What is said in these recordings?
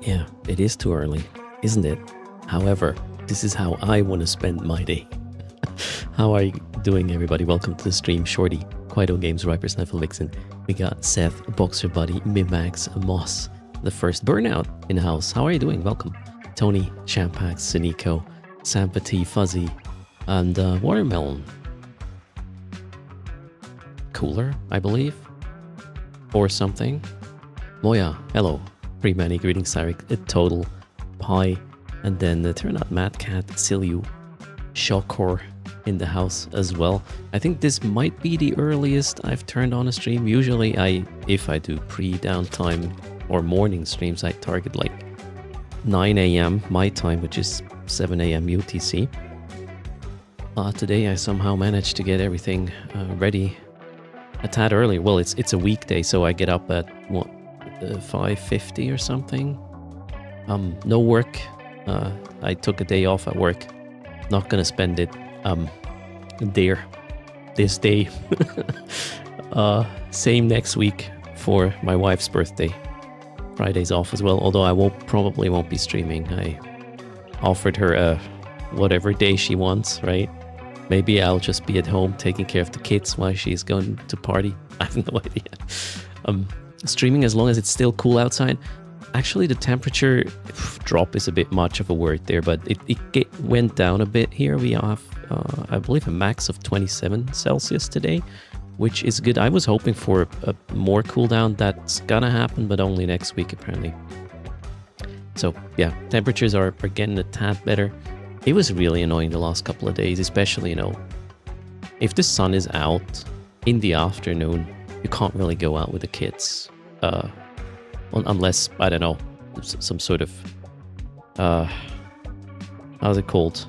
Yeah, it is too early, isn't it? However, This is how I want to spend my day. How are you doing, everybody? Welcome to the stream. Shorty, Quaido Games, Riper, Sniffle Vixen. We got Seth, Boxer Buddy, Mimax, Moss, the first Burnout in the house. How are you doing? Welcome. Tony, Shampax, Siniko, Sampati, Fuzzy, and Watermelon. Cooler, I believe. Or something. Moya, hello. Pre-Manny, greetings, Sarek, Total, Pi, and then the turnout Mad Cat, Silu, Shockor in the house as well. I think this might be the earliest I've turned on a stream. Usually if I do pre-downtime or morning streams, I target like 9 a.m. my time, which is 7 a.m. UTC. Today I somehow managed to get everything ready a tad early. Well, it's a weekday, so I get up at what, 5:50 or something. No work. I took a day off at work. Not gonna spend it there this day. Same next week for my wife's birthday. Friday's off as well, although I probably won't be streaming. I offered her whatever day she wants, right? Maybe I'll just be at home taking care of the kids while she's going to party. I have no idea. Streaming as long as it's still cool outside. Actually, the temperature drop is a bit much of a word there, but it went down a bit here. We have, I believe, a max of 27 Celsius today, which is good. I was hoping for a more cool down. That's gonna happen, but only next week, apparently. So, yeah, temperatures are getting a tad better. It was really annoying the last couple of days, especially, you know, if the sun is out in the afternoon, you can't really go out with the kids. Unless, I don't know, some sort of, how's it called?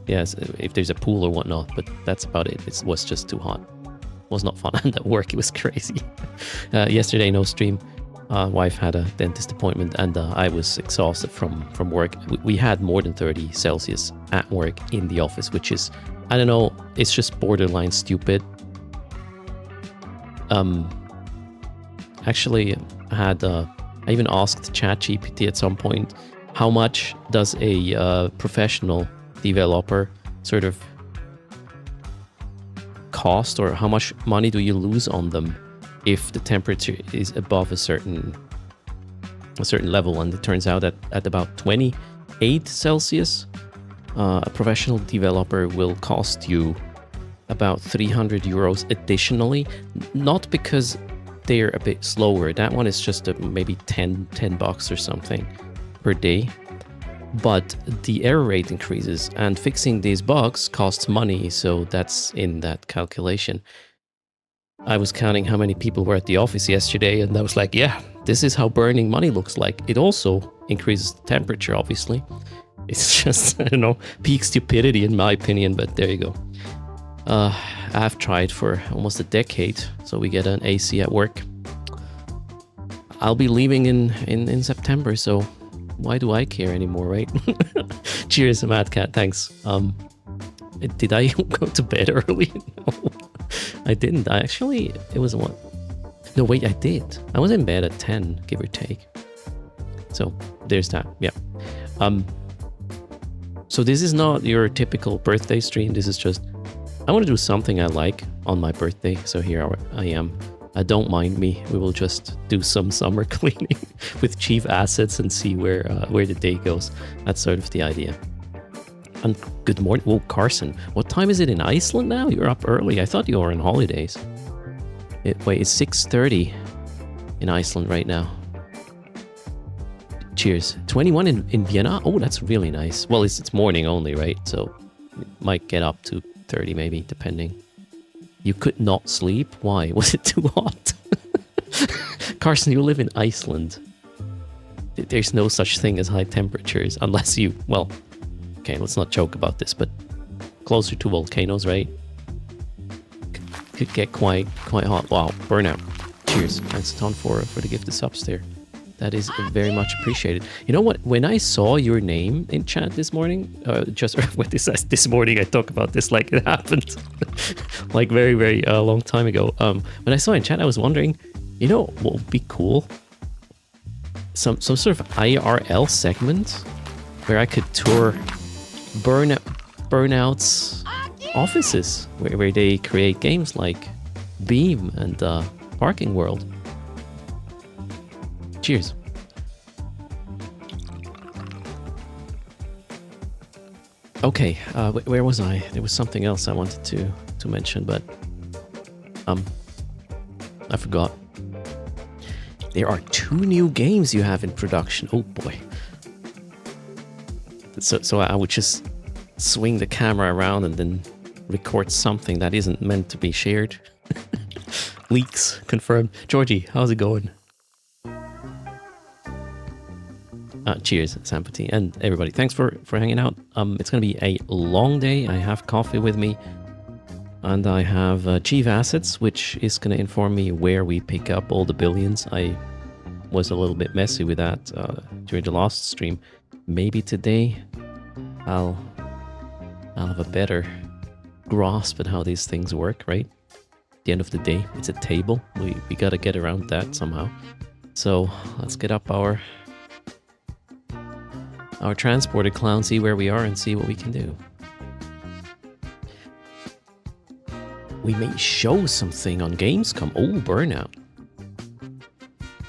Yes, if there's a pool or whatnot, but that's about it. It was just too hot. It was not fun. And at work, it was crazy. Yesterday, no stream. Wife had a dentist appointment, and I was exhausted from work. We had more than 30 Celsius at work in the office, which is, I don't know, it's just borderline stupid. Actually, I even asked ChatGPT at some point, how much does a professional developer sort of cost, or how much money do you lose on them if the temperature is above a certain level? And it turns out that at about 28 Celsius, a professional developer will cost you about 300 euros additionally, not because they're a bit slower. That one is just maybe 10 bucks or something per day. But the error rate increases, and fixing these bugs costs money, so that's in that calculation. I was counting how many people were at the office yesterday, and I was like, yeah, this is how burning money looks like. It also increases the temperature, obviously. It's just, I don't know, peak stupidity in my opinion, but there you go. I've tried for almost a decade, so we get an AC at work. I'll be leaving in September, so why do I care anymore, right? Cheers, Mad Cat, thanks. Did I go to bed early? No, I didn't. It was what? No, wait, I did. I was in bed at 10, give or take. So there's that, yeah. So this is not your typical birthday stream. This is just, I want to do something I like on my birthday, so here I am. Don't mind me. We will just do some summer cleaning with cheap assets and see where the day goes. That's sort of the idea. And good morning. Whoa, Carson, what time is it in Iceland now? You're up early. I thought you were on holidays. Wait, it's 6:30 in Iceland right now. Cheers. 21 in Vienna? Oh, that's really nice. Well, it's morning only, right? So it might get up to 30 maybe, depending. You could not sleep? Why? Was it too hot? Carson, you live in Iceland. There's no such thing as high temperatures unless you, well, okay, let's not joke about this, but closer to volcanoes, right? Could get quite hot. Wow, burnout. Cheers. Thanks a ton for the gift of subs there. That is very much appreciated. You know what? When I saw your name in chat this morning, just when this morning, I talk about this like it happened, like very, very long time ago. When I saw in chat, I was wondering, you know, what would be cool? Some sort of IRL segment where I could tour Burnout's offices where they create games like Beam and Parking World. Cheers. Okay, where was I? There was something else I wanted to mention, but I forgot. There are 2 new games you have in production. Oh boy. So I would just swing the camera around and then record something that isn't meant to be shared. Leaks confirmed. Georgie, how's it going? Cheers, Sampati, and everybody. Thanks for hanging out. It's going to be a long day. I have coffee with me, and I have Chief Assets, which is going to inform me where we pick up all the billions. I was a little bit messy with that during the last stream. Maybe today I'll have a better grasp at how these things work, right? At the end of the day, it's a table. We got to get around that somehow. So let's get up our transporter clown, see where we are, and see what we can do. We may show something on Gamescom. Oh, Burnout.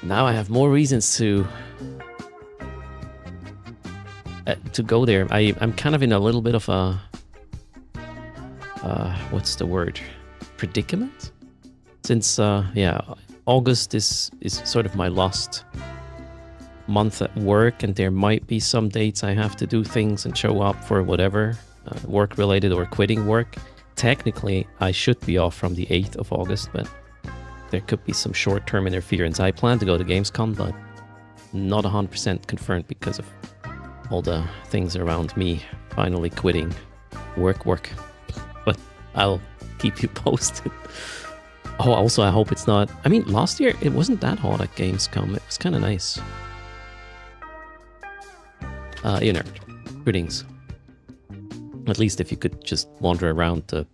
Now I have more reasons to go there. I'm kind of in a little bit of a what's the word? Predicament? Since August is sort of my lost month at work, and there might be some dates I have to do things and show up for whatever, work related or quitting work. Technically, I should be off from the 8th of August, but there could be some short-term interference. I plan to go to Gamescom, but not 100% confirmed because of all the things around me finally quitting work. But I'll keep you posted. Oh, also, I hope it's not... I mean, last year, it wasn't that hot at Gamescom. It was kind of nice. Greetings. At least if you could just wander around the,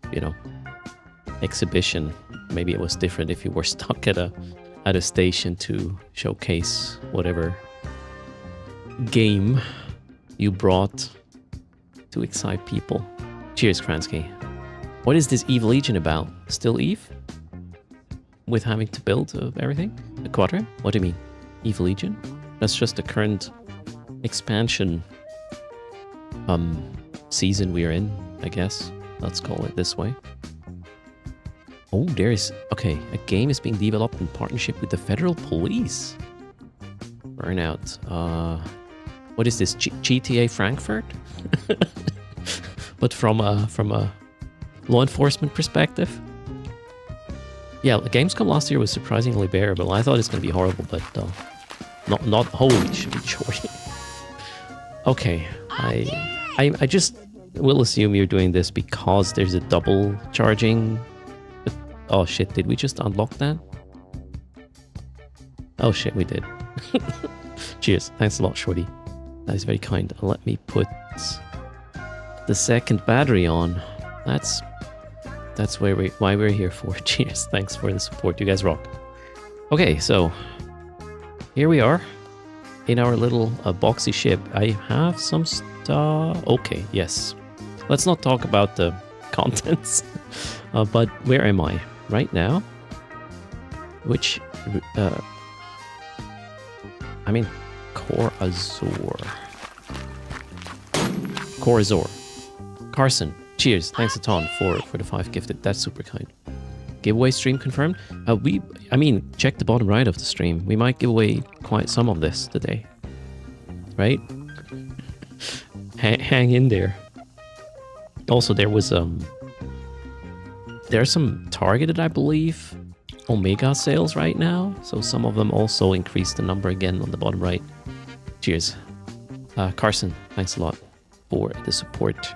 exhibition. Maybe it was different if you were stuck at a station to showcase whatever game you brought to excite people. Cheers, Kransky. What is this Eve Legion about? Still Eve? With having to build everything? A quadrant? What do you mean? Eve Legion? That's just the current expansion season we're in, I guess. Let's call it this way. Oh, okay, a game is being developed in partnership with the federal police. Burnout. What is this? GTA Frankfurt? But from a law enforcement perspective? Yeah, Gamescom last year was surprisingly bearable. I thought it was going to be horrible, but not holy shorty. Okay, I just will assume you're doing this because there's a double charging. Oh shit, did we just unlock that? Oh shit, we did. Cheers, thanks a lot, shorty. That is very kind. Let me put the second battery on. That's why we're here for. Cheers, thanks for the support. You guys rock. Okay, so here we are in our little boxy ship. I have some stuff. Okay, yes. Let's not talk about the contents. But where am I right now? Which, I mean, Corazor. Carson, cheers. Thanks a ton for the 5 gifted. That's super kind. Giveaway stream confirmed. Check the bottom right of the stream. We might give away quite some of this today. Right? Hang in there. Also, there was there are some targeted, I believe, Omega sales right now. So some of them also increased the number again on the bottom right. Cheers. Carson, thanks a lot for the support.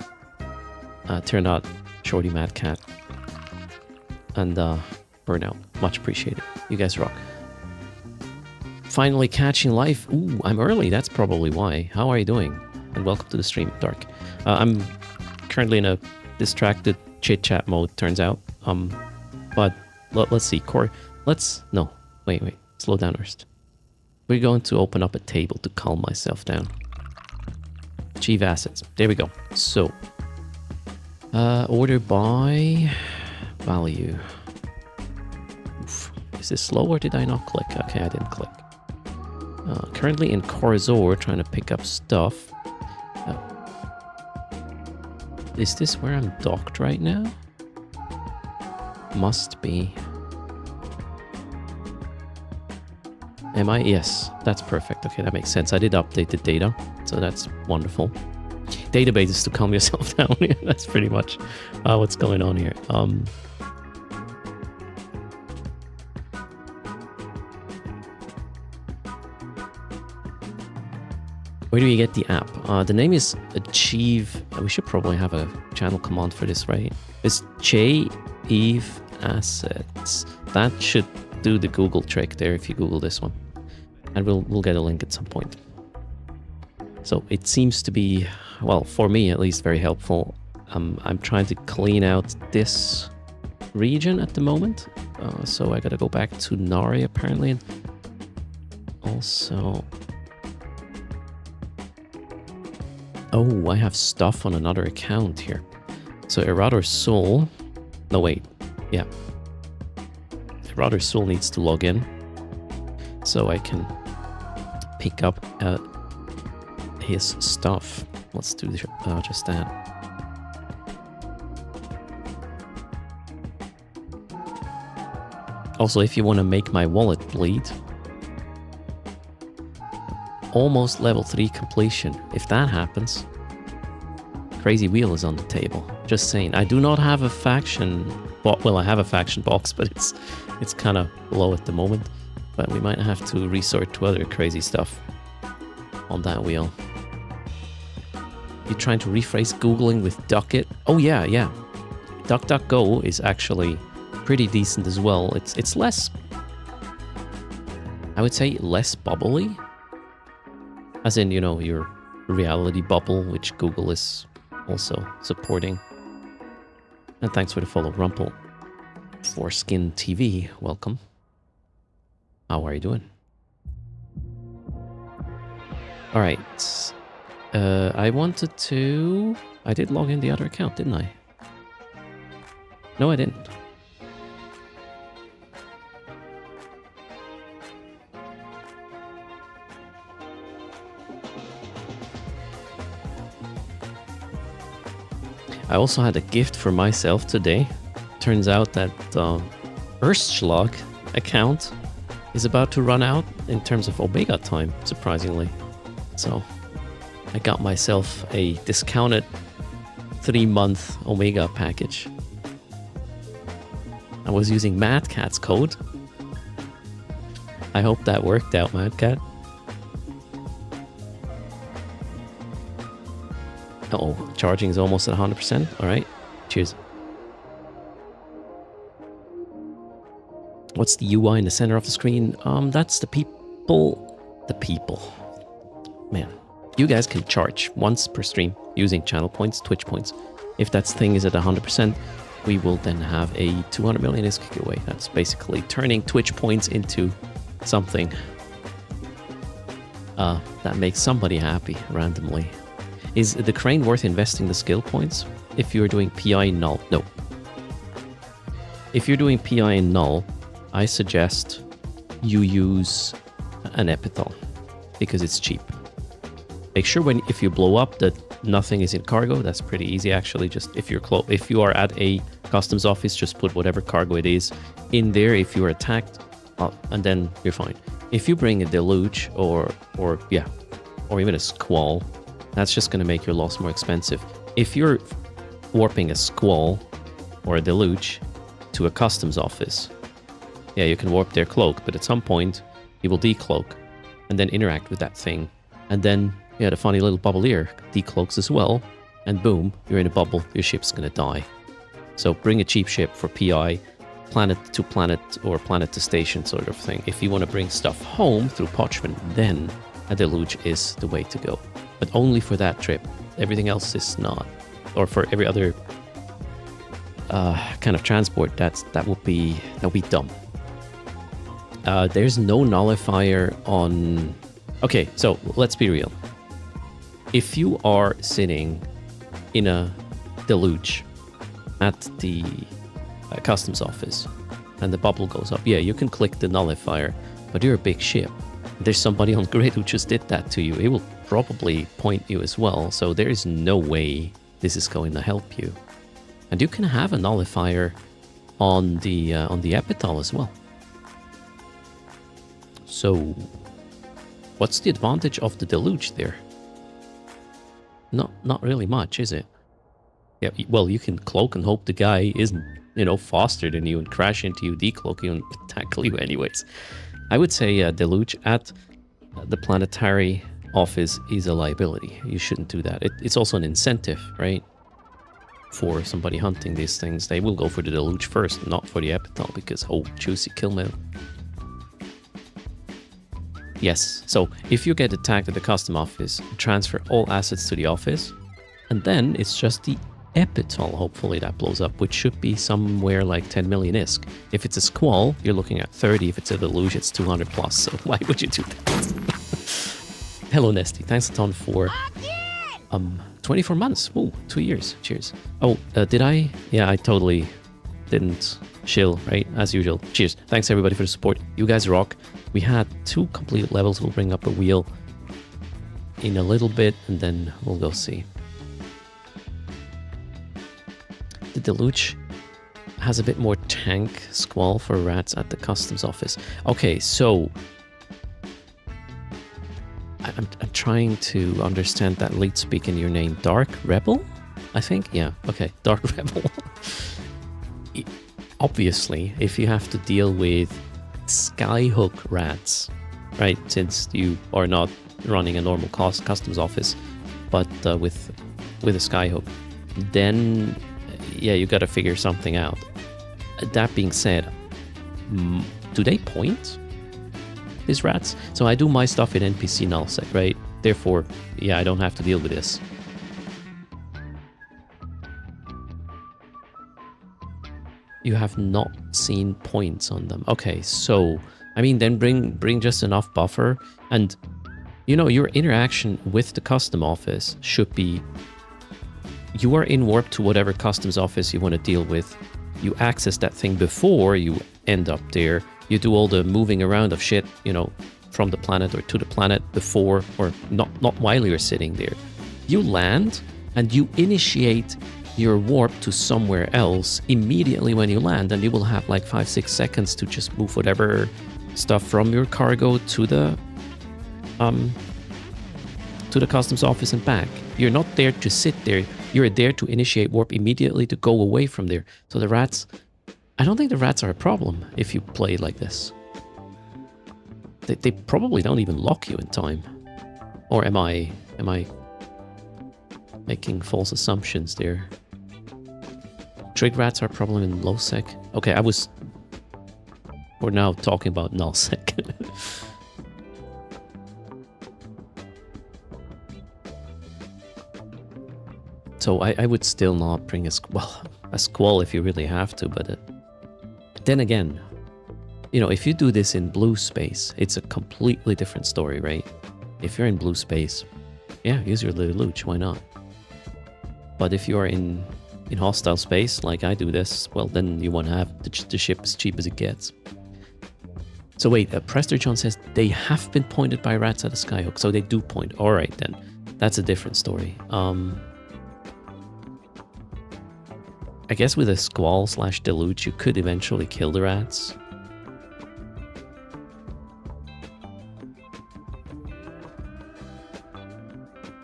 Turned out Shorty Mad Cat and Burnout. Much appreciated. You guys rock. Finally catching life. Ooh, I'm early. That's probably why. How are you doing? And welcome to the stream, Dark. I'm currently in a distracted chit-chat mode, turns out. But let's see. Wait. Slow down, Erst. We're going to open up a table to calm myself down. Achieve assets. There we go. So, order by value. Oof. Is this slow or did I not click? Okay, I didn't click. Currently in Corridor, trying to pick up stuff. Is this where I'm docked right now? Must be. Am I? Yes, that's perfect. Okay, that makes sense. I did update the data, so that's wonderful. Database is to calm yourself down. That's pretty much what's going on here. Where do you get the app? The name is Achieve. We should probably have a channel command for this, right? It's Eve Assets. That should do the Google trick there if you Google this one. And we'll get a link at some point. So it seems to be, well, for me at least, very helpful. I'm trying to clean out this region at the moment. So I gotta go back to Nari apparently. And also... Oh, I have stuff on another account here. So Erator Soul... No, wait. Yeah. Erator Soul needs to log in. So I can pick up his stuff. Let's do just that. Also, if you want to make my wallet bleed... Almost level 3 completion. If that happens, Crazy Wheel is on the table. Just saying. I do not have a faction... Well, I have a faction box, but it's kind of low at the moment. But we might have to resort to other crazy stuff on that wheel. You're trying to rephrase Googling with Duckit? Oh yeah, yeah. DuckDuckGo is actually pretty decent as well. It's less... I would say less bubbly. As in, you know, your reality bubble, which Google is also supporting. And thanks for the follow, Rumple. Foreskin TV, welcome. How are you doing? Alright. I wanted to... I did log in the other account, didn't I? No, I didn't. I also had a gift for myself today. Turns out that erst account is about to run out in terms of Omega time, surprisingly. So I got myself a discounted 3-month Omega package. I was using MadCat's code. I hope that worked out, MadCat. Uh-oh, charging is almost at 100%. Alright, cheers. What's the UI in the center of the screen? That's the people. The people. Man, you guys can charge once per stream using channel points, Twitch points. If that thing is at 100%, we will then have a 200 million ISK giveaway. That's basically turning Twitch points into something that makes somebody happy randomly. Is the crane worth investing the skill points if you're doing PI null? No. If you're doing PI in null, I suggest you use an epithal because it's cheap. Make sure if you blow up that nothing is in cargo. That's pretty easy actually. Just if you are at a customs office, just put whatever cargo it is in there. If you're attacked, and then you're fine. If you bring a deluge or even a squall, that's just going to make your loss more expensive. If you're warping a squall or a deluge to a customs office, yeah, you can warp their cloak, but at some point you will decloak and then interact with that thing. And then, yeah, the funny little bubblier decloaks as well, and boom, you're in a bubble, your ship's going to die. So bring a cheap ship for PI, planet to planet or planet to station sort of thing. If you want to bring stuff home through Pochman, then a deluge is the way to go. But only for that trip. Everything else is not. Or for every other kind of transport, that would be dumb. There's no nullifier on... Okay, so let's be real. if you are sitting in a deluge at the customs office and the bubble goes up, yeah, you can click the nullifier, but you're a big ship. There's somebody on grid who just did that to you. It will probably point you as well, so there is no way this is going to help you. And you can have a nullifier on the epital as well. So, what's the advantage of the deluge there? Not really much, is it? Yeah, well, you can cloak and hope the guy isn't, you know, faster than you and crash into you, decloak you, and tackle you anyways. I would say deluge at the planetary office is a liability. You shouldn't do that. It's also an incentive, right? For somebody hunting these things, they will go for the deluge first, not for the epital, because, oh, juicy kill mail. Yes, so if you get attacked at the custom office, transfer all assets to the office, and then it's just the epital, hopefully, that blows up, which should be somewhere like 10 million ISK. If it's a squall, you're looking at 30. If it's a deluge, it's 200 plus, so why would you do that? Hello, Nesty. Thanks a ton for 24 months. Ooh, 2 years. Cheers. Oh, did I? Yeah, I totally didn't chill, right? As usual. Cheers. Thanks, everybody, for the support. You guys rock. We had 2 completed levels. We'll bring up a wheel in a little bit, and then we'll go see. The deluge has a bit more tank squall for rats at the customs office. Okay, so I'm trying to understand that lead speak in your name. Dark Rebel, I think? Yeah, okay, Dark Rebel. Obviously, if you have to deal with skyhook rats, right, since you are not running a normal customs office, but with a skyhook, then yeah, you gotta figure something out. That being said, do they point, these rats? So I do my stuff in NPC nullsec, right? Therefore, yeah, I don't have to deal with this. You have not seen points on them. Okay, so I mean, then bring just enough buffer, and you know, your interaction with the custom office should be, you are in warp to whatever customs office you want to deal with. You access that thing before you end up there. You do all the moving around of shit, you know, from the planet or to the planet before, or not while you're sitting there. You land and you initiate your warp to somewhere else immediately when you land, and you will have like 5-6 seconds to just move whatever stuff from your cargo to the customs office and back. You're not there to sit there. You're there to initiate warp immediately to go away from there. So the rats, I don't think the rats are a problem if you play like this. They probably don't even lock you in time. Or am I making false assumptions there? Trig rats are a problem in low sec. Okay, we're now talking about null sec. So I would still not bring a squall if you really have to, but then again, you know, if you do this in blue space, it's a completely different story, right? If you're in blue space, yeah, use your little luge, why not? But if you're in hostile space, like I do this, well, then you want to have the ship as cheap as it gets. So wait, Prester John says they have been pointed by rats at a skyhook, so they do point. All right, then. That's a different story. I guess with a squall / deluge, you could eventually kill the rats.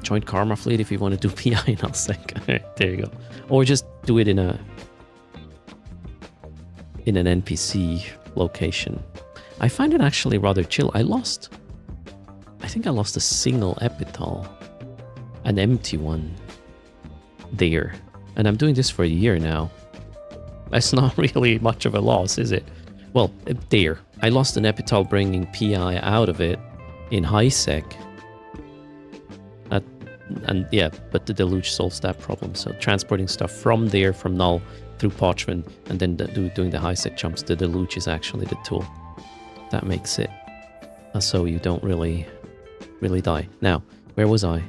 Join Karma Fleet if you want to do PI in Alsec. There you go. Or just do it in an NPC location. I find it actually rather chill. I think I lost a single epital, an empty one there. And I'm doing this for a year now. That's not really much of a loss, is it? Well, there. I lost an epital bringing PI out of it in high sec. And yeah, but the deluge solves that problem. So transporting stuff from there, from null, through parchment, and then doing the high sec jumps, the deluge is actually the tool. That makes it so you don't really die. Now, where was I?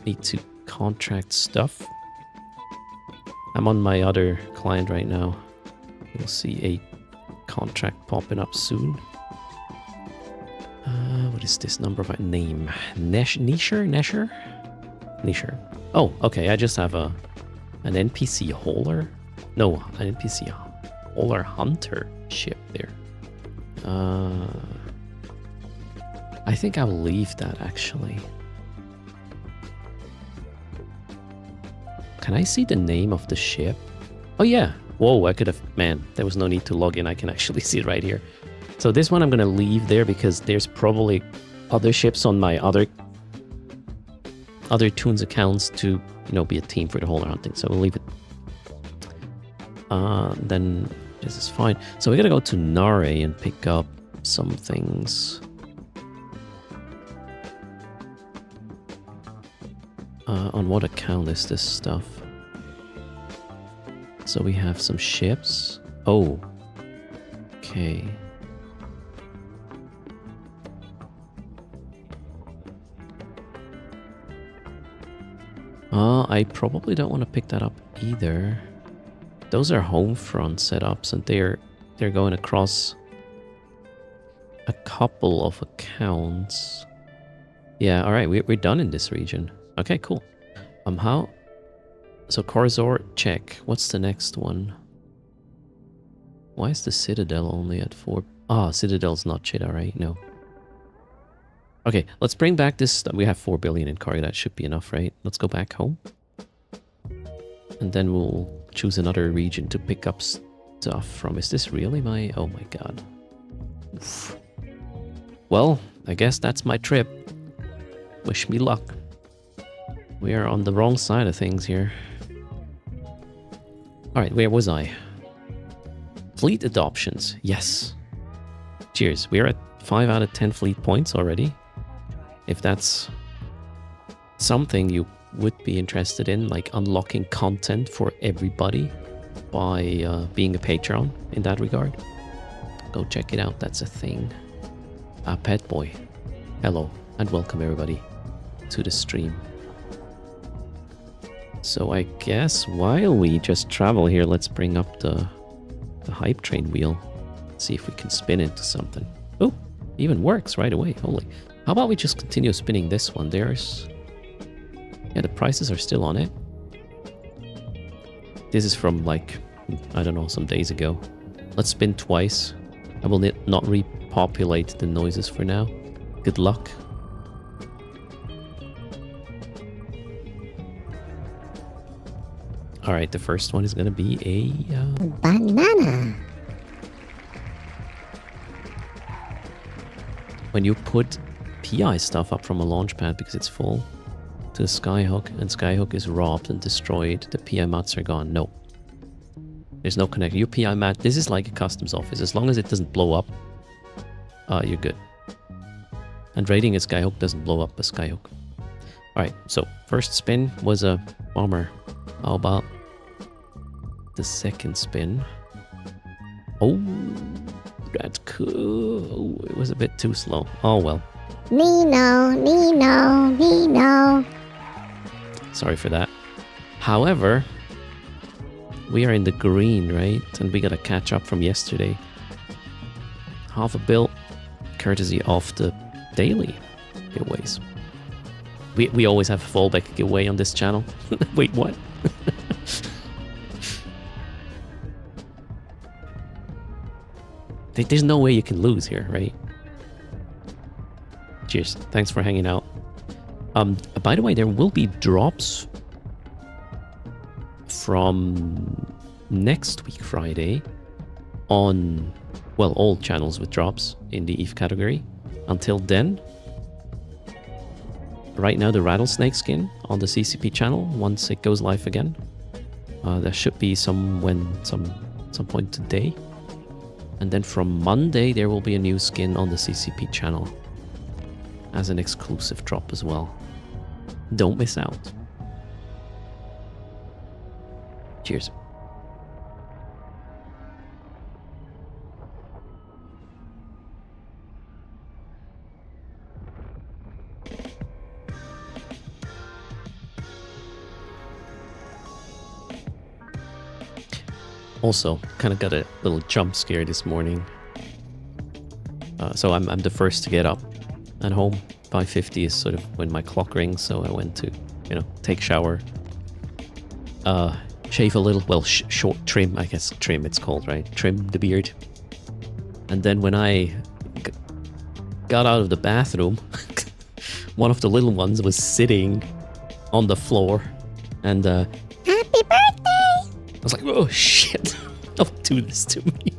Need to contract stuff. I'm on my other client right now. You'll see a contract popping up soon. What is this number of my name? Nisher? Oh, okay. I just have an NPC hauler. No, an NPC hauler hunter ship there. I think I'll leave that actually. Can I see the name of the ship? Oh yeah. Whoa, I could have... Man, there was no need to log in. I can actually see it right here. So this one I'm going to leave there because there's probably other ships on my other Toons accounts to, you know, be a team for the hauler hunting. So we'll leave it. Then this is fine. So we got to go to Nare and pick up some things. On what account is this stuff? So we have some ships. Oh. Okay. I probably don't want to pick that up either. Those are home front setups and they're going across a couple of accounts. Yeah, alright, we're done in this region. Okay, cool. How? So Corzor, check. What's the next one? Why is the Citadel only at 4? Ah, Citadel's not shit, alright, no. Okay, let's bring back this. We have 4 billion in cargo. That should be enough, right? Let's go back home. And then we'll choose another region to pick up stuff from. Is this really my... Oh my god. Oof. Well, I guess that's my trip. Wish me luck. We are on the wrong side of things here. Alright, where was I? Fleet adoptions. Yes. Cheers. We're at 5 out of 10 fleet points already. If that's something you would be interested in, like unlocking content for everybody by being a patron in that regard, go check it out. That's a thing. Pet Boy, hello and welcome everybody to the stream. So I guess while we just travel here, let's bring up the hype train wheel. See if we can spin into something. Oh, even works right away. Holy. How about we just continue spinning this one? There's... Yeah, the prices are still on it. This is from like, I don't know, some days ago. Let's spin twice. I will not repopulate the noises for now. Good luck. Alright, the first one is gonna be a... banana. When you put PI stuff up from a launch pad because it's full to the Skyhook and Skyhook is robbed and destroyed, the PI mats are gone. No. There's no connection. Your PI mat, this is like a customs office. As long as it doesn't blow up, you're good. And raiding a Skyhook doesn't blow up a Skyhook. Alright, so first spin was a bomber. How about the second spin? Oh, that's cool. Oh, it was a bit too slow. Oh well. Nino. Sorry for that. However, we are in the green, right? And we gotta catch up from yesterday. Half a bill, courtesy of the daily giveaways. We always have a fallback giveaway on this channel. Wait, what? There's no way you can lose here, right? Cheers. Thanks for hanging out. By the way, there will be drops from next week Friday on, well, all channels with drops in the EVE category. Until then, right now the rattlesnake skin on the CCP channel, once it goes live again. There should be some point today. And then from Monday there will be a new skin on the CCP channel as an exclusive drop as well. Don't miss out. Cheers. Also, kind of got a little jump scare this morning. So I'm the first to get up at home. 5:50 is sort of when my clock rings, so I went to, take shower. Shave a little, well, short trim, I guess trim it's called, right? Trim the beard. And then when I got out of the bathroom, one of the little ones was sitting on the floor, and Happy birthday! I was like, oh shit, don't do this to me.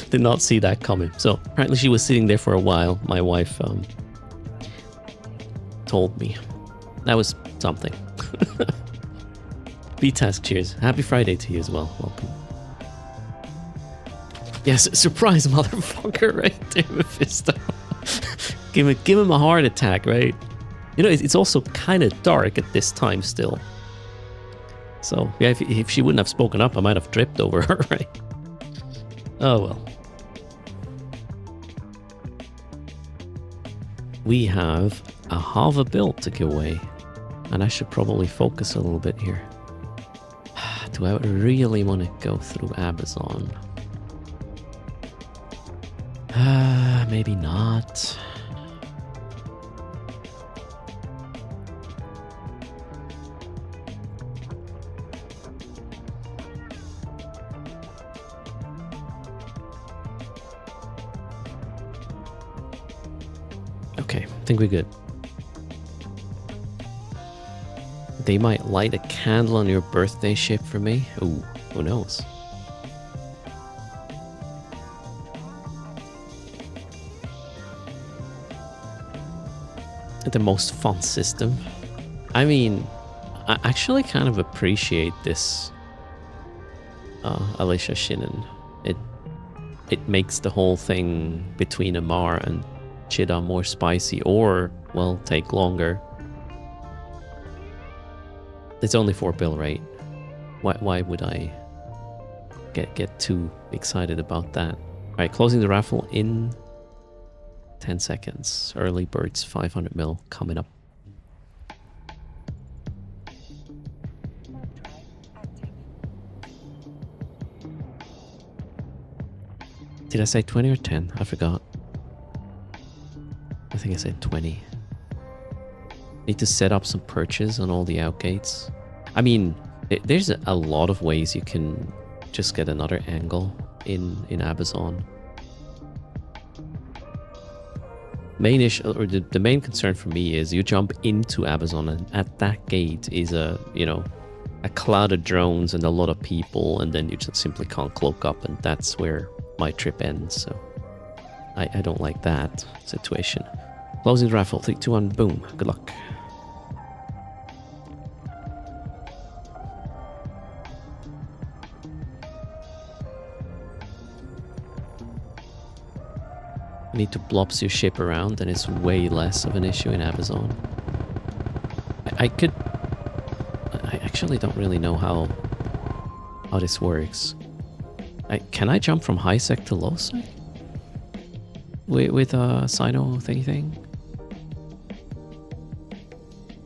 Did not see that coming. So apparently she was sitting there for a while. My wife told me. That was something. B-Task, cheers. Happy Friday to you as well. Welcome. Yes, surprise motherfucker right there, Mephisto. give him a heart attack, right? It's also kind of dark at this time still. So, yeah, if she wouldn't have spoken up, I might have tripped over her, right? Oh, well. We have a half a bill to give away. And I should probably focus a little bit here. Do I really want to go through Amazon? Maybe not. Okay, I think we're good. They might light a candle on your birthday ship for me. Ooh, who knows? The most fun system. I mean, I actually kind of appreciate this Alicia Shinen. It makes the whole thing between Amar and Chida more spicy, or, well, take longer. It's only 4 bill, right? Why would I get too excited about that? Alright, closing the raffle in 10 seconds. Early birds 500 mil coming up. Did I say 20 or 10? I forgot. I think I said 20. Need to set up some perches on all the outgates. I mean, there's a lot of ways you can just get another angle in Amazon. Main issue, or the main concern for me is you jump into Amazon and at that gate is a cloud of drones and a lot of people, and then you just simply can't cloak up, and that's where my trip ends. So I don't like that situation. Closing the raffle, 3, 2, 1, boom. Good luck. You need to blobs your ship around, and it's way less of an issue in Amazon. I actually don't really know how this works. Can I jump from high sec to low sec? With a Sino thingy thing?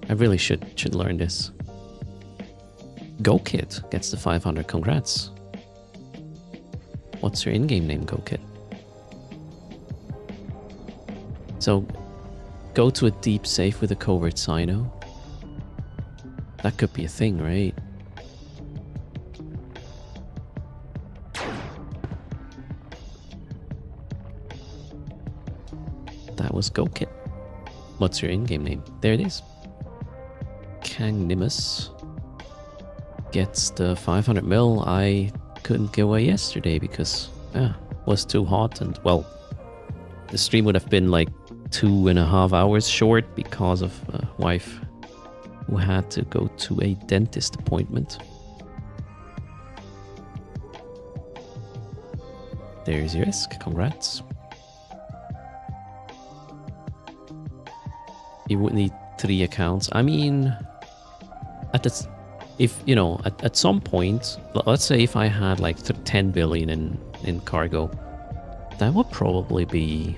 I really should learn this. Go Kid gets the 500, congrats. What's your in-game name, Go Kid? So, go to a deep safe with a covert Sino. That could be a thing, right? That was Go Kid. What's your in-game name? There it is. Kang Nimus gets the 500 mil I couldn't give away yesterday because it was too hot, and well, the stream would have been like 2.5 hours short because of a wife who had to go to a dentist appointment. There's your risk, congrats. You would need 3 accounts. I mean, at some point, let's say if I had like 10 billion in cargo, that would probably be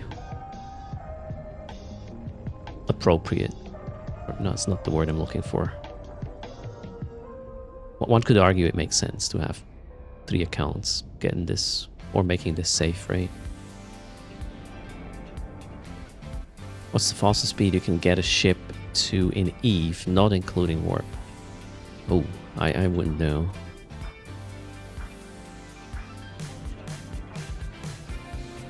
appropriate. No, it's not the word I'm looking for. One could argue it makes sense to have 3 accounts getting this or making this safe, right? What's the fastest speed you can get a ship to in Eve, not including warp? Oh, I wouldn't know.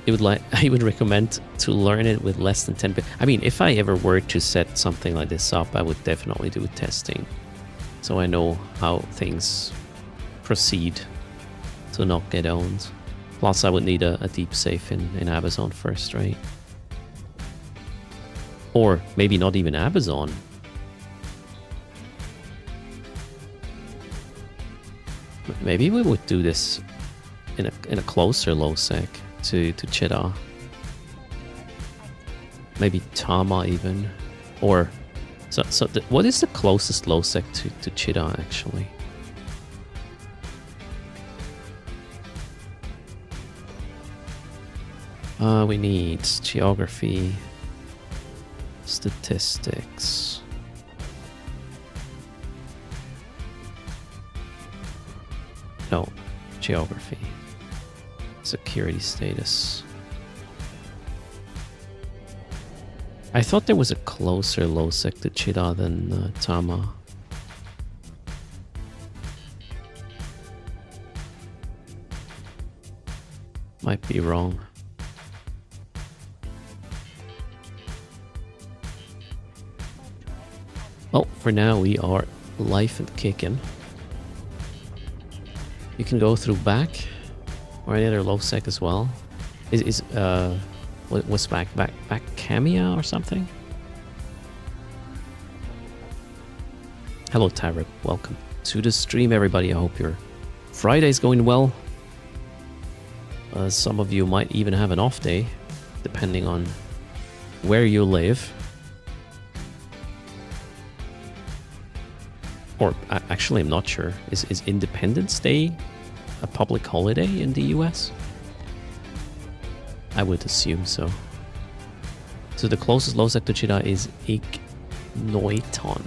I would recommend to learn it with less than 10. I mean, if I ever were to set something like this up, I would definitely do testing, so I know how things proceed to not get owned. Plus, I would need a deep safe in Amazon first, right? Or maybe not even Amazon. Maybe we would do this in a closer low sec to Cheddar. Maybe Tama even. Or what is the closest low sec to Cheddar actually? We need geography, statistics. No, geography. Security status. I thought there was a closer low sec to Cheetah than Tama. Might be wrong. Well, for now we are live and kicking. You can go through back or any other low sec as well. What's back Camia or something? Hello Tyrip, welcome to the stream everybody. I hope your Friday's going well. Some of you might even have an off day, depending on where you live. Or actually, I'm not sure. Is Independence Day a public holiday in the US? I would assume so. So the closest low sec to Cheetah is Ignoiton.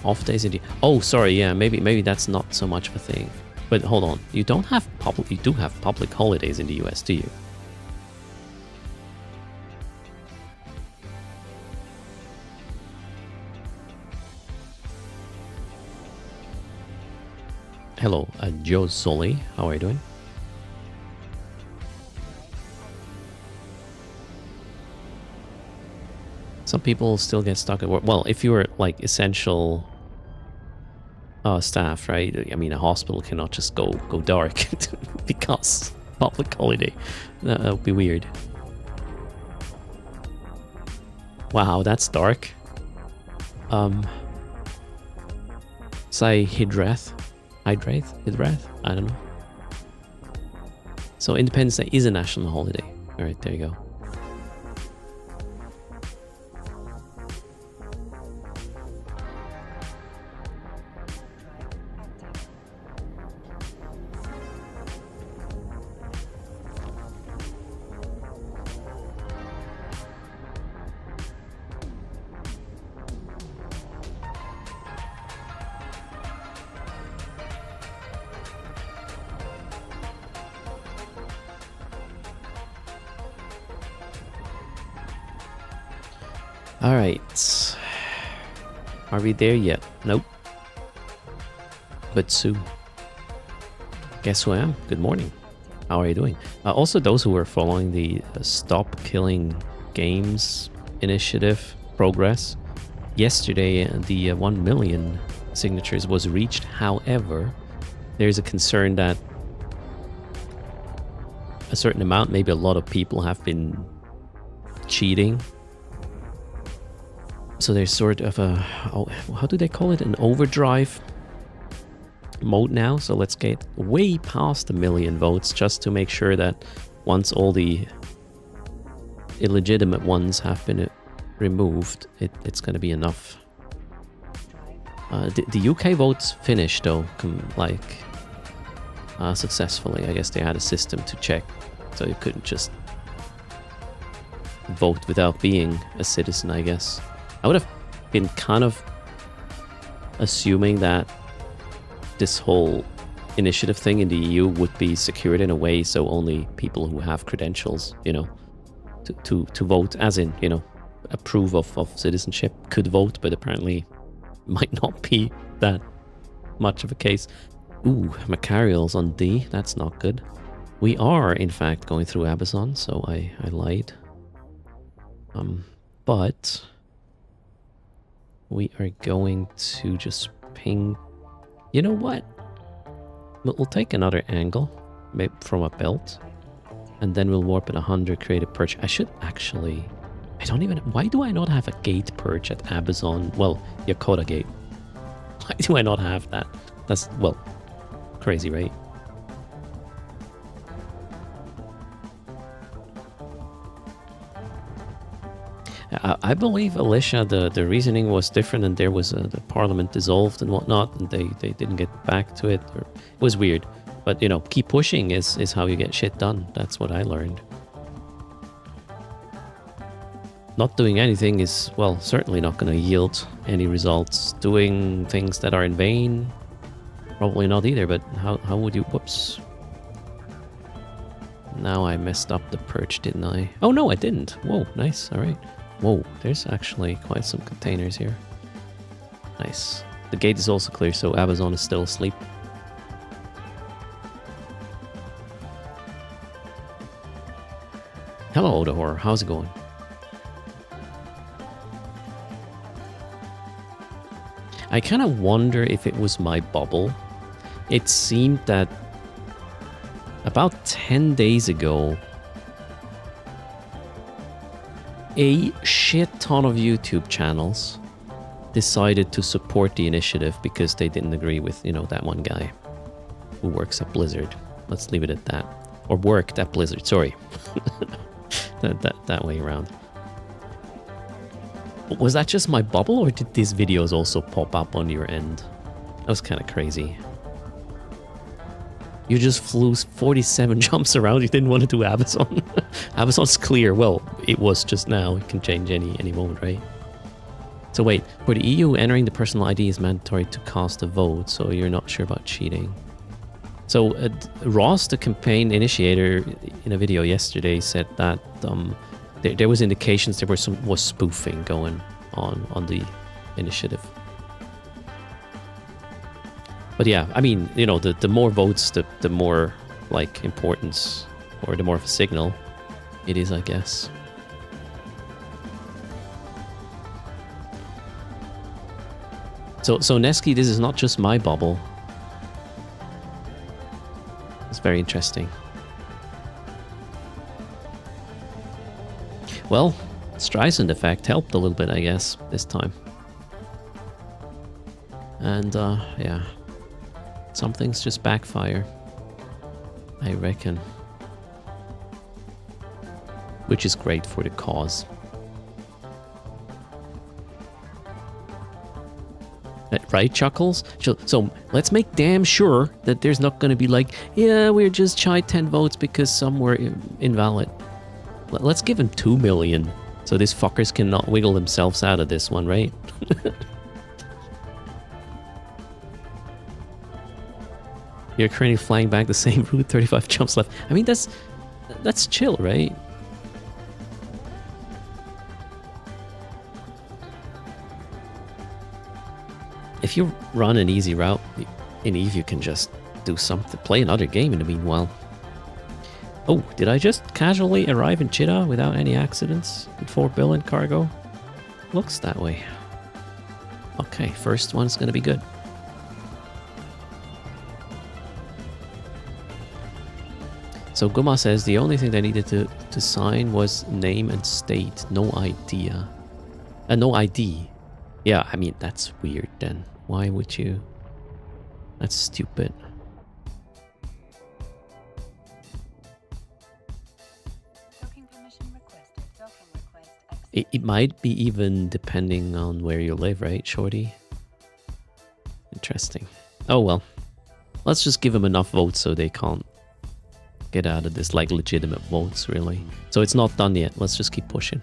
Off days in the... Oh, sorry, yeah, maybe that's not so much of a thing. But hold on, you do have public holidays in the US, do you? Hello, Joe Soli. How are you doing? Some people still get stuck at work. Well, if you're like essential staff, right? I mean, a hospital cannot just go dark because public holiday. That would be weird. Wow, that's dark. Say Hydrath, I don't know. So Independence Day is a national holiday. All right, there you go. All right. Are we there yet? Nope. But soon. Guess who I am? Good morning. How are you doing? Also, those who are following the Stop Killing Games initiative progress, yesterday the 1 million signatures was reached. However, there's a concern that a certain amount, maybe a lot of people have been cheating. So there's sort of a, how do they call it? An overdrive mode now. So let's get way past 1 million votes just to make sure that once all the illegitimate ones have been removed, it's going to be enough. The UK votes finished though, successfully. I guess they had a system to check, so you couldn't just vote without being a citizen, I guess. I would have been kind of assuming that this whole initiative thing in the EU would be secured in a way so only people who have credentials, you know, to vote, as in, you know, approve of citizenship could vote, but apparently might not be that much of a case. Ooh, Macariel's on D. That's not good. We are, in fact, going through Abazon, so I lied. But we are going to just ping... You know what? We'll take another angle, maybe from a belt, and then we'll warp at 100, create a perch. I should actually... I don't even... Why do I not have a gate perch at Abazon? Well, Yakota Gate. Why do I not have that? That's, well, crazy, right? I believe, Alicia, the reasoning was different, and there was the parliament dissolved and whatnot, and they didn't get back to it. Or, it was weird. But, you know, keep pushing is how you get shit done. That's what I learned. Not doing anything is, well, certainly not going to yield any results. Doing things that are in vain, probably not either, but how would you... Whoops. Now I messed up the perch, didn't I? Oh, no, I didn't. Whoa, nice. All right. Whoa, there's actually quite some containers here. Nice. The gate is also clear, so Abazon is still asleep. Hello, the horror. How's it going? I kind of wonder if it was my bubble. It seemed that about 10 days ago, a shit ton of YouTube channels decided to support the initiative because they didn't agree with, you know, that one guy who works at Blizzard. Let's leave it at that. Or worked at Blizzard, sorry. that way around. Was that just my bubble, or did these videos also pop up on your end? That was kind of crazy. You just flew 47 jumps around. You didn't want to do Abazon. Abazon's clear. Well, it was just now. It can change any moment, right? So wait, for the EU, entering the personal ID is mandatory to cast a vote, so you're not sure about cheating. So Ross, the campaign initiator, in a video yesterday said that there was indications there was spoofing going on the initiative. But yeah, I mean, you know, the more votes, the more, like, importance, or the more of a signal it is, I guess. So Neski, this is not just my bubble. It's very interesting. Well, Streisand effect helped a little bit, I guess, this time. And, yeah. Some things just backfire, I reckon. Which is great for the cause. Right, Chuckles? So let's make damn sure that there's not going to be like, yeah, we're just shy 10 votes because some were invalid. Let's give him 2 million so these fuckers cannot wiggle themselves out of this one, right? You're currently flying back the same route, 35 jumps left. I mean, that's chill, right? If you run an easy route in EVE, you can just do something, play another game in the meanwhile. Oh, did I just casually arrive in Cheetah without any accidents in 4 billion cargo? Looks that way. Okay, first one's gonna be good. So Guma says the only thing they needed to sign was name and state, no idea. No ID. Yeah, I mean, that's weird then. Why would you? That's stupid. Docking permission requested. Docking request It might be even depending on where you live, right, Shorty? Interesting. Oh well. Let's just give them enough votes so they can't get out of this, like, legitimate votes, really. So it's not done yet. Let's just keep pushing.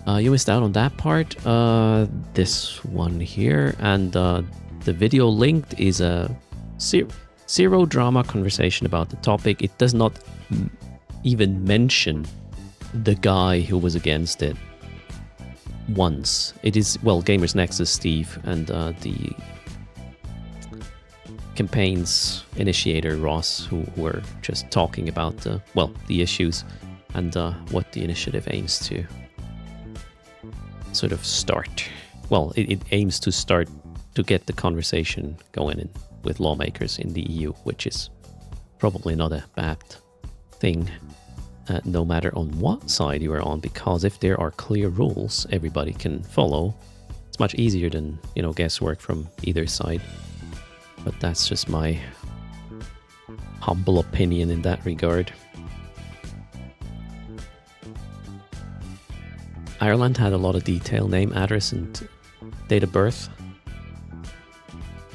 You missed out on that part. This one here, and the video linked is a zero drama conversation about the topic. It does not even mention the guy who was against it once. It is, well, Gamers Nexus Steve and the campaign's initiator Ross, who were just talking about the issues and what the initiative aims to sort of start. Well, it aims to start to get the conversation going in with lawmakers in the EU, which is probably not a bad thing, no matter on what side you are on, because if there are clear rules everybody can follow, it's much easier than, you know, guesswork from either side. But that's just my humble opinion in that regard. Ireland had a lot of detail, name, address, and date of birth.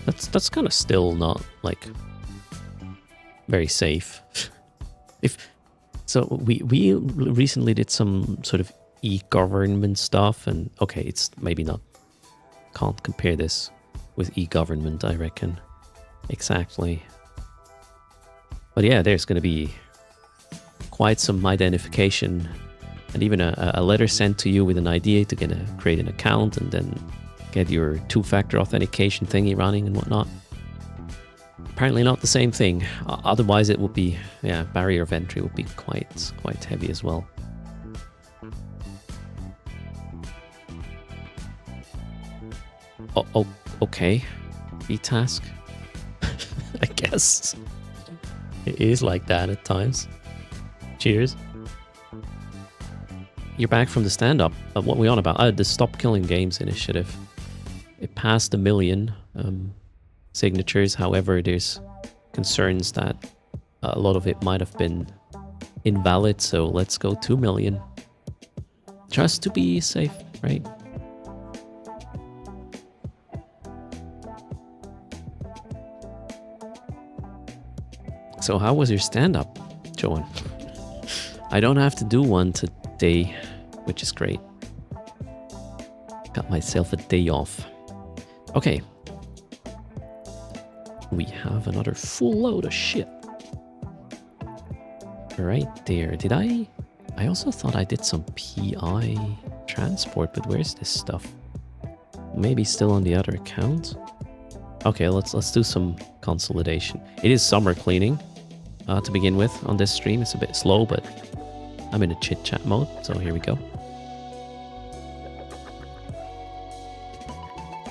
That's kind of still not like very safe. We recently did some sort of e-government stuff, and okay, it's maybe not, can't compare this with e-government, I reckon, exactly. But yeah, there's going to be quite some identification and even a letter sent to you with an idea to create an account and then get your two-factor authentication thingy running and whatnot. Apparently not the same thing. Otherwise it would be, yeah, barrier of entry would be quite heavy as well. Oh, okay. E-task. I guess. It is like that at times. Cheers. You're back from the stand-up. What are we on about? The Stop Killing Games initiative. It passed 1 million signatures. However, there's concerns that a lot of it might have been invalid. So let's go 2 million. Just to be safe, right? So how was your stand-up, Joan? I don't have to do one today, which is great. Got myself a day off. Okay. We have another full load of shit. Right there. Did I also thought I did some PI transport, but where's this stuff? Maybe still on the other account? Okay, let's do some consolidation. It is summer cleaning to begin with on this stream. It's a bit slow, but I'm in a chit-chat mode, so here we go.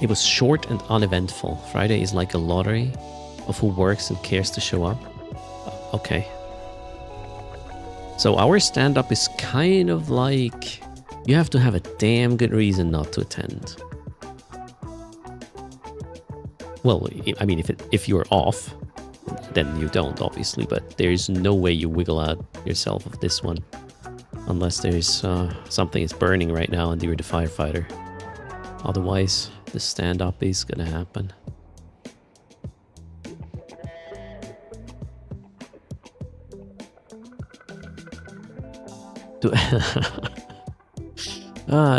It was short and uneventful. Friday is like a lottery of who works and cares to show up. Okay. So our stand-up is kind of like you have to have a damn good reason not to attend. Well, I mean, if you're off, then you don't, obviously, but there's no way you wiggle out yourself of this one. Unless there's something is burning right now and you're the firefighter. Otherwise, the stand-up is gonna happen.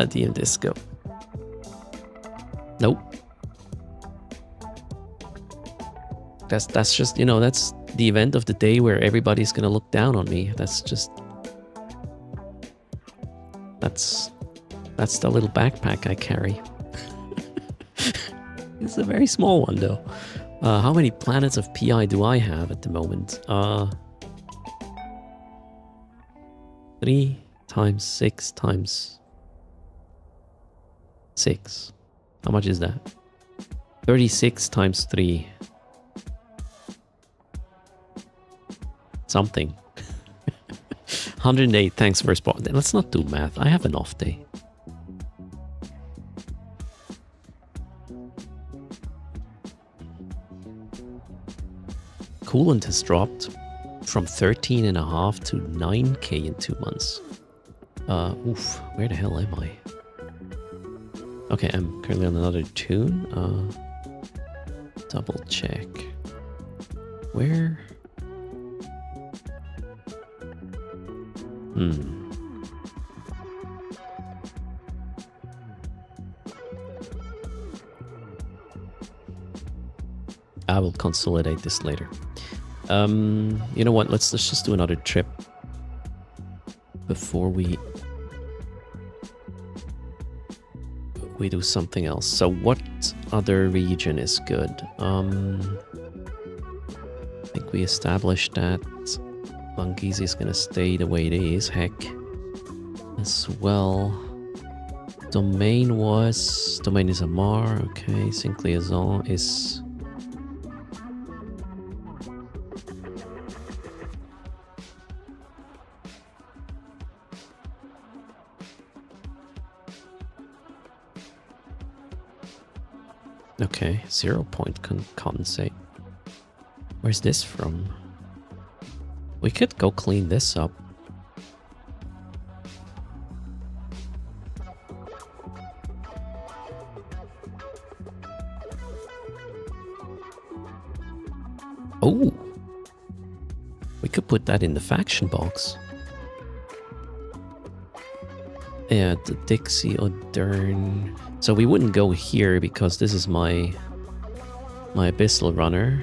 DM Disco. Nope. That's just, you know, that's the event of the day where everybody's gonna look down on me. That's the little backpack I carry. It's a very small one though. How many planets of PI do I have at the moment? 3 times 6 times 6. How much is that? 36 times 3. Something. 108, thanks for spot. Let's not do math. I have an off day. Coolant has dropped from 13.5 to 9k in 2 months. Oof, where the hell am I? Okay, I'm currently on another tune. Double check. Where? I will consolidate this later. You know what? Let's just do another trip before we do something else. So what other region is good? I think we established that Langisi is gonna stay the way it is. Heck, as well. Domain is Amar. Okay, Sync Liaison is. Okay, 0 point condensate. Where's this from? We could go clean this up. Oh! We could put that in the faction box. Yeah, the Dixie O'Dern. So we wouldn't go here because this is my Abyssal Runner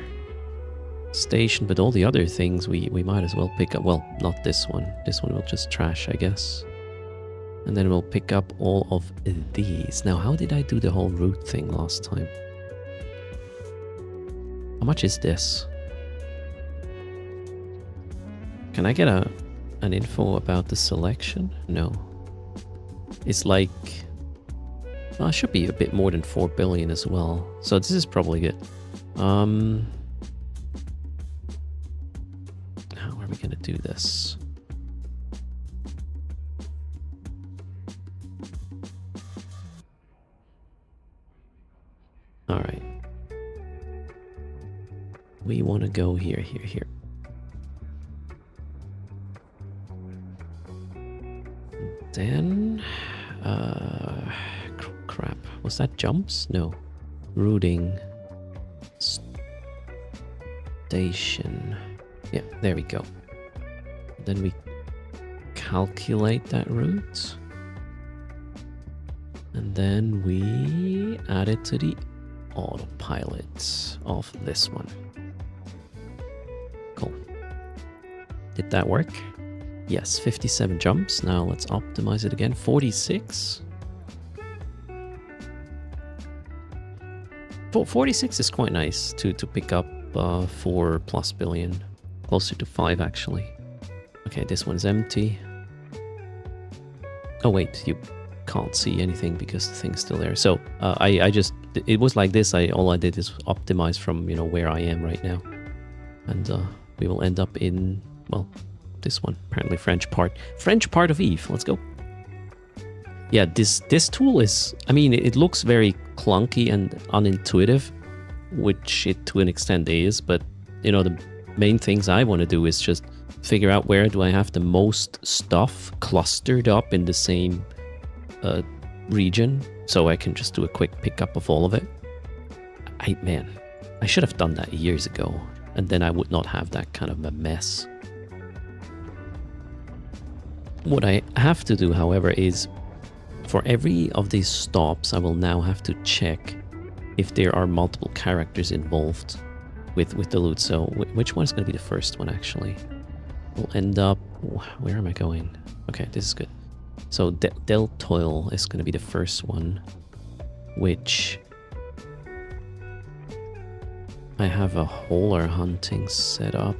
station, but all the other things we might as well pick up. Well, not this one. This one we'll just trash, I guess. And then we'll pick up all of these. Now, how did I do the whole route thing last time? How much is this? Can I get an info about the selection? No. It's like... Well, it should be a bit more than 4 billion as well. So this is probably good. How are we going to do this? All right. We want to go here, here, here. Then... crap. Was that jumps? No. Routing. Station. Yeah, there we go. Then we calculate that route. And then we add it to the autopilot of this one. Cool. Did that work? Yes, 57 jumps. Now let's optimize it again. 46. 46 is quite nice to pick up 4+ billion. Closer to 5 actually. Okay, this one's empty. Oh wait, you can't see anything because the thing's still there. So I just, it was like this. All I did is optimize from, you know, where I am right now. And we will end up in, well, this one, apparently French part of Eve. Let's go. Yeah, this tool is, I mean, it looks very clunky and unintuitive, which it to an extent is, but you know, the main things I want to do is just figure out where do I have the most stuff clustered up in the same region, so I can just do a quick pickup of all of it. Man, I should have done that years ago, and then I would not have that kind of a mess. What I have to do, however, is for every of these stops, I will now have to check if there are multiple characters involved with the loot. So which one is going to be the first one, actually? We'll end up... Where am I going? Okay, this is good. So Del Toil is going to be the first one, which... I have a hauler hunting set up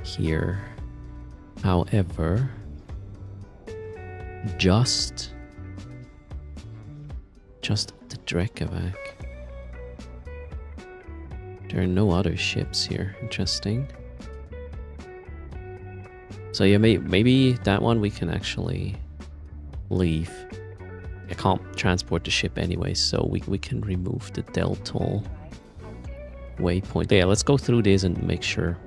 here. However... Just the Drekavac. There are no other ships here. Interesting. So yeah, maybe that one we can actually leave. I can't transport the ship anyway, so we can remove the Del Toll waypoint. Yeah, let's go through this and make sure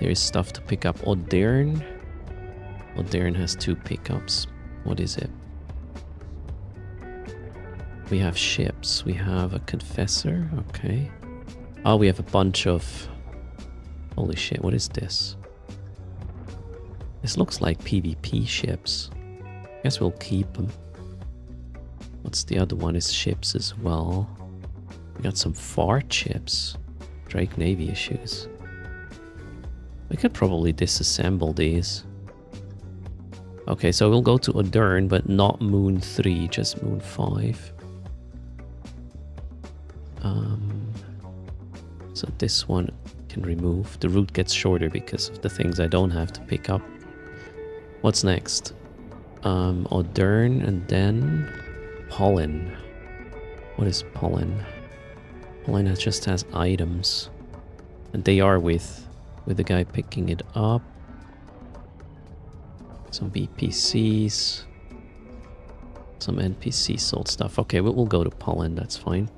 there is stuff to pick up. O'Dern has 2 pickups. What is it? We have ships. We have a Confessor. Okay. Oh, we have a bunch of... Holy shit, what is this? This looks like PvP ships. I guess we'll keep them. What's the other one? Is ships as well. Got some fart chips. Drake Navy issues. We could probably disassemble these. Okay, so we'll go to Odern, but not Moon 3, just Moon 5. So this one can remove. The route gets shorter because of the things I don't have to pick up. What's next? Odern and then Pollen. What is Pollen? Pollen just has items. And they are with the guy picking it up. Some VPCs. Some NPC sold stuff. Okay, we'll go to Pollen, that's fine.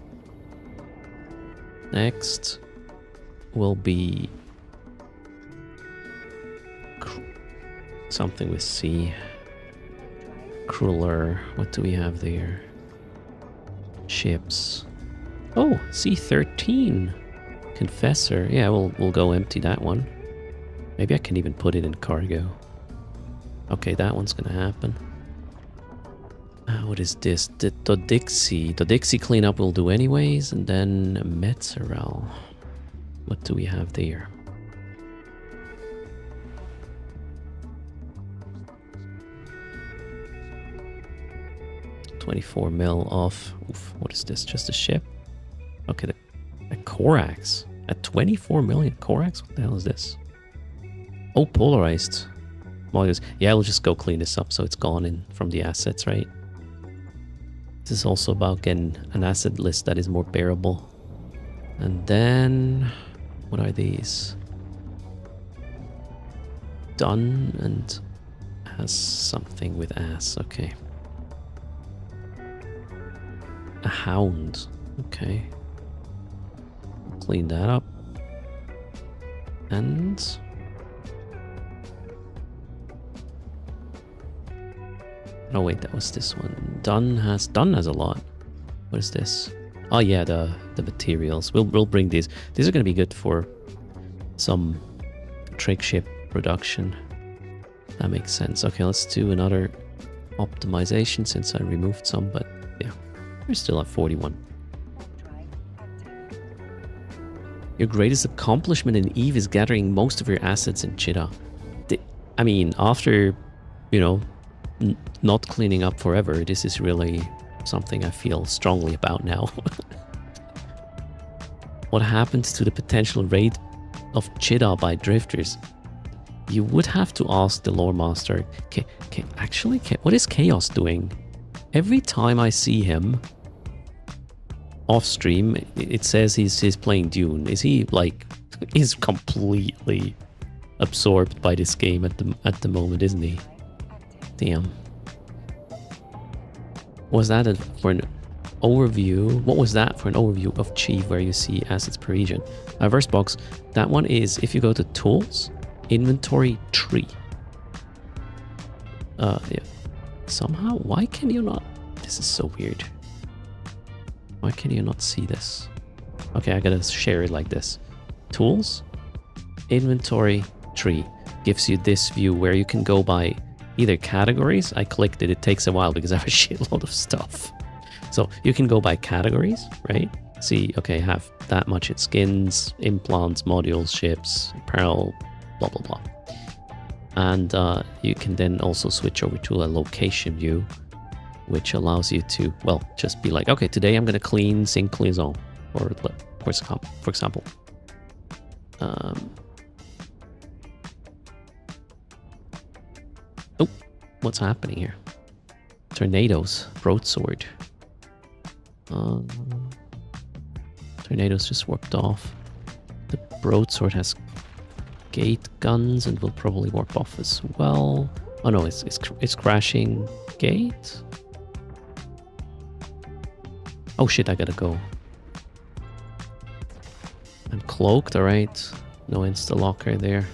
Next will be something with C. Cruller. What do we have there? Ships. Oh, C13. Confessor. Yeah, we'll go empty that one. Maybe I can even put it in cargo. Okay, that one's gonna happen. What is this? The Dodixie. Dodixie cleanup we'll do anyways, and then Metzerel. What do we have there? $24 mil off. Oof, what is this? Just a ship? Okay, the Corax. At 24 million Corax? What the hell is this? Oh, polarized modules. Yeah, we'll just go clean this up so it's gone in from the assets, right? This is also about getting an asset list that is more bearable. And then, what are these? Done and has something with ass. Okay. A hound. Okay. Clean that up. And oh wait, that was this one. Done has a lot. What is this? Oh yeah, the materials. We'll bring these. These are gonna be good for some trick ship production. That makes sense. Okay, let's do another optimization since I removed some, but yeah, we're still at 41. Your greatest accomplishment in EVE is gathering most of your assets in Cheetah. I mean, after, you know, not cleaning up forever, this is really something I feel strongly about now. What happens to the potential raid of Cheetah by drifters? You would have to ask the lore master. Actually, what is Chaos doing? Every time I see him off stream, it says he's playing Dune. Is he like, he's completely absorbed by this game at the moment, isn't he? Damn. Was that for an overview? What was that for an overview of Chief where you see assets per region? Verse box. That one is if you go to tools, inventory, tree. Yeah. Somehow, why can you not? This is so weird. Why can you not see this? Okay, I gotta share it like this. Tools, inventory, tree. Gives you this view where you can go by either categories. I clicked it. It takes a while because I have a shitload of stuff. So you can go by categories, right? See, okay, have that much in skins, implants, modules, ships, apparel, blah, blah, blah. And you can then also switch over to a location view, which allows you to, well, just be like, okay, today I'm going to clean Zinc Liaison, or for example. Oh, what's happening here? Tornadoes, broadsword. Tornadoes just warped off. The broadsword has gate guns and will probably warp off as well. Oh no, it's crashing gate. Oh shit, I gotta go. I'm cloaked, alright. No insta-locker there.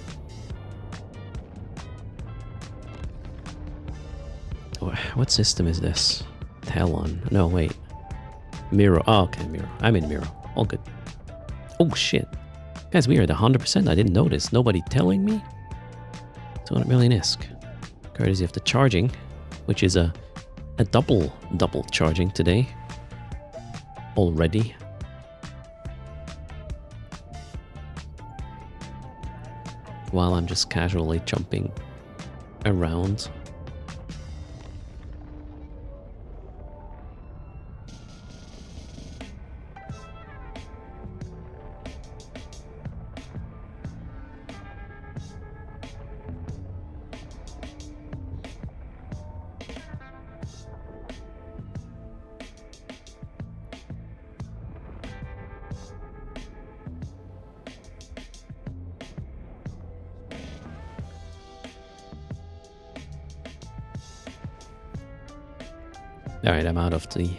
What system is this? Talon. No, wait. Miro. Oh, okay, Miro. I'm in Miro. All good. Oh shit. Guys, we are at 100%. I didn't notice. Nobody telling me. 200 million ISK. Courtesy of the charging, which is a double charging today. Already. while I'm just casually jumping around. Alright, I'm out of the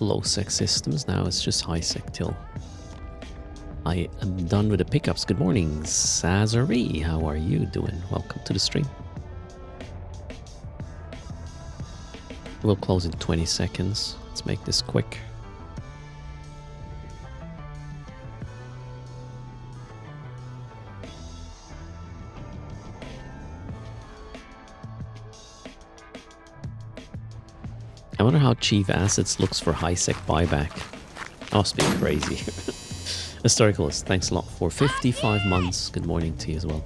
low-sec systems. Now it's just high-sec till I am done with the pickups. Good morning, Sazari. How are you doing? Welcome to the stream. We'll close in 20 seconds. Let's make this quick. I wonder how Chief Assets looks for high-sec buyback. Must be crazy. Historicalist, thanks a lot for 55 months. Good morning to you as well.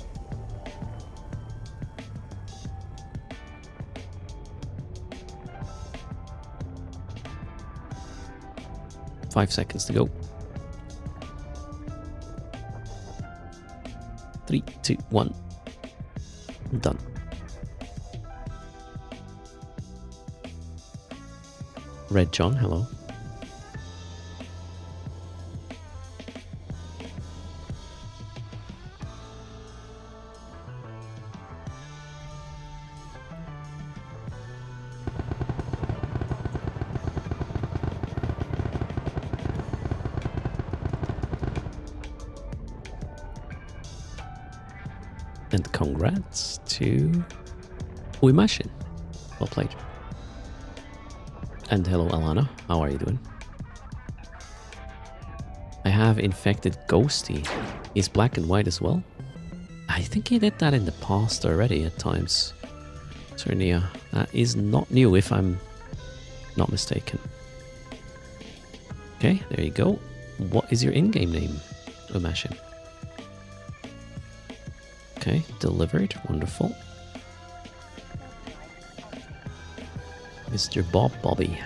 Five seconds to go. 3, 2, 1. Done. Red John, hello. And congrats to Uimashin. Well played. And hello, Alana. How are you doing? I have infected Ghosty. He's black and white as well. I think he did that in the past already at times. Certainly, that is not new if I'm not mistaken. Okay, there you go. What is your in-game name, Umashin? Okay, delivered. Wonderful. Mr. Bob Bobby.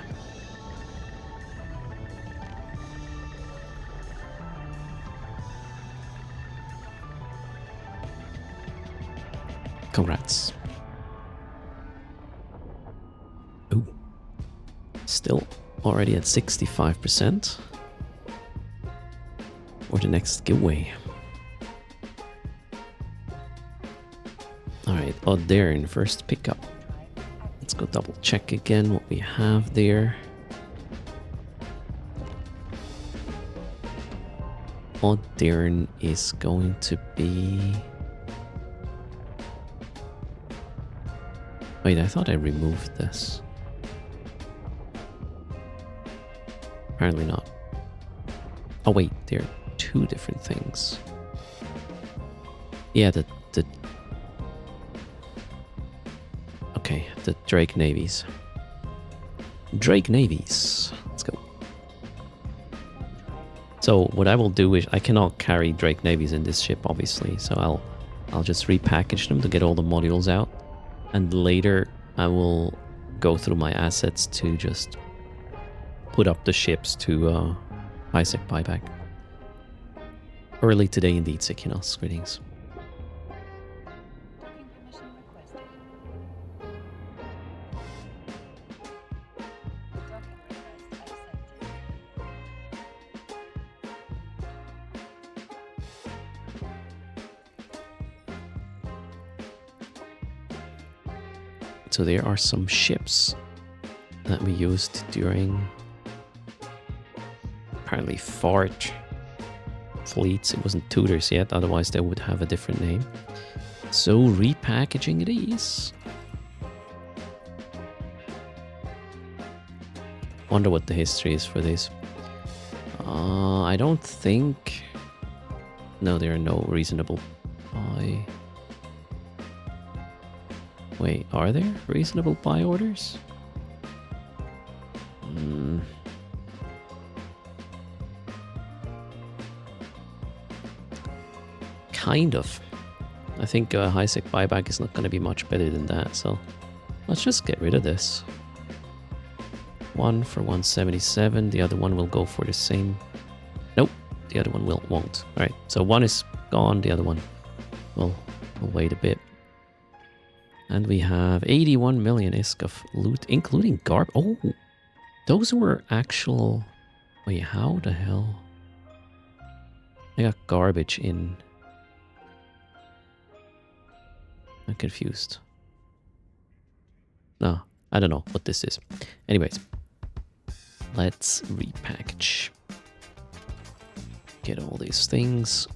Congrats. Ooh. Still already at 65% for the next giveaway. Alright, Darren, first pickup. Let's go double check again what we have there. Darren is going to be... Wait, I thought I removed this. Apparently not. Oh wait, there are two different things. Yeah, the okay, the Drake Navies. Drake Navies. Let's go. So what I will do is I cannot carry Drake Navies in this ship, obviously. So I'll just repackage them to get all the modules out, and later I will go through my assets to just put up the ships to high-sec buyback. Early today indeed, Sikinos. Greetings. Docking permission requested. Docking request accepted. So there are some ships that we used during apparently Fart fleets. It wasn't Tudors yet, otherwise they would have a different name. So repackaging it is. Wonder what the history is for this. I don't think... No, there are no reasonable buy... Wait, are there reasonable buy orders? kind of. I think high sec buyback is not going to be much better than that, so let's just get rid of this. One for 177, the other one will go for the same. Nope, the other one won't. Alright, so one is gone, the other one will wait a bit. And we have 81 million ISK of loot, including garb. Oh, those were actual... Wait, how the hell? I got garbage in... I'm confused. No, I don't know what this is. Anyways, let's repackage. Get all these things.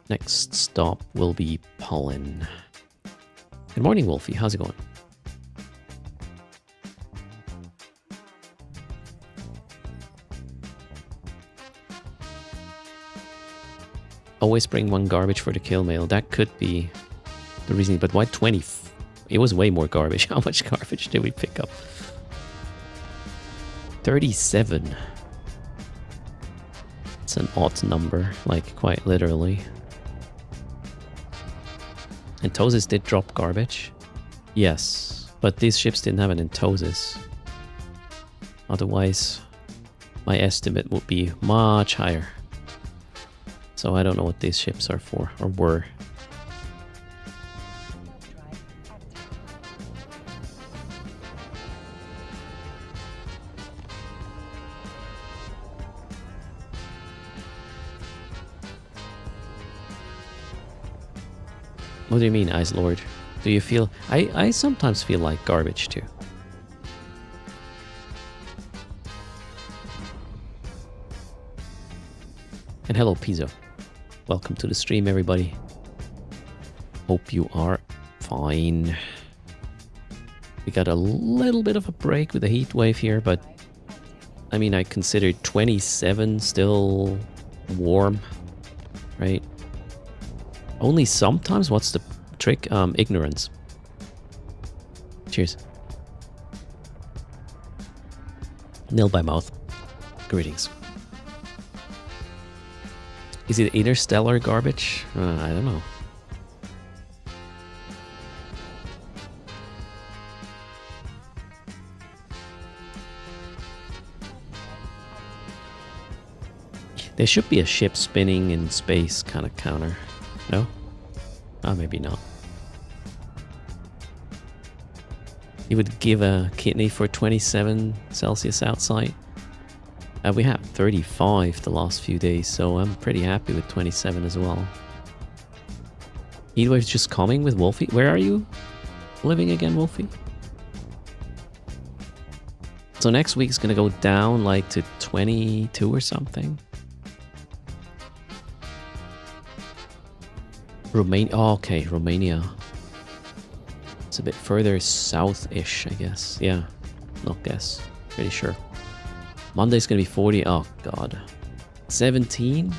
Next stop will be pollen. Good morning, Wolfie. How's it going? Always bring one garbage for the kill mail. That could be the reason. But why 20? It was way more garbage. How much garbage did we pick up? 37. It's an odd number, like quite literally. And Entosis did drop garbage. Yes, but these ships didn't have an Entosis. Otherwise, my estimate would be much higher. So I don't know what these ships are for, or were. What do you mean, Ice Lord? Do you feel... I sometimes feel like garbage too. And hello, Pizzo. Welcome to the stream, everybody. Hope you are fine. We got a little bit of a break with the heat wave here, but... I mean, I consider 27 still warm, right? Only sometimes? What's the trick? Ignorance. Cheers. Nil by mouth. Greetings. Is it interstellar garbage? I don't know. There should be a ship spinning in space kind of counter. No? Oh, maybe not. You would give a kidney for 27 Celsius outside? We have 35 the last few days, so I'm pretty happy with 27 as well. Heatwave's just coming with Wolfie. Where are you living again, Wolfie? So next week's gonna go down like to 22 or something. Romania. Oh, okay, Romania. It's a bit further south-ish, I guess. Yeah, not guess. Pretty sure. Monday's gonna be 40. Oh god. 17?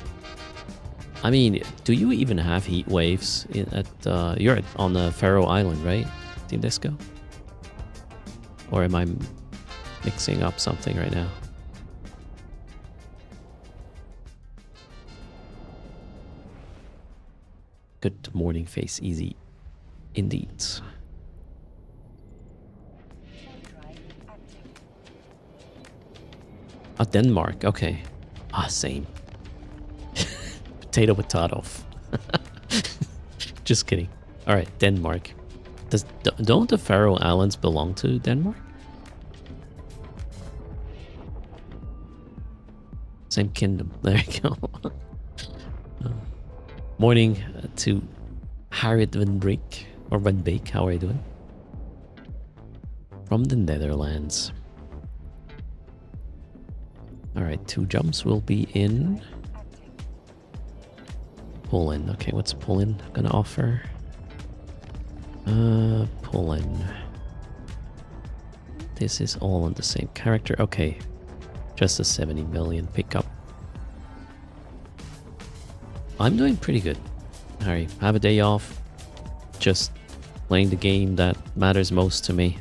I mean, do you even have heat waves you're on the Faroe Island, right? Team Disco? Or am I mixing up something right now? Good morning, Face Easy. Indeed. Ah, Denmark. Okay. Ah, same. Potato potato. Just kidding. All right, Denmark. Don't the Faroe Islands belong to Denmark? Same kingdom. There you go. Morning to Harriet Van Beek, or Van Beek. How are you doing? From the Netherlands. All right, 2 jumps will be in Poland. Okay, what's Poland gonna offer? Poland. This is all on the same character. Okay, just a 70 million pickup. I'm doing pretty good. Harry, have a day off. Just playing the game that matters most to me.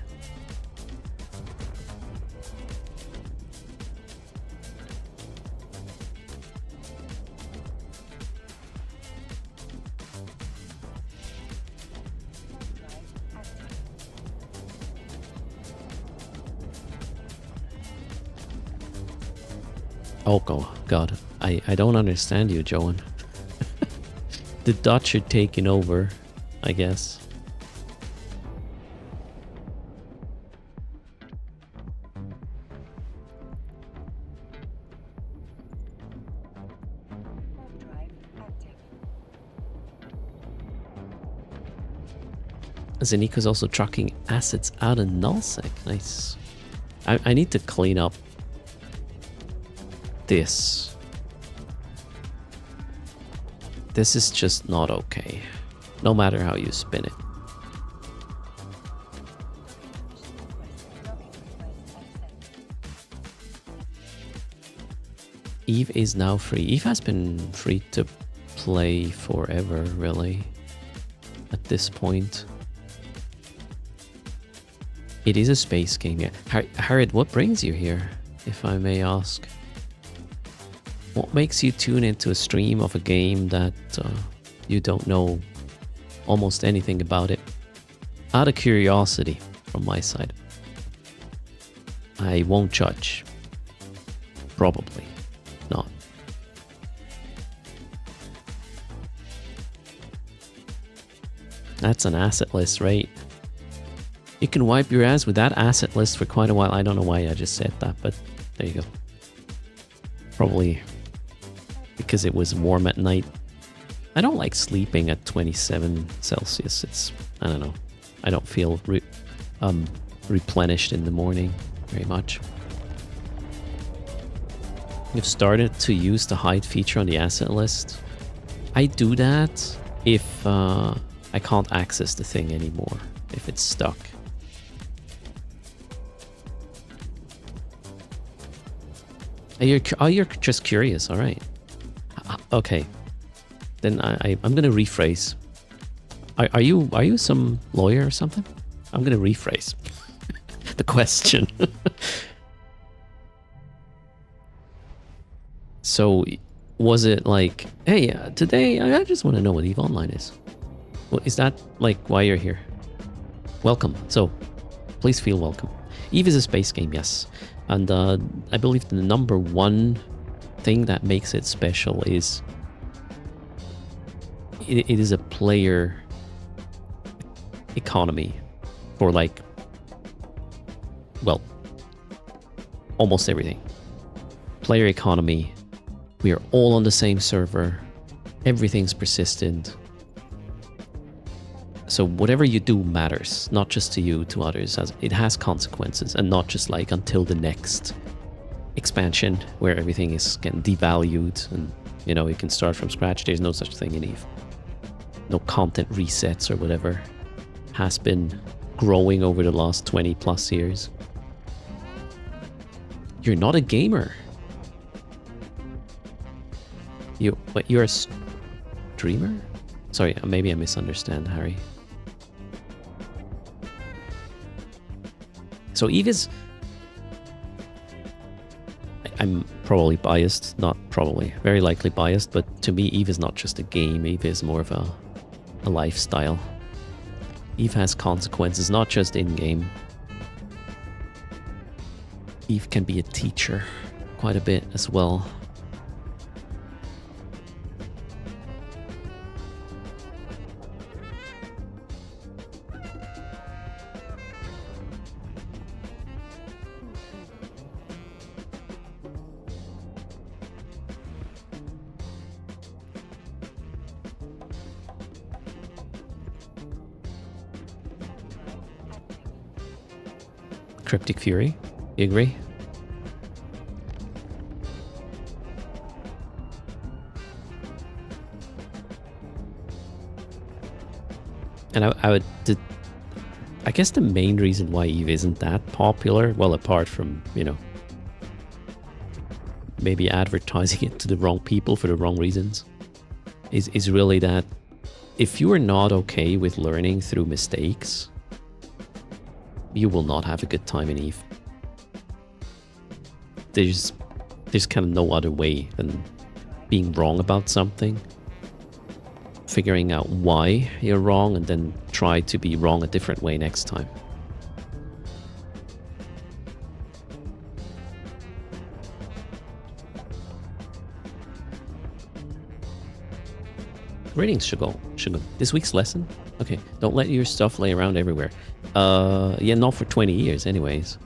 Oh, God. I don't understand you, Joan. The Dutch are taking over, I guess. Warp drive active. Zeniko's also trucking assets out of nullsec. Nice. I need to clean up this. This is just not okay. No matter how you spin it. Docking request accepted. Eve is now free. Eve has been free to play forever, really. At this point. It is a space game, yeah. Harriet, what brings you here, if I may ask? What makes you tune into a stream of a game that you don't know almost anything about it? Out of curiosity, from my side. I won't judge. Probably not. That's an asset list, right? You can wipe your ass with that asset list for quite a while. I don't know why I just said that, but there you go. Probably because it was warm at night. I don't like sleeping at 27 Celsius. It's, I don't know. I don't feel replenished in the morning very much. You've started to use the hide feature on the asset list. I do that if I can't access the thing anymore, if it's stuck. You're just curious, all right. Okay, then I'm gonna rephrase. Are you some lawyer or something? I'm gonna rephrase the question. So, was it like, hey, today I just want to know what EVE Online is? Well, is that like why you're here? Welcome. So, please feel welcome. EVE is a space game, yes. And I believe the number one thing that makes it special is it is a player economy for like, well, almost everything. Player economy. We are all on the same server. Everything's persistent. So whatever you do matters, not just to you, to others. It has consequences, and not just like until the next expansion where everything is getting devalued and, you know, you can start from scratch. There's no such thing in EVE. No content resets or whatever. Has been growing over the last 20 plus years. You're not a gamer. You're a streamer? Sorry, maybe I misunderstand, Harry. So EVE is... I'm probably biased, not probably, very likely biased, but to me EVE is not just a game, EVE is more of a lifestyle. EVE has consequences, not just in-game. EVE can be a teacher quite a bit as well. Cryptic Fury, you agree? And I guess the main reason why EVE isn't that popular, well, apart from, you know, maybe advertising it to the wrong people for the wrong reasons, is really that if you are not okay with learning through mistakes, you will not have a good time in EVE. There's kind of no other way than being wrong about something, figuring out why you're wrong, and then try to be wrong a different way next time. Ratings should go. This week's lesson? Okay, don't let your stuff lay around everywhere. Yeah, not for 20 years anyways.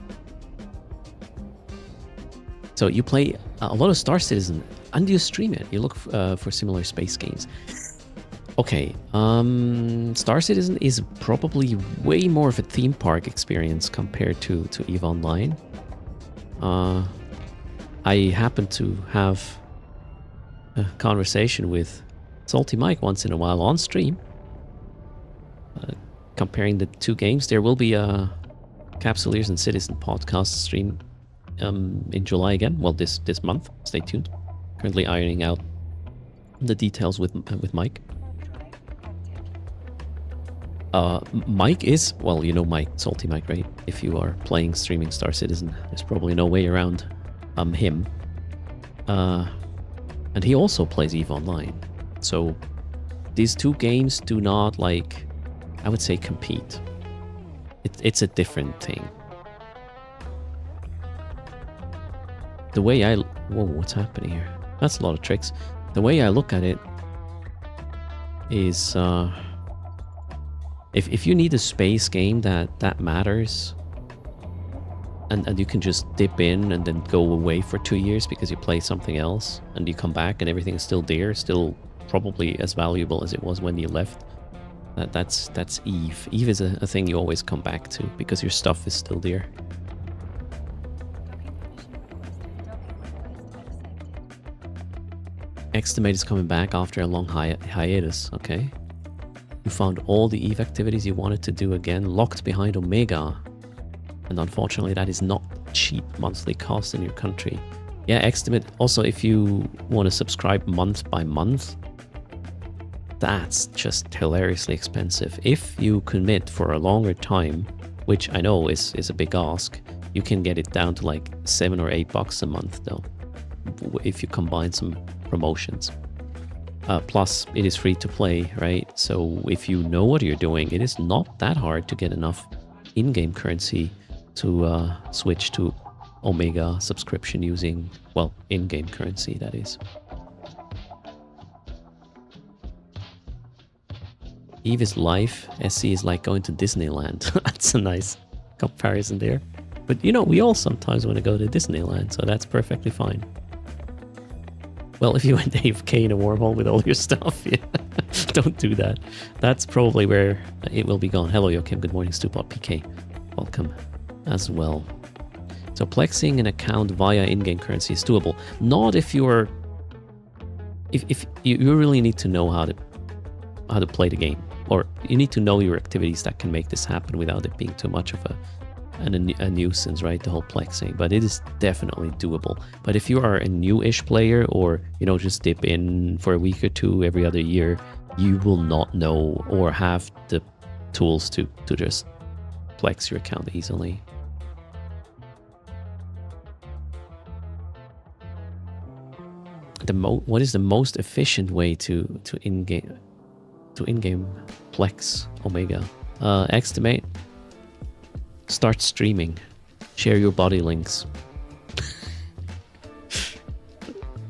So you play a lot of Star Citizen, and you stream it. You look for similar space games. Okay, Star Citizen is probably way more of a theme park experience compared to EVE Online. I happen to have a conversation with Salty Mike once in a while on stream, comparing the two games. There will be a Capsuleers and Citizen podcast stream in July again. Well, this month. Stay tuned. Currently ironing out the details with Mike. Mike is, well, you know Mike, Salty Mike, right? If you are playing streaming Star Citizen, there's probably no way around him. And he also plays EVE Online. So these two games do not, like, I would say, compete. It's a different thing. The way I... Whoa, what's happening here? That's a lot of tricks. The way I look at it is... If you need a space game that matters, and you can just dip in and then go away for 2 years because you play something else, and you come back and everything is still there, still probably as valuable as it was when you left, that's EVE. EVE is a thing you always come back to because your stuff is still there. Xtimate is coming back after a long hiatus, okay. You found all the EVE activities you wanted to do again, locked behind Omega. And unfortunately, that is not cheap monthly cost in your country. Yeah, Xtimate, also if you want to subscribe month by month, that's just hilariously expensive. If you commit for a longer time, which I know is a big ask, you can get it down to like $7 or $8 a month though, if you combine some promotions. Plus, it is free to play, right? So if you know what you're doing, it is not that hard to get enough in-game currency to switch to Omega subscription using, well, in-game currency, that is. EVE is life, SC is like going to Disneyland. That's a nice comparison there. But you know, we all sometimes want to go to Disneyland, so that's perfectly fine. Well, if you went AFK in a wormhole with all your stuff, yeah. Don't do that. That's probably where it will be gone. Hello, Joachim. Good morning, Stupot PK. Welcome as well. So plexing an account via in-game currency is doable. Not if you're... If you really need to know how to play the game. Or you need to know your activities that can make this happen without it being too much of a nuisance, right? The whole plexing, but it is definitely doable. But if you are a new-ish player, or you know, just dip in for a week or two every other year, you will not know or have the tools to just plex your account easily. What is the most efficient way to in-game plex Omega? Xtimate. Start streaming. Share your body links.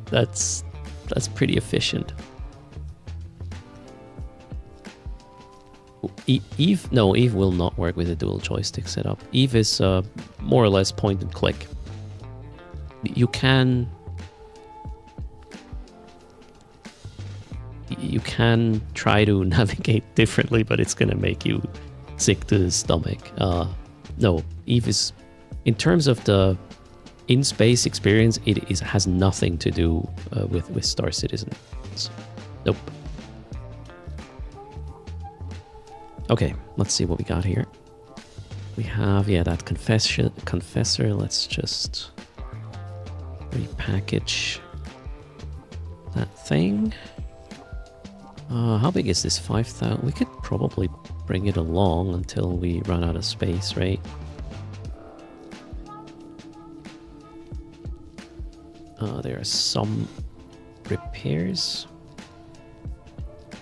That's pretty efficient. EVE will not work with a dual joystick setup. EVE is more or less point and click. You can try to navigate differently, but it's gonna make you sick to the stomach. No, EVE is, in terms of the in-space experience, it has nothing to do with Star Citizen. Nope. Okay, let's see what we got here. We have, yeah, that confessor. Let's just repackage that thing. How big is this? 5,000? We could probably bring it along until we run out of space, right? There are some repairs.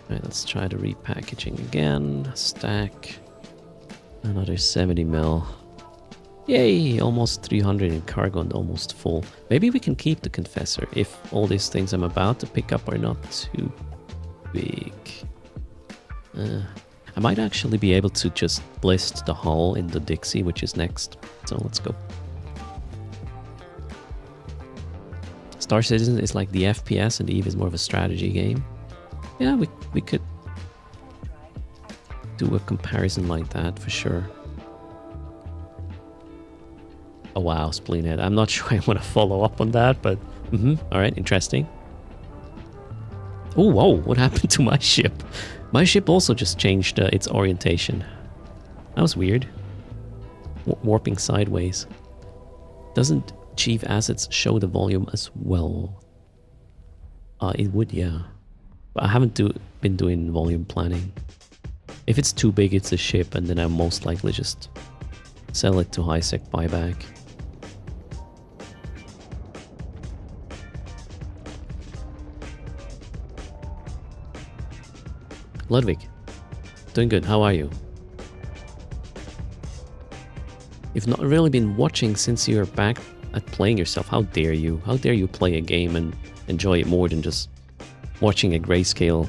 Right, let's try the repackaging again. Stack. Another 70 mil. Yay! Almost 300 in cargo and almost full. Maybe we can keep the confessor if all these things I'm about to pick up are not too Ludwig. I might actually be able to just list the hull in the Dixie, which is next. So let's go. Star Citizen is like the FPS and Eve is more of a strategy game. Yeah, we could do a comparison like that for sure. Oh wow, Spleenhead. I'm not sure I want to follow up on that, but alright, interesting. Oh, whoa, what happened to my ship? My ship also just changed its orientation. That was weird. Warping sideways. Doesn't Chief Assets show the volume as well? It would, yeah. But I haven't been doing volume planning. If it's too big, it's a ship, and then I'll most likely just sell it to high-sec buyback. Ludwig, doing good. How are you? You've not really been watching since you're back at playing yourself. How dare you? How dare you play a game and enjoy it more than just watching a grayscale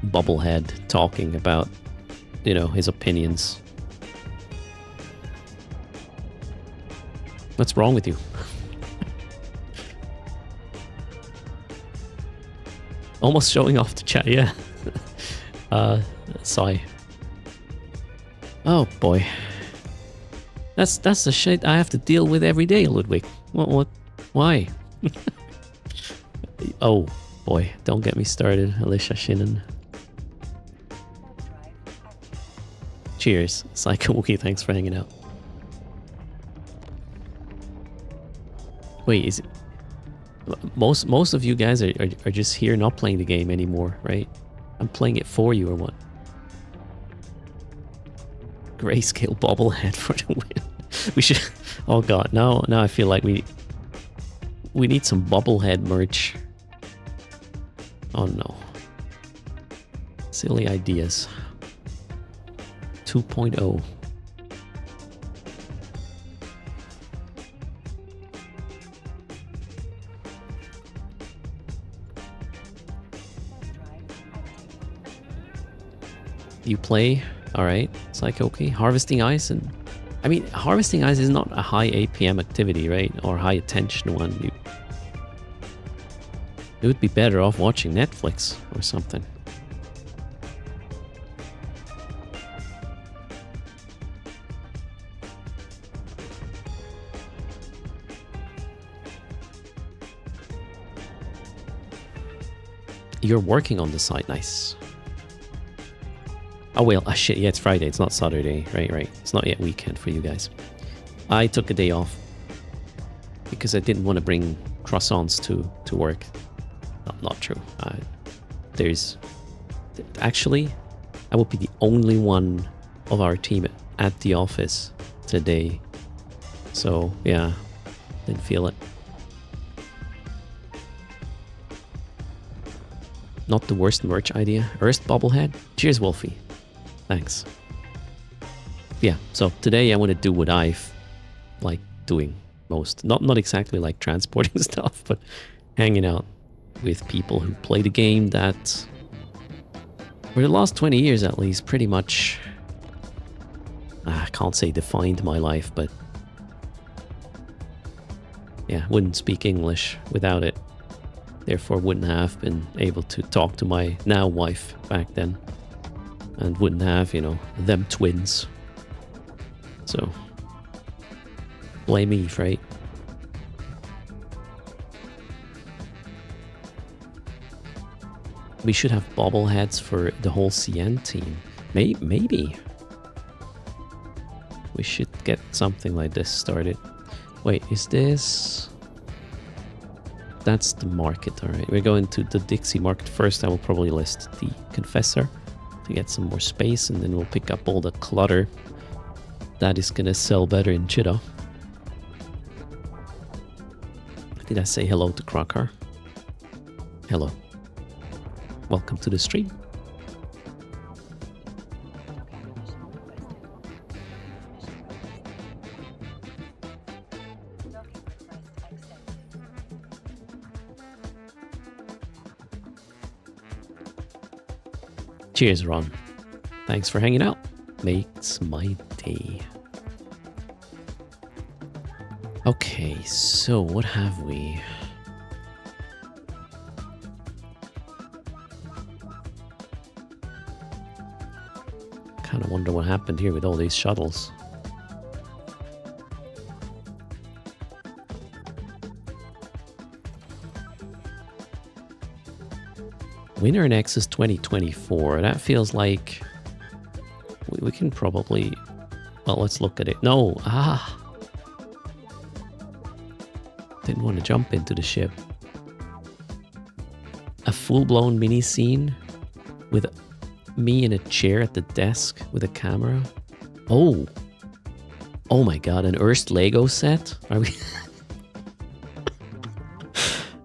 bubblehead talking about, you know, his opinions. What's wrong with you? Almost showing off the chat, yeah. Sigh. Oh boy. That's the shit I have to deal with every day, Ludwig. What? Why? Oh boy, don't get me started, Alicia Shinnon. Cheers, Psycho Wookie, thanks for hanging out. Wait, is it... Most of you guys are just here not playing the game anymore, right? I'm playing it for you or what? Grayscale bobblehead for the win. We should... Oh god, now I feel like we need some bobblehead merch. Oh no. Silly ideas. 2.0. You play, alright, Psycho, okay. Harvesting Ice, and I mean, Harvesting Ice is not a high APM activity, right? Or high attention one. You would be better off watching Netflix or something. You're working on the site, nice. Oh well, shit, yeah, it's Friday, it's not Saturday, right. It's not yet weekend for you guys. I took a day off because I didn't want to bring croissants to work. Not true. Actually, I will be the only one of our team at the office today. So, yeah, didn't feel it. Not the worst merch idea. Erst bobblehead? Cheers, Wolfie. Thanks. Yeah, so today I want to do what I've like doing most. Not exactly like transporting stuff, but hanging out with people who play the game that for the last 20 years at least pretty much, I can't say defined my life, but yeah, wouldn't speak English without it. Therefore wouldn't have been able to talk to my now wife back then. And wouldn't have, you know, them twins. So, blame Eve, right? We should have bobbleheads for the whole CN team. Maybe. We should get something like this started. Wait, is this... That's the market, alright. We're going to the Dixie market first. I will probably list the Confessor to get some more space, and then we'll pick up all the clutter that is gonna sell better in Cheetah. Did I say hello to Crocker? Hello. Welcome to the stream. Cheers, Ron. Thanks for hanging out. Makes my day. Okay, so what have we? Kind of wonder what happened here with all these shuttles. Winter Nexus 2024. That feels like we can probably... Well, let's look at it. No! Ah! Didn't want to jump into the ship. A full-blown mini scene with me in a chair at the desk with a camera. Oh! Oh my god, an Erst Lego set? Are we...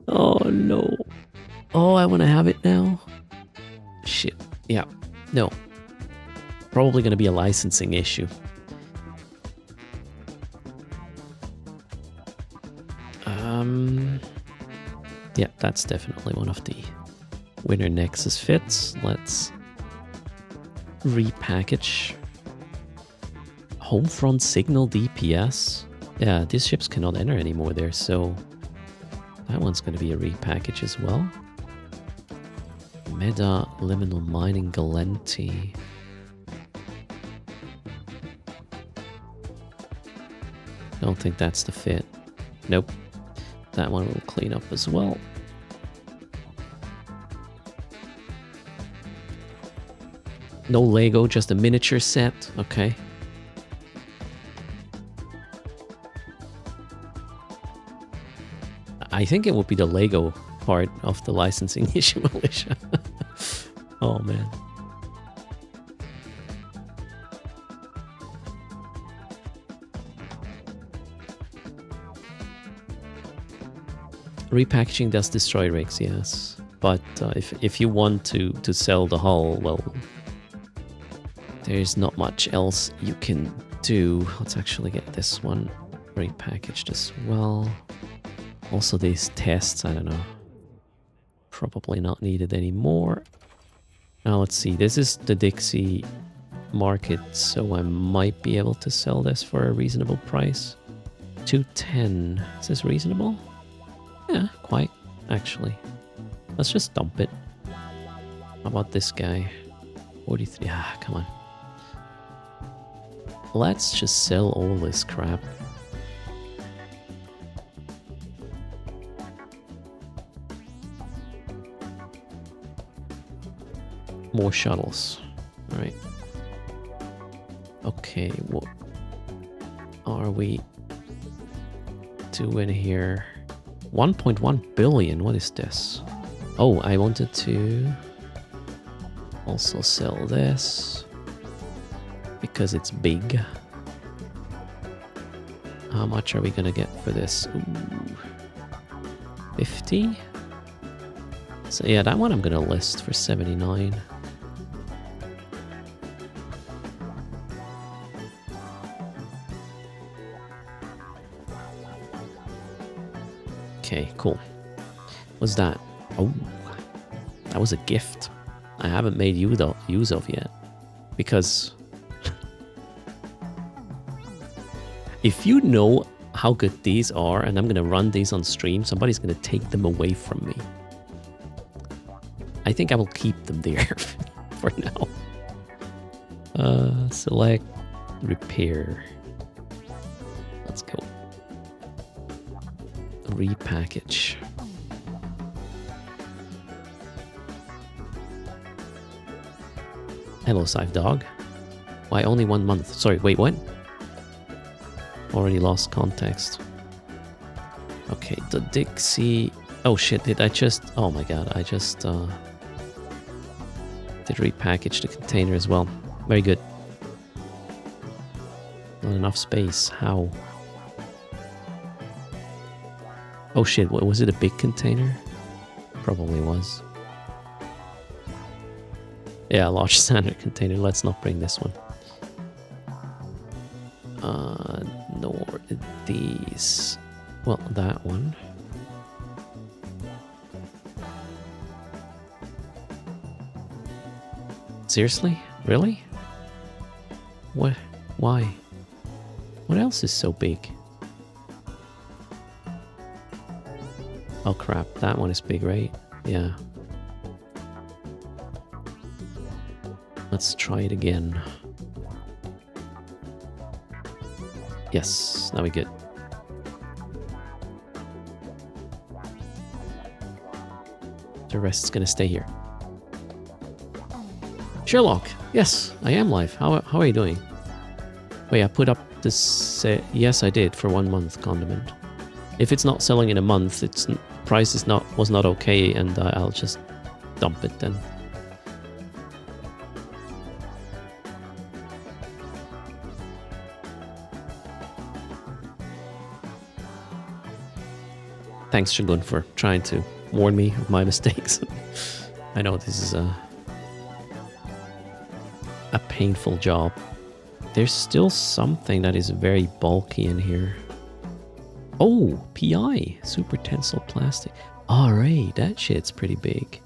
Oh no. Oh, I want to have it now. Shit. Yeah. No. Probably going to be a licensing issue. Yeah, that's definitely one of the Winter Nexus fits. Let's repackage. Homefront signal DPS. Yeah, these ships cannot enter anymore there, so that one's going to be a repackage as well. Meta Liminal Mining Galenti. Don't think that's the fit. Nope. That one will clean up as well. No Lego, just a miniature set. Okay. I think it would be the Lego part of the licensing issue, Alicia. Oh, man. Repackaging does destroy rigs, yes. But if you want to sell the hull, well, there's not much else you can do. Let's actually get this one repackaged as well. Also these tests, I don't know. Probably not needed anymore. Now let's see, this is the Dixie market, so I might be able to sell this for a reasonable price. 210. Is this reasonable? Yeah, quite, actually. Let's just dump it. How about this guy? 43. Ah, come on. Let's just sell all this crap. More shuttles. Alright. Okay, what are we doing here? 1.1 billion, what is this? Oh, I wanted to also sell this because it's big. How much are we gonna get for this? Ooh, 50? So yeah, that one I'm gonna list for 79. Okay, cool. What's that? Oh, that was a gift I haven't made use of yet. Because if you know how good these are and I'm going to run these on stream, somebody's going to take them away from me. I think I will keep them there for now. Select, repair. Let's go. Repackage. Hello, Scythe Dog. Why only 1 month? Sorry, wait, what? Already lost context. Okay, the Dixie... Oh shit, did I just... Oh my god, I just did repackage the container as well. Very good. Not enough space. How? Oh shit, what, was it a big container? Probably was. Yeah, large standard container. Let's not bring this one. Nor these. Well, that one. Seriously? Really? What? Why? What else is so big? Oh crap, that one is big, right? Yeah. Let's try it again. Yes, now we good. The rest's gonna stay here. Sherlock! Yes, I am live. How are you doing? Wait, I put up this... yes, I did, for 1 month condiment. If it's not selling in a month, its price was not okay, and I'll just dump it then. Thanks, Shagun, for trying to warn me of my mistakes. I know this is a painful job. There's still something that is very bulky in here. Oh, PI, super tensile plastic. Alright, that shit's pretty big.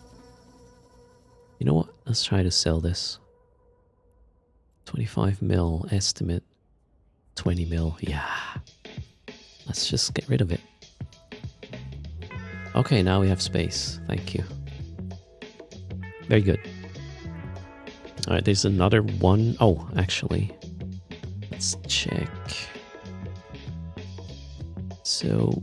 You know what? Let's try to sell this. 25 mil estimate. 20 mil, yeah. Let's just get rid of it. Okay, now we have space. Thank you. Very good. Alright, there's another one. Oh, actually. Let's check. So...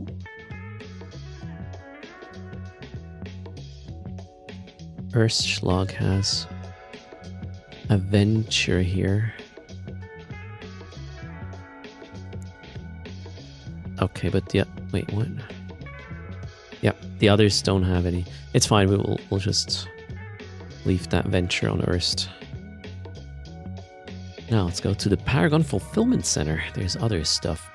Erstschlag has a venture here. Okay, but yeah, wait, what? Yep, the others don't have any. It's fine, we'll just leave that venture on Erst. Now let's go to the Paragon Fulfillment Center. There's other stuff.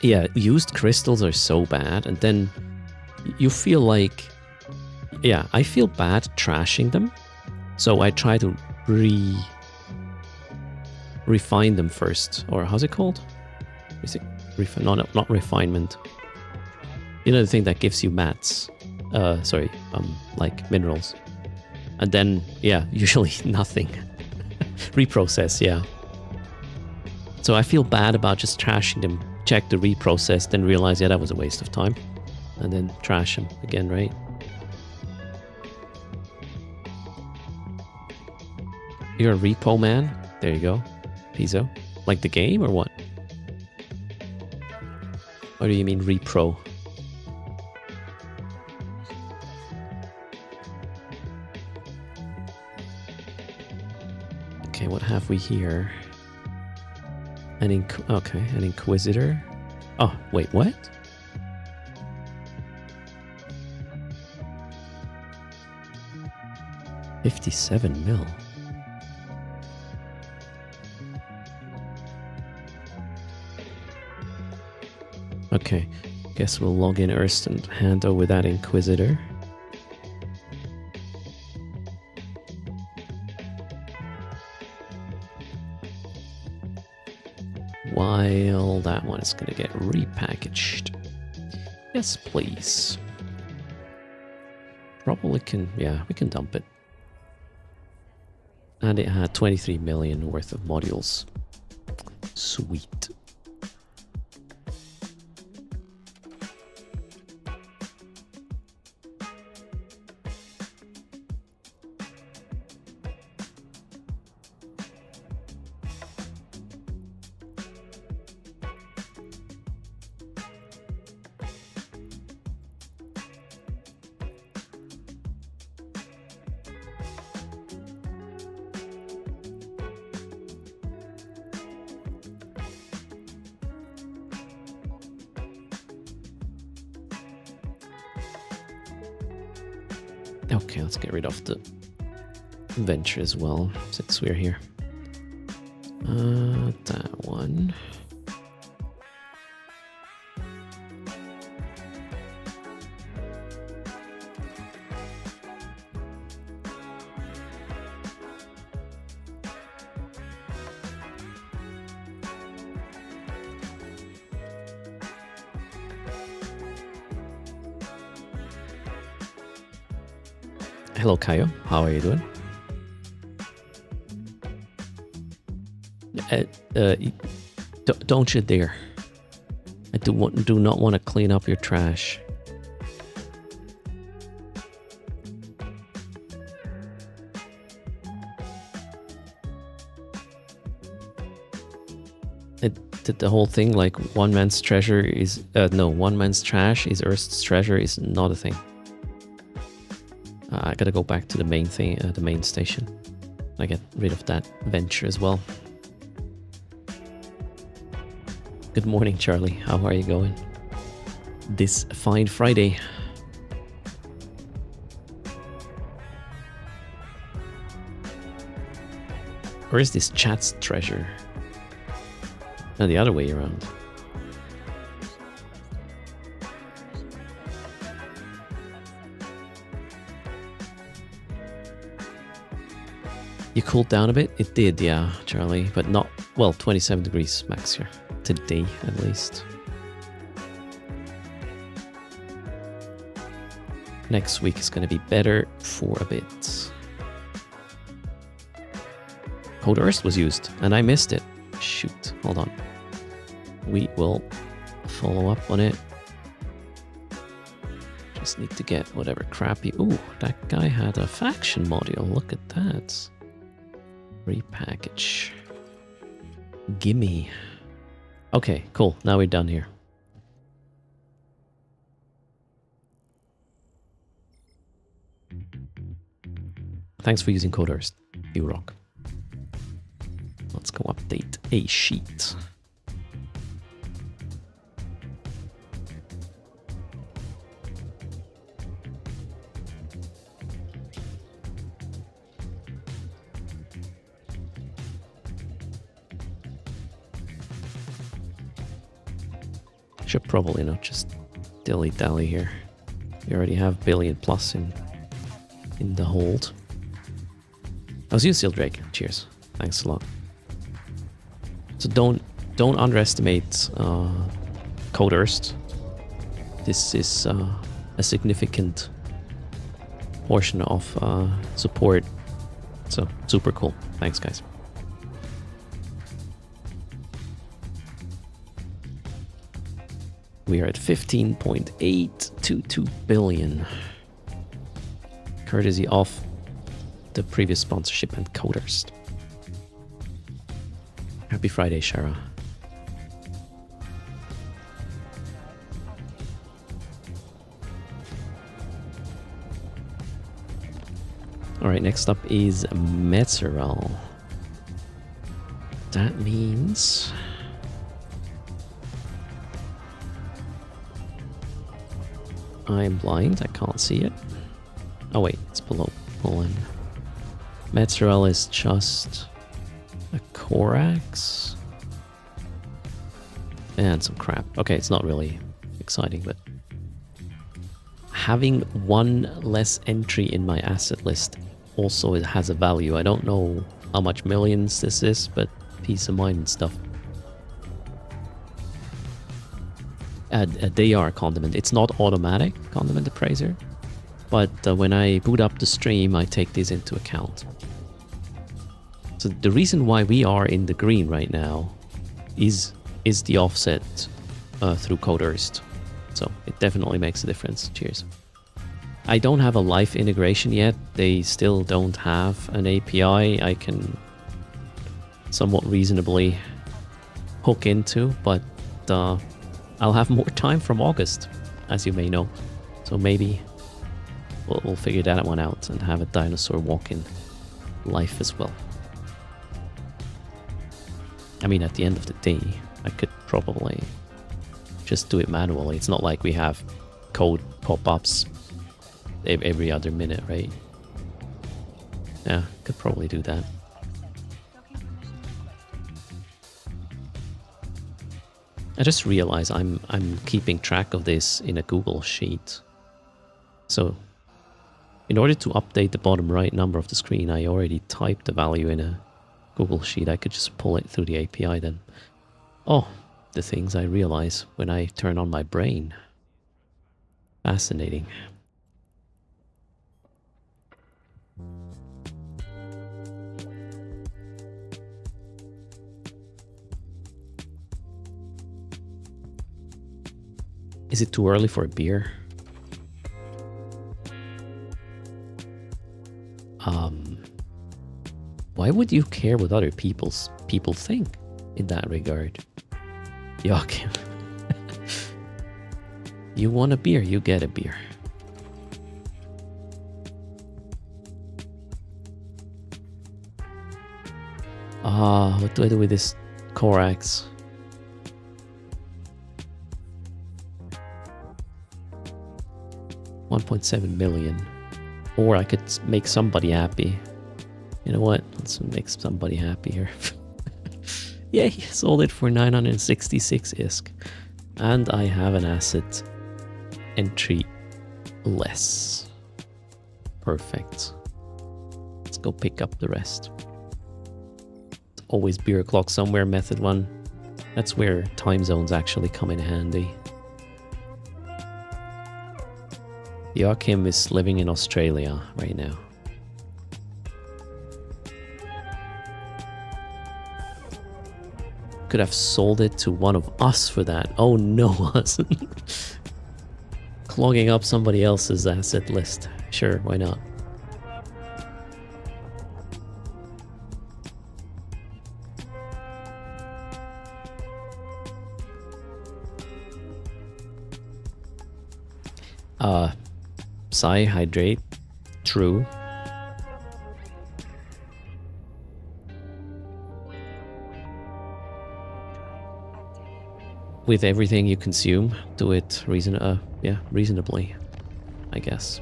Yeah, used crystals are so bad, and then you feel like... Yeah, I feel bad trashing them, so I try to refine them first. Or how's it called? Is it not refinement? You know, the thing that gives you mats. Like minerals. And then, yeah, usually nothing. Reprocess, yeah. So I feel bad about just trashing them. Check the reprocess, then realize, yeah, that was a waste of time. And then trash them again, right? You're a repo man? There you go. Pizzo. Like the game or what? Or do you mean repro? Okay, what have we here? An Inquisitor. Oh, wait, what? $57 mil. Okay, guess we'll log in Erst and hand over that Inquisitor. While that one is gonna get repackaged. Yes, please. Probably can, yeah, we can dump it. And it had 23 million worth of modules. Sweet. Okay, let's get rid of the venture as well, since we're here. That one. Hello, Kayo. How are you doing? Uh, uh, don't you dare. I do not want to clean up your trash. The whole thing, like one man's treasure is no, one man's trash is Erst's treasure is not a thing. I gotta go back to the main thing, the main station. I get rid of that venture as well. Good morning, Charlie. How are you going this fine Friday? Or is this chat's treasure? No, the other way around. You cooled down a bit? It did, yeah, Charlie, but not, well, 27 degrees max here. Today, at least. Next week is going to be better for a bit. Code Erst was used, and I missed it. Shoot, hold on. We will follow up on it. Just need to get whatever crappy... Ooh, that guy had a faction module. Look at that. Repackage. Gimme. Okay, cool. Now we're done here. Thanks for using Code Erst. You rock. Let's go update a sheet. Should probably not just dilly-dally here. We already have billion plus in the hold. How's you, Seal Drake? Cheers. Thanks a lot. So don't underestimate Code Erst. This is a significant portion of support. So super cool. Thanks, guys. We are at 15.822 billion. Courtesy of the previous sponsorship and Code Erst. Happy Friday, Shara. Alright, next up is Metzeral. That means... I'm blind, I can't see it. Oh wait, it's below Poland. Metzeral is just a Corax and some crap. Okay, it's not really exciting, but having one less entry in my asset list also it has a value. I don't know how much millions this is, but peace of mind and stuff. A DR condiment. It's not automatic condiment appraiser, but when I boot up the stream, I take these into account. So the reason why we are in the green right now is the offset through Code Erst. So it definitely makes a difference. Cheers. I don't have a live integration yet. They still don't have an API I can somewhat reasonably hook into, but I'll have more time from August, as you may know. So maybe we'll figure that one out and have a dinosaur walk-in life as well. I mean, at the end of the day, I could probably just do it manually. It's not like we have code pop-ups every other minute, right? Yeah, could probably do that. I just realized I'm keeping track of this in a Google Sheet. So in order to update the bottom right number of the screen, I already typed the value in a Google Sheet. I could just pull it through the API then. Oh, the things I realize when I turn on my brain. Fascinating. Is it too early for a beer? Why would you care what other people think in that regard? Joachim. You want a beer, you get a beer. What do I do with this Corax? $1.7 million. Or I could make somebody happy. You know what? Let's make somebody happy here. Yeah, he sold it for 966 ISK. And I have an asset entry less. Perfect. Let's go pick up the rest. It's always beer o'clock somewhere, method 1. That's where time zones actually come in handy. Joachim is living in Australia right now. Could have sold it to one of us for that. Oh no, wasn't. Clogging up somebody else's asset list. Sure, why not? Psy hydrate. True. With everything you consume, do it reasonably, I guess.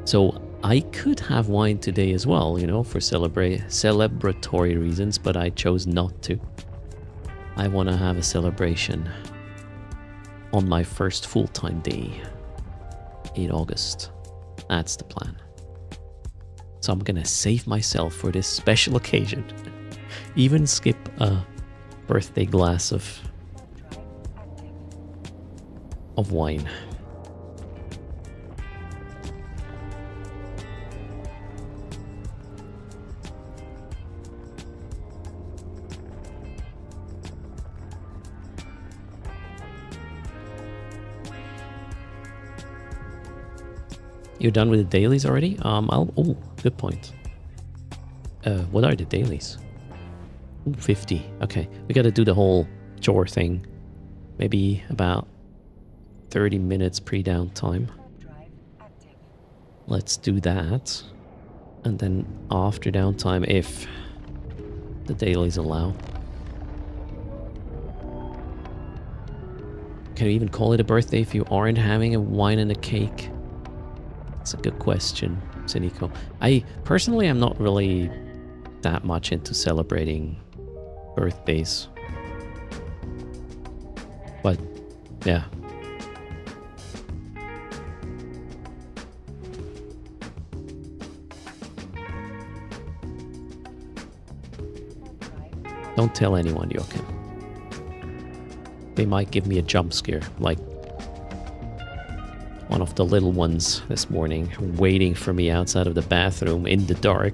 So I could have wine today as well, you know, for celebratory reasons, but I chose not to. I want to have a celebration on my first full-time day in August. That's the plan. So I'm gonna save myself for this special occasion. Even skip a birthday glass of wine. You're done with the dailies already? Oh, good point. What are the dailies? Ooh, 50. Okay, we gotta do the whole chore thing. Maybe about 30 minutes pre-downtime. Let's do that. And then after downtime, if the dailies allow. Can you even call it a birthday if you aren't having a wine and a cake? That's a good question, Siniko. I personally am not really that much into celebrating birthdays. But yeah. Don't tell anyone, Joachim. They might give me a jump scare, like one of the little ones this morning, waiting for me outside of the bathroom in the dark.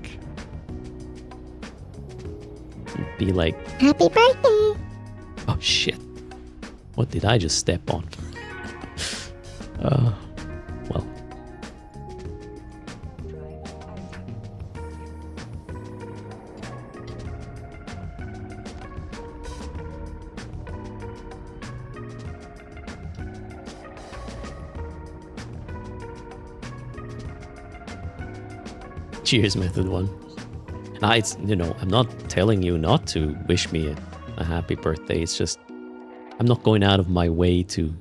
Be like, Happy birthday! oh shit. What did I just step on? Well. Cheers, Method 1. I'm not telling you not to wish me a happy birthday. It's just, I'm not going out of my way to.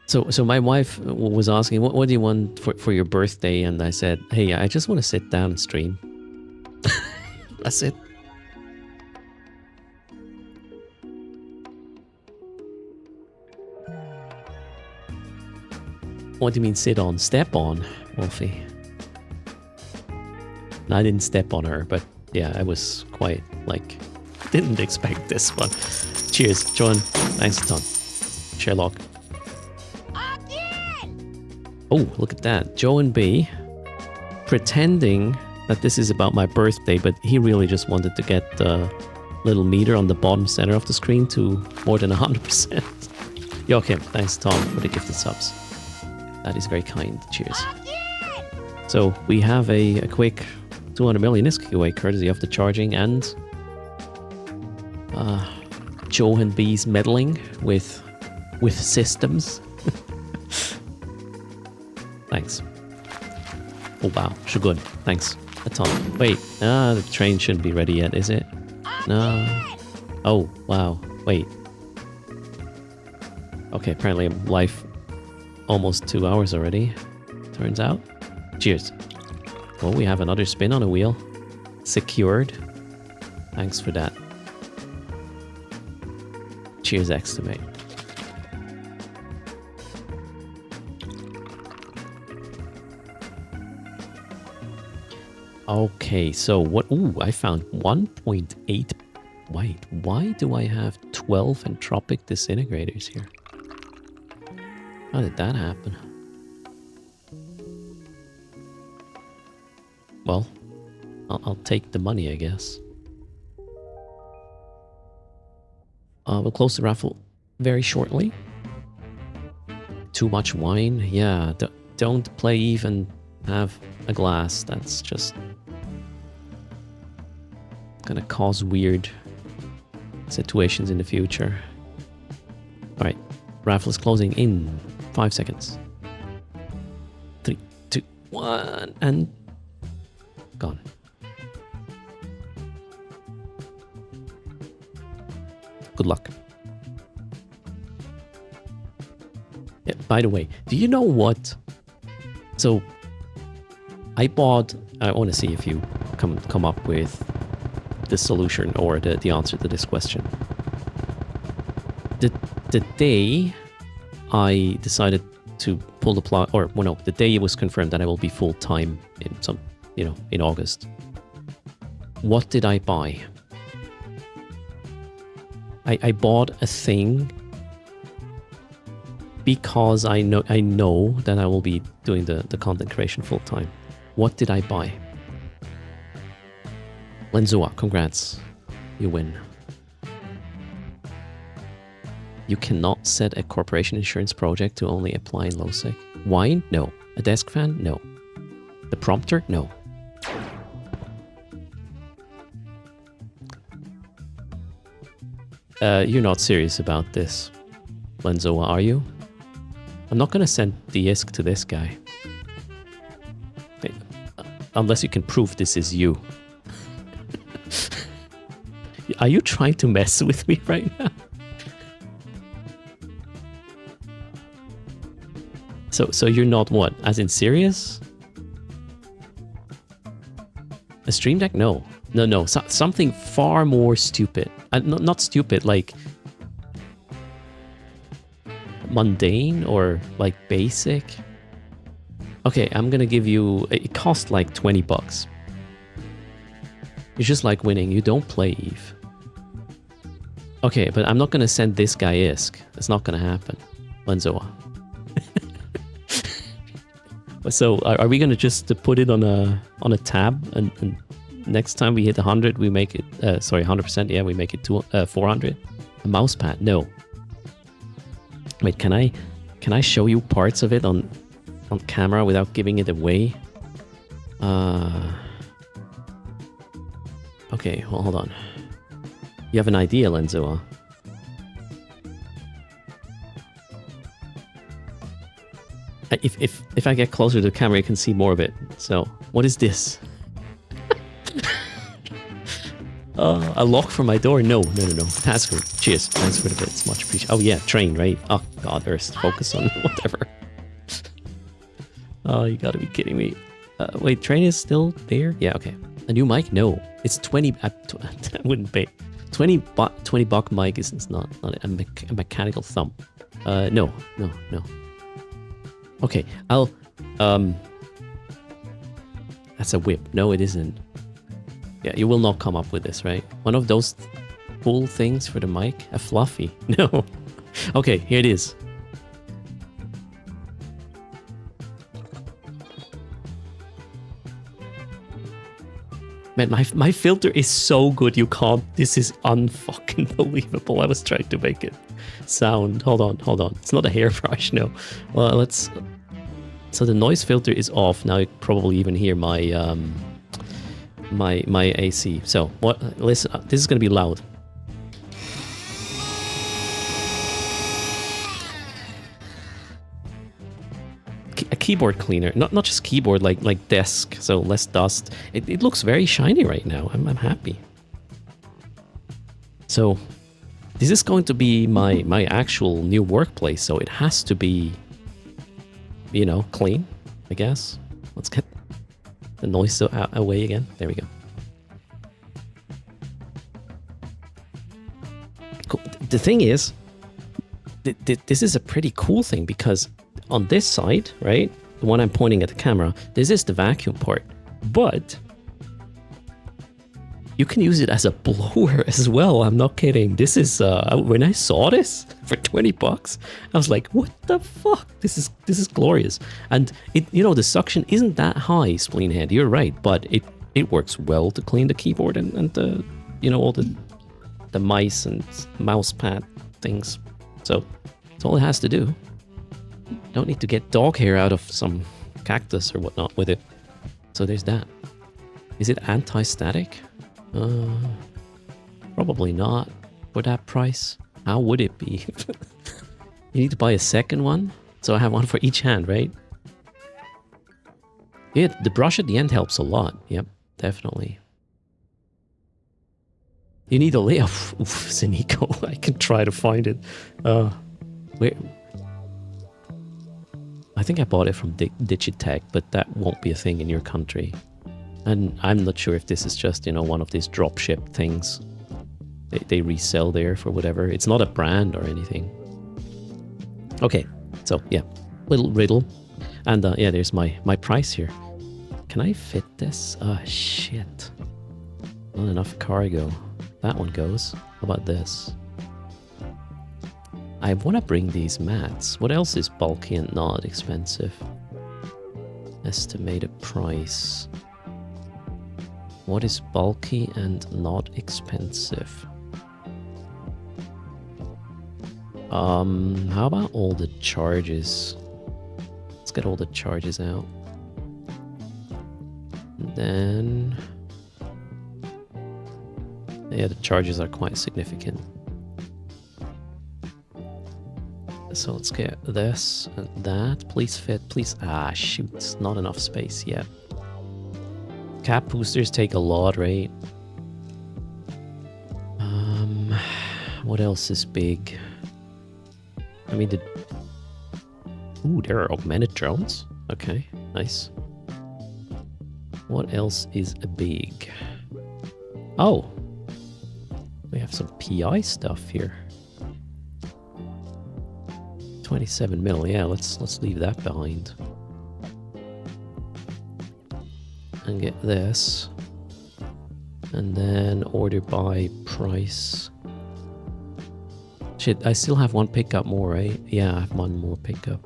So my wife was asking, what do you want for your birthday? And I said, hey, I just want to sit down and stream. That's it. What do you mean sit on? Step on, Wolfie. No, I didn't step on her, but yeah, I was quite, didn't expect this one. Cheers, John. Thanks a ton. Sherlock. Oh, look at that. Joe and B pretending that this is about my birthday, but he really just wanted to get little meter on the bottom center of the screen to more than 100%. Joachim, thanks Tom for the gifted subs. That is very kind. Cheers. So we have a quick 200 million ISK giveaway courtesy of the charging and Joe and B's meddling with systems. Thanks. Oh wow, Shogun, thanks a ton. Wait, the train shouldn't be ready yet, is it? No. Oh, wow, wait. Okay, apparently I'm live almost 2 hours already, turns out. Cheers. Oh, we have another spin on a wheel. Secured. Thanks for that. Cheers, Xtimate. Okay, so what? Ooh, I found 1.8. Wait, why do I have 12 entropic disintegrators here? How did that happen? Well, I'll take the money, I guess. We'll close the raffle very shortly. Too much wine? Yeah, don't play even have a glass. That's just gonna cause weird situations in the future. Alright, raffle is closing in 5 seconds. 3, 2, 1, and gone. Good luck. Yeah, by the way, do you know what? So, I want to see if you come up with the solution or the answer to this question. The day I decided to pull the plug, or well, no, the day it was confirmed that I will be full time in August. What did I buy? I bought a thing because I know that I will be doing the content creation full time. What did I buy? Lenzua, congrats. You win. You cannot set a corporation insurance project to only apply in low-sec. Wine? No. A desk fan? No. The prompter? No. You're not serious about this, Lenzoa, are you? I'm not gonna send the ISK to this guy. Unless you can prove this is you. Are you trying to mess with me right now? So you're not what? As in serious? A Stream Deck? No. No. Something far more stupid. Not stupid, like mundane or like basic. Okay, I'm gonna give you... It cost like 20 bucks. It's just like winning. You don't play Eve. Okay, but I'm not gonna send this guy ISK. It's not gonna happen. Lenzoa. So are we gonna just put it on a tab and next time we hit 100 we make it 100%, yeah, we make it to 400. A mouse pad? No. Wait, can I show you parts of it on camera without giving it away? Okay, well, hold on. You have an idea, Lenzoa? If I get closer to the camera, you can see more of it. So, what is this? A lock for my door? No. Tasker, cheers. Thanks for the bits. Much appreciated. Oh yeah, train, right? Oh god, Erst, focus on whatever. Oh, you gotta be kidding me. Wait, train is still there? Yeah, okay. A new mic? No. It's 20... I wouldn't pay. 20 buck mic is not a mechanical thumb. No. Okay, I'll... That's a whip. No, it isn't. Yeah, you will not come up with this, right? One of those cool things for the mic? A fluffy? No. Okay, here it is. Man, my filter is so good, you can't. This is unfucking believable. I was trying to make it sound. Hold on. It's not a hairbrush, no. Well, let's... So the noise filter is off. Now you probably even hear my my AC. So, what? Listen, this is going to be loud. A keyboard cleaner, not just keyboard, like desk, so less dust. It looks very shiny right now. I'm happy. So this is going to be my actual new workplace, so it has to be, you know, clean, I guess. Let's get the noise away again. There we go. Cool. The thing is, this is a pretty cool thing because on this side, right, the one I'm pointing at the camera, this is the vacuum part, but you can use it as a blower as well. I'm not kidding. This is when I saw this for $20, I was like, what the fuck? This is glorious. And it, you know, the suction isn't that high, Spleenhead. You're right, but it works well to clean the keyboard and the, you know, all the mice and mouse pad things. So that's all it has to do. Don't need to get dog hair out of some cactus or whatnot with it. So there's that. Is it anti-static? Probably not for that price. How would it be? You need to buy a second one. So I have one for each hand, right? Yeah, the brush at the end helps a lot. Yep, definitely. You need a layoff. Oof, Ziniko. I can try to find it. Where? I think I bought it from Digitech, but that won't be a thing in your country. And I'm not sure if this is just, you know, one of these dropship things. They resell there for whatever. It's not a brand or anything. Okay, so yeah, little riddle. And yeah, there's my price here. Can I fit this? Ah, shit. Not enough cargo. That one goes. How about this? I want to bring these mats. What else is bulky and not expensive? Estimated price. What is bulky and not expensive? How about all the charges? Let's get all the charges out. And then... yeah, the charges are quite significant. So let's get this and that. Please fit, please. Ah, shoot, it's not enough space yet. Cap boosters take a lot, right? What else is big? I mean, ooh, there are augmented drones. Okay, nice. What else is big? Oh, we have some PI stuff here. 27 mil, yeah, let's leave that behind. And get this. And then order by price. Shit, I still have one pickup more, right? Yeah, I have one more pickup.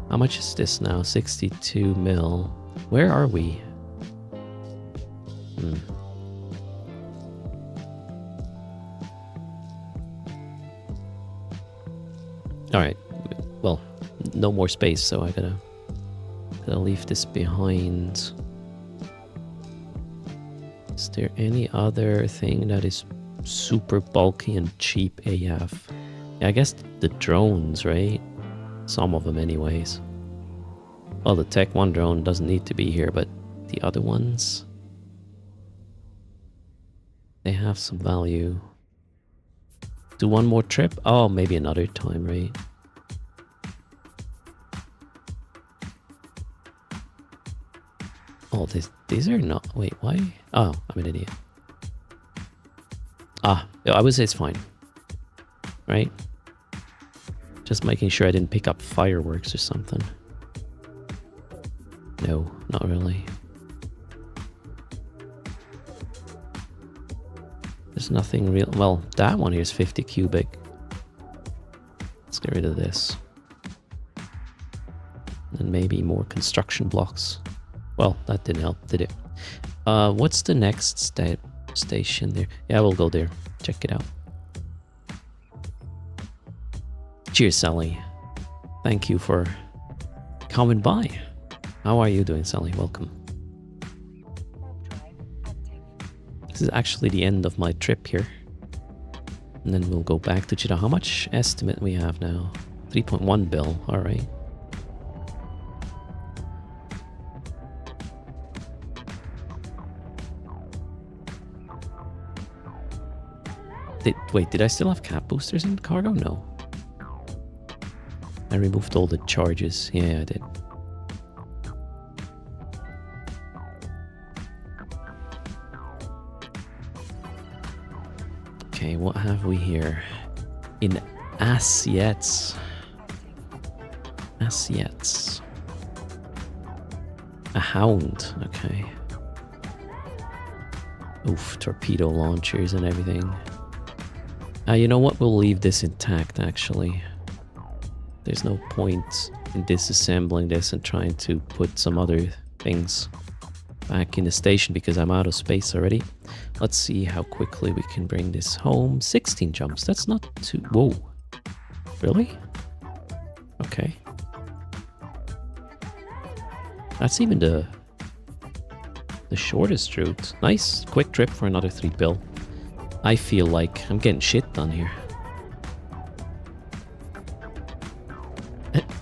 How much is this now? 62 mil. Where are we? Alright, well, no more space, so I gotta leave this behind. Is there any other thing that is super bulky and cheap AF? Yeah, I guess the drones, right? Some of them anyways. Well, the Tech 1 drone doesn't need to be here, but the other ones, they have some value. Do one more trip? Oh, maybe another time, right? Oh, these are not... wait, why? Oh, I'm an idiot. Ah, I would say it's fine. Right? Just making sure I didn't pick up fireworks or something. No, not really. There's nothing real. Well, that one here is 50 cubic. Let's get rid of this. And maybe more construction blocks. Well, that didn't help, did it? What's the next station there? Yeah, we'll go there. Check it out. Cheers, Sally. Thank you for coming by. How are you doing, Sally? Welcome. This is actually the end of my trip here. And then we'll go back to Jeddah. How much estimate we have now? 3.1 bill. All right. Wait, did I still have cap boosters in cargo? No. I removed all the charges. Yeah, I did. Okay, what have we here? In Assiettes. Assiettes. A hound, okay. Oof, torpedo launchers and everything. You know what? We'll leave this intact, actually. There's no point in disassembling this and trying to put some other things back in the station because I'm out of space already. Let's see how quickly we can bring this home. 16 jumps. That's not too... Whoa. Really? Okay. That's even the shortest route. Nice. Quick trip for another 3 bill. I feel like I'm getting shit done here.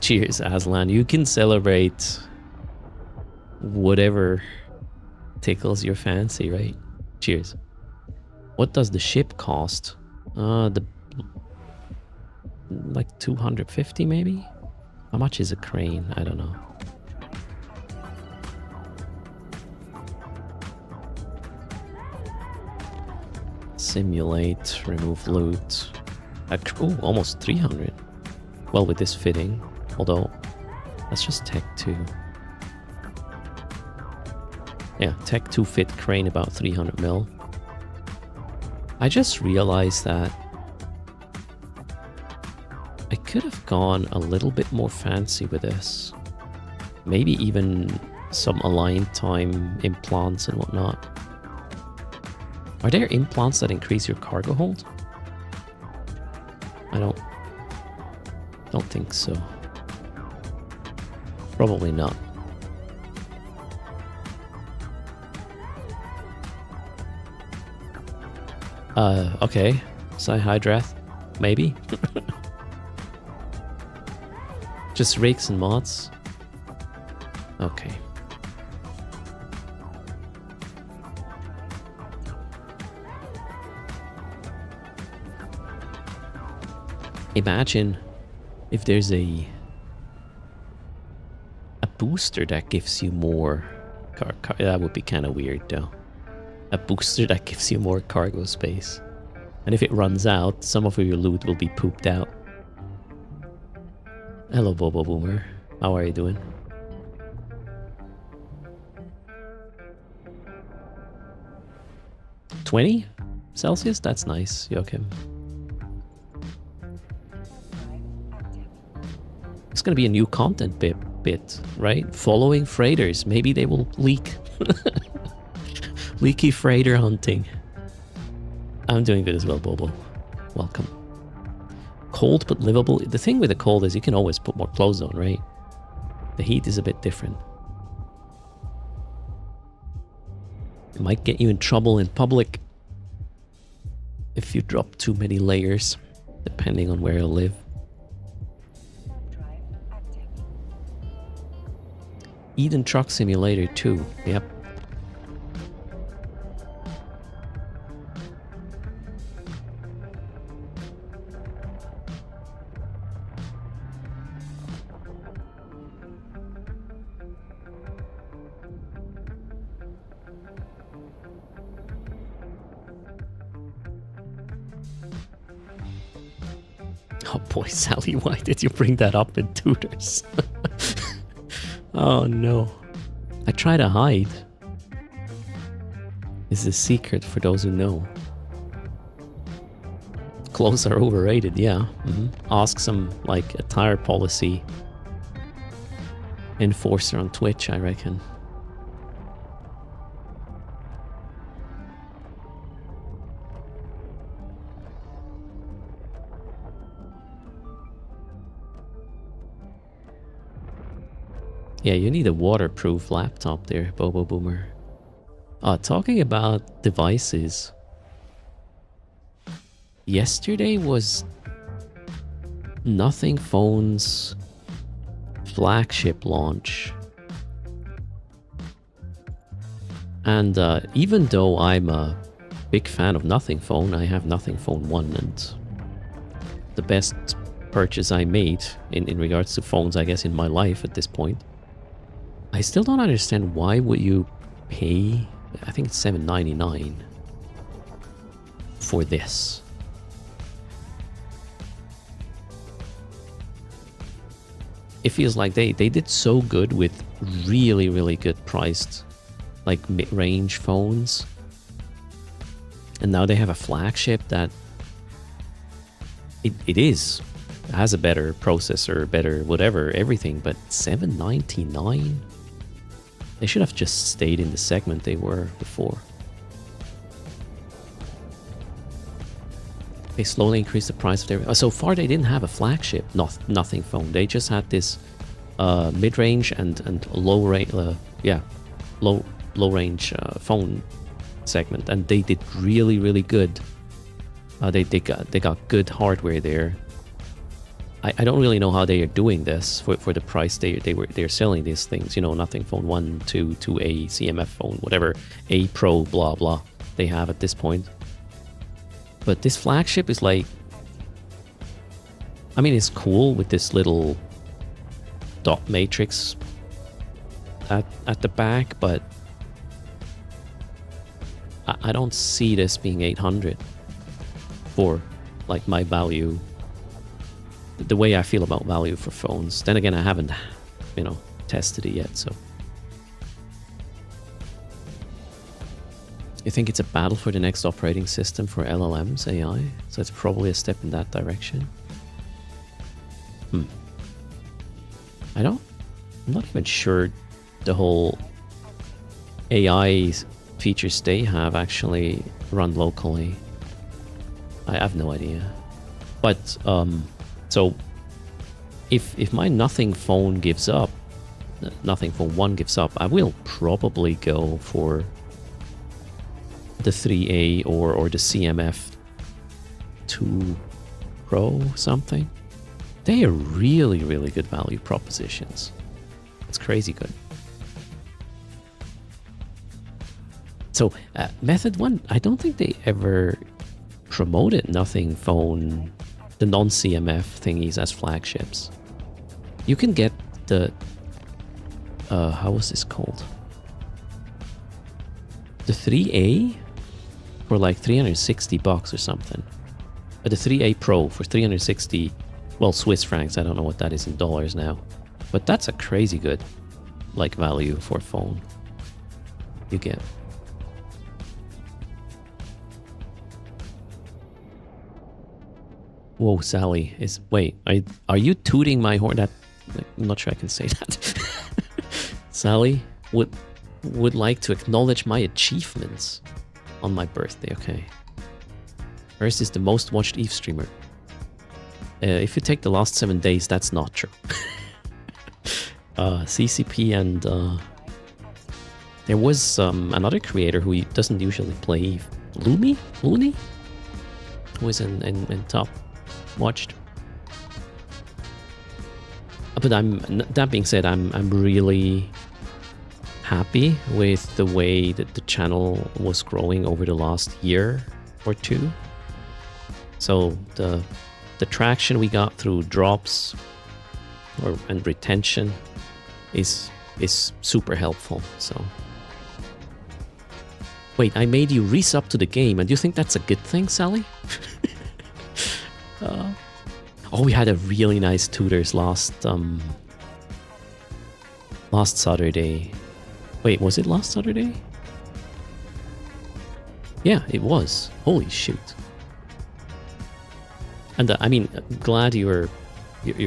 Cheers, Aslan. You can celebrate whatever tickles your fancy, right? Cheers. What does the ship cost? Like 250 maybe? How much is a crane? I don't know. Simulate, remove loot. Oh, almost 300. Well, with this fitting, although that's just Tech 2. Yeah, Tech 2 fit crane about 300 mil. I just realized that I could have gone a little bit more fancy with this. Maybe even some align time implants and whatnot. Are there implants that increase your cargo hold? I don't think so. Probably not. Okay. Psyhydrath, maybe? Just rigs and mods? Okay. Imagine if there's a booster that gives you more that would be kind of weird though. A booster that gives you more cargo space. And if it runs out, some of your loot will be pooped out. Hello, Bobo Boomer. How are you doing? $20 Celsius? That's nice, Joachim. It's gonna be a new content bit, right? Following freighters. Maybe they will leak. Leaky freighter hunting. I'm doing good as well, Bobo. Welcome. Cold but livable. The thing with the cold is you can always put more clothes on, right? The heat is a bit different. It might get you in trouble in public if you drop too many layers, depending on where you live. Eden Truck Simulator 2. Yep. Oh boy, Sally, why did you bring that up in tutors? Oh no. I try to hide. It's a secret for those who know. Clothes are overrated, yeah. Ask some, like, a tire policy enforcer on Twitch, I reckon. Yeah, you need a waterproof laptop there, Bobo Boomer. Talking about devices. Yesterday was Nothing Phone's flagship launch. And even though I'm a big fan of Nothing Phone, I have Nothing Phone 1, and the best purchase I made in regards to phones, I guess, in my life at this point. I still don't understand why would you pay, I think it's $7.99 for this. It feels like they did so good with really, really good priced, like mid-range phones. And now they have a flagship that it has a better processor, better whatever, everything, but $7.99? They should have just stayed in the segment they were before. They slowly increased the price of their... so far they didn't have a flagship, Nothing Phone. They just had this mid-range and low-range, low-range phone segment, and they did really, really good. They got good hardware there. I don't really know how they are doing this for the price they're selling these things. You know, Nothing Phone 1, 2, 2A, CMF phone, whatever, A Pro, blah blah. They have at this point. But this flagship is like, I mean, it's cool with this little dot matrix at the back, but I don't see this being 800 for like my value, the way I feel about value for phones. Then again, I haven't, you know, tested it yet, so. You think it's a battle for the next operating system for LLMs, AI? So it's probably a step in that direction. I'm not even sure the whole AI features they have actually run locally. I have no idea. But, so if my Nothing Phone gives up, Nothing Phone 1 gives up, I will probably go for the 3A or the CMF 2 Pro something. They are really, really good value propositions. It's crazy good. So Method 1, I don't think they ever promoted Nothing Phone, the non-CMF thingies as flagships. You can get the, how was this called? The 3A for like $360 or something. The 3A Pro for 360, well, Swiss francs. I don't know what that is in dollars now. But that's a crazy good, like, value for a phone. You get. Whoa, Sally is... Wait, are you tooting my horn? That... I'm not sure I can say that. Sally would like to acknowledge my achievements on my birthday. Okay. Erst is the most watched Eve streamer. If you take the last 7 days, that's not true. CCP and there was another creator who doesn't usually play Eve. Looney, who is in top watched. But that being said, I'm really happy with the way that the channel was growing over the last year or two. So the traction we got through drops and retention is super helpful. So wait, I made you resub to the game, and do you think that's a good thing, Sally? Oh, we had a really nice tutors last Saturday. Wait, was it last Saturday? Yeah, it was. Holy shoot! And I mean, glad you're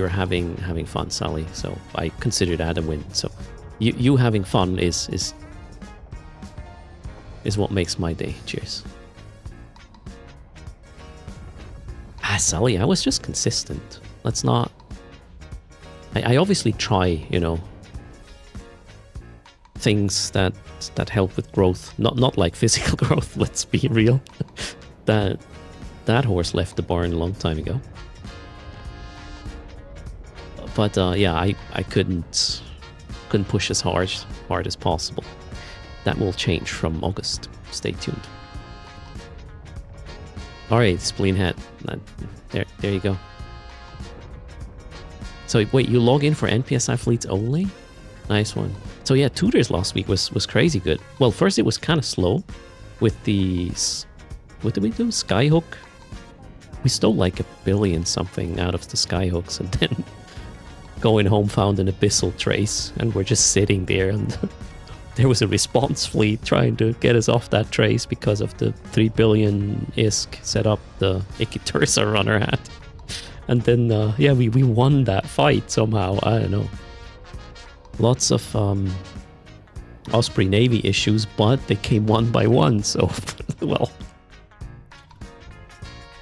having fun, Sally. So I consider that a win. So you having fun is what makes my day. Cheers. Sally, I was just consistent. Let's not... I obviously try, you know, things that help with growth. Not like physical growth. Let's be real. that horse left the barn a long time ago. But yeah, I couldn't push as hard as possible. That will change from August. Stay tuned. All right, spleen hat. There you go. So wait, you log in for NPSI fleets only? Nice one. So yeah, tutors last week was crazy good. Well, first it was kind of slow with these. What did we do? Skyhook. We stole like 1 billion something out of the skyhooks, and then going home found an abyssal trace, and we're just sitting there, and there was a response fleet trying to get us off that trace because of the 3 billion ISK set up the Ikitursa runner hat. And then, yeah, we won that fight somehow. I don't know. Lots of Osprey Navy issues, but they came one by one, so, well,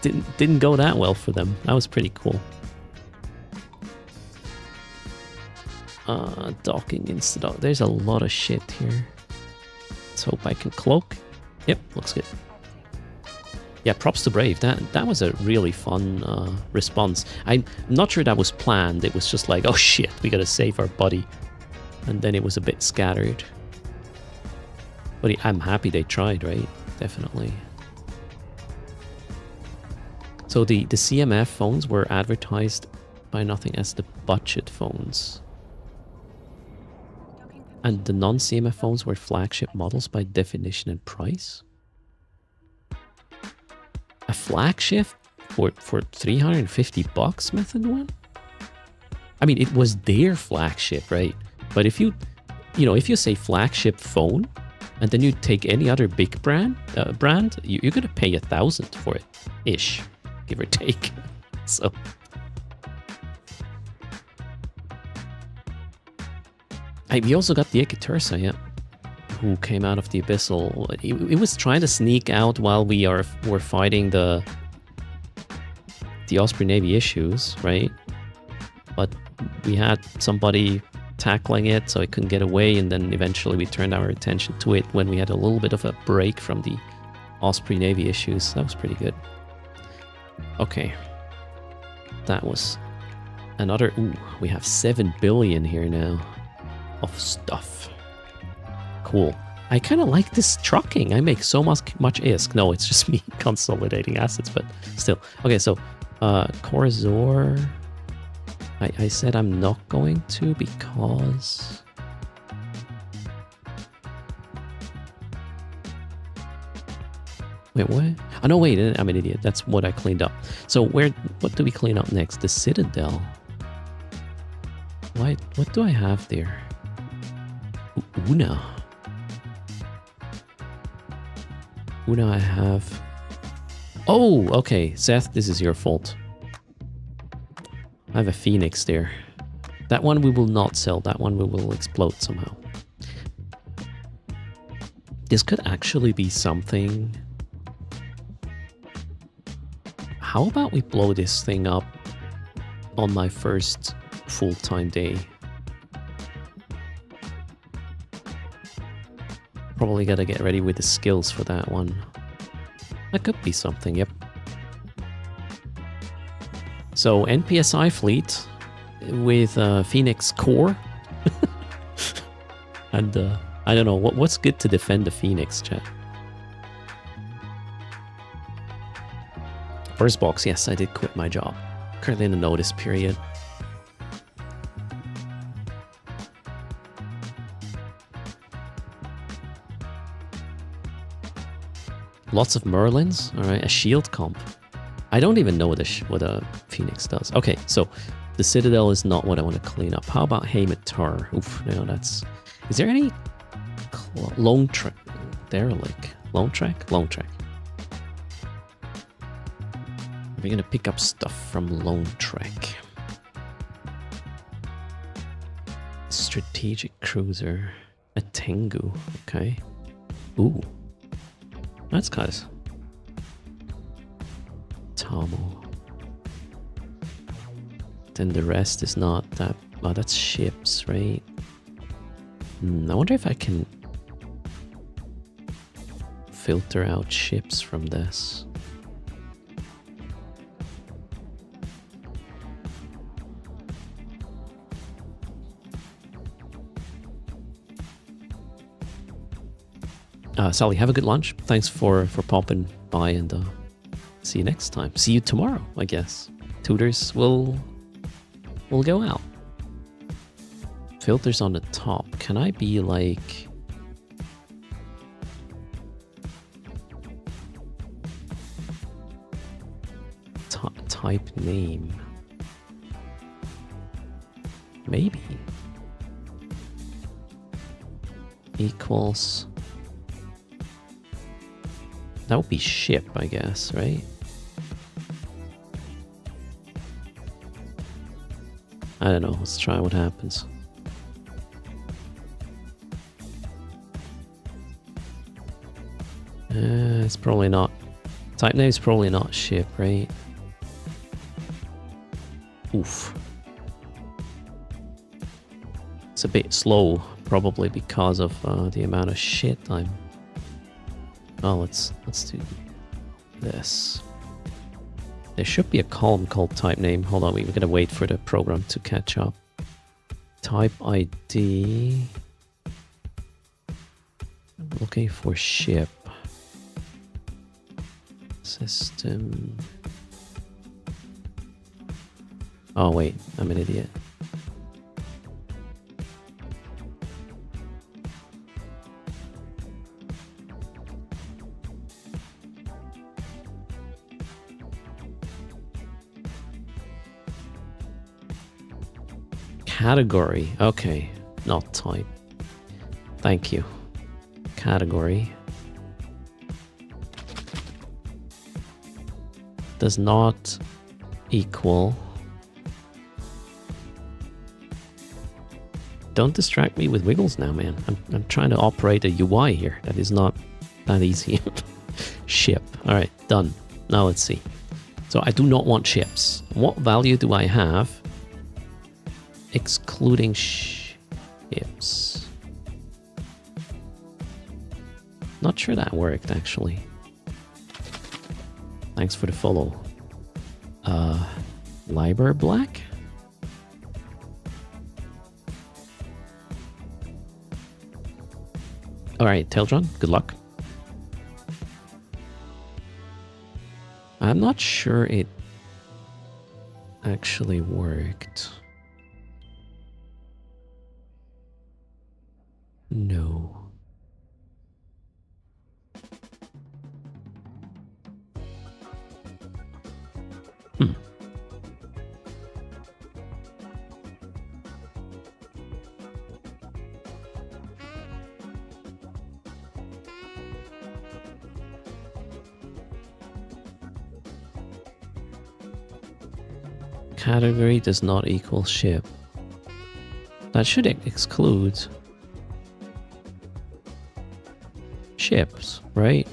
didn't go that well for them. That was pretty cool. Docking insta-dock. There's a lot of shit here. Let's hope I can cloak. Yep, looks good. Yeah, props to Brave. That was a really fun response. I'm not sure that was planned. It was just like, oh shit, we gotta save our buddy. And then it was a bit scattered. But I'm happy they tried, right? Definitely. So the CMF phones were advertised by Nothing as the budget phones. And the non-CMF phones were flagship models by definition and price? A flagship for $350, Method 1? I mean, it was their flagship, right? But if you say flagship phone, and then you take any other big brand, you're gonna pay 1,000 for it, ish, give or take. So. We also got the Ikitursa, yeah, who came out of the Abyssal. It was trying to sneak out while were fighting the Osprey Navy issues, right? But we had somebody tackling it, so it couldn't get away, and then eventually we turned our attention to it when we had a little bit of a break from the Osprey Navy issues. That was pretty good. Okay. That was another... Ooh, we have 7 billion here now. Of stuff. Cool. I kind of like this trucking. I make so much ISK. No, it's just me consolidating assets, but still. Okay, so Corazor. I said I'm not going to because... Wait, what? Oh, no, wait, I'm an idiot. That's what I cleaned up. So what do we clean up next? The Citadel. What do I have there? Una I have... Oh, okay. Seth, this is your fault. I have a Phoenix there. That one we will not sell. That one we will explode somehow. This could actually be something... How about we blow this thing up on my first full-time day? Probably gotta get ready with the skills for that one. That could be something, yep. So, NPSI fleet with Phoenix core. And I don't know, what's good to defend the Phoenix, chat? First box, yes, I did quit my job. Currently in the notice period. Lots of Merlins. All right, a shield comp. I don't even know what a Phoenix does. Okay, so the Citadel is not what I want to clean up. How about Haymatar? Oof, no, that's... Is there any... Lone Trek? Derelict. Lone Trek? Lone Trek. We're going to pick up stuff from Lone Trek. Strategic Cruiser. A Tengu. Okay. Ooh. That's guys. Tomo. Then the rest is not that... Oh, that's ships, right? I wonder if I can filter out ships from this. Sally, have a good lunch. Thanks for popping by, and see you next time. See you tomorrow, I guess. Tutors will go out. Filters on the top. Can I be like... type name? Maybe. Equals... That would be ship, I guess, right? I don't know. Let's try what happens. It's probably not. Type name is probably not ship, right? Oof. It's a bit slow, probably because of the amount of shit I'm... Oh, let's do this. There should be a column called type name. Hold on, we're gonna wait for the program to catch up. Type ID. I'm looking for ship. System. Oh wait, I'm an idiot. Category. Okay, not type. Thank you. Category. Does not equal. Don't distract me with wiggles now, man. I'm trying to operate a UI here. That is not that easy. Ship. All right, done. Now let's see. So I do not want ships. What value do I have? Excluding ships. Not sure that worked, actually. Thanks for the follow. Liber Black? Alright, Teldron, good luck. I'm not sure it actually worked. No. Category does not equal ship. That should exclude ships, right?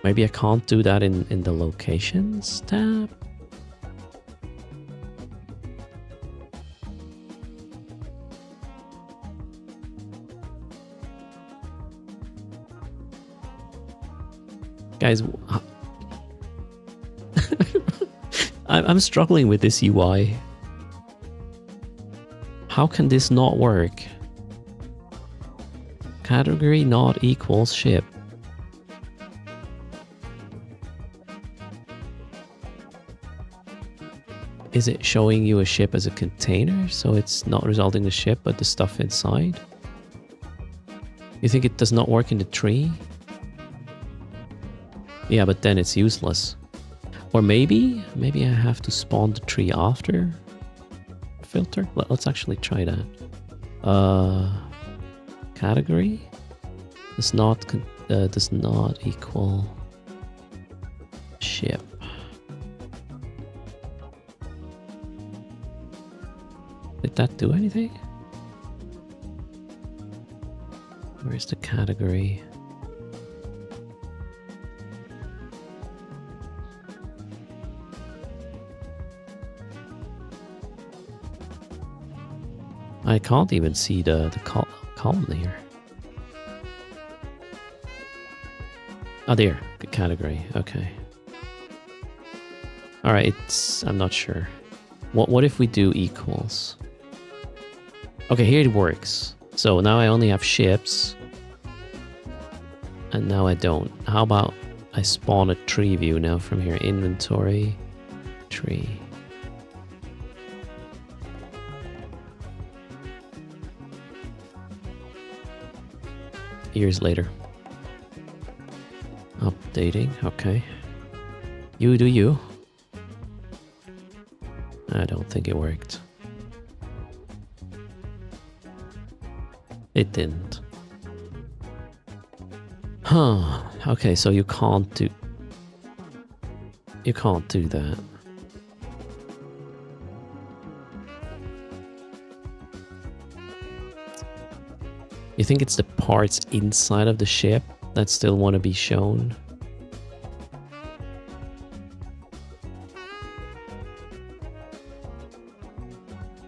Maybe I can't do that in the locations tab? Guys, I'm struggling with this UI. How can this not work? Category not equals ship. Is it showing you a ship as a container, so it's not resulting in the ship, but the stuff inside? You think it does not work in the tree? Yeah, but then it's useless. Or maybe I have to spawn the tree after filter. Let's actually try that. Category does not equal ship. Did that do anything? Where's the category? I can't even see the column here. Oh, there. Good category. Okay. All right. I'm not sure. What if we do equals? Okay, here it works. So now I only have ships. And now I don't. How about I spawn a tree view now from here? Inventory, tree. Years later. Updating, okay. You do you. I don't think it worked. It didn't. Huh. Okay, so you can't do that. You think it's the parts inside of the ship that still want to be shown?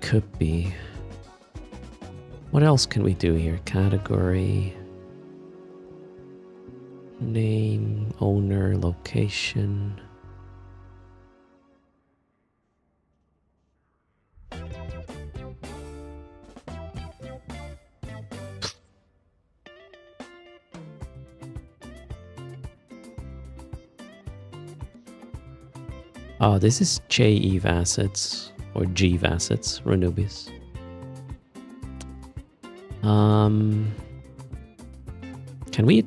Could be. What else can we do here? Category, name, owner, location. Oh, this is JEV assets or GEV assets, Renubius. Can we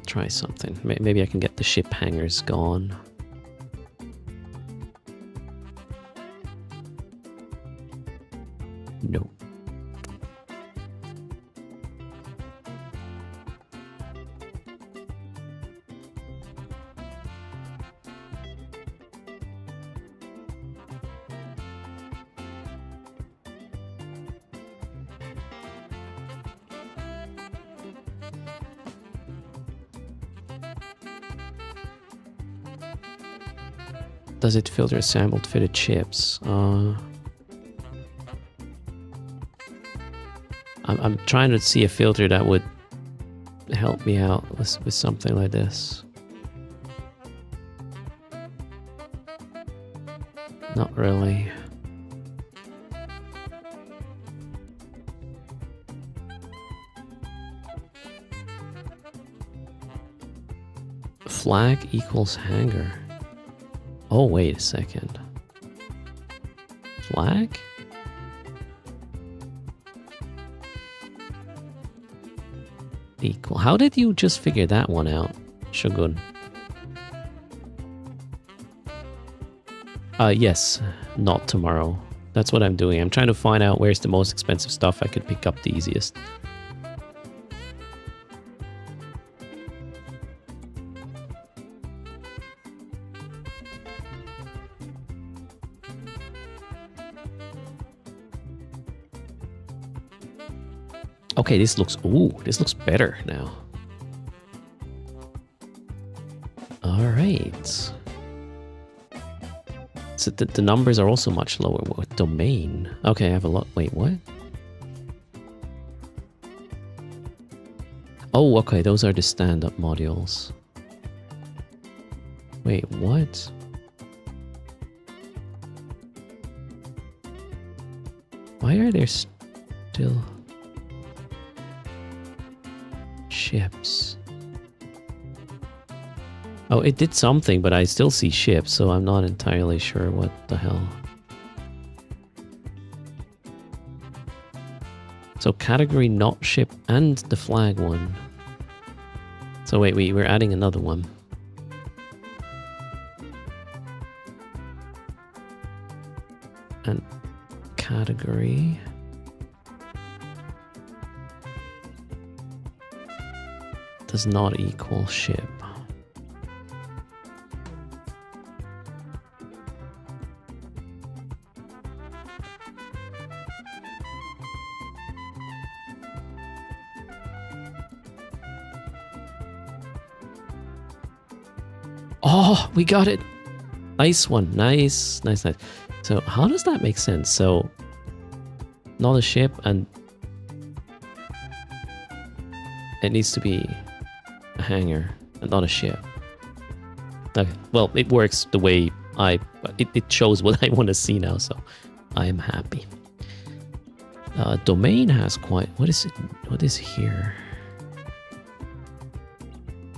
try something? Maybe I can get the ship hangars gone. No. Does it filter assembled fitted chips? I'm trying to see a filter that would help me out with something like this. Not really. Flag equals hanger. Oh, wait a second. Flag? Equal. How did you just figure that one out, Shogun? Yes, not tomorrow. That's what I'm doing. I'm trying to find out where's the most expensive stuff I could pick up the easiest. Okay, this looks better now. All right. So the numbers are also much lower. What domain? Okay, I have a lot. Wait, what? Oh, okay, those are the stand-up modules. Wait, what? Why are there still ships? Oh, it did something, but I still see ships, so I'm not entirely sure what the hell. So category not ship and the flag one. So wait, we're adding another one. And category. Does not equal ship. Oh, we got it. Nice one. Nice, nice, nice. So how does that make sense? So not a ship, and it needs to be a hangar and not a ship. Okay, well, it works the way it shows what I want to see now, so I am happy. Domain has quite, what is it? What is here?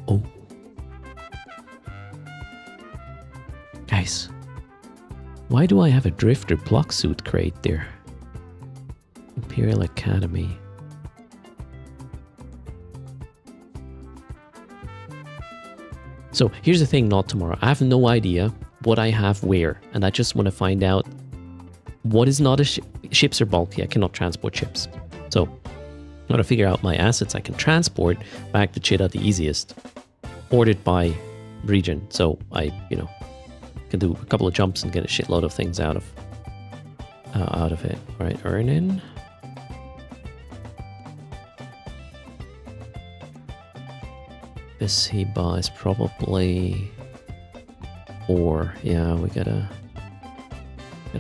Oh. Guys, why do I have a Drifter block suit crate there? Imperial Academy. So here's the thing, not tomorrow. I have no idea what I have where, and I just want to find out what is not a ship. Ships are bulky. I cannot transport ships. So I want to figure out my assets I can transport back to Chita the easiest. Ordered by region. So I, can do a couple of jumps and get a shitload of things out of it. All right, earn in. This he buys probably 4. Yeah, we gotta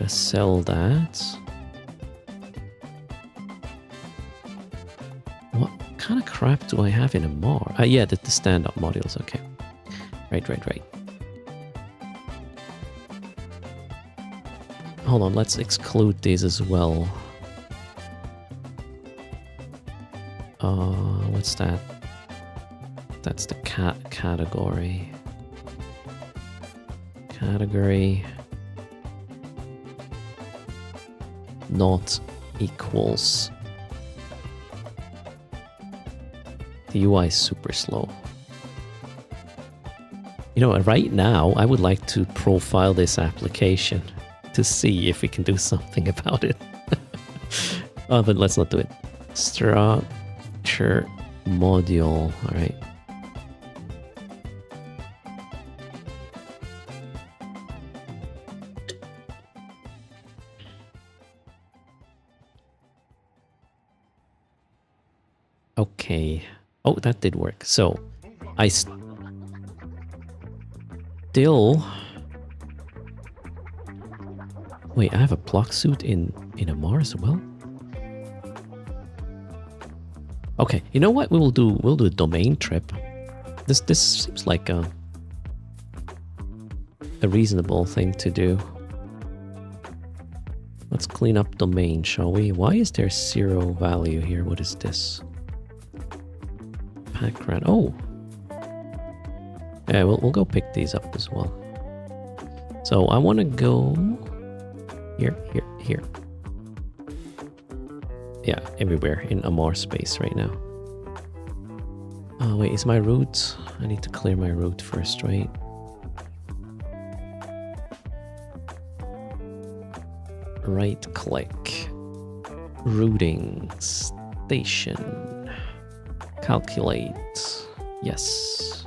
sell that. What kind of crap do I have in a Mar? Yeah, the stand-up modules. Okay. Right. Hold on, let's exclude these as well. What's that? That's the category. Category not equals. The UI is super slow. Right now I would like to profile this application to see if we can do something about it. Oh, but let's not do it. Structure module. All right. Okay. Oh, that did work. So I still... Wait, I have a block suit in a Mars as well? Okay, you know what we'll do? We'll do a domain trip. This seems like a reasonable thing to do. Let's clean up domain, shall we? Why is there 0 value here? What is this? Background. Oh! Yeah, we'll go pick these up as well. So I want to go here. Yeah, everywhere in Amar space right now. Oh wait, is my route? I need to clear my route first, right? Right click. Routing station. Calculate. Yes.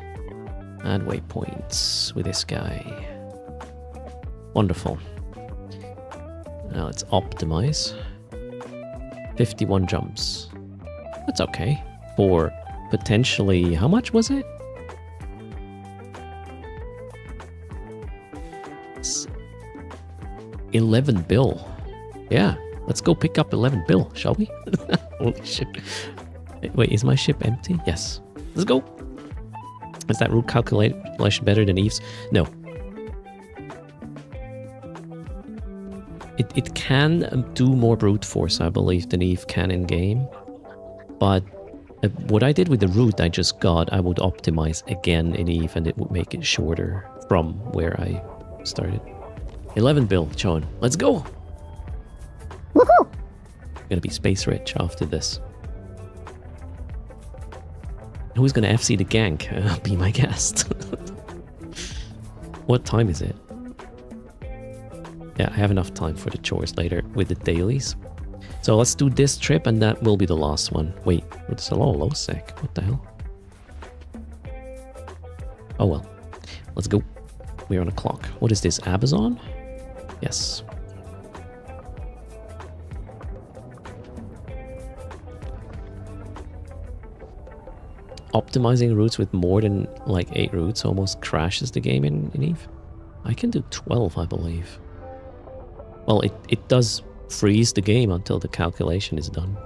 Add waypoints with this guy. Wonderful. Now let's optimize. 51 jumps. That's okay. For potentially, how much was it? 11 bill. Yeah, let's go pick up 11 bill, shall we? Holy shit. Wait, is my ship empty? Yes. Let's go. Is that route calculation better than Eve's? No. It can do more brute force, I believe, than Eve can in game. But what I did with the route I just got, I would optimize again in Eve, and it would make it shorter from where I started. 11 bill, Sean. Let's go! Woohoo! I'm gonna be space rich after this. Who's gonna FC the gank? Be my guest. What time is it? Yeah, I have enough time for the chores later with the dailies. So let's do this trip and that will be the last one. Wait, it's a low sec. What the hell? Oh well. Let's go. We're on a clock. What is this? Amazon? Yes. optimizing routes with more than like 8 routes almost crashes the game in Eve. I can do 12, I believe. Well, it does freeze the game until the calculation is done.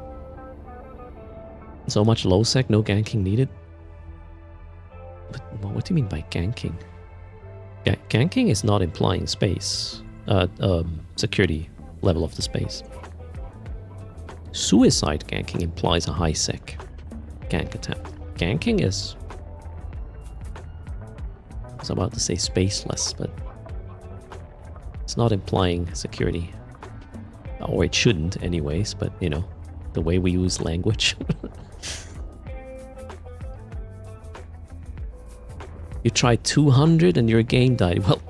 So much low sec, no ganking needed. But what do you mean by ganking? Ganking is not implying space, security level of the space. Suicide ganking implies a high sec gank attempt. Ganking is... I was about to say spaceless, but it's not implying security. Or it shouldn't anyways, but you know, the way we use language. You tried 200 and your game died. Well,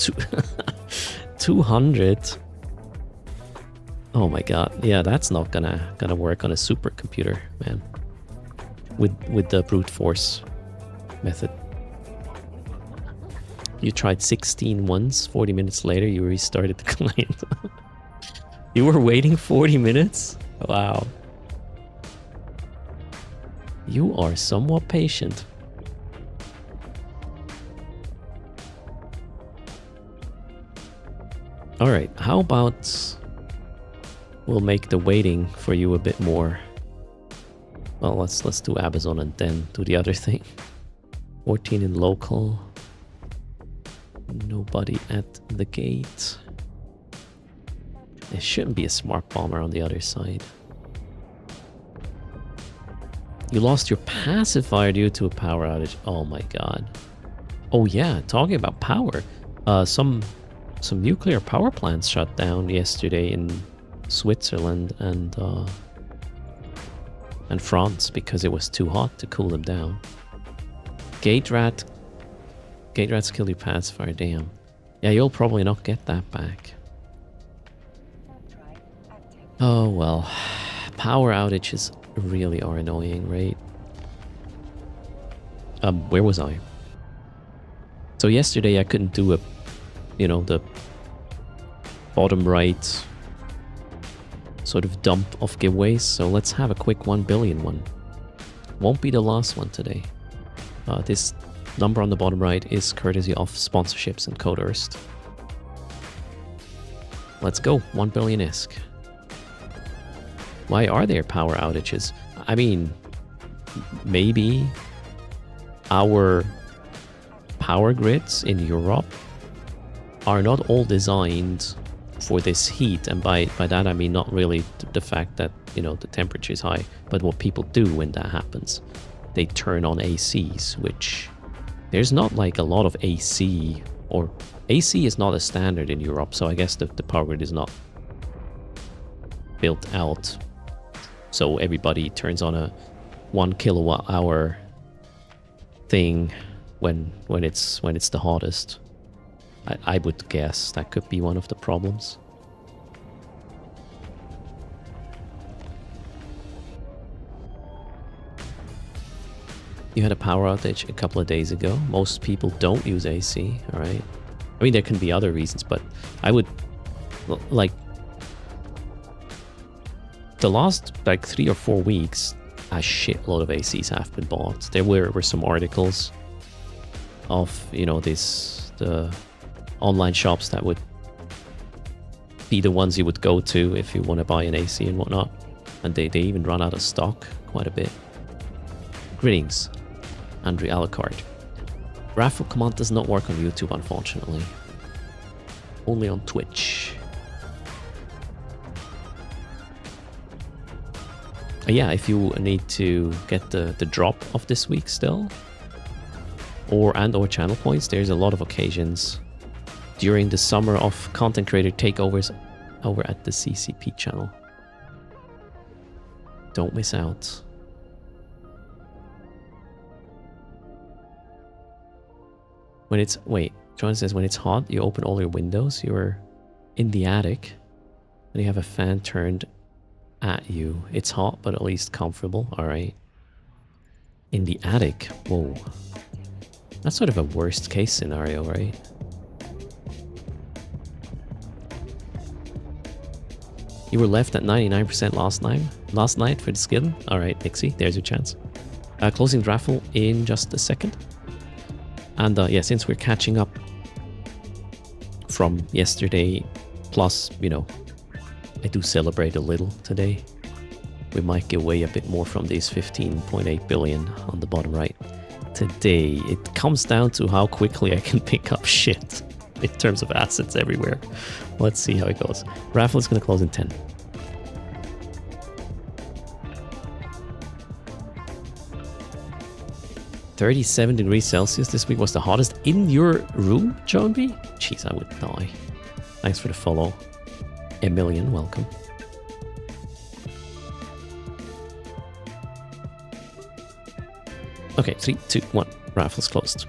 200. Oh my god. Yeah, that's not gonna work on a supercomputer, man. With the brute force method. You tried 16 once, 40 minutes later you restarted the client. You were waiting 40 minutes? Wow. You are somewhat patient. Alright, how about we'll make the waiting for you a bit more. Well, let's do Amazon and then do the other thing. 14 in local. Nobody at the gate. There shouldn't be a smart bomber on the other side. You lost your pacifier due to a power outage. Oh my god. Oh yeah, talking about power. Some nuclear power plants shut down yesterday in Switzerland and France because it was too hot to cool them down. Gate rats kill your pacifier, damn. Yeah, you'll probably not get that back. Oh well, power outages really are annoying, right? Where was I? So yesterday I couldn't do a, you know, the bottom right sort of dump of giveaways, so let's have a quick 1 billion one. Won't be the last one today. This number on the bottom right is courtesy of sponsorships and code erst. Let's go, 1 billion-esque. Why are there power outages? I mean, maybe our power grids in Europe are not all designed for this heat, and by that I mean not really the fact that, you know, the temperature is high, but what people do when that happens, they turn on ACs, which there's not like a lot of AC, or AC is not a standard in Europe, so I guess the power grid is not built out so everybody turns on a 1 kilowatt hour thing when it's the hottest. I would guess that could be one of the problems. You had a power outage a couple of days ago. Most people don't use AC, alright? I mean, there can be other reasons, but I would, like, the last, like, 3 or 4 weeks, a shitload of ACs have been bought. There were some articles of, you know, the online shops that would be the ones you would go to if you want to buy an AC and whatnot. And they even run out of stock quite a bit. Greetings, Andrew Alucard. Raffle command does not work on YouTube, unfortunately. Only on Twitch. Yeah, if you need to get the drop of this week still, or channel points, there's a lot of occasions during the summer of content creator takeovers over at the CCP channel. Don't miss out. When it's, wait, John says when it's hot, you open all your windows, you're in the attic, and you have a fan turned at you. It's hot, but at least comfortable, alright. In the attic, whoa. That's sort of a worst case scenario, right? You were left at 99% last night for the skill? Alright, Nixie, there's your chance. Closing the raffle in just a second. And yeah, since we're catching up from yesterday, plus, you know, I do celebrate a little today. We might give away a bit more from these 15.8 billion on the bottom right. Today, it comes down to how quickly I can pick up shit in terms of assets everywhere. Let's see how it goes. Raffle is going to close in 10. -37 degrees Celsius this week was the hottest in your room, John B? Jeez, I would die. Thanks for the follow. Emilian, welcome. Okay, 3, 2, 1. Raffle's closed.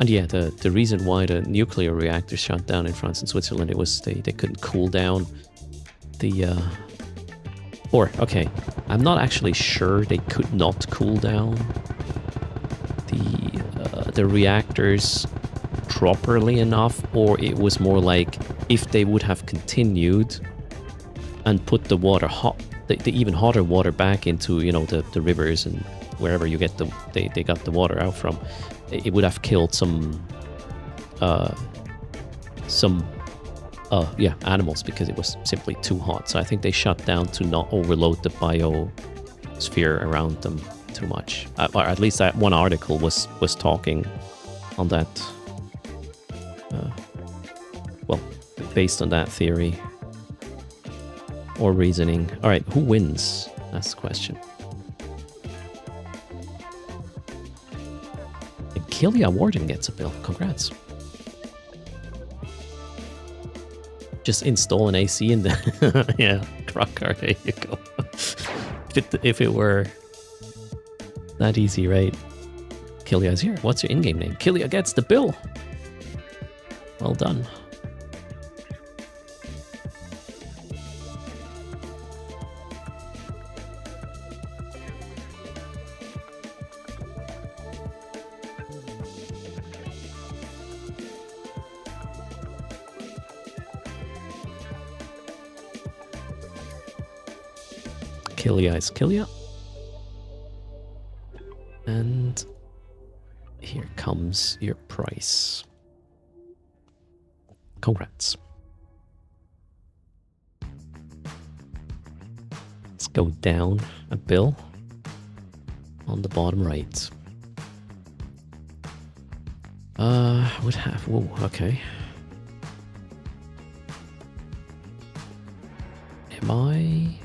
And yeah, the reason why the nuclear reactors shut down in France and Switzerland, it was they couldn't cool down the okay, I'm not actually sure they could not cool down the reactors properly enough, or it was more like if they would have continued and put the water hot, the even hotter water back into, you know, the rivers and wherever you get they got the water out from, it would have killed some animals, because it was simply too hot. So I think they shut down to not overload the biosphere around them too much. Or at least that one article was talking on that. Well, based on that theory or reasoning. All right, who wins? That's the question. Killia Warden gets a bill. Congrats. Just install an AC in the... yeah, Crocker, there you go. If it were that easy, right? Killia's here. What's your in-game name? Killia gets the bill. Well done. Killia is Killia. And here comes your price. Congrats. Let's go down a bill on the bottom right. Would have, whoa, okay. Am I?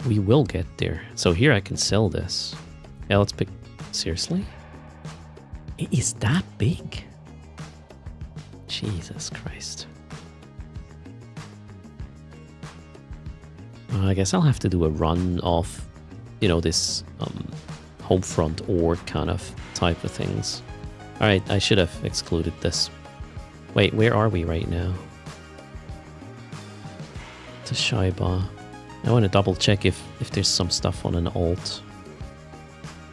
We will get there. So here I can sell this. Yeah, let's pick... Seriously? It is that big? Jesus Christ. I guess I'll have to do a run off, you know, this home front or kind of type of things. Alright, I should have excluded this. Wait, where are we right now? To Shaiba. I want to double check if there's some stuff on an alt.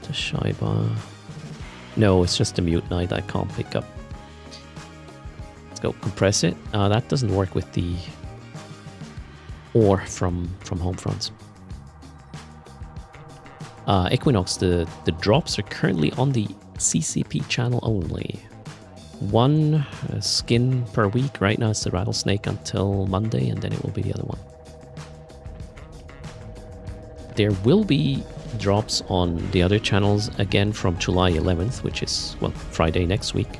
To Shaiba. No, it's just a mute knight I can't pick up. Let's go compress it. That doesn't work with the ore from home fronts. Equinox, the drops are currently on the CCP channel only. One skin per week. Right now it's the rattlesnake until Monday, and then it will be the other one. There will be drops on the other channels again from July 11th, which is, well, Friday next week.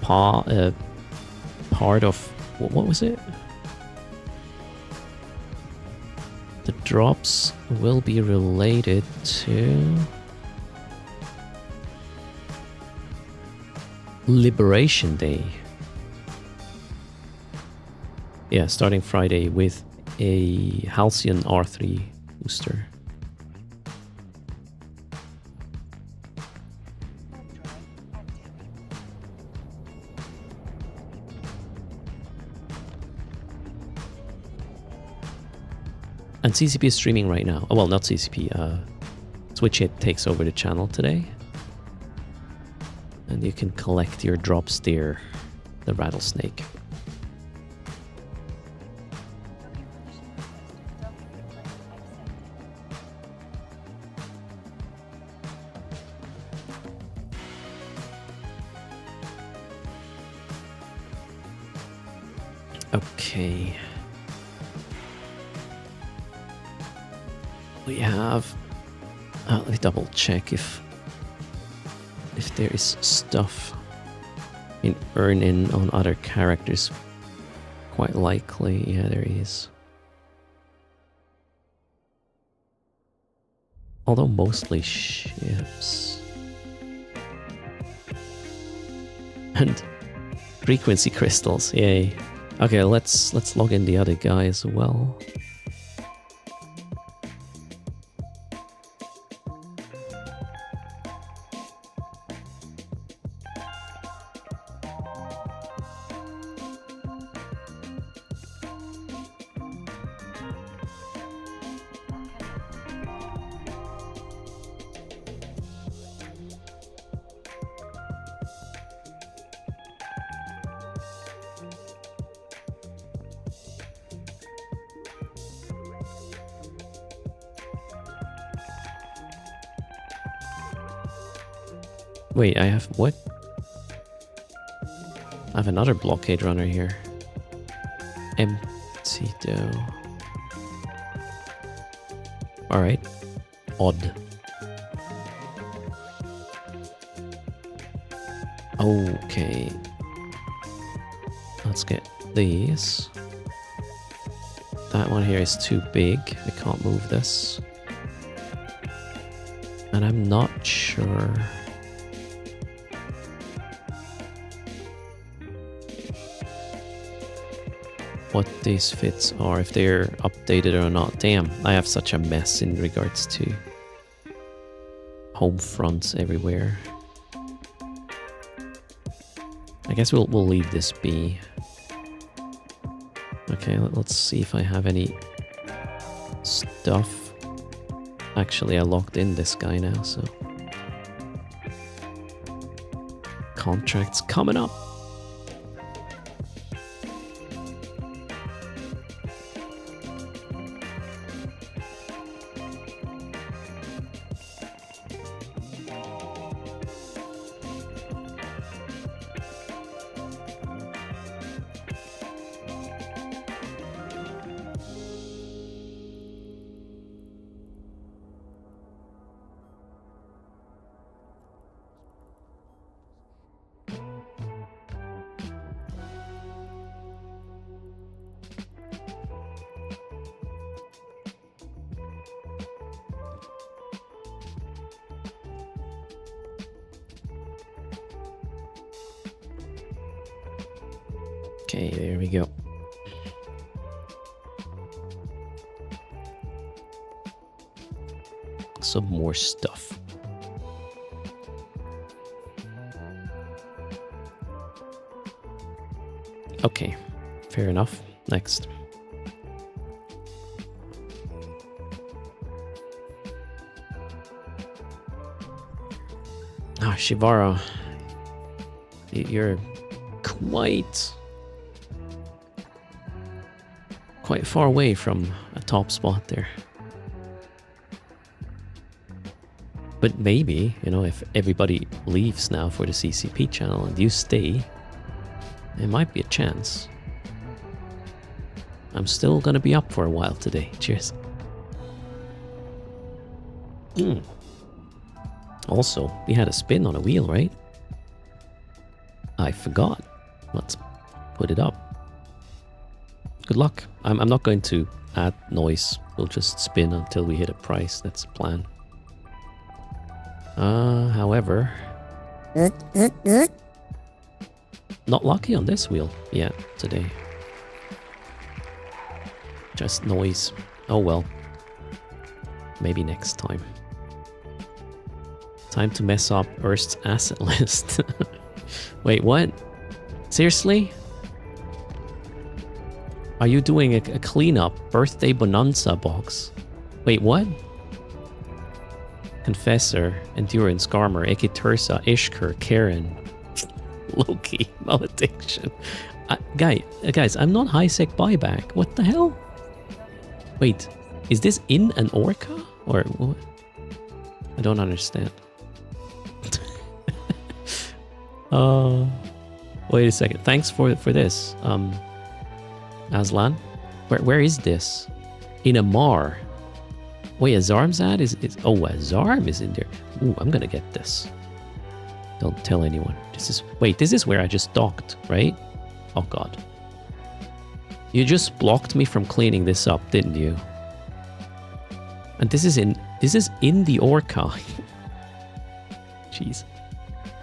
Part of... What was it? The drops will be related to... Liberation Day. Yeah, starting Friday with a Halcyon R3 booster. And CCP is streaming right now. Oh, well, not CCP. Switch Hit takes over the channel today. And you can collect your drop steer, the rattlesnake. Okay. We have... let me double check if there is stuff in earn in on other characters. Quite likely, yeah, there is. Although mostly ships. And frequency crystals, yay. Okay, let's log in the other guy as well. Wait, I have what? I have another blockade runner here. Empty though. Alright. Odd. Okay. Let's get these. That one here is too big. I can't move this. And I'm not sure... what these fits are, if they're updated or not. Damn, I have such a mess in regards to home fronts everywhere. I guess we'll leave this be. Okay, let's see if I have any stuff. Actually, I locked in this guy now, so... contracts coming up! Okay, there we go. Some more stuff. Okay, fair enough. Next. Ah, Shivara. You're quite far away from a top spot there. But maybe, you know, if everybody leaves now for the CCP channel and you stay, there might be a chance. I'm still gonna be up for a while today. Cheers. Also, we had a spin on a wheel, right? I forgot. Let's put it up. Good luck. I'm not going to add noise. We'll just spin until we hit a price. That's the plan. However... not lucky on this wheel yet today. Just noise. Oh well. Maybe next time. Time to mess up Erst's asset list. Wait, what? Seriously? Are you doing a cleanup? Birthday bonanza box. Wait, what? Confessor, Endurance, Garmer, Ekitursa, Ishkur, Karen, Loki, Malediction. Guys, I'm not high-sec buyback. What the hell? Wait, is this in an orca? Or what? I don't understand. Wait a second. Thanks for this. Aslan? Where is this? In a Mar. Wait, a Zarmzad is oh, a Zarm is in there. Ooh, I'm gonna get this. Don't tell anyone. This is where I just docked, right? Oh god. You just blocked me from cleaning this up, didn't you? And this is in the orca. Jeez.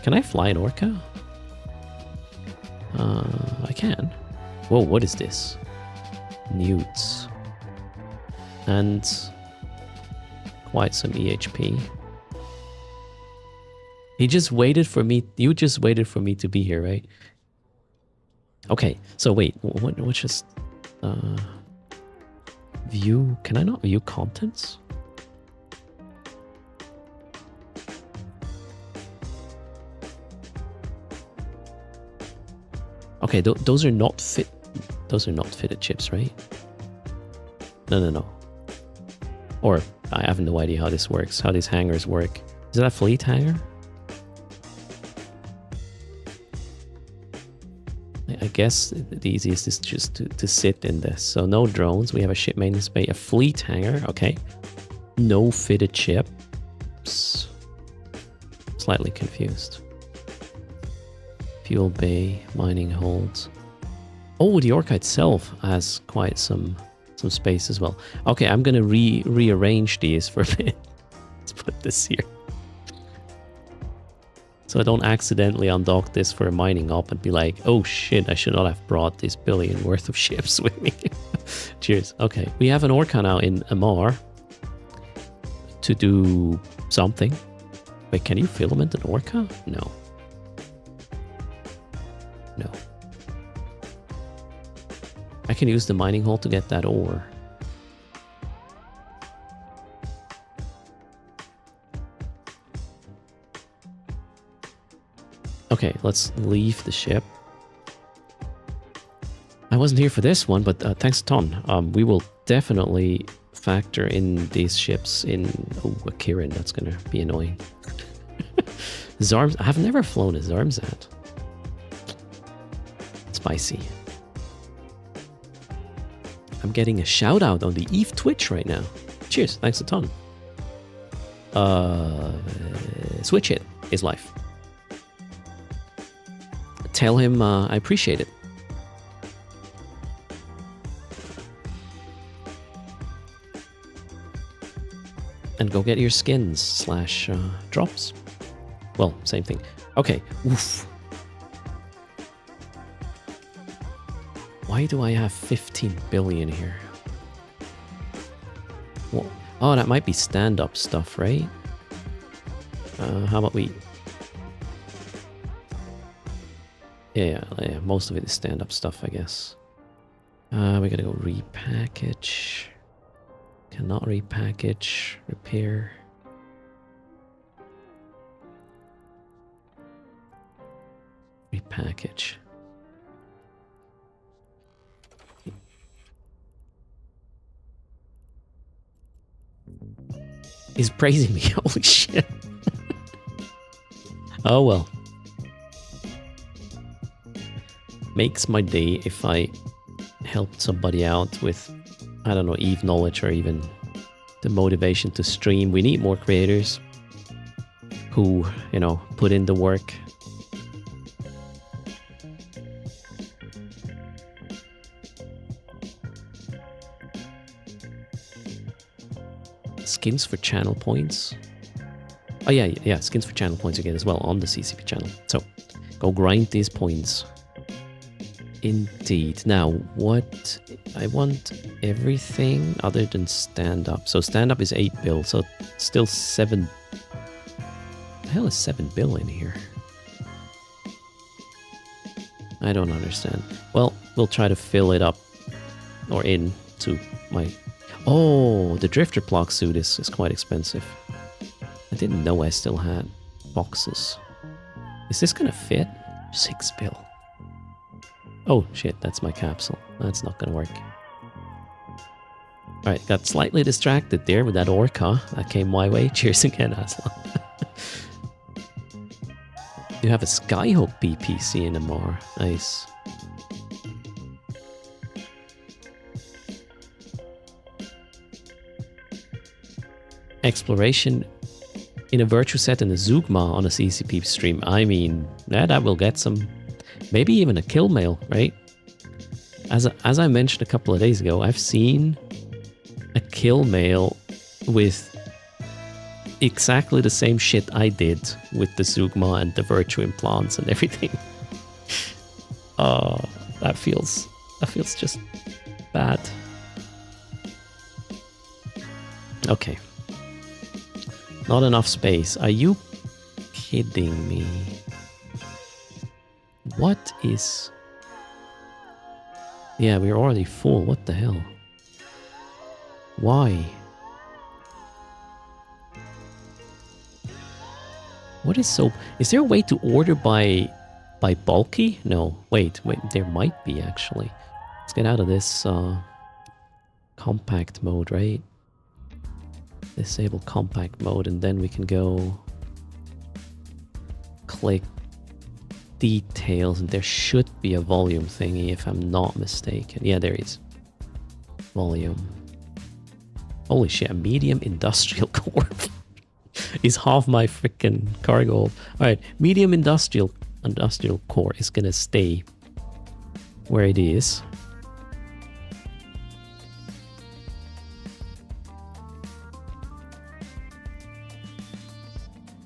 Can I fly an orca? I can. Whoa, what is this? Newts. And quite some EHP. You just waited for me to be here, right? Okay, so wait, what's just view? Can I not view contents? Okay, those are not fit. Those are not fitted chips, right? No. Or I have no idea how this works. How these hangers work. Is that a fleet hanger? I guess the easiest is just to sit in this. So no drones. We have a ship maintenance bay, a fleet hangar. Okay. No fitted chips. Slightly confused. Fuel bay, mining holds. Oh, the orca itself has quite some space as well. Okay, I'm gonna rearrange these for a bit. Let's put this here. So I don't accidentally undock this for a mining op and be like, oh shit, I should not have brought this billion worth of ships with me. Cheers. Okay, we have an orca now in Amar to do something. Wait, can you filament an orca? No. No. I can use the mining hole to get that ore. Okay, let's leave the ship. I wasn't here for this one, but thanks a ton. We will definitely factor in these ships in... Oh, a Kirin, that's gonna be annoying. Zarms... I have never flown a Zarmzat. Spicy. I'm getting a shout out on the Eve Twitch right now. Cheers, thanks a ton. Switch it is life. Tell him I appreciate it. And go get your skins / drops. Well, same thing. Okay, oof. Why do I have 15 billion here? What? Oh, that might be stand-up stuff, right? How about we... Yeah, most of it is stand-up stuff, I guess. We gotta go repackage. Cannot repackage. Repair. Repackage. He's praising me. Holy shit. Oh well. Makes my day if I helped somebody out with, I don't know, Eve knowledge or even the motivation to stream. We need more creators who, you know, put in the work. Skins for channel points. Oh yeah, skins for channel points again as well on the CCP channel. So go grind these points. Indeed. Now, what I want everything other than stand up. So stand up is 8 bill, so still 7. The hell is 7 bill in here? I don't understand. Well, we'll try to fill it up or in to my... Oh, the drifter block suit is quite expensive. I didn't know I still had boxes. Is this gonna fit? 6 bill. Oh shit, that's my capsule. That's not gonna work. Alright, got slightly distracted there with that orca that came my way. Cheers again, Aslan. You have a Skyhook BPC in MR. Nice. Exploration in a virtual set and a Zugma on a CCP stream. I mean, yeah, that will get some... Maybe even a kill mail, right? As I mentioned a couple of days ago, I've seen a kill mail with exactly the same shit I did with the Zugma and the virtual implants and everything. That feels just bad. Okay. Not enough space. Are you kidding me? What is... Yeah, we're already full. What the hell? Why? What is so... Is there a way to order by bulky? No. Wait. There might be, actually. Let's get out of this compact mode, right? Disable compact mode, and then we can go click details, and there should be a volume thingy if I'm not mistaken. Yeah, there is. Volume. Holy shit, a medium industrial core is half my freaking cargo. Alright, medium industrial core is gonna stay where it is.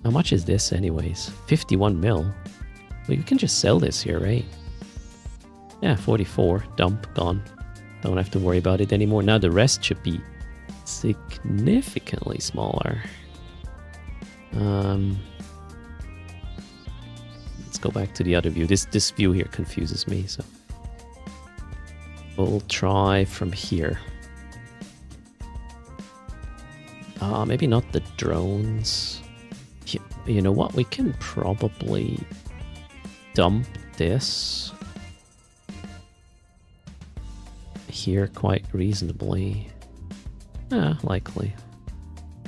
How much is this anyways? 51 mil. We can just sell this here, right? Yeah, 44. Dump, gone. Don't have to worry about it anymore. Now the rest should be significantly smaller. Let's go back to the other view. This view here confuses me, so we'll try from here. Maybe not the drones. You know what? We can probably dump this here quite reasonably. Yeah, likely.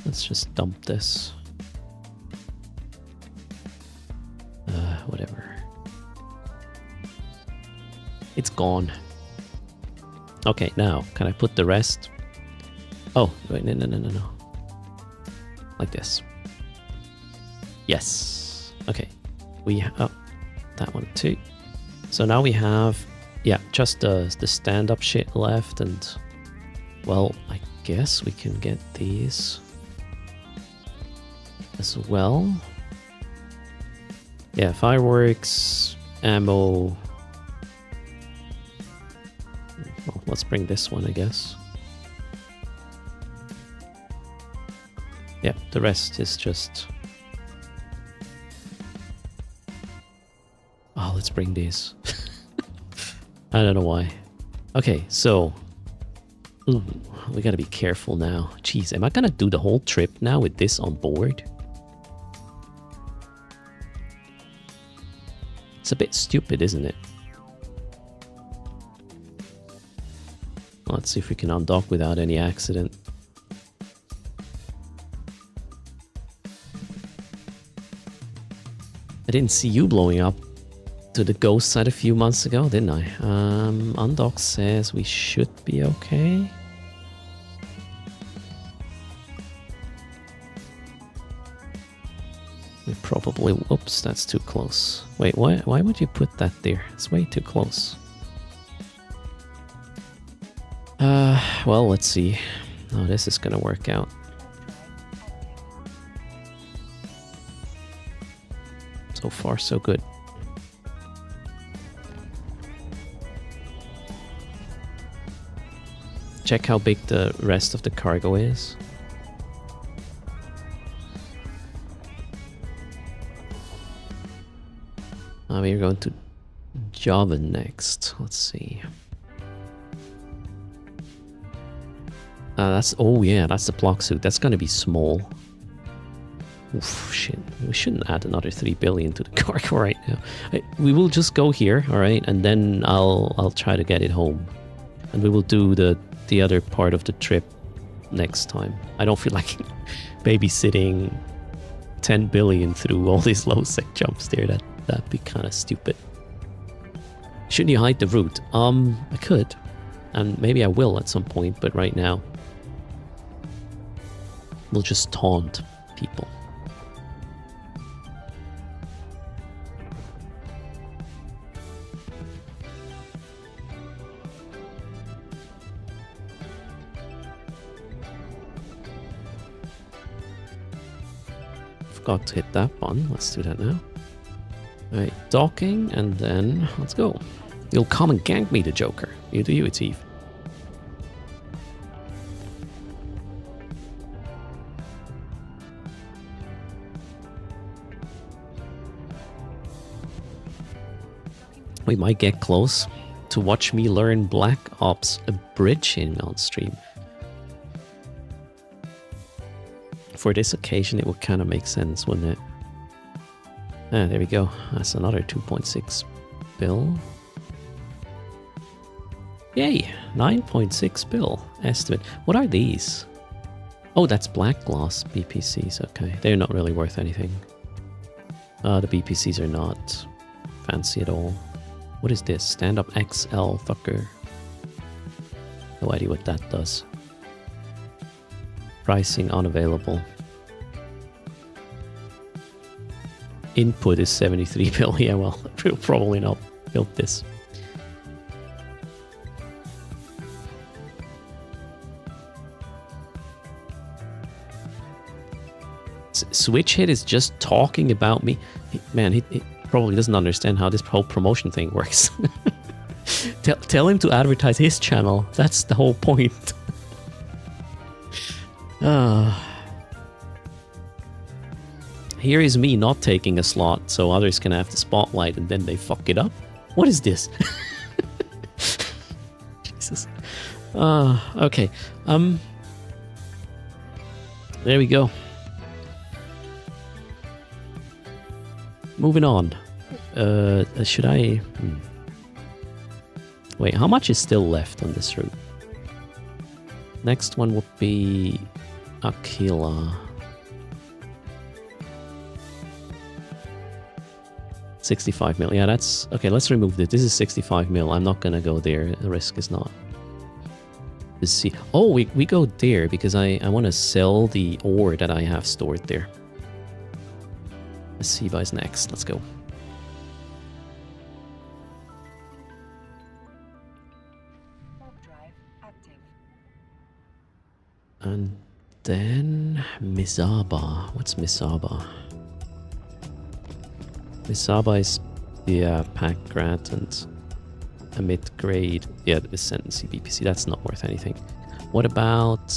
Let's just dump this. Whatever. It's gone. Okay, now, can I put the rest? Oh, wait, no. Like this. Yes. Okay. We have that one too. So now we have, yeah, just the stand-up shit left, and well, I guess we can get these as well. Yeah, fireworks, ammo. Well, let's bring this one, I guess. Yeah, the rest is just... Oh, let's bring these. I don't know why. Okay, so... Ooh, we gotta be careful now. Jeez, am I gonna do the whole trip now with this on board? It's a bit stupid, isn't it? Let's see if we can undock without any accident. I didn't see you blowing up to the ghost side a few months ago, didn't I? Undock says we should be okay. We probably... Oops, that's too close. Wait, why would you put that there? It's way too close. Well, let's see. Oh, this is gonna work out. So far, so good. Check how big the rest of the cargo is. We're going to Java next. Let's see. That's... Oh, yeah, that's the block suit. That's going to be small. Oof, shit. We shouldn't add another 3 billion to the cargo right now. We will just go here, alright? And then I'll try to get it home. And we will do the other part of the trip next time. I don't feel like babysitting 10 billion through all these low sec jumps there. That'd be kind of stupid. Shouldn't you hide the route? I could. And maybe I will at some point, but right now we'll just taunt people. Forgot to hit that button. Let's do that now. Alright, docking, and then let's go. You'll come and gank me, the Joker. You do you, Eve. We might get close to watch me learn Black Ops abridging on stream. For this occasion, it would kind of make sense, wouldn't it? Ah, there we go. That's another 2.6 bill. Yay! 9.6 bill estimate. What are these? Oh, that's black gloss BPCs. Okay, they're not really worth anything. The BPCs are not fancy at all. What is this? Stand up XL fucker. No idea what that does. Pricing unavailable. Input is 73 bill. Yeah, well, we'll probably not build this. Switch Hit is just talking about me. Man, he probably doesn't understand how this whole promotion thing works. Tell him to advertise his channel. That's the whole point. Here is me not taking a slot so others can have the spotlight and then they fuck it up. What is this? Jesus. Okay. There we go. Moving on. Should I... Wait, how much is still left on this route? Next one would be Aquila. 65 mil. Yeah, that's... Okay, let's remove this. This is 65 mil. I'm not gonna go there. The risk is not. Let's see. Oh, we go there because I want to sell the ore that I have stored there. Let's see what's next. Let's go. Warp drive active. And then Mizaba. What's Mizaba? Mizaba is the pack grant and a mid-grade. Yeah, the Ascendancy BPC. That's not worth anything. What about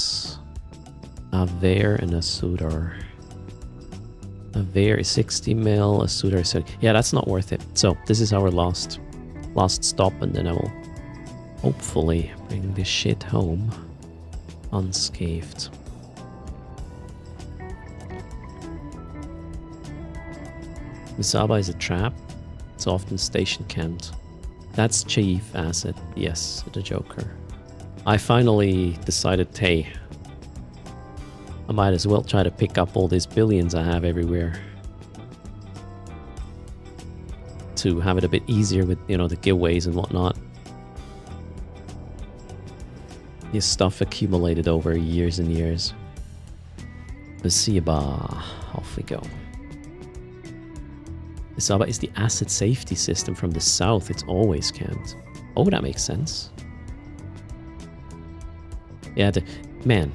Aver and Asudar? Aver is 60 mil, Asudar is 70. Yeah, that's not worth it. So this is our last stop, and then I will hopefully bring this shit home unscathed. Misaba is a trap. It's often station camped. That's chief asset. Yes, the Joker. I finally decided, hey, I might as well try to pick up all these billions I have everywhere. To have it a bit easier with, you know, the giveaways and whatnot. This stuff accumulated over years and years. Misaba, off we go. Misaba is the asset safety system from the south. It's always camped. Oh, that makes sense. Yeah, man,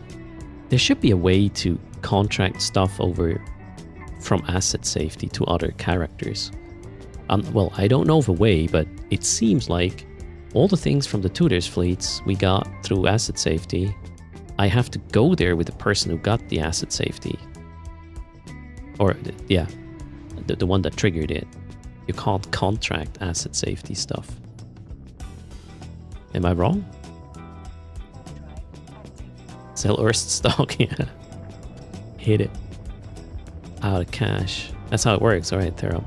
there should be a way to contract stuff over from asset safety to other characters. Well, I don't know of a way, but it seems like all the things from the tutors fleets we got through asset safety, I have to go there with the person who got the asset safety. Or, yeah, the one that triggered it. You can't contract asset safety stuff. Am I wrong? Sell erst stock, yeah. Hit it. Out of cash. That's how it works, alright, Thera.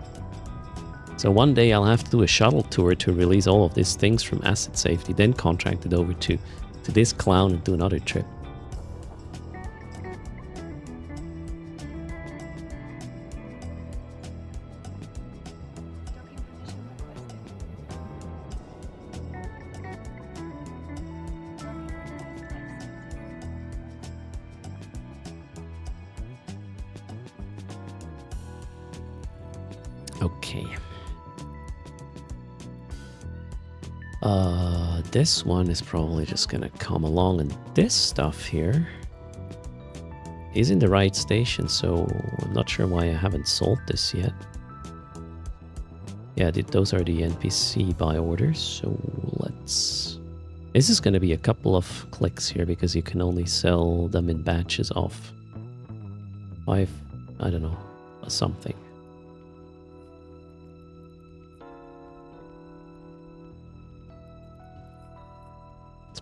So one day I'll have to do a shuttle tour to release all of these things from asset safety, then contract it over to this clown and do another trip. Okay. This one is probably just gonna come along, and this stuff here is in the right station, so I'm not sure why I haven't sold this yet. Yeah, those are the NPC buy orders, so let's... This is gonna be a couple of clicks here, because you can only sell them in batches of 5, I don't know, something.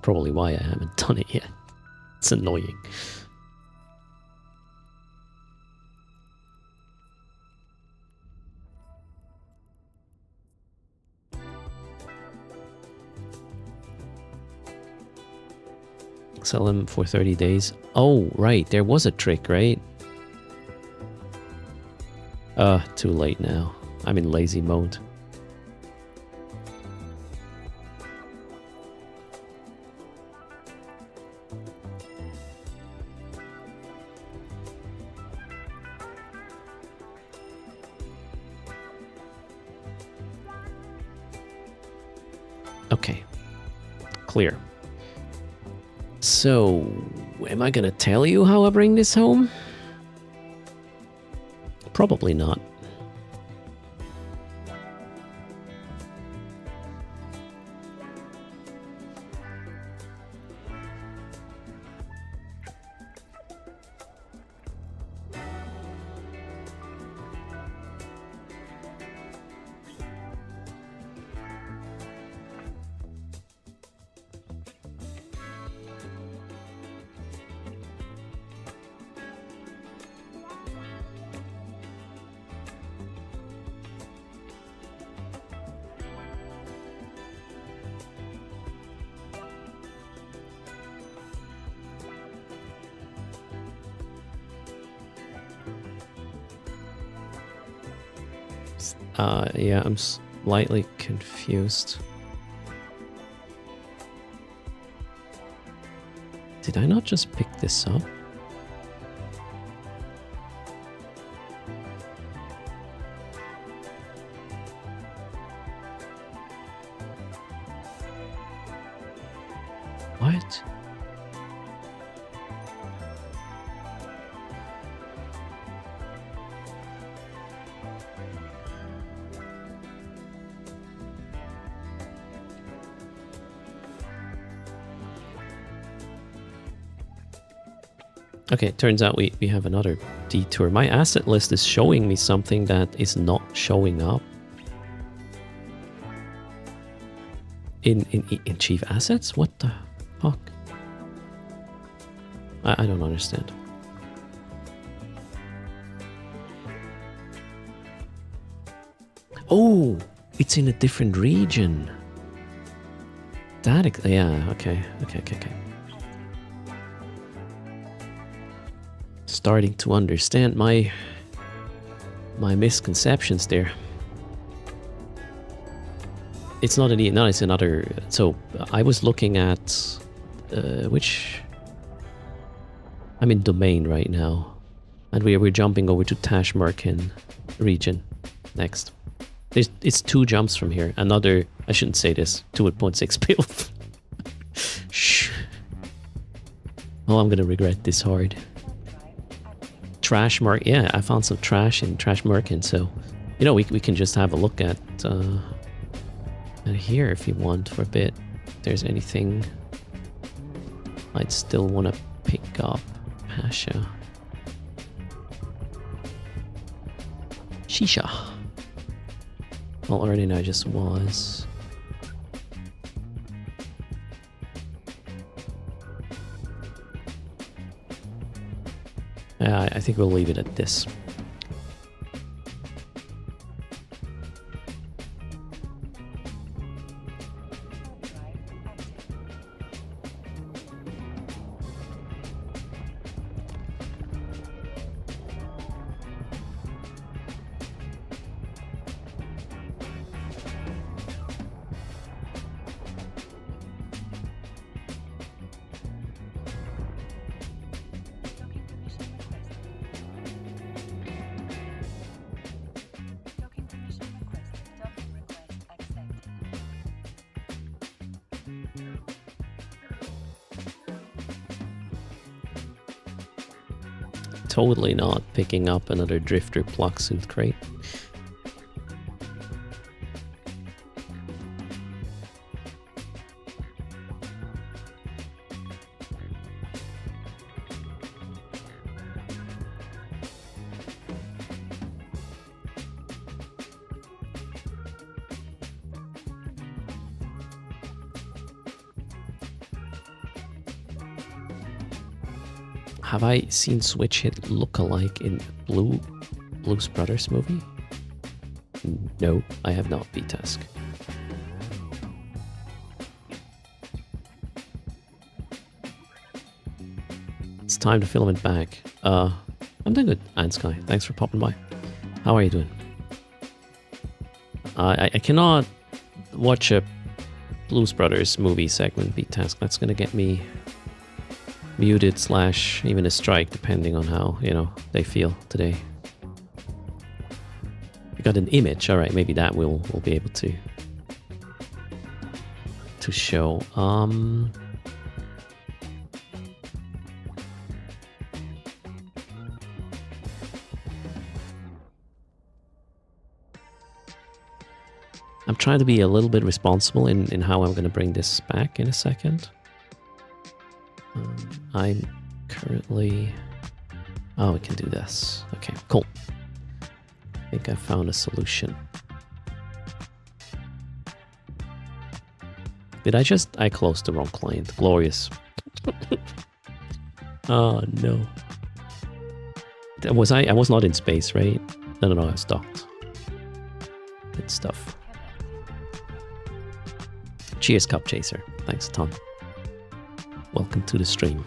Probably why I haven't done it yet. It's annoying. Sell them for 30 days. Oh, right. There was a trick, right? Too late now. I'm in lazy mode. Okay, clear. So, am I gonna tell you how I bring this home? Probably not. Yeah, I'm slightly confused. Did I not just pick this up? What? Okay, turns out we have another detour. My asset list is showing me something that is not showing up in chief assets? What the fuck? I don't understand. Oh, it's in a different region. That, yeah, okay. Starting to understand my misconceptions there. It's not it's another. So I was looking at which. I'm in domain right now, and we're jumping over to Tashmerkin region next. It's 2 jumps from here. Another, I shouldn't say this, 2.6 build. Shh. Oh, I'm gonna regret this hard. Trash mark, yeah, I found some trash in Tashmerkin, so you know we can just have a look at here if you want for a bit. If there's anything I'd still want to pick up. Pasha. Shisha. Well, already I just was. I think we'll leave it at this. Drive active. Docking permission requested. Docking permission requested. Docking request accepted. Totally not picking up another Drifter block suit crate. Have I seen Switch hit look-alike in Blues Brothers movie? No, I have not, B-Task. It's time to film it back. I'm doing good, Sky. Thanks for popping by. How are you doing? I cannot watch a Blues Brothers movie segment, B-Task. That's gonna get me muted / even a strike, depending on how, they feel today. We got an image. All right, maybe that we'll be able to show. I'm trying to be a little bit responsible in how I'm going to bring this back in a second. I'm currently... Oh, we can do this. Okay, cool. I think I found a solution. Did I closed the wrong client. Glorious. Oh, no. I was not in space, right? No, I was docked. Good stuff. Cheers, Cup Chaser. Thanks a ton. Welcome to the stream.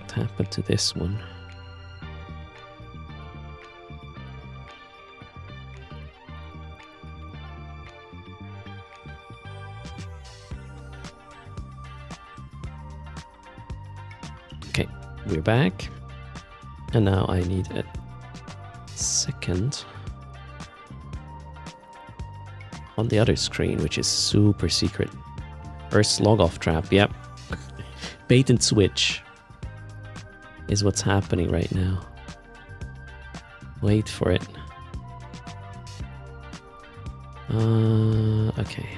What happened to this one? Okay, we're back. And now I need a second on the other screen, which is super secret. Erst log off trap, yep. Bait and switch is what's happening right now. Wait for it. Okay.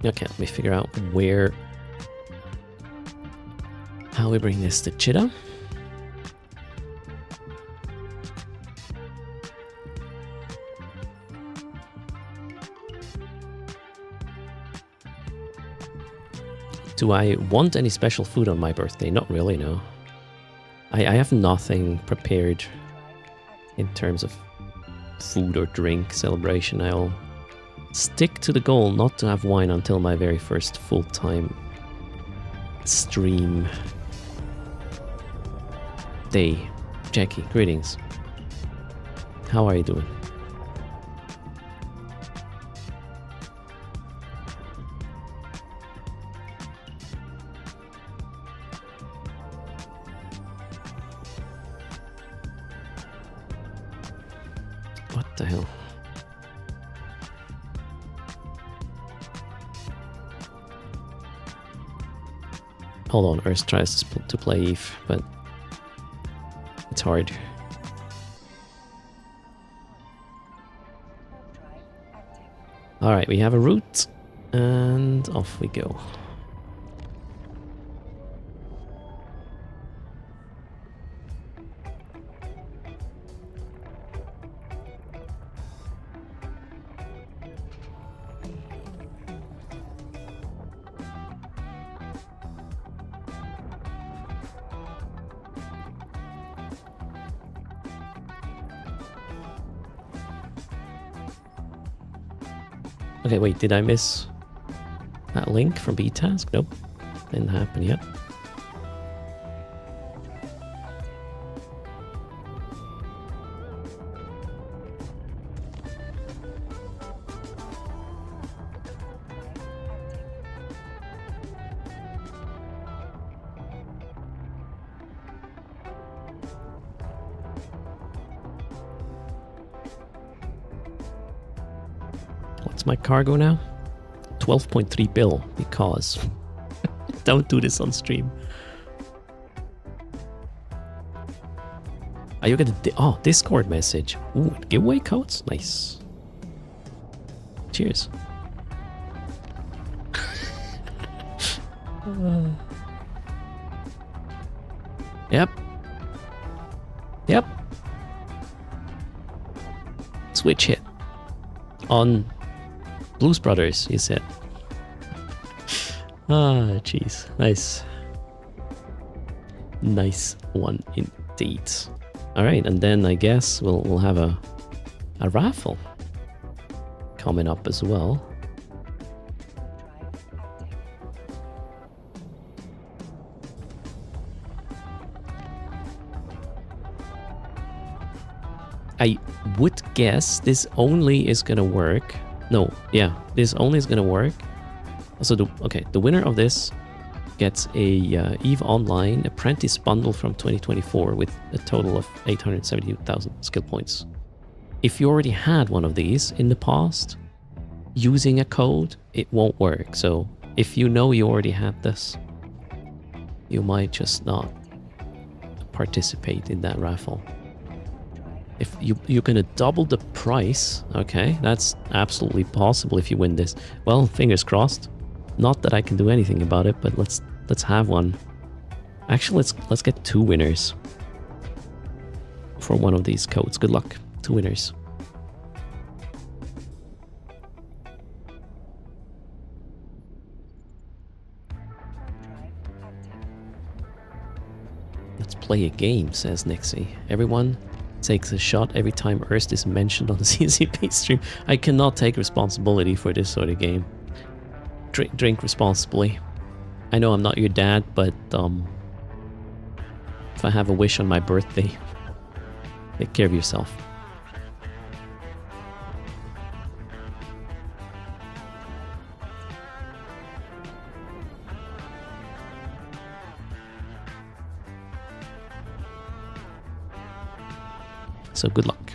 Okay, let me figure out how we bring this to Cheetah. Do I want any special food on my birthday? Not really, no. I have nothing prepared in terms of food or drink celebration. I'll stick to the goal not to have wine until my very first full-time stream day. Jackie, greetings. How are you doing? What the hell? Hold on, Erst tries to play Eve, but It's hard. Drive active. Alright, we have a route. And off we go. Okay, wait, did I miss that link from B-Task? Nope, didn't happen yet. What's my cargo now? 12.3 bill, because don't do this on stream. Are you gonna Discord message? Ooh, giveaway codes? Nice. Cheers. Yep. Yep. Switch hit. On Blues Brothers, you said. Ah, jeez. Nice. Nice one indeed. Alright, and then I guess we'll have a raffle coming up as well. I would guess this only is gonna work. No, yeah, this only is gonna work. So the winner of this gets a EVE Online Apprentice bundle from 2024 with a total of 872,000 skill points. If you already had one of these in the past, using a code, it won't work. So if you know you already had this, you might just not participate in that raffle. If you're gonna double the price, okay, that's absolutely possible if you win this. Well, fingers crossed. Not that I can do anything about it, but let's have one. Actually, let's get 2 winners for one of these codes. Good luck, 2 winners. Let's play a game, says Nixie. Everyone takes a shot every time Erst is mentioned on the CCP stream. I cannot take responsibility for this sort of game. Drink responsibly. I know I'm not your dad, but if I have a wish on my birthday, take care of yourself. So good luck.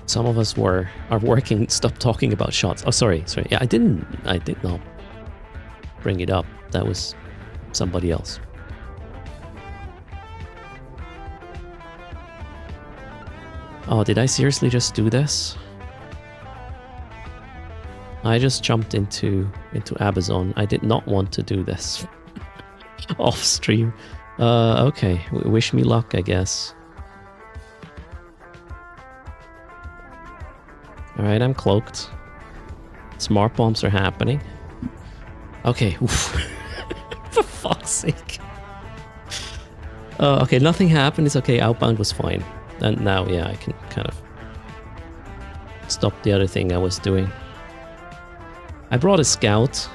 Some of us are working. Stop talking about shots. Oh, sorry. Yeah, I did not bring it up. That was somebody else. Oh, did I seriously just do this? I just jumped into Amazon. I did not want to do this off stream. Okay. Wish me luck, I guess. Alright, I'm cloaked. Smart bombs are happening. Okay, oof. For fuck's sake. Okay, nothing happened. It's okay. Outbound was fine. And now, yeah, I can kind of stop the other thing I was doing. I brought a scout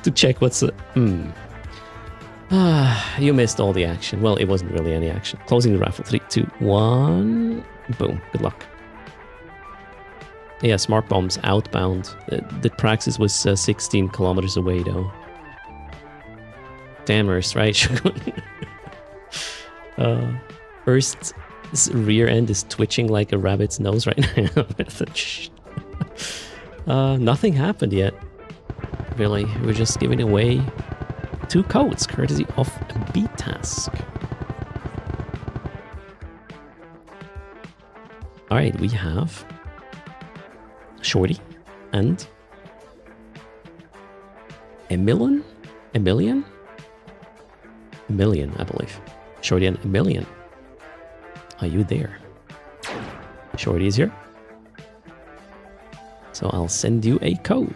to check what's... you missed all the action. Well, it wasn't really any action. Closing the raffle. 3, 2, 1. Boom. Good luck. Yeah, smart bombs outbound. The praxis was 16 kilometers away, though. Damn, right? Erst's rear end is twitching like a rabbit's nose right now. Nothing happened yet. Really, we're just giving away 2 codes courtesy of a B task. Alright, we have Shorty and Emilian, I believe. Shorty and Emilian. Are you there? Shorty is here. So I'll send you a code.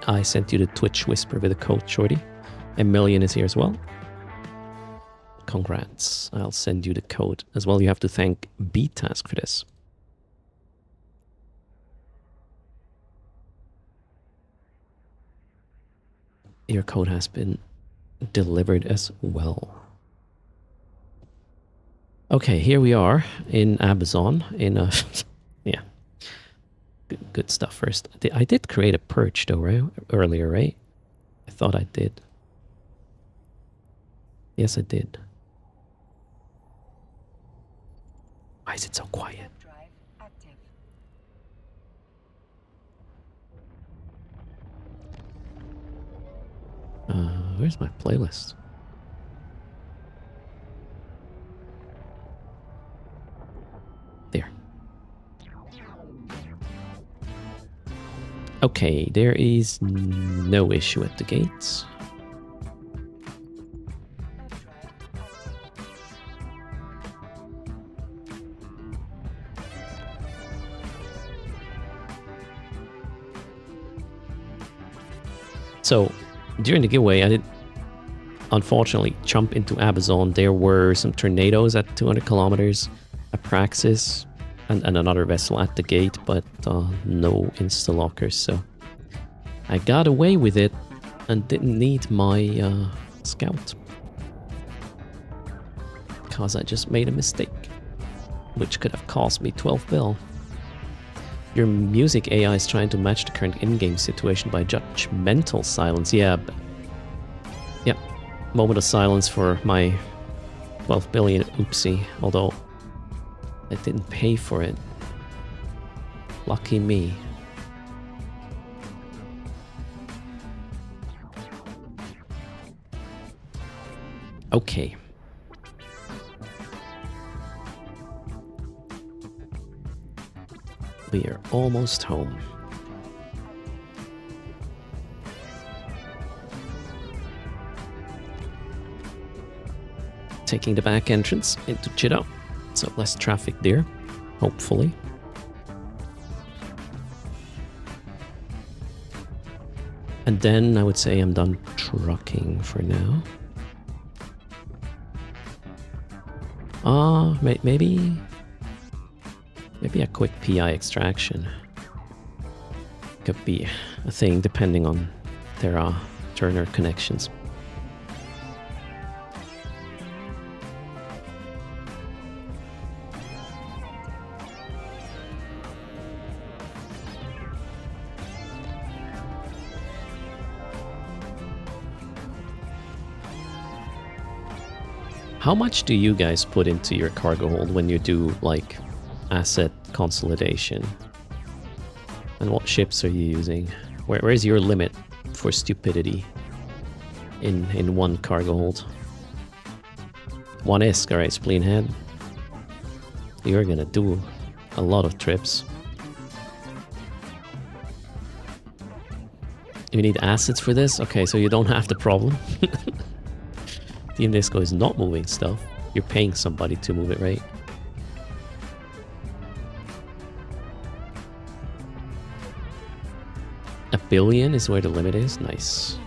I sent you the Twitch Whisper with a code, Shorty. Emilian is here as well. Congrats. I'll send you the code as well. You have to thank B-Task for this. Your code has been delivered as well. Okay, here we are in Amazon in a yeah. Good stuff first. I did create a perch though, right? Earlier, right? I thought I did. Yes, I did. Why is it so quiet? Drive active. Where's my playlist? There. Okay, there is no issue at the gates. So, during the giveaway, I did unfortunately jump into Amazon. There were some tornadoes at 200 kilometers, a Praxis, and another vessel at the gate, but no insta-lockers. So, I got away with it and didn't need my scout. Because I just made a mistake, which could have cost me 12 bill. Your music AI is trying to match the current in-game situation by judgmental silence. Yeah, moment of silence for my 12 billion oopsie, although I didn't pay for it. Lucky me. Okay. We are almost home. Taking the back entrance into Chido, so less traffic there, hopefully. And then I would say I'm done trucking for now. Maybe a quick PI extraction could be a thing depending on their Turner connections. How much do you guys put into your cargo hold when you do like asset consolidation? And what ships are you using? Where is your limit for stupidity in one cargo hold? One ISK, alright, Spleen Head. You're gonna do a lot of trips. You need assets for this? Okay, so you don't have the problem. Team Disco is not moving stuff. You're paying somebody to move it, right? $1 billion is where the limit is? Nice.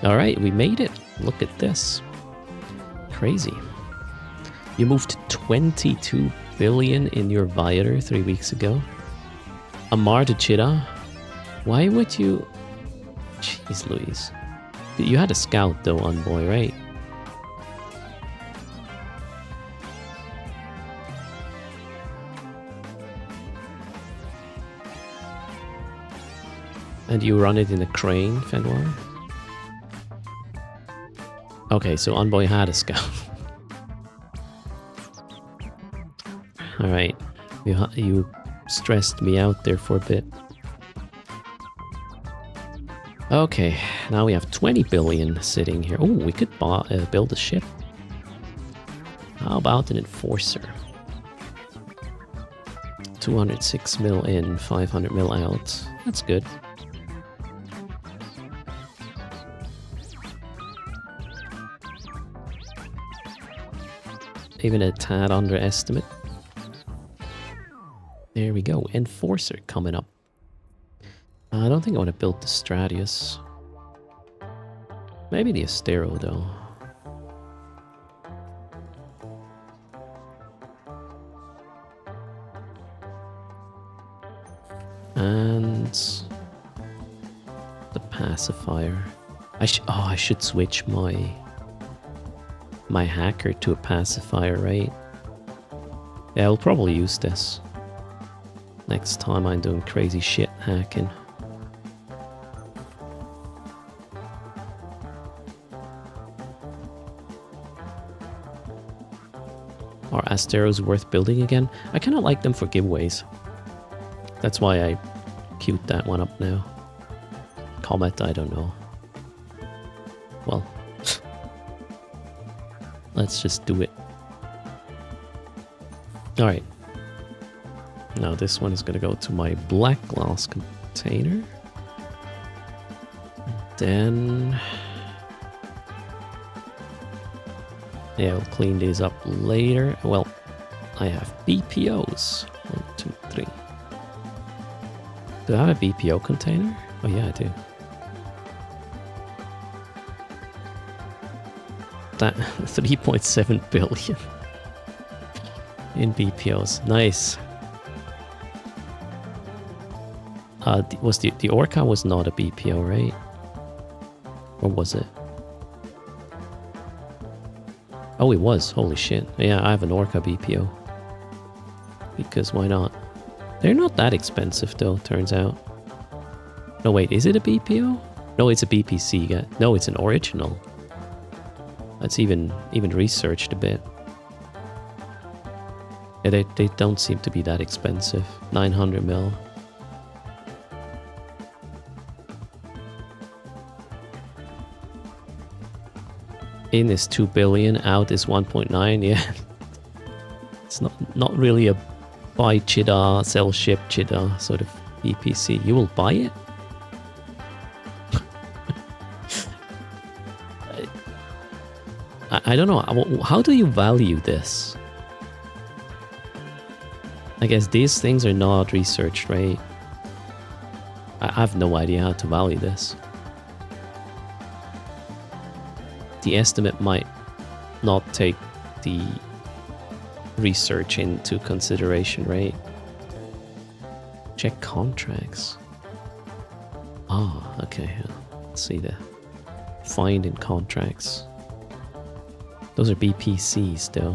Alright, we made it. Look at this. Crazy. You moved 22 billion in your Viator 3 weeks ago. Amar to Chida. Why would you... Jeez Louise. You had a scout though, Envoy, right? And you run it in a crane, Fenwar? Okay, so Envoy had a scout. Alright, you stressed me out there for a bit. Okay, now we have 20 billion sitting here. Oh, we could build a ship. How about an enforcer? 206 mil in, 500 mil out. That's good. Even a tad underestimate. There we go. Enforcer coming up. I don't think I want to build the Stratius. Maybe the Astero though. And the pacifier. I should switch my hacker to a pacifier, right? Yeah, I'll probably use this next time I'm doing crazy shit hacking. Are Asteros worth building again? I kind of like them for giveaways. That's why I queued that one up now. Comet, I don't know. Well, let's just do it. Alright. Now this one is going to go to my black glass container. Then... yeah, we'll clean these up later. Well, I have BPOs. 1, 2, 3. Do I have a BPO container? Oh yeah, I do. That 3.7 billion in BPOs. Nice. Was the Orca was not a BPO, right? Or was it? Oh, it was. Holy shit. Yeah, I have an Orca BPO. Because why not? They're not that expensive though, turns out. No, wait, is it a BPO? No, it's a BPC. Yeah. No, it's an original. That's even researched a bit. Yeah, they don't seem to be that expensive. 900 mil. In is 2 billion, out is 1.9. Yeah, it's not really a buy Chida, sell ship Chida sort of EPC. You will buy it? I don't know. How do you value this? I guess these things are not researched, right? I have no idea how to value this. The estimate might not take the research into consideration, right? Check contracts. Ah, okay. Let's see the find in contracts. Those are BPC still.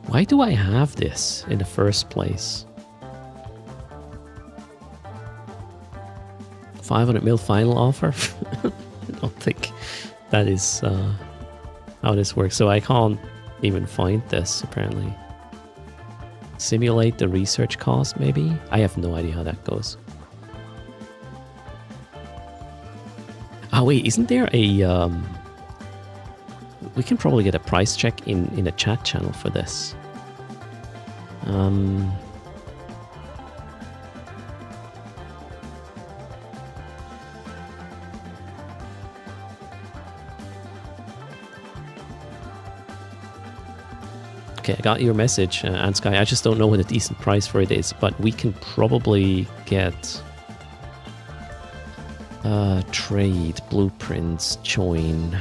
Why do I have this in the first place? 500 mil final offer? I don't think that is how this works. So I can't even find this apparently. Simulate the research cost maybe? I have no idea how that goes. Oh wait, isn't there a... we can probably get a price check in a chat channel for this. Okay, I got your message, Ansky. I just don't know what a decent price for it is, but we can probably get Trade, blueprints, join.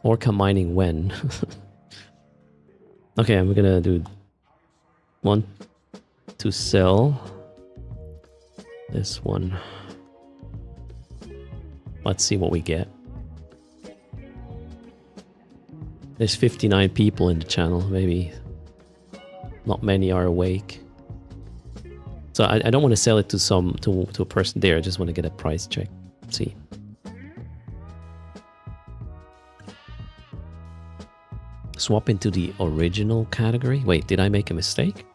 Orca mining when? Okay, I'm gonna do one to sell. This one. Let's see what we get. There's 59 people in the channel, maybe not many are awake. So I don't want to sell it to a person there. I just want to get a price check. See. Swap into the original category. Wait, did I make a mistake?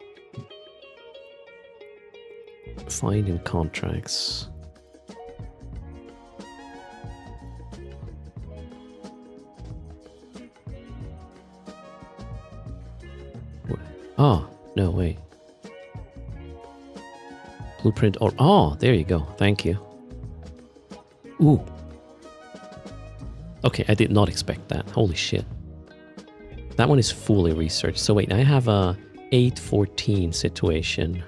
Find in contracts. Oh, no, wait. Blueprint or... Oh, there you go. Thank you. Ooh. Okay, I did not expect that. Holy shit. That one is fully researched. So wait, I have a 814 situation.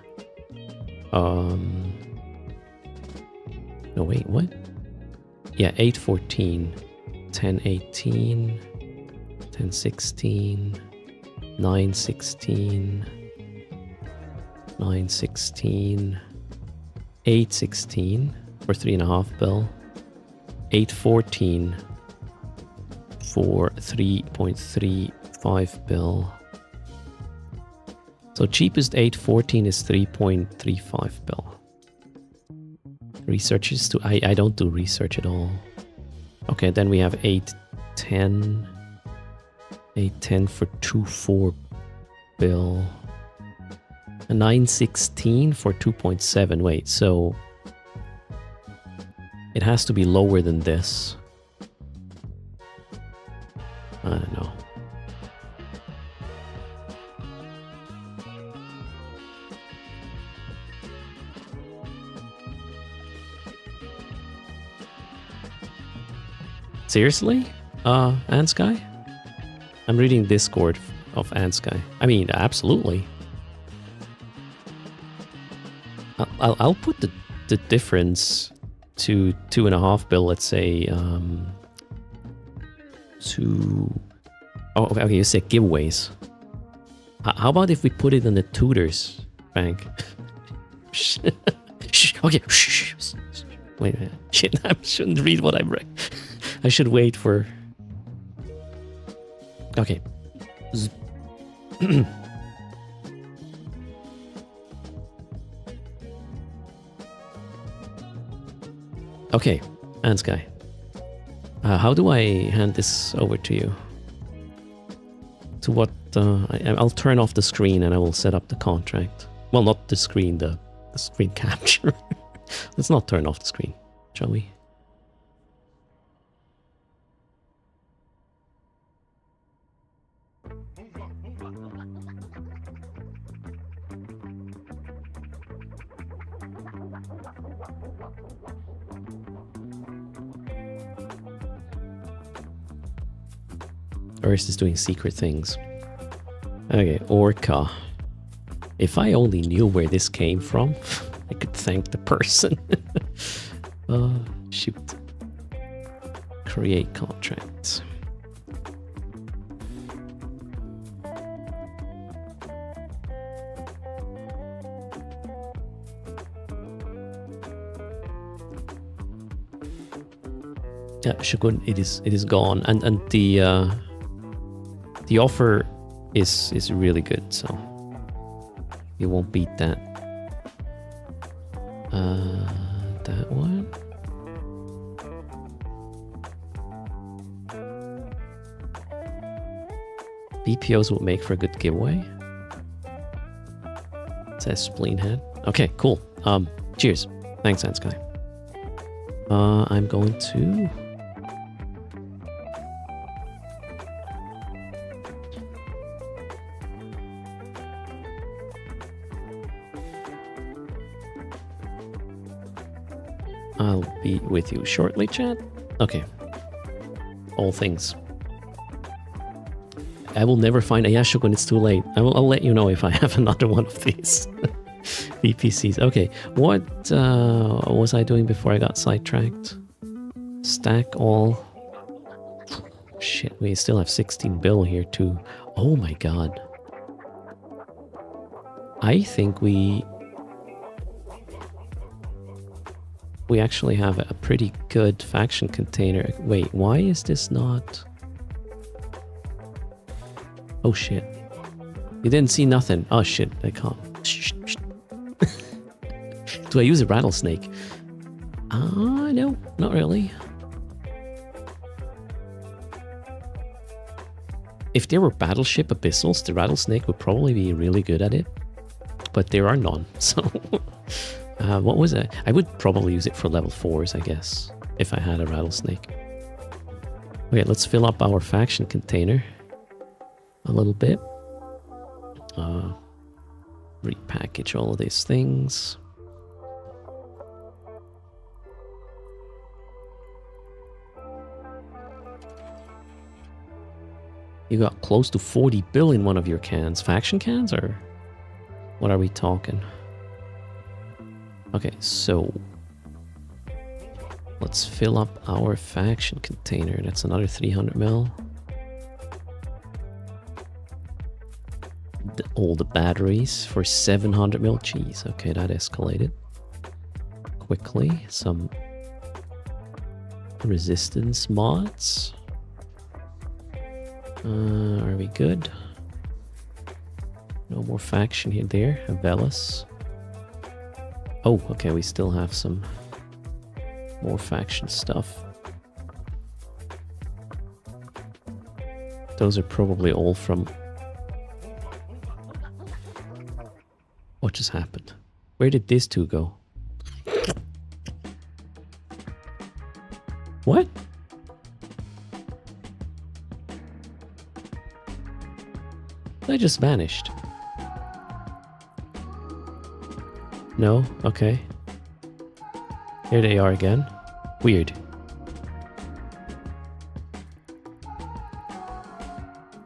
No, wait, what? Yeah, 814, 1018, 1016, 916, 916, 816 for 3.5 bill, 814 for 3.35 bill. So cheapest 814 is 3.35 bill. Research is I don't do research at all. Okay, then we have 810. 810 for 2.4 bill. A 916 for 2.7. Wait, so it has to be lower than this. I don't know. Seriously? Ansky? I'm reading Discord of Ansky. I mean, absolutely. I'll put the difference to 2.5 bill, let's say, to... Oh, okay, you said giveaways. How about if we put it in the tutors bank? Shh. Okay, shh. Wait a minute. Shit, I shouldn't read what I'm reading. I should wait for... Okay. Okay, Ansky. How do I hand this over to you? To what? I'll turn off the screen and I will set up the contract. Well, not the screen, the screen capture. Let's not turn off the screen, shall we? Erst is doing secret things. Okay, Orca. If I only knew where this came from, I could thank the person. Shoot. Create contracts. Yeah, Shogun, it is gone, and the offer is really good, so you won't beat that. That one. BPOs would make for a good giveaway. It says spleen head. Okay, cool. Cheers. Thanks, Ansky. I'm going to... I'll be with you shortly, chat. Okay. All things. I will never find a Yashogun, it's too late. I'll let you know if I have another one of these. VPCs. Okay, what was I doing before I got sidetracked? Stack all. Shit, we still have 16 bill here too. Oh my god. I think we actually have a pretty good faction container. Wait, why is this not? Oh shit. You didn't see nothing. Oh shit, I can't. Shh, shh. Do I use a rattlesnake? No, not really. If there were battleship abyssals, the rattlesnake would probably be really good at it. But there are none, so... what was it? I would probably use it for level 4s, I guess, if I had a rattlesnake. Okay, let's fill up our faction container a little bit. Repackage all of these things. You got close to 40 bill in one of your cans. Faction cans, or what are we talking? Okay, so let's fill up our faction container. That's another 300 mil. All the batteries for 700 mil. Jeez, okay, that escalated quickly. Some resistance mods. Are we good? No more faction here. There, Velas. Oh, okay, we still have some more faction stuff. Those are probably all from... What just happened? Where did these two go? What? They just vanished. No? Okay. Here they are again. Weird.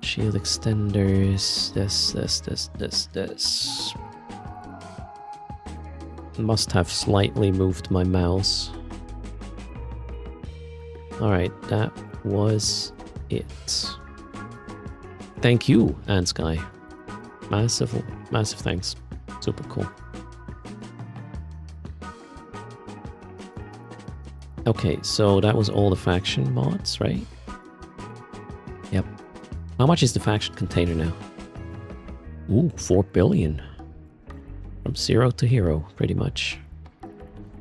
Shield extenders. This. Must have slightly moved my mouse. Alright, that was it. Thank you, Ansky. Massive thanks. Super cool. Okay, so that was all the faction mods, right? Yep. How much is the faction container now? Ooh, 4 billion. From 0 to hero, pretty much.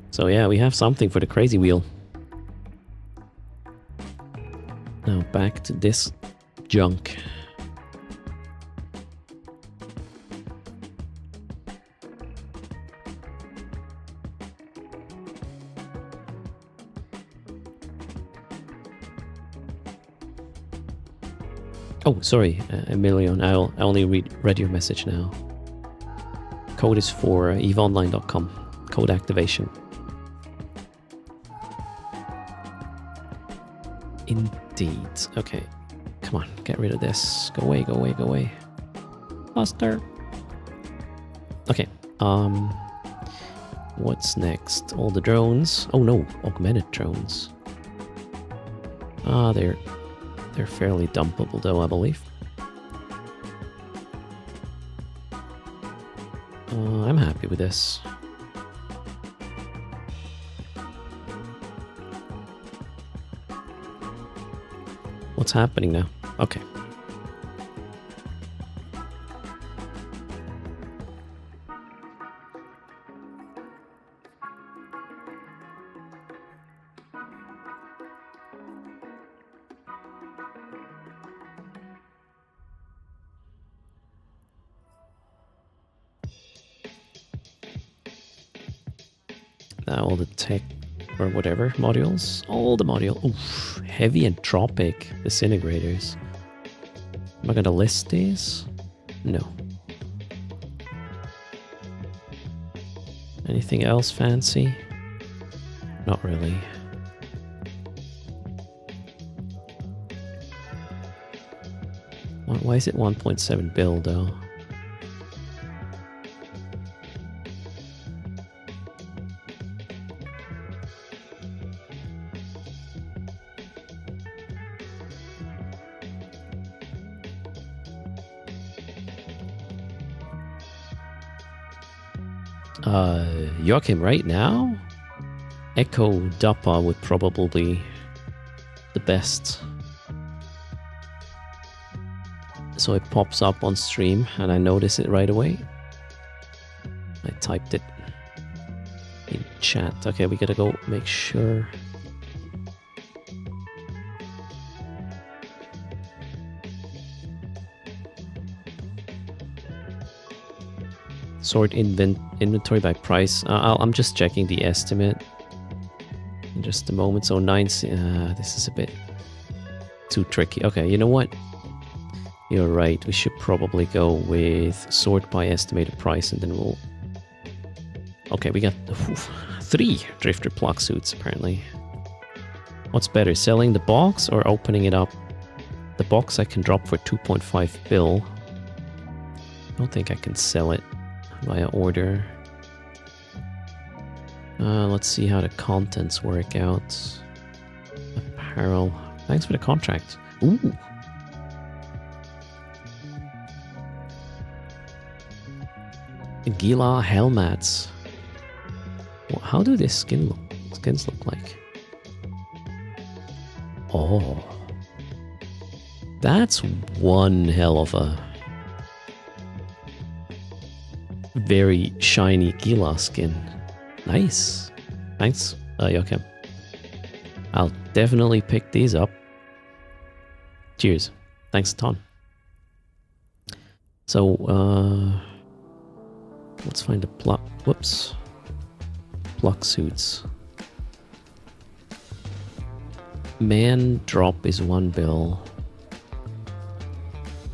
So yeah, we have something for the crazy wheel. Now back to this junk. Oh, sorry, Emilion. I only read your message now. Code is for eveonline.com. Code activation. Indeed. Okay. Come on, get rid of this. Go away, go away, go away. Faster. Okay. What's next? All the drones. Oh no, augmented drones. Ah, they're fairly dumpable though, I believe. I'm happy with this. What's happening now? Okay. Now all the tech or whatever modules, all the module. Oof, heavy entropic disintegrators. Am I gonna list these? No. Anything else fancy? Not really. Why is it 1.7 bill though? Joachim, right now, Echo Dappa would probably be the best. So it pops up on stream and I notice it right away. I typed it in chat. Okay, we gotta go make sure. Sort inventory by price. I'm just checking the estimate in just a moment. So 9. This is a bit too tricky. Okay, you know what? You're right. We should probably go with sort by estimated price, and then we'll. Okay, we got 3 drifter plug suits apparently. What's better, selling the box or opening it up? The box I can drop for 2.5 bill. I don't think I can sell it via order. Let's see how the contents work out. Apparel. Thanks for the contract. Ooh. Gila helmets. Well, how do these skins look like? Oh. That's one hell of a very shiny Gila skin. Nice. Thanks, Joachim. I'll definitely pick these up. Cheers. Thanks a ton. So, let's find the pluck. Whoops. Pluck suits. Man drop is 1 bill.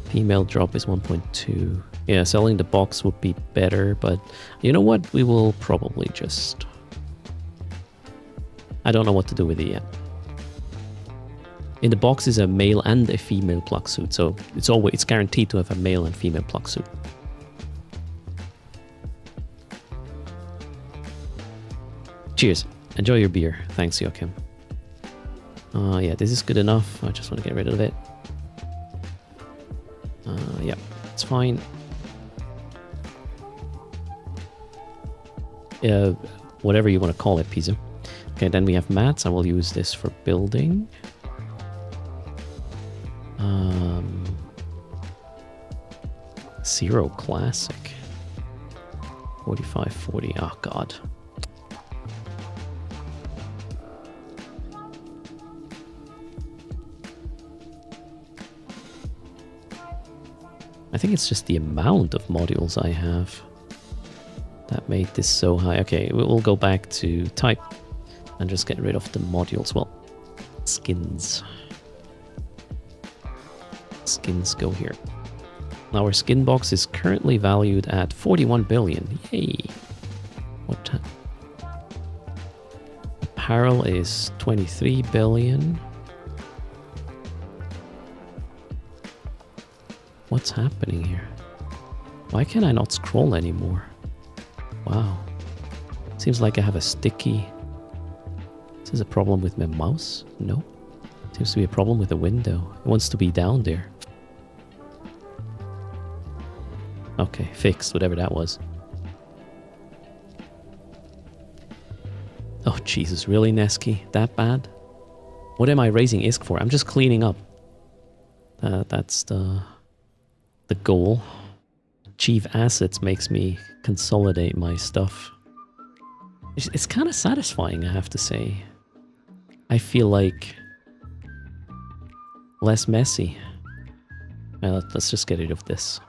Female drop is 1.2. Yeah, selling the box would be better, but you know what? We will probably just... I don't know what to do with it yet. In the box is a male and a female pluck suit, so it's guaranteed to have a male and female pluck suit. Cheers. Enjoy your beer. Thanks, Joachim. Yeah, this is good enough. I just want to get rid of it. Yeah, it's fine. Whatever you want to call it, Pizza. Okay, then we have mats. I will use this for building. Zero Classic. 4540. Oh, God. I think it's just the amount of modules I have that made this so high. Okay, we'll go back to type and just get rid of the modules. Well, skins. Skins go here. Our skin box is currently valued at 41 billion. Yay! What? Apparel is 23 billion. What's happening here? Why can I not scroll anymore? Wow. Seems like I have a sticky... Is this a problem with my mouse? No. Seems to be a problem with the window. It wants to be down there. Okay, fixed, whatever that was. Oh, Jesus, really, Nesky? That bad? What am I raising ISK for? I'm just cleaning up. That's the goal. Chief Assets makes me consolidate my stuff. It's kind of satisfying, I have to say. I feel like less messy. Well, let's just get rid of this.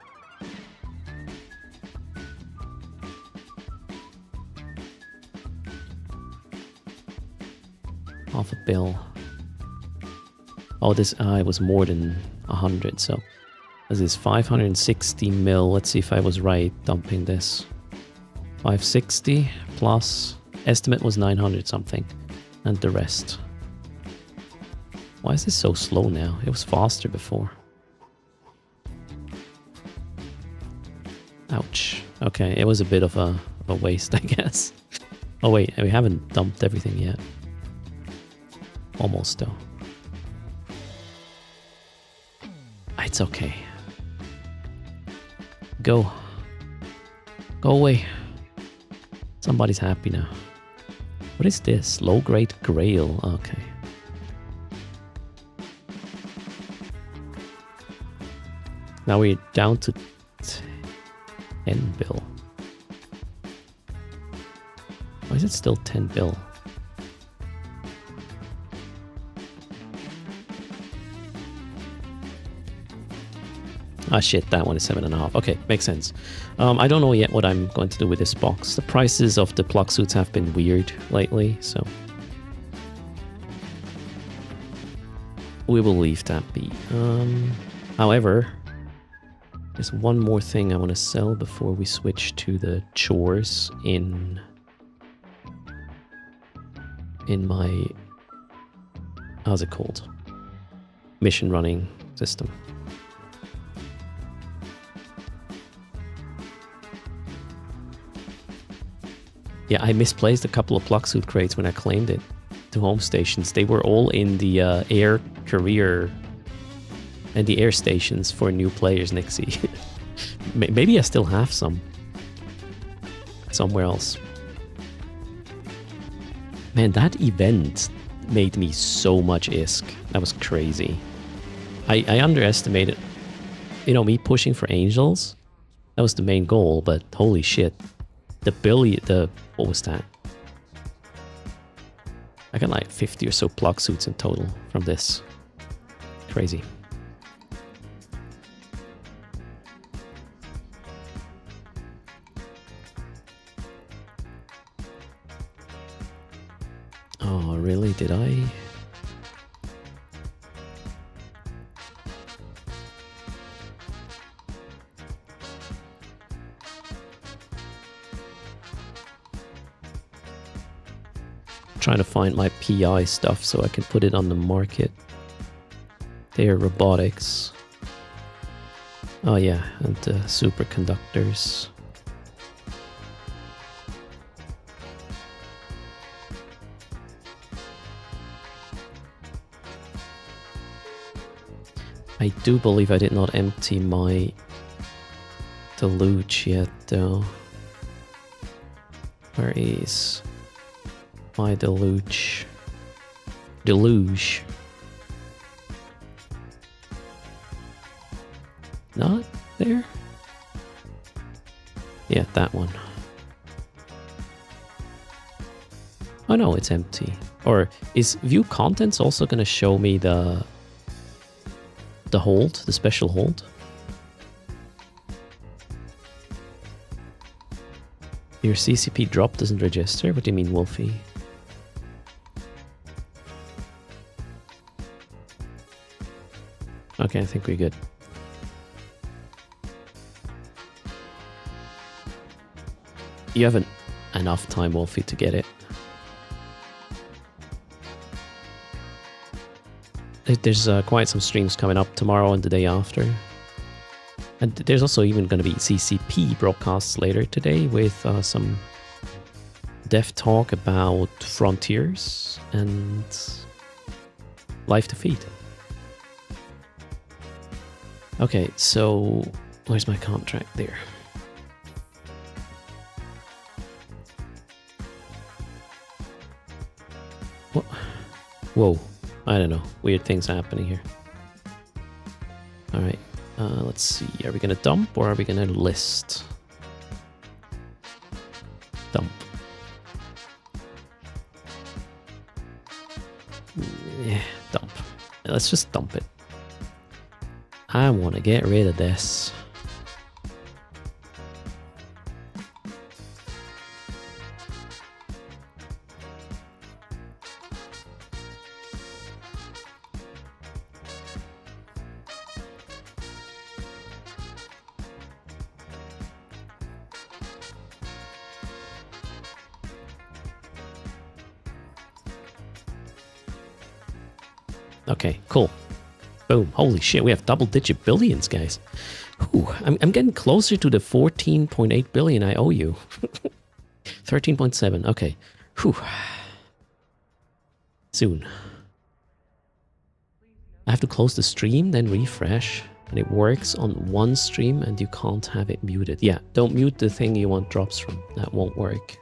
Half a bill. Oh, this it was more than 100, so this is 560 mil. Let's see if I was right dumping this. 560 plus estimate was 900 something, and the rest. Why is this so slow now? It was faster before. Ouch. Okay, it was a bit of a waste, I guess. Oh wait, we haven't dumped everything yet. Almost though. It's okay. Go. Go away. Somebody's happy now. What is this? Low-grade grail. Okay. Now we're down to 10 bill. Why is it still 10 bill? Ah shit, that one is 7.5. Okay, makes sense. I don't know yet what I'm going to do with this box. The prices of the plug suits have been weird lately, so we will leave that be. However, there's one more thing I want to sell before we switch to the chores in my, how's it called? Mission running system. Yeah, I misplaced a couple of plug suit crates when I claimed it to home stations. They were all in the air career and the air stations for new players, Nixie. Maybe I still have some somewhere else. Man, that event made me so much ISK. That was crazy. I underestimated, you know, me pushing for angels. That was the main goal, but holy shit. What was that? I got like 50 or so plug suits in total from this. Crazy. Oh, really? Did I? Trying to find my PI stuff so I can put it on the market. They're robotics. Oh yeah, and superconductors. I do believe I did not empty my deluge yet though. Where is my deluge? Deluge. Not there? Yeah, that one. Oh no, it's empty. Or is view contents also gonna show me the hold, the special hold? Your CCP drop doesn't register? What do you mean, Wolfie? Okay, I think we're good. You haven't enough time, Wolfie, to get it. There's quite some streams coming up tomorrow and the day after. And there's also even going to be CCP broadcasts later today with some dev talk about frontiers and live to feed. Okay, so where's my contract there? What? Whoa. I don't know. Weird things happening here. Alright. Let's see. Are we going to dump or are we going to list? Dump. Yeah, dump. Let's just dump it. I want to get rid of this. Okay, cool. Boom. Holy shit, we have double-digit billions, guys. Ooh, I'm getting closer to the 14.8 billion I owe you. 13.7, okay. Whew. Soon. I have to close the stream, then refresh. And it works on one stream and you can't have it muted. Yeah, don't mute the thing you want drops from. That won't work.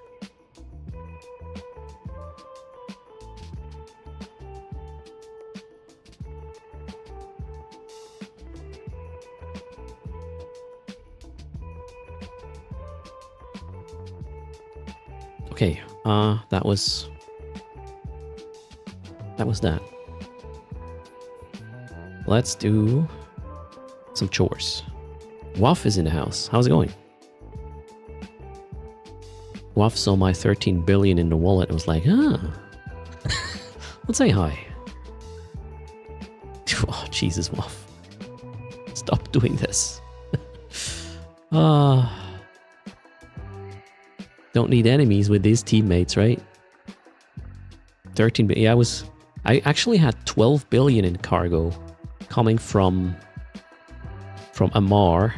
Okay, that was that. Let's do some chores. Waff is in the house. How's it going? Waff saw my 13 billion in the wallet and was like, let's say hi. Oh, Jesus, Waff. Stop doing this. Don't need enemies with these teammates, right? 13 billion. Yeah, I actually had 12 billion in cargo coming from Amar,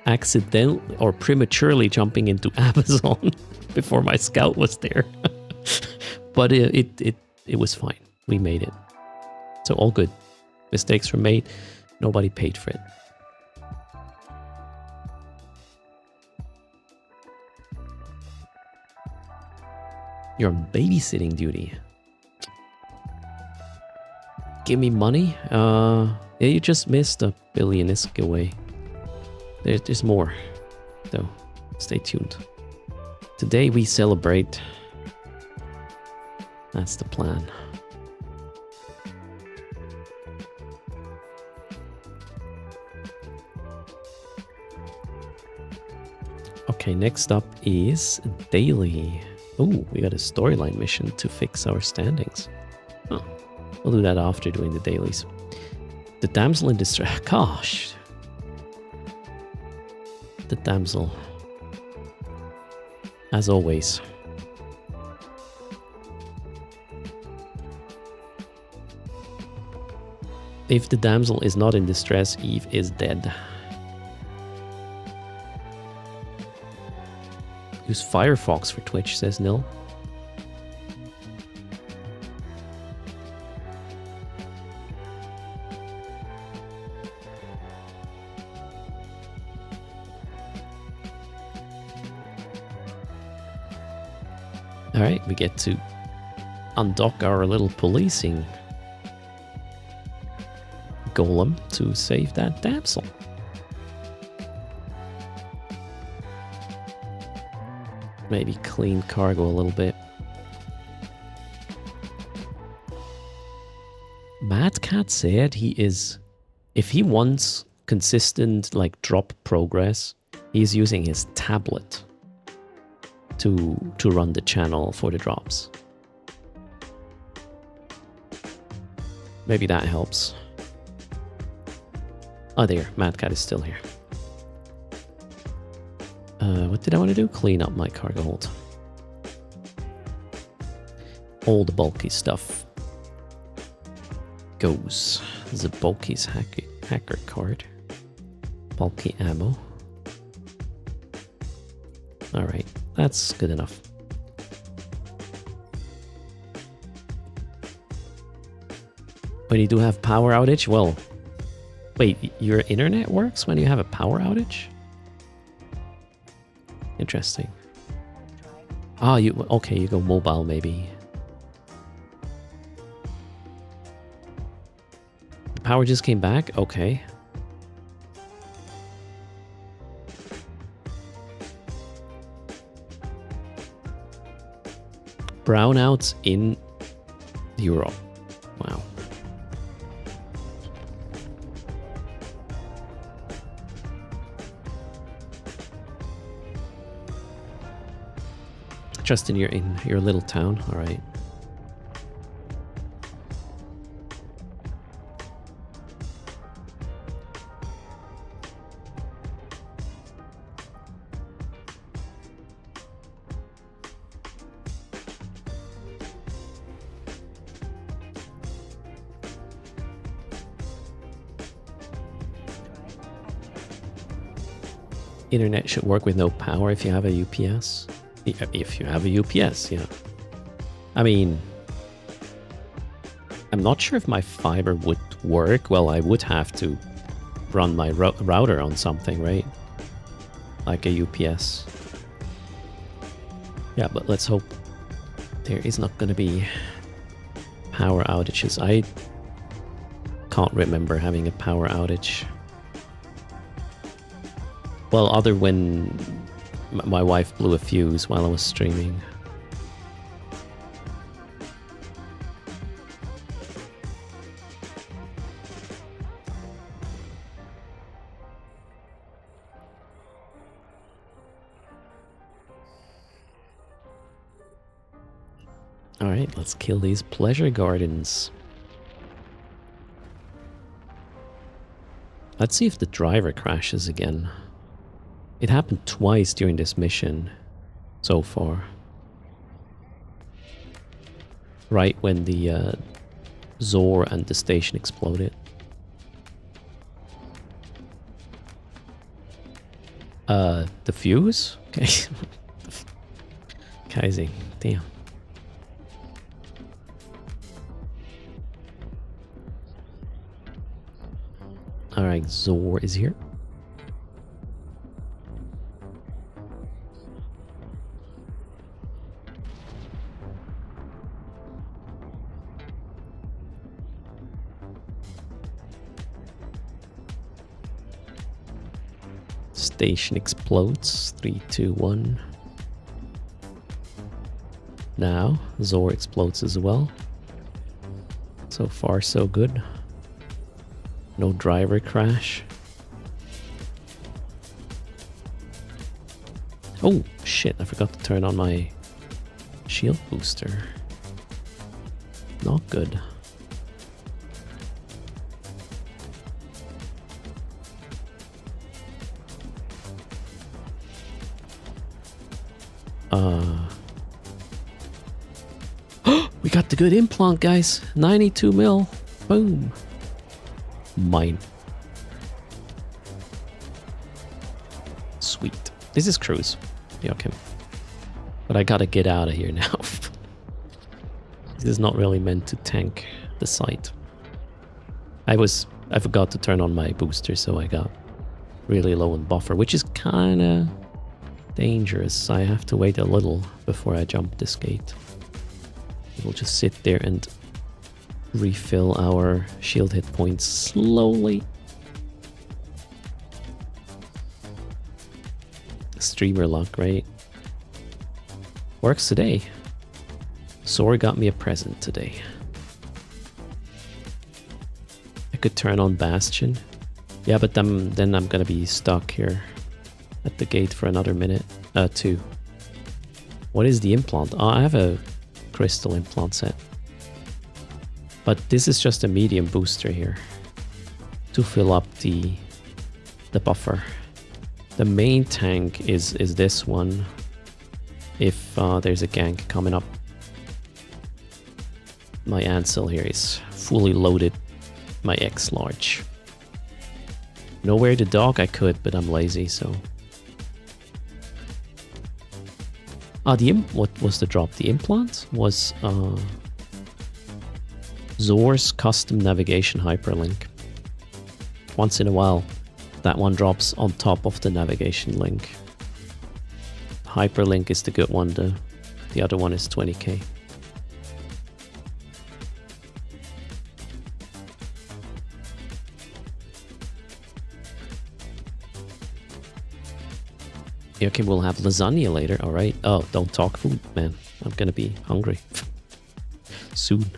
accidentally or prematurely jumping into Amazon before my scout was there. But it was fine. We made it. So all good. Mistakes were made. Nobody paid for it. You're on babysitting duty. Give me money? Yeah, you just missed a billion away. There's more, though. Stay tuned. Today we celebrate. That's the plan. Okay, next up is daily. Oh, we got a storyline mission to fix our standings. Oh, we'll do that after doing the dailies. The damsel in distress. Gosh. The damsel. As always. If the damsel is not in distress, Eve is dead. Use Firefox for Twitch, says Nil. Alright, we get to undock our little policing golem to save that damsel. Maybe clean cargo a little bit. Mad Cat said he is, if he wants consistent like drop progress, he's using his tablet to run the channel for the drops. Maybe that helps. Oh, there, Mad Cat is still here. What did I want to do? Clean up my cargo hold. All the bulky stuff goes. There's a bulky's hacker card. Bulky ammo. Alright, that's good enough. When you do have power outage, well, wait, your internet works when you have a power outage? Interesting. Ah, okay, you go mobile maybe. The power just came back? Okay. Brownouts in Europe. Wow. Just in your little town, all right. Internet should work with no power if you have a UPS. If you have a UPS, yeah. I mean, I'm not sure if my fiber would work. Well, I would have to run my router on something, right? Like a UPS. Yeah, but let's hope there is not going to be power outages. I can't remember having a power outage. Well, other when my wife blew a fuse while I was streaming. Alright, let's kill these pleasure gardens. Let's see if the driver crashes again. It happened twice during this mission so far. Right when the Zor and the station exploded. The fuse? Okay. Kaizing, damn. Alright, Zor is here. Station explodes. 3, 2, 1. Now, Zor explodes as well. So far, so good. No driver crash. Oh, shit, I forgot to turn on my shield booster. Not good. We got the good implant, guys. 92 mil. Boom. Mine. Sweet. This is cruise. Yeah, okay. But I gotta get out of here now. This is not really meant to tank the site. I forgot to turn on my booster, so I got really low on buffer, which is kinda dangerous. I have to wait a little before I jump this gate. We'll just sit there and refill our shield hit points slowly. Streamer luck, right? Works today. Zor got me a present today. I could turn on Bastion. Yeah, but then I'm gonna be stuck here at the gate for another minute. 2. What is the implant? Oh, I have a crystal implant set. But this is just a medium booster here to fill up the buffer. The main tank is this one if there's a gank coming up. My Ansel here is fully loaded. My X large. Nowhere to dock I could, but I'm lazy, so. What was the drop? The implant was Zor's custom navigation hyperlink. Once in a while, that one drops on top of the navigation link. Hyperlink is the good one, the other one is 20k. Okay, we'll have lasagna later, alright. Oh, don't talk food, man. I'm gonna be hungry soon.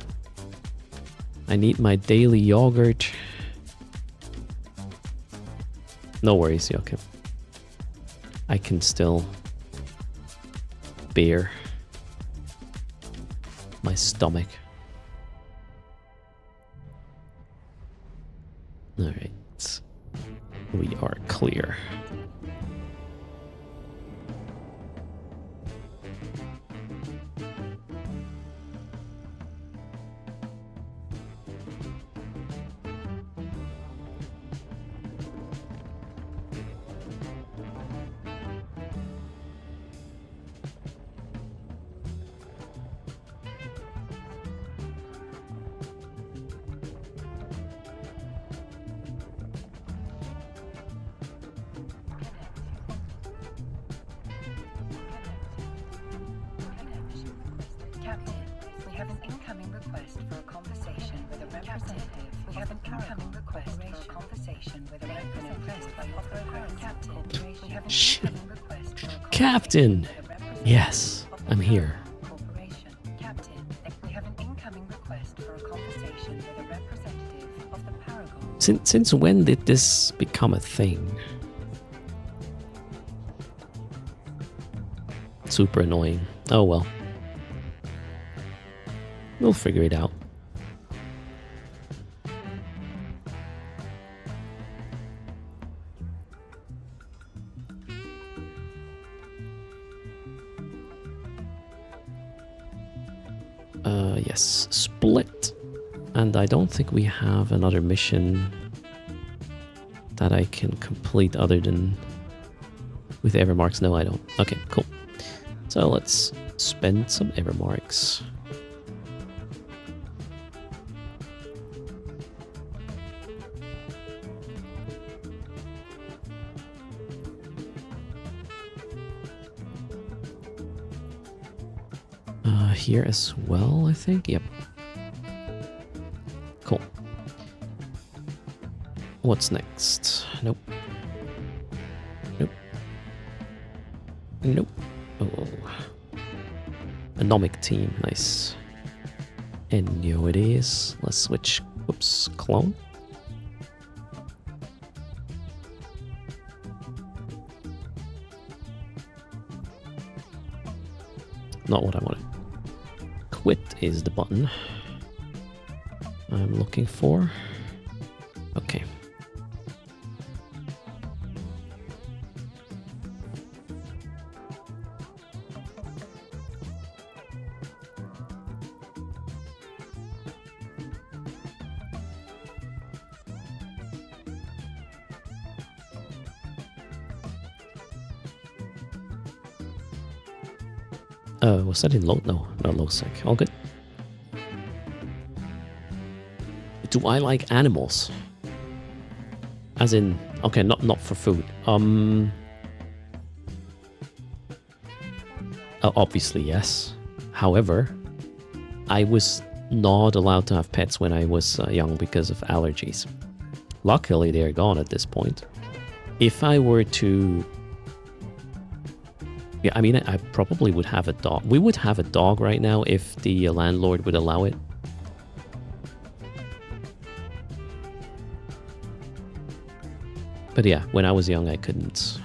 I need my daily yogurt. No worries, Joachim. I can still bear my stomach. Alright. We are clear. Captain, we have an incoming request for a conversation with a representative. We have an incoming request for a conversation with a representative by your Captain, we have an incoming request for a Captain! Yes, I'm here. Corporation. Captain, we have an incoming request for a conversation with a representative of the Paragon. Since when did this become a thing? Super annoying. Oh well. We'll figure it out. Yes, split. And I don't think we have another mission that I can complete other than with Evermarks. No, I don't. Okay, cool. So let's spend some Evermarks. Here as well, I think. Yep. Cool. What's next? Nope. Nope. Nope. Oh. Anomic team. Nice. And yo, it is. Let's switch. Whoops. Clone. Not what I wanted. Quit is the button I'm looking for. Okay. Was that in low? No, not low sec. All good. Do I like animals? As in, okay, not for food. Obviously, yes. However, I was not allowed to have pets when I was young because of allergies. Luckily, they're gone at this point. If I were to... Yeah, I mean, I probably would have a dog. We would have a dog right now if the landlord would allow it. But yeah, when I was young, I couldn't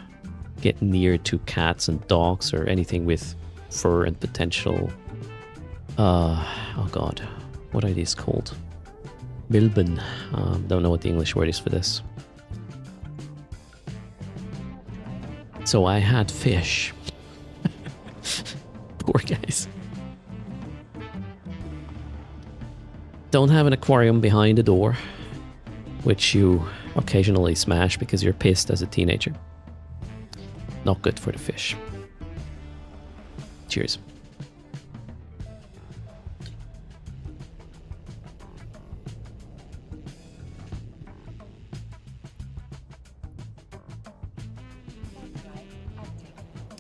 get near to cats and dogs or anything with fur and potential... oh god, what are these called? Milben. Don't know what the English word is for this. So I had fish. Poor guys. Don't have an aquarium behind the door, which you occasionally smash because you're pissed as a teenager. Not good for the fish. Cheers.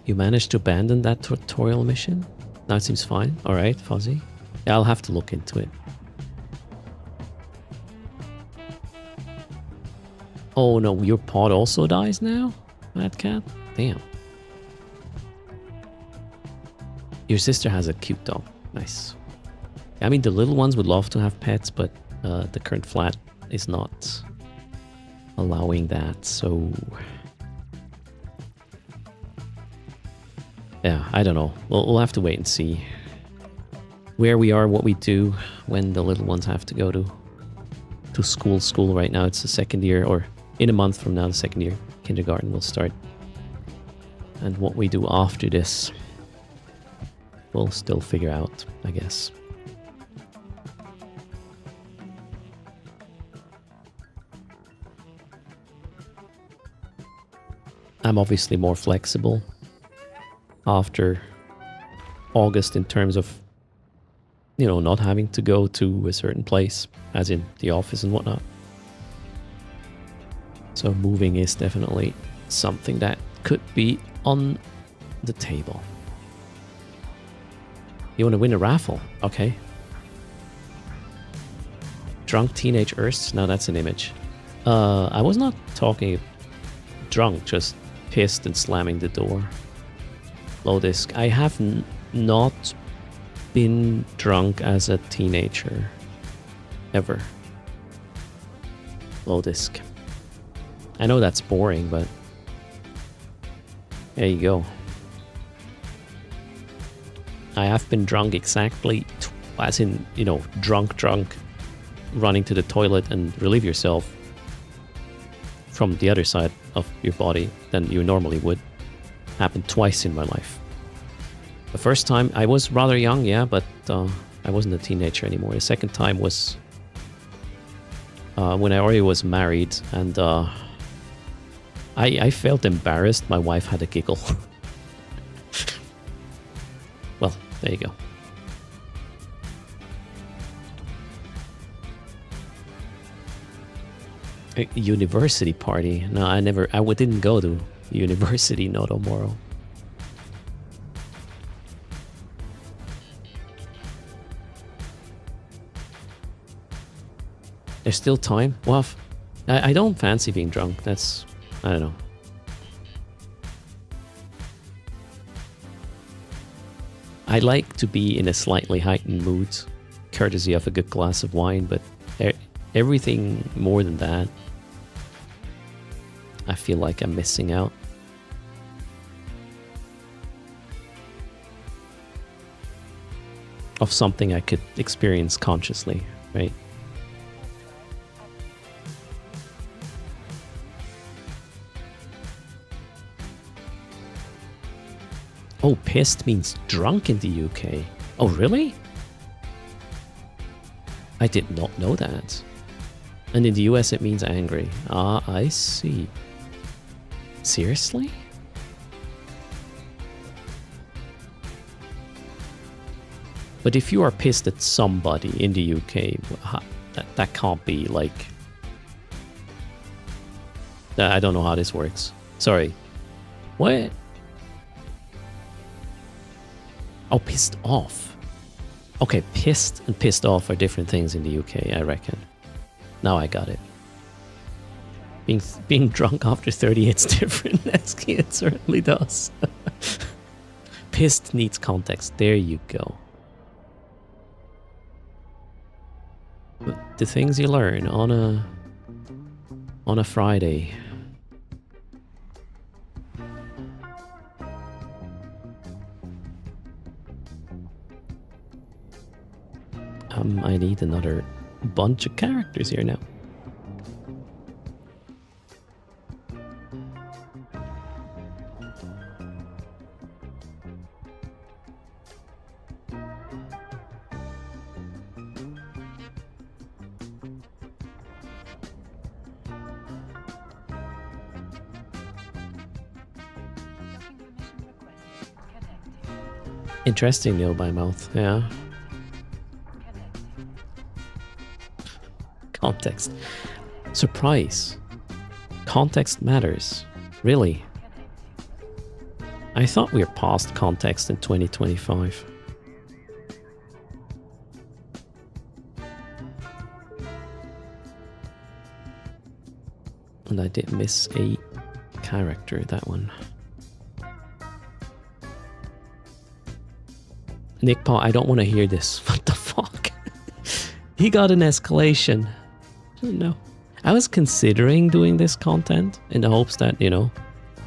You managed to abandon that tutorial mission? Now it seems fine. Alright, Fuzzy. Yeah, I'll have to look into it. Oh no, your pod also dies now? Mad cat? Damn. Your sister has a cute dog. Nice. I mean, the little ones would love to have pets, but the current flat is not allowing that, so... Yeah, I don't know. We'll have to wait and see where we are, what we do when the little ones have to go to school. School right now, it's the second year, or in a month from now, the second year kindergarten will start. And what we do after this, we'll still figure out, I guess. I'm obviously more flexible after August in terms of, you know, not having to go to a certain place, as in the office and whatnot. So moving is definitely something that could be on the table. You want to win a raffle? Okay. Drunk teenage erst? No, that's an image. I was not talking drunk, just pissed and slamming the door. Low disc. I have not been drunk as a teenager. Ever. Low disc. I know that's boring, but there you go. I have been drunk exactly as in, drunk, running to the toilet and relieve yourself from the other side of your body than you normally would. Happened twice in my life. The first time I was rather young, yeah, but I wasn't a teenager anymore. The second time was when I already was married, and I felt embarrassed. My wife had a giggle. Well, there you go. A university party? No, I didn't go to university, no tomorrow. There's still time? Well, I don't fancy being drunk. That's... I don't know. I like to be in a slightly heightened mood, courtesy of a good glass of wine, but everything more than that, I feel like I'm missing out. Of something I could experience consciously, right? Oh, pissed means drunk in the UK. Oh, really? I did not know that. And in the US it means angry. Ah, I see. Seriously? But if you are pissed at somebody in the UK, that can't be like... I don't know how this works. Sorry. What? Oh, pissed off. Okay, pissed and pissed off are different things in the UK, I reckon. Now I got it. Being drunk after 30, it's different. It certainly does. Pissed needs context. There you go. But the things you learn on a Friday. I need another bunch of characters here now. Interesting, Neil by mouth, yeah. Context. Surprise. Context matters. Really? I thought we were past context in 2025. And I did miss a character, that one. Nick Paul, I don't want to hear this. What the fuck? He got an escalation. No. I was considering doing this content in the hopes that,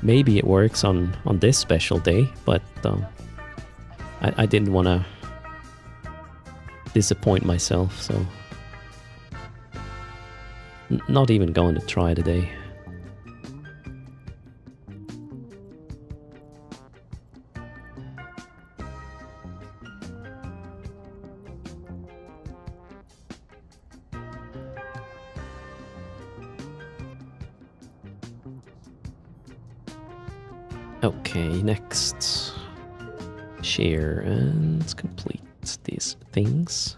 maybe it works on this special day, but I didn't want to disappoint myself, so not even going to try today. Okay, next. Share and complete these things.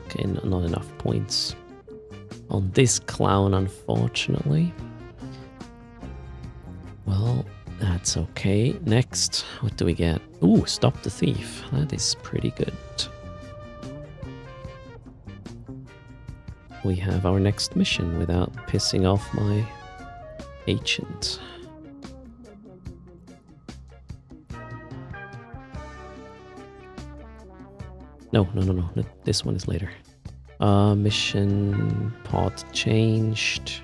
Okay, not enough points on this clown, unfortunately. Well, that's okay. Next, what do we get? Ooh, stop the thief. That is pretty good. We have our next mission without pissing off my agent. No. This one is later. Mission pod changed.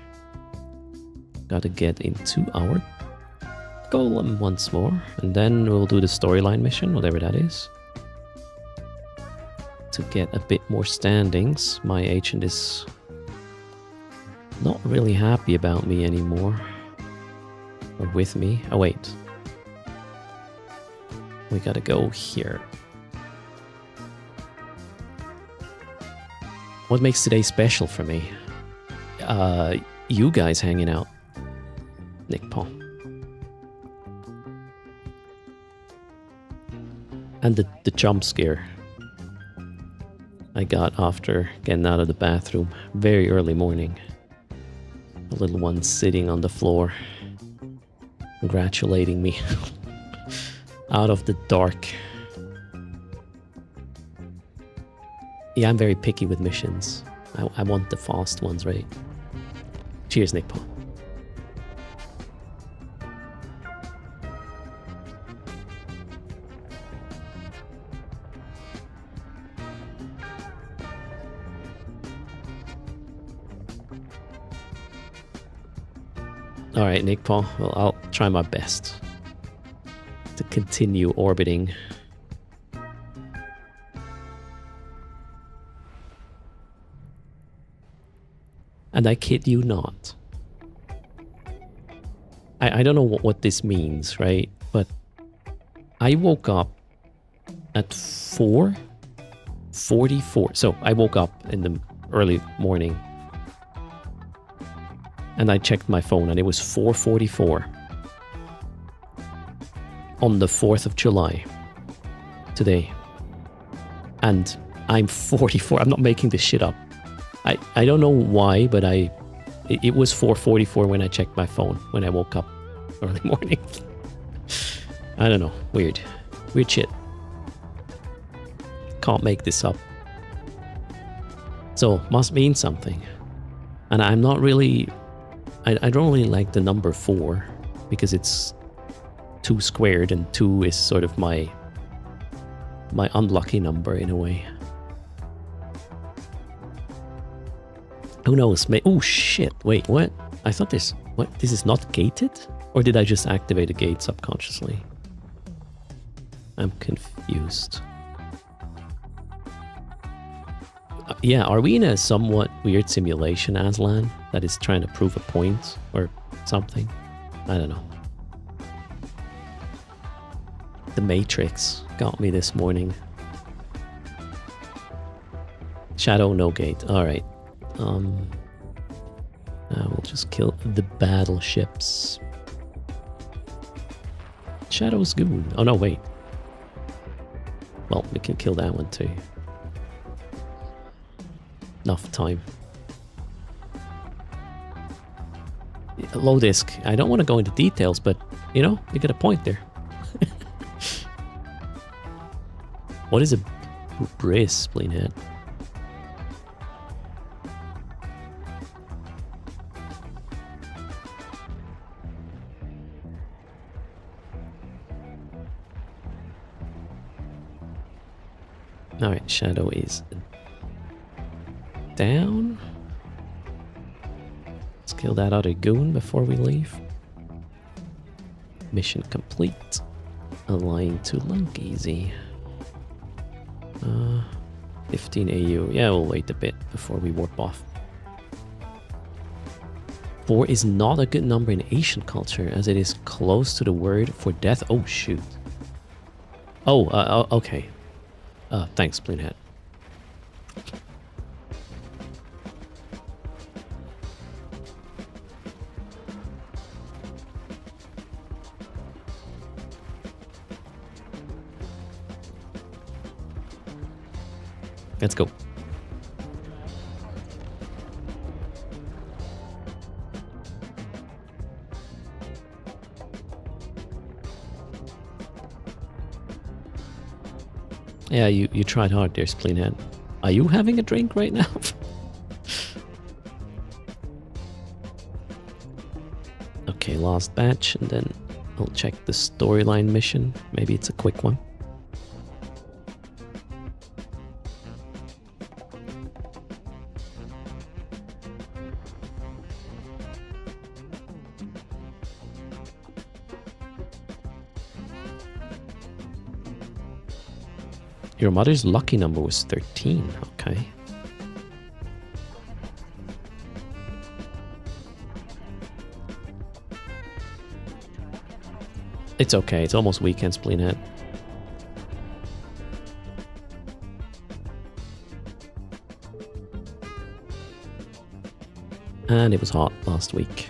Gotta get into our golem once more. And then we'll do the storyline mission, whatever that is. To get a bit more standings. My agent is not really happy about me anymore. Or with me. Oh, wait. We gotta go here. What makes today special for me? You guys hanging out. Nick Paul. And the jump scare I got after getting out of the bathroom. Very early morning. The little one sitting on the floor. Congratulating me. Out of the dark. Yeah, I'm very picky with missions. I want the fast ones, right? Cheers, Nick Paul. Alright, Nick Paul. Well, I'll try my best to continue orbiting. And I kid you not. I don't know what this means, right? But I woke up at 4:44. So I woke up in the early morning. And I checked my phone and it was 4:44. On the 4th of July. Today. And I'm 44. I'm not making this shit up. I don't know why, but it was 4:44 when I checked my phone when I woke up early morning. I don't know. Weird shit. Can't make this up. So must mean something. And I'm not really. I don't really like the number 4 because it's 2 squared and 2 is sort of my unlucky number in a way. Who knows? Oh shit! Wait, what? I thought this. What? This is not gated, or did I just activate a gate subconsciously? I'm confused. Yeah, are we in a somewhat weird simulation, Aslan, that is trying to prove a point or something? I don't know. The Matrix got me this morning. Shadow, no gate. All right. We'll just kill the battleships. Shadow's goon. Oh no, wait. Well, we can kill that one too. Enough time. Low disk. I don't want to go into details, but you know, you get a point there. What is a bris, Spleenhead? Alright, Shadow is down. Let's kill that other goon before we leave. Mission complete. Align to Lunkeezy. 15 AU. Yeah, we'll wait a bit before we warp off. 4 is not a good number in Asian culture as it is close to the word for death. Oh, shoot. Oh, okay. Thanks, Spleenhead. Let's go. Yeah, you tried hard there, Spleenhead. Are you having a drink right now? Okay, last batch, and then I'll check the storyline mission. Maybe it's a quick one. Your mother's lucky number was 13. Okay. It's okay. It's almost weekend, Spleenhead. And it was hot last week.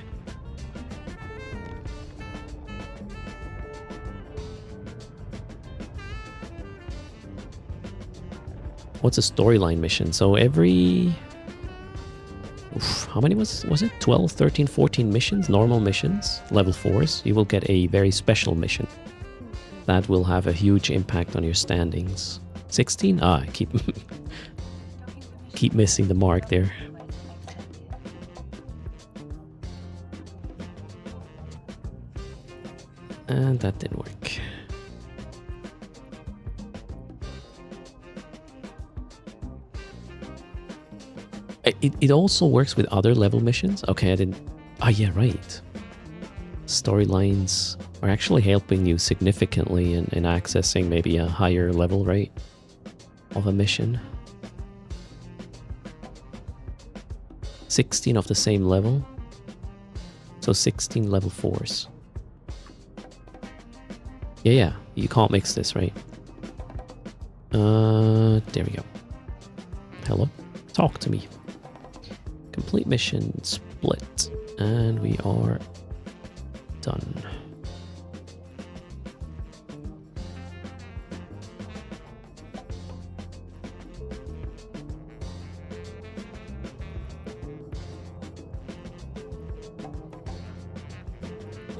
What's a storyline mission? So every... how many was it? 12, 13, 14 missions? Normal missions, level 4s. You will get a very special mission. That will have a huge impact on your standings. 16? Ah, I keep... keep missing the mark there. And that didn't work. It also works with other level missions. Okay, I didn't... Ah, yeah, right. Storylines are actually helping you significantly in accessing maybe a higher level rate of a mission. 16 of the same level. So 16 level 4s. Yeah, you can't mix this, right? There we go. Hello? Talk to me. Complete mission split. And we are done.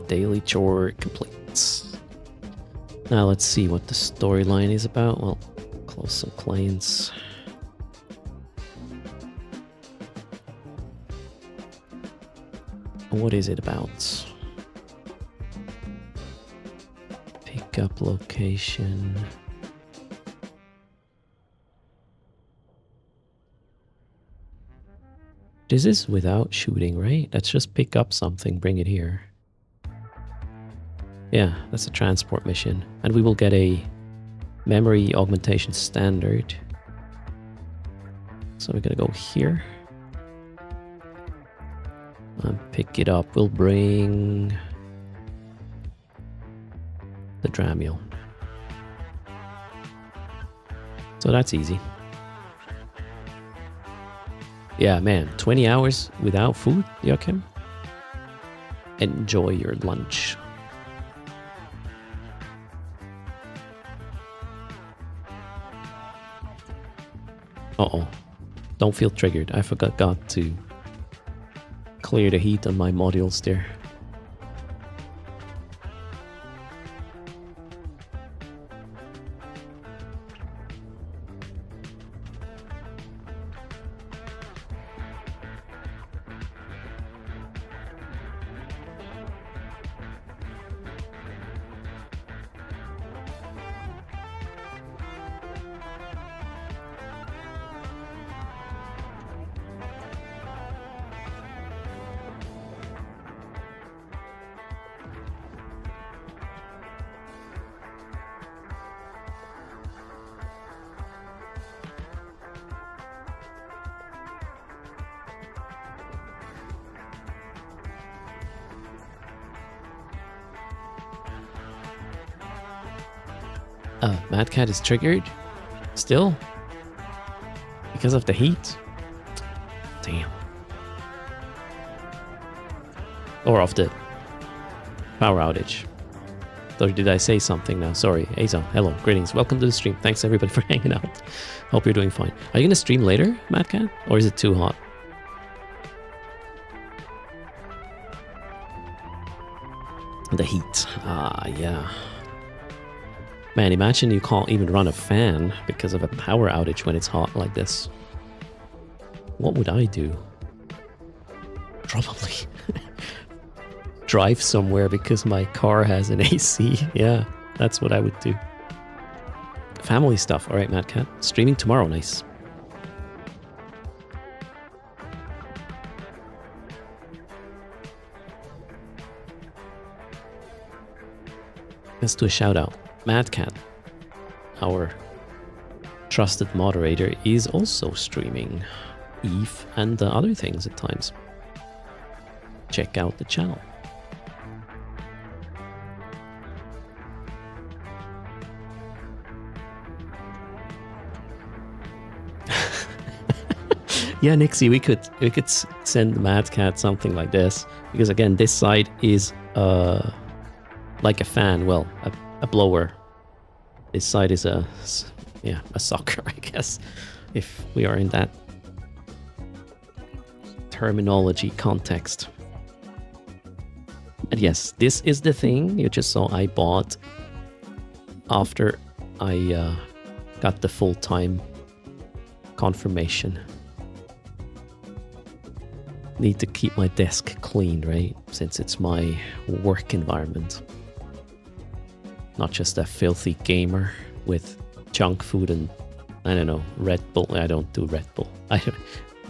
Daily chore complete. Now let's see what the storyline is about. Well, close some clients. What is it about? Pickup location. This is without shooting, right? Let's just pick up something, bring it here. Yeah, that's a transport mission. And we will get a memory augmentation standard. So we're gonna go here. And pick it up. We'll bring the Dramiel. So that's easy. Yeah, man, 20 hours without food, Joachim? Enjoy your lunch. Uh-oh. Don't feel triggered. I forgot to clear the heat on my modules there. Mad Cat is triggered? Still? Because of the heat? Damn. Or of the power outage. Or did I say something now? Sorry. Aza, hello, greetings. Welcome to the stream. Thanks everybody for hanging out. Hope you're doing fine. Are you gonna stream later, Mad Cat? Or is it too hot? The heat. Ah, yeah. Man, imagine you can't even run a fan because of a power outage when it's hot like this. What would I do? Probably drive somewhere because my car has an AC. Yeah, that's what I would do. Family stuff. All right, Mad Cat. Streaming tomorrow. Nice. Let's do a shout out. Mad Cat, our trusted moderator is also streaming Eve and other things at times. Check out the channel. Yeah, Nixie, we could send Mad Cat something like this, because again, this side is like a fan, well, a blower. This side is a sucker, I guess, if we are in that terminology context. And yes, this is the thing you just saw I bought after I got the full-time confirmation. Need to keep my desk clean, right? Since it's my work environment. Not just a filthy gamer with junk food and, I don't know, Red Bull. I don't do Red Bull.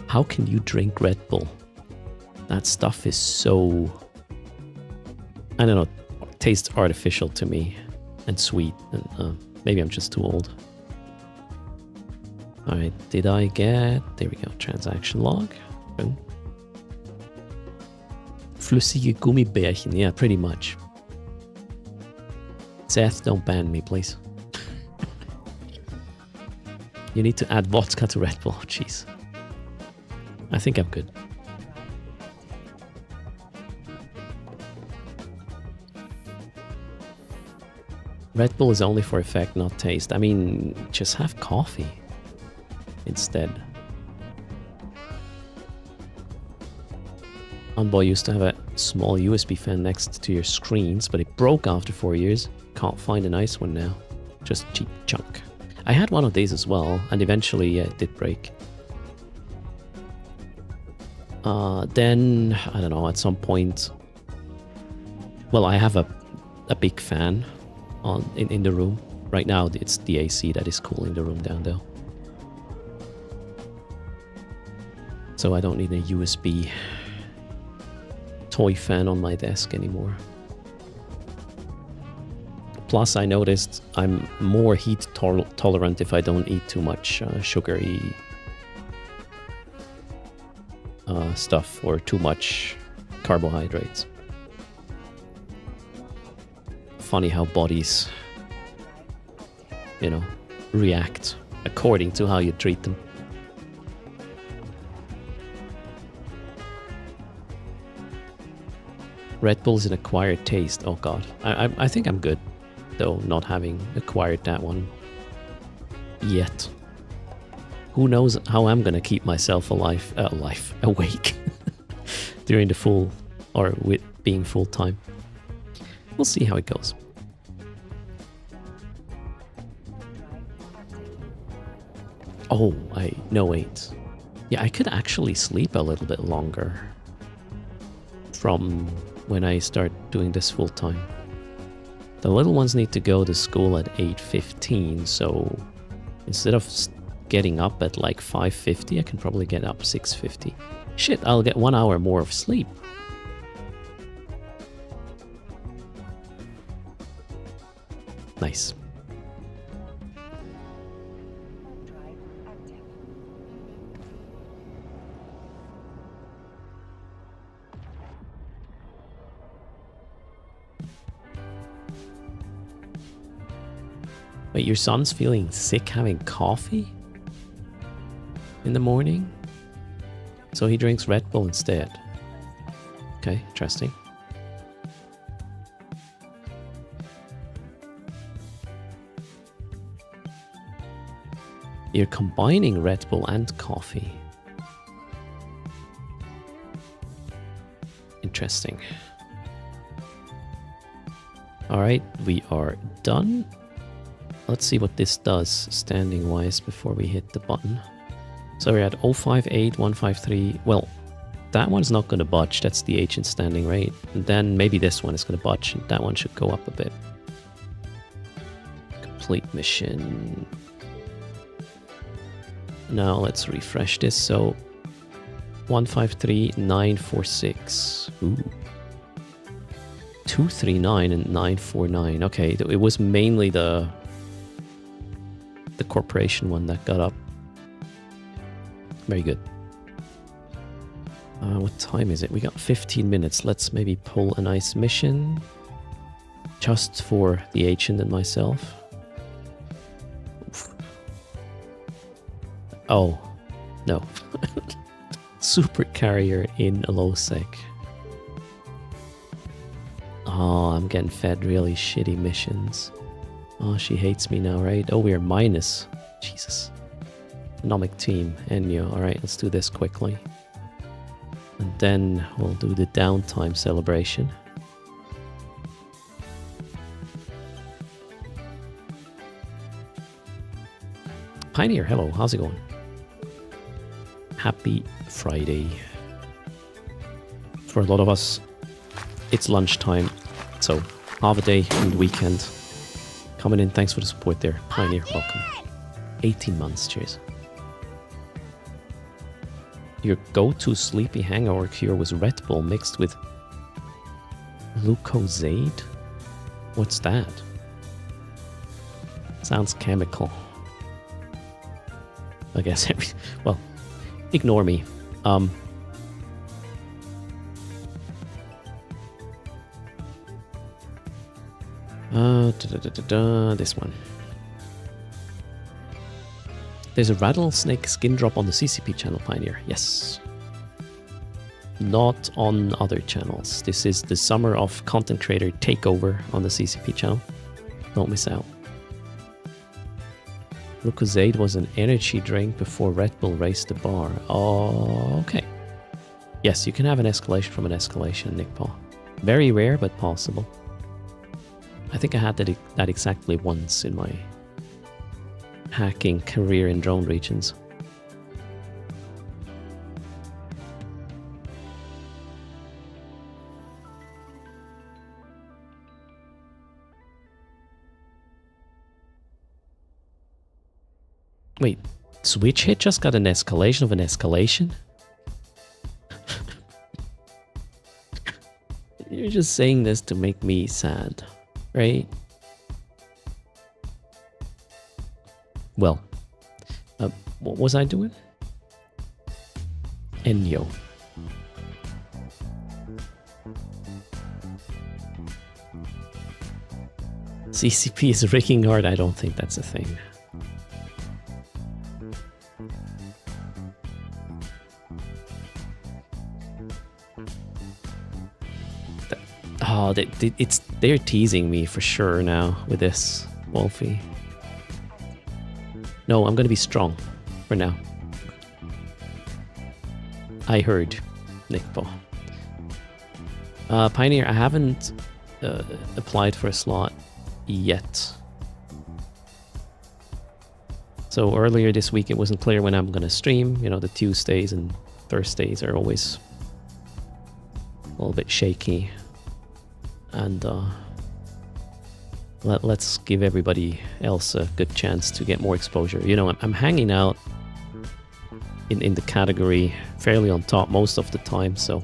How can you drink Red Bull? That stuff is so, I don't know, tastes artificial to me and sweet. And maybe I'm just too old. Alright, did I get, there we go, transaction log. Boom. Flüssige Gummibärchen, yeah, pretty much. Seth, don't ban me, please. You need to add vodka to Red Bull, jeez. I think I'm good. Red Bull is only for effect, not taste. I mean, just have coffee instead. Unboy used to have a small USB fan next to your screens, but it broke after 4 years. Can't find a nice one now. Just cheap junk. I had one of these as well, and eventually it did break. Then, I don't know, at some point... Well, I have a big fan in the room. Right now, it's the AC that is cooling the room down, though. So I don't need a USB toy fan on my desk anymore. Plus, I noticed I'm more heat tolerant if I don't eat too much sugary stuff or too much carbohydrates. Funny how bodies, you know, react according to how you treat them. Red Bull is an acquired taste. Oh god. I think I'm good, though, not having acquired that one yet. Who knows how I'm gonna keep myself awake during the full, or with being full time. We'll see how it goes. Oh, no wait. Yeah, I could actually sleep a little bit longer from when I start doing this full time. The little ones need to go to school at 8:15, so instead of getting up at like 5:50, I can probably get up 6:50. Shit, I'll get 1 hour more of sleep. Nice. Wait, your son's feeling sick having coffee in the morning? So he drinks Red Bull instead. Okay, interesting. You're combining Red Bull and coffee. Interesting. Alright, we are done. Let's see what this does standing wise before we hit the button. So we're at 058, 153. Well, that one's not going to budge. That's the ancient standing rate. And then maybe this one is going to budge. And that one should go up a bit. Complete mission. Now let's refresh this. So 153, 946. Ooh. 239 and 949. Okay, it was mainly the the corporation one that got up. Very good. What time is it? We got 15 minutes. Let's maybe pull a nice mission. Just for the agent and myself. Oof. Oh, no. Super carrier in a low sec. Oh, I'm getting fed really shitty missions. Oh, she hates me now, right? Oh, we're minus. Jesus. Economic team. Enyo. Alright, let's do this quickly. And then we'll do the downtime celebration. Pioneer, hello. How's it going? Happy Friday. For a lot of us, it's lunchtime. So, half a day and weekend. Coming in, thanks for the support there. Pioneer, welcome. 18 months, cheers. Your go-to sleepy hangover cure was Red Bull mixed with Lucozade? What's that? Sounds chemical. I guess well, ignore me. This one. There's a rattlesnake skin drop on the CCP channel, Pioneer. Yes. Not on other channels. This is the summer of content creator takeover on the CCP channel. Don't miss out. Lucozade was an energy drink before Red Bull raised the bar. Oh, okay. Yes, you can have an escalation from an escalation, Nick Paul. Very rare, but possible. I think I had that exactly once in my hacking career in drone regions. Wait, Switch Hit just got an escalation of an escalation? You're just saying this to make me sad, right? Well, what was I doing? Enyo. CCP is rigging hard. I don't think that's a thing. Oh, they're teasing me for sure now with this, Wolfie. No, I'm gonna be strong for now. I heard, Nick Paul. Pioneer, I haven't applied for a slot yet. So earlier this week it wasn't clear when I'm gonna stream. You know, the Tuesdays and Thursdays are always a little bit shaky. And let's give everybody else a good chance to get more exposure. You know, I'm hanging out in the category fairly on top most of the time, so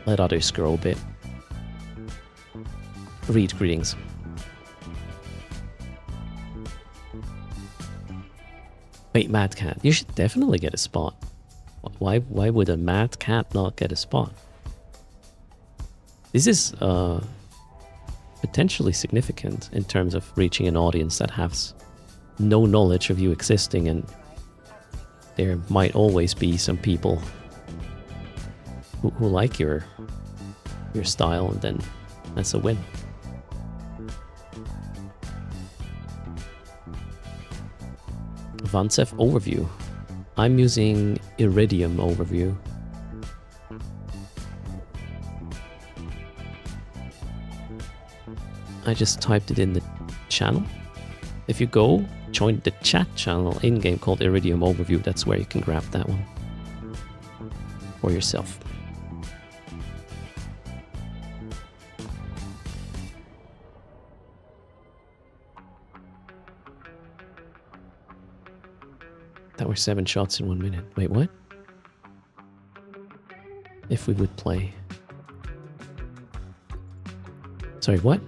let others grow a bit. Read greetings. Wait, Mad Cat, you should definitely get a spot. Why would a Mad Cat not get a spot? This is potentially significant in terms of reaching an audience that has no knowledge of you existing, and there might always be some people who like your style, and then that's a win. Vansef overview. I'm using Iridium overview. I just typed it in the channel. If you go join the chat channel in-game called Iridium Overview, that's where you can grab that one for yourself. That were 7 shots in 1 minute. Wait, what? If we would play. Sorry, what?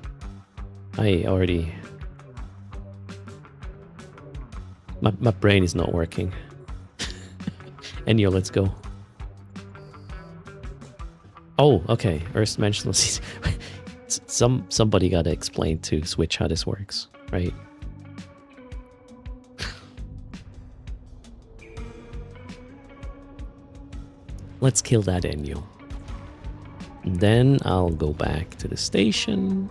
I already My brain is not working. Enyo, let's go. Oh, okay. Erst mentioned somebody gotta explain to Switch how this works, right? Let's kill that Enyo. Then I'll go back to the station.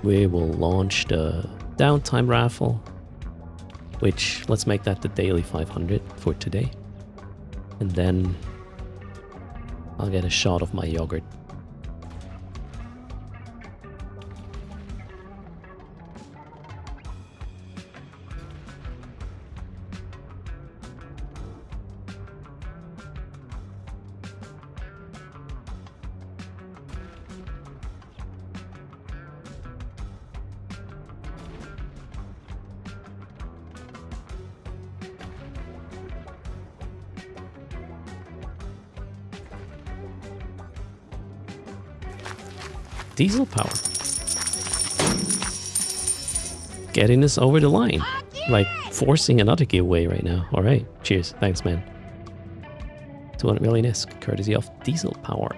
We will launch the downtime raffle, which let's make that the daily 500 for today. And then I'll get a shot of my yogurt. Diesel power. Getting us over the line. Like forcing another giveaway right now. Alright, cheers. Thanks, man. 200 million ISK, courtesy of diesel power.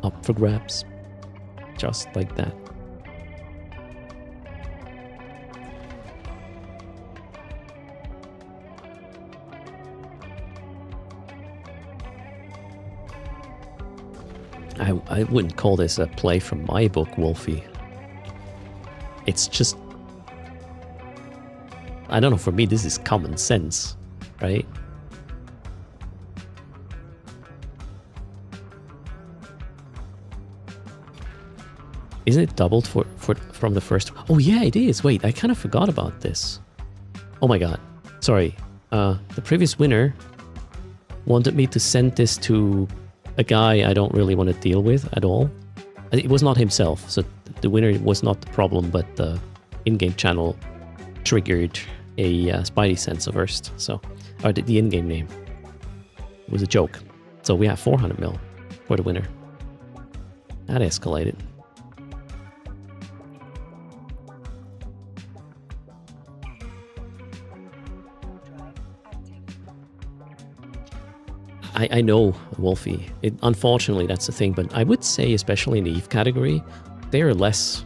Up for grabs. Just like that. I wouldn't call this a play from my book, Wolfie. It's just... I don't know, for me this is common sense, right? Isn't it doubled from the first? Oh yeah, it is. Wait, I kind of forgot about this. Oh my god. Sorry. The previous winner wanted me to send this to a guy I don't really want to deal with at all. It was not himself, so the winner was not the problem, but the in-game channel triggered a spidey sense of Erst. So, or the in-game name. It was a joke. So we have 400 mil for the winner. That escalated. I know, Wolfie. Unfortunately, that's the thing, but I would say, especially in the EVE category, they are less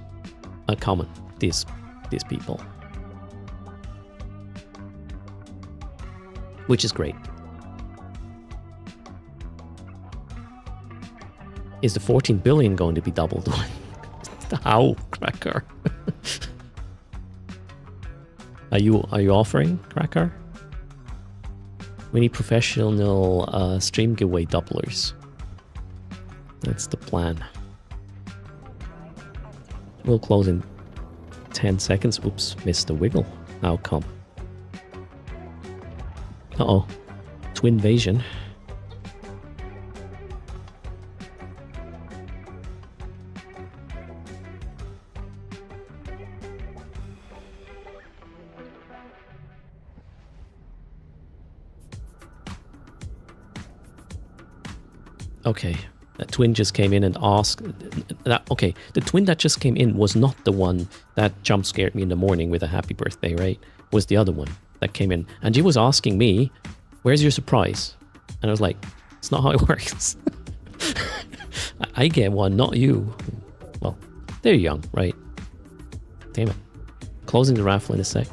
common, these people. Which is great. Is the 14 billion going to be doubled? How, Cracker? Are you offering, Cracker? We need professional stream giveaway doublers. That's the plan. We'll close in 10 seconds. Oops, missed the wiggle. How come? Uh-oh. Twin invasion. Okay, that twin just came in and asked... Okay, the twin that just came in was not the one that jump scared me in the morning with a happy birthday, right? Was the other one that came in. And she was asking me, where's your surprise? And I was like, it's not how it works. I get one, not you. Well, they're young, right? Damn it. Closing the raffle in a sec.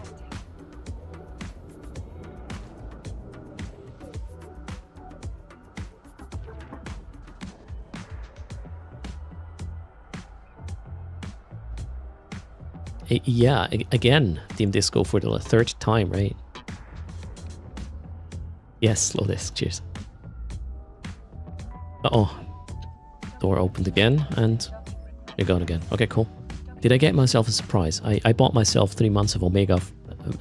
Yeah, again, Team Disco for the third time, right? Yes, slow disc, cheers. Uh-oh. Door opened again, and you're gone again. Okay, cool. Did I get myself a surprise? I bought myself 3 months of Omega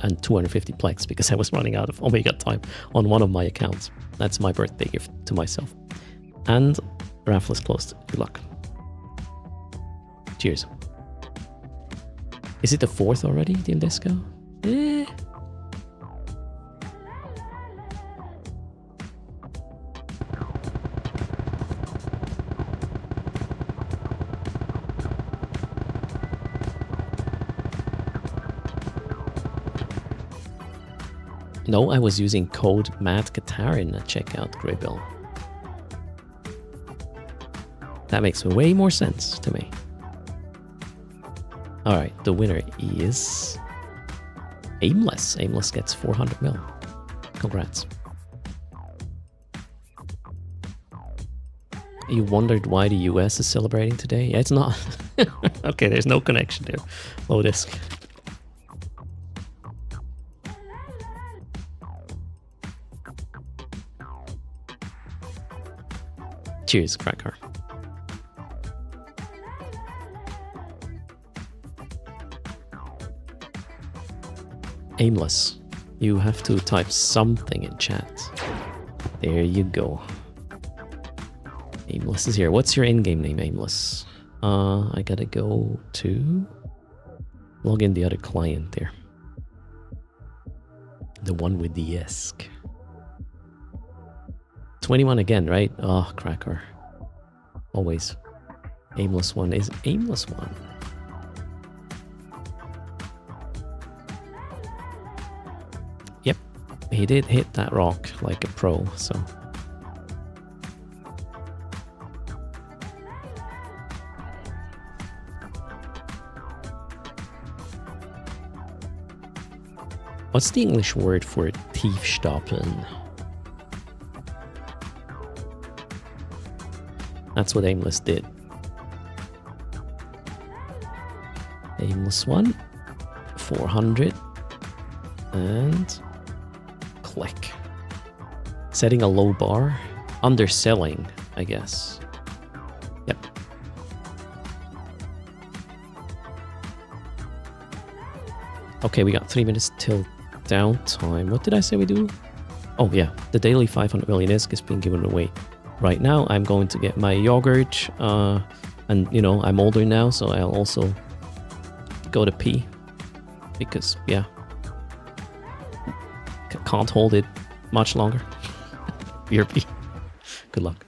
and 250 Plex because I was running out of Omega time on one of my accounts. That's my birthday gift to myself. And raffle is closed. Good luck. Cheers. Is it the 4th already, Team Disco? Eh. No, I was using code Matt Katarin at checkout, Graybill. That makes way more sense to me. Alright, the winner is Aimless. Aimless gets 400 mil. Congrats. You wondered why the US is celebrating today? Yeah, it's not. Okay, there's no connection there. Low disk. Cheers, Cracker. Aimless. You have to type something in chat. There you go. Aimless is here. What's your in-game name, Aimless? I gotta go to log in the other client there. The one with the ESC. 21 again, right? Oh, Cracker. Always. Aimless one is Aimless one. Yep. He did hit that rock like a pro, so... What's the English word for tiefstapeln? That's what Aimless did. Aimless one, 400, and click. Setting a low bar, underselling, I guess. Yep. Okay, we got 3 minutes till downtime. What did I say we do? Oh yeah, the daily 500 million ISK is being given away. Right now, I'm going to get my yogurt, and you know, I'm older now, so I'll also go to pee, because, yeah, can't hold it much longer. Your pee. Good luck.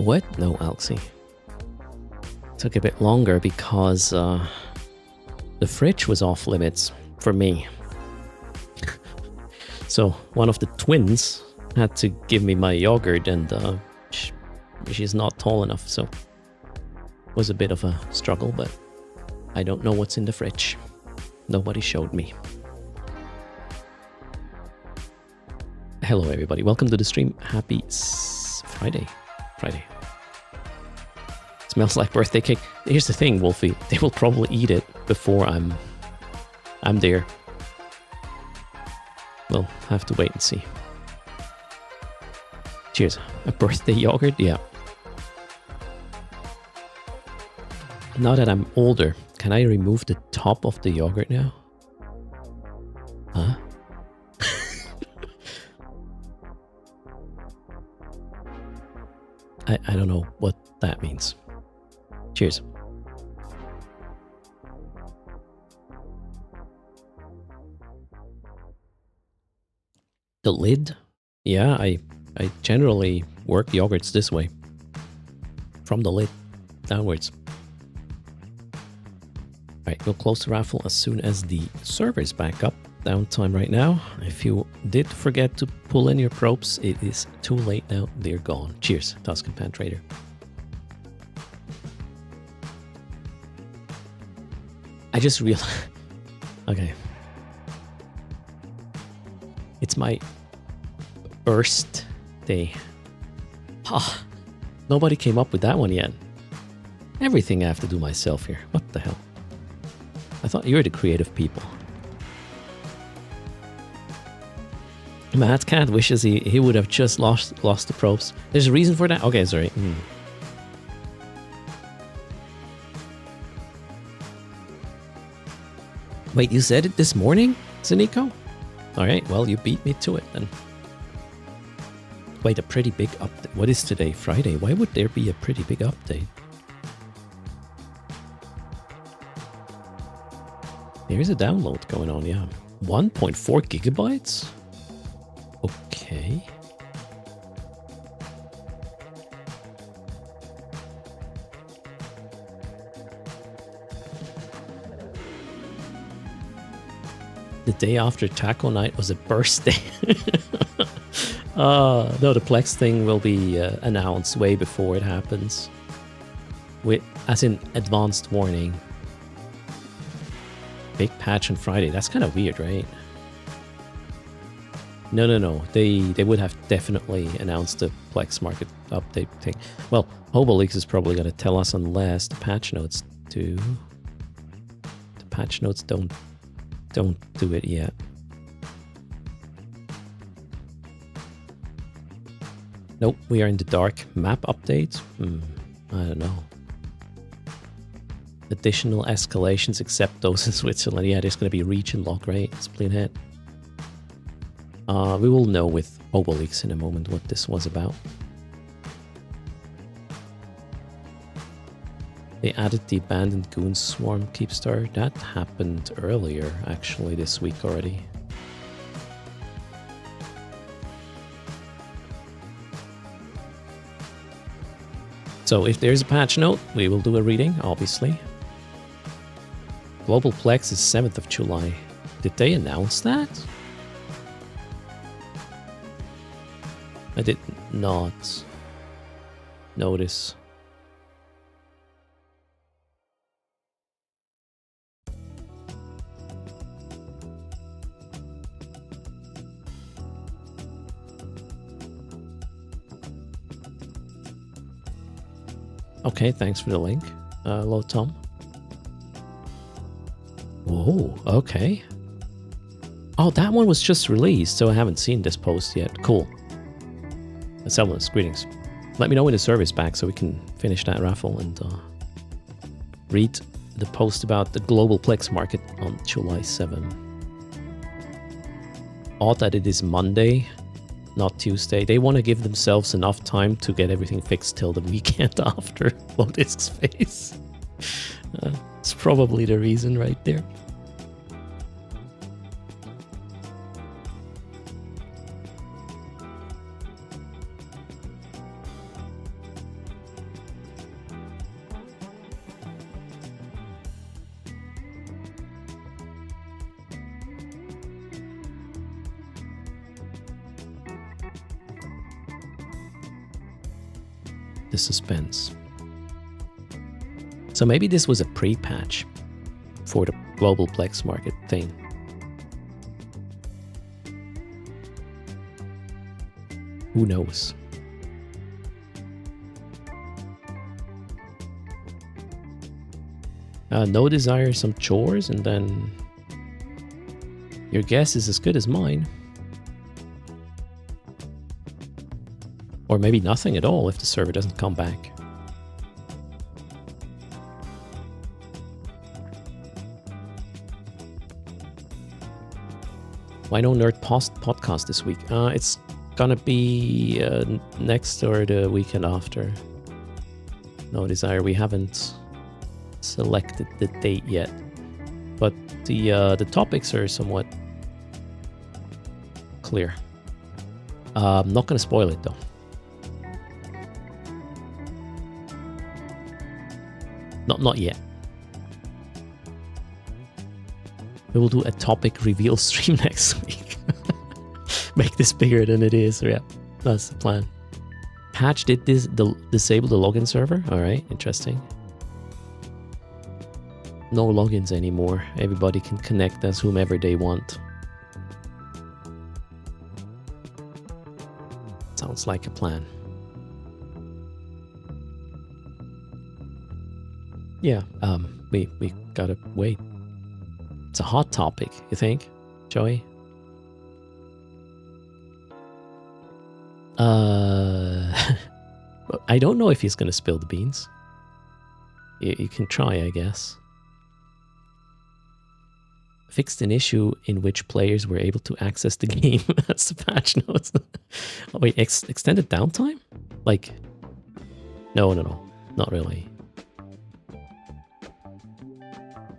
What? No, Alexi. Took a bit longer because the fridge was off limits for me. So one of the twins had to give me my yogurt, and she's not tall enough, so it was a bit of a struggle, but I don't know what's in the fridge. Nobody showed me. Hello everybody, welcome to the stream. Happy Friday. Smells like birthday cake. Here's the thing, Wolfie, they will probably eat it before I'm there. We'll have to wait and see. Cheers. A birthday yogurt? Yeah. Now that I'm older, can I remove the top of the yogurt now? Huh? I don't know what that means. Cheers. The lid? Yeah, I generally work yogurts this way. From the lid downwards. Alright, we'll close the raffle as soon as the server's back up. Downtime right now. If you did forget to pull in your probes, it is too late now. They're gone. Cheers, Tuscan Pan Trader. I just realized... Okay. It's my erst day. Ah, nobody came up with that one yet. Everything I have to do myself here. What the hell? I thought you were the creative people. Mad Cat wishes he would have just lost the probes. There's a reason for that? Okay, sorry. Wait, you said it this morning, Zenico? Alright, well, you beat me to it then. Wait, a pretty big update. What is today? Friday. Why would there be a pretty big update? There's a download going on, yeah. 1.4 gigabytes? Okay. The day after taco night was a birthday. No, the Plex thing will be announced way before it happens. As in advanced warning. Big patch on Friday. That's kind of weird, right? No. They would have definitely announced the Plex market update thing. Well, HoboLeaks is probably going to tell us unless the patch notes do. The patch notes don't do it yet. Nope, we are in the dark. Map update? I don't know. Additional escalations except those in Switzerland. Yeah, there's going to be region lock, right? Split head. We will know with HoboLeaks in a moment what this was about. They added the abandoned goon swarm keepstar. That happened earlier, actually, this week already. So if there's a patch note, we will do a reading, obviously. Global Plex is 7th of July. Did they announce that? I did not notice. Okay, thanks for the link. Hello, Tom. Whoa, okay. Oh, that one was just released, so I haven't seen this post yet. Cool. Selmas, greetings. Let me know when the server's back so we can finish that raffle and read the post about the global Plex market on July 7. Odd that it is Monday, not Tuesday. They want to give themselves enough time to get everything fixed till the weekend after Flowdisk's face. It's probably the reason right there. the suspense. So maybe this was a pre-patch for the global Plex market thing. Who knows? No desire, some chores, and then your guess is as good as mine. Or maybe nothing at all if the server doesn't come back. Why no Nerd podcast this week? It's gonna be next or the weekend after. No desire. We haven't selected the date yet, but the topics are somewhat clear. I'm not gonna spoil it though. Not yet. We will do a topic reveal stream next week. Make this bigger than it is. Yeah, that's the plan. Patch did disable the login server. All right, interesting. No logins anymore. Everybody can connect as whomever they want. Sounds like a plan. Yeah, we gotta wait. It's a hot topic, you think, Joey? I don't know if he's gonna spill the beans. You can try, I guess. Fixed an issue in which players were able to access the game. That's the patch notes. Oh, wait, extended downtime? Like, no, not really.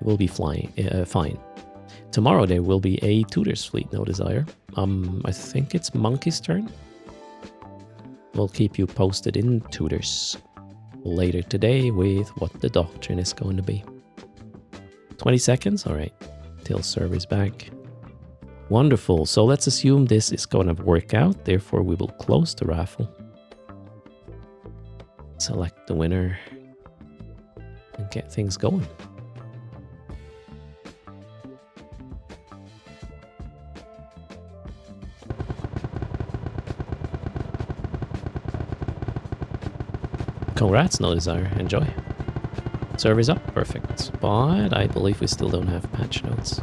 Will be fine. Tomorrow there will be a Tutors fleet, no desire. I think it's Monkey's turn. We'll keep you posted in Tutors later today with what the doctrine is going to be. 20 seconds, all right, till server's back. Wonderful. So let's assume this is going to work out. Therefore, we will close the raffle. Select the winner and get things going. Congrats, no desire. Enjoy. Server's up. Perfect. But I believe we still don't have patch notes.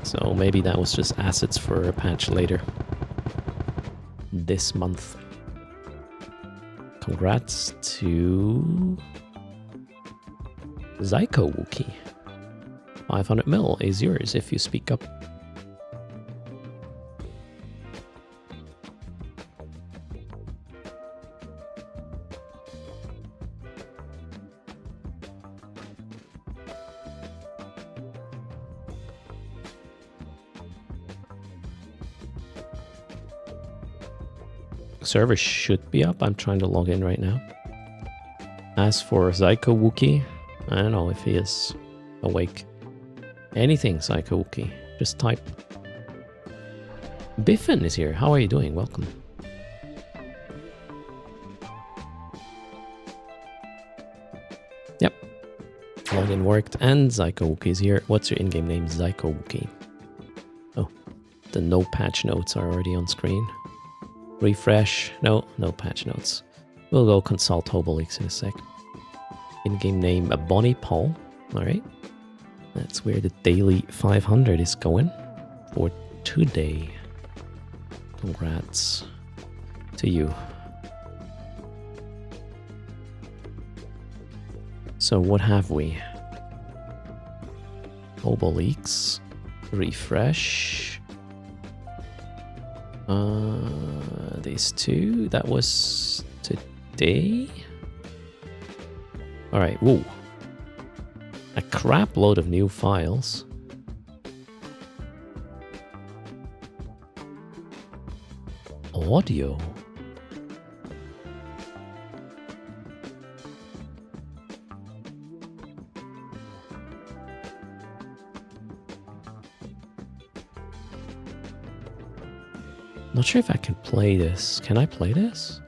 So maybe that was just assets for a patch later. This month. Congrats to Zyko Wookie. 500 mil is yours if you speak up. Server should be up. I'm trying to log in right now. As for Zyko Wookie, I don't know if he is awake. Anything, Zyko Wookie. Just type. Biffin is here. How are you doing? Welcome. Yep. Login worked and Zyko Wookie is here. What's your in-game name? Zyko Wookie. Oh, the no patch notes are already on screen. Refresh. No patch notes. We'll go consult Hoboleaks in a sec. In-game name, Bonnie Paul. Alright. That's where the daily 500 is going for today. Congrats to you. So what have we? Hoboleaks. Refresh. These two, that was today. All right, whoa. A crap load of new files. Audio. Not sure if I can play this. Can I play this?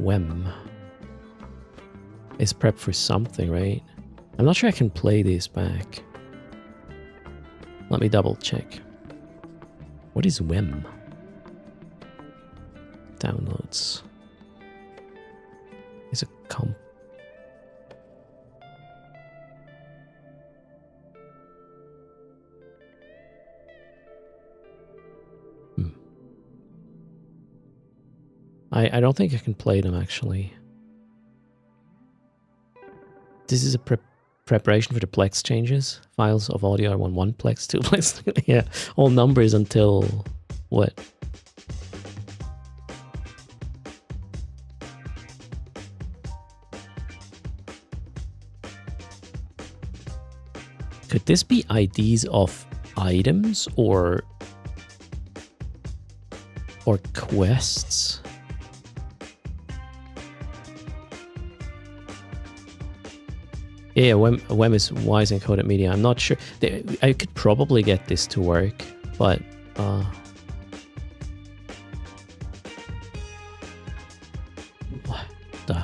WEM is prep for something, right? I'm not sure I can play this back. Let me double check. What is WEM? Downloads. Is a comp. I don't think I can play them actually. This is a preparation for the plex changes. Files of audio are 1 plex, 2 plex. Yeah, all numbers until what? Could this be IDs of items or quests? Yeah, WEM is wise encoded media. I'm not sure. I could probably get this to work, but what the?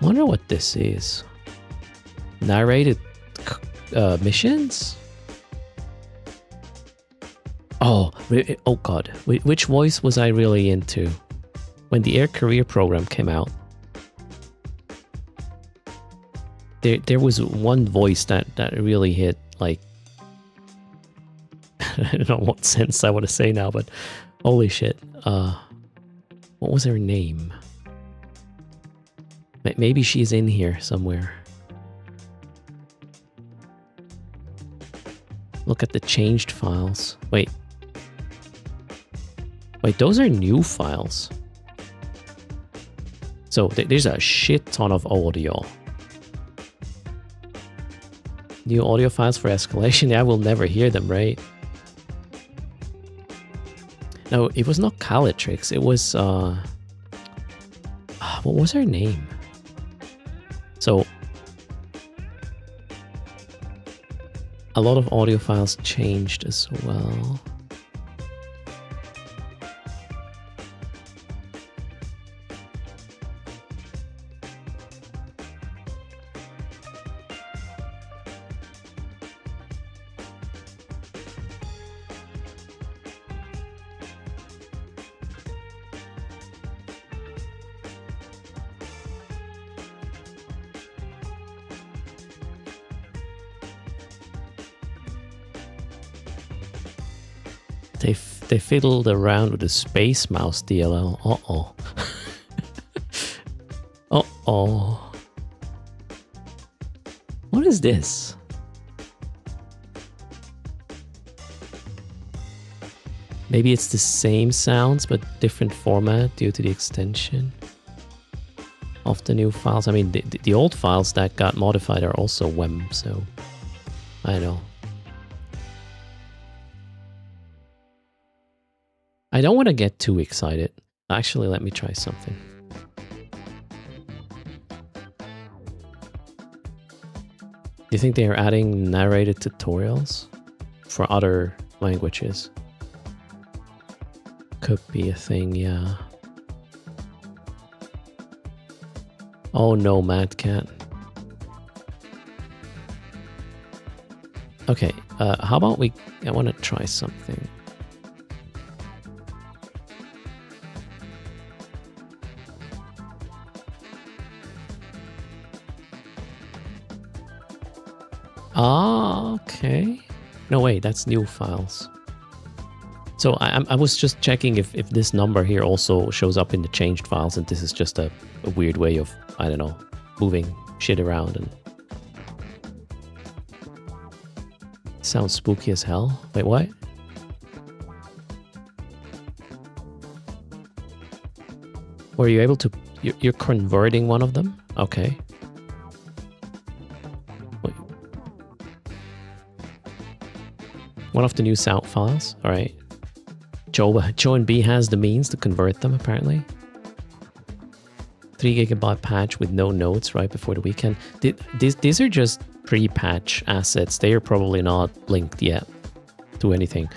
Wonder what this is. Narrated missions? Oh god, which voice was I really into? When the Air Career program came out, there was one voice that really hit, like, I don't know what sense I want to say now, but holy shit. What was her name? Maybe she's in here somewhere. Look at the changed files. Wait, those are new files. So there's a shit ton of audio. New audio files for escalation. Yeah, I will never hear them, right? No, it was not Calatrix. It was, what was her name? So, a lot of audio files changed as well. They fiddled around with the Space Mouse DLL. Uh-oh. Uh-oh. What is this? Maybe it's the same sounds, but different format due to the extension of the new files. I mean, the old files that got modified are also WEM, so I don't know. I don't want to get too excited. Actually, let me try something. Do you think they are adding narrated tutorials for other languages? Could be a thing, yeah. Oh no, Mad Cat. Okay, how about I want to try something. Ah, okay. No, wait, that's new files. So I was just checking if this number here also shows up in the changed files, and this is just a weird way of, I don't know, moving shit around. And sounds spooky as hell. Wait, what? Were you able to... You're converting one of them? Okay. Wait. One of the new sound files? Alright. Joe and B has the means to convert them, apparently. 3 GB patch with no notes right before the weekend. These are just pre-patch assets. They are probably not linked yet. do anything.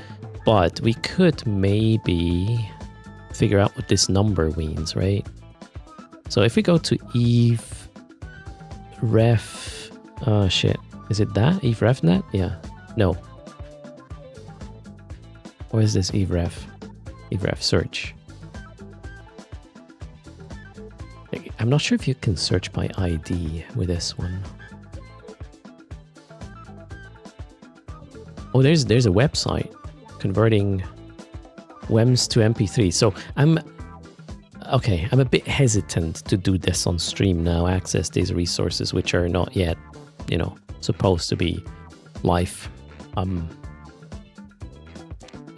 But we could maybe figure out what this number means, right? So if we go to Eve ref, shit, is it that? Eve ref net? Yeah, no. Or is this Eve ref? Eve ref search. I'm not sure if you can search by ID with this one. Oh, there's a website converting WEMs to MP3. So I'm a bit hesitant to do this on stream now, access these resources which are not yet, you know, supposed to be live. I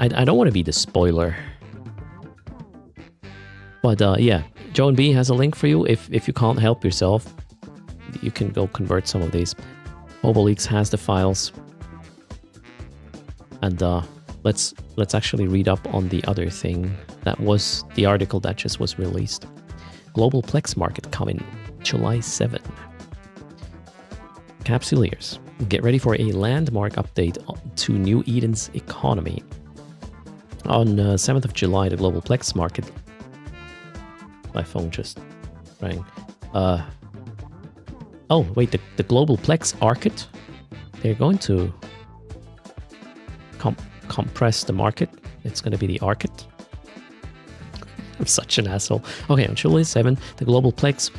don't want to be the spoiler. But yeah, Joan B has a link for you. If you can't help yourself, you can go convert some of these. HoboLeaks has the files. And let's actually read up on the other thing. That was the article that just was released. Global Plex market coming July 7. Capsuleers, get ready for a landmark update to New Eden's economy. On 7th of July, the Global Plex market... My phone just rang. Oh, wait, the Global Plex Arket? They're going to compress the market. It's going to be the Arket. I'm such an asshole. Okay, on July 7, the Global Plex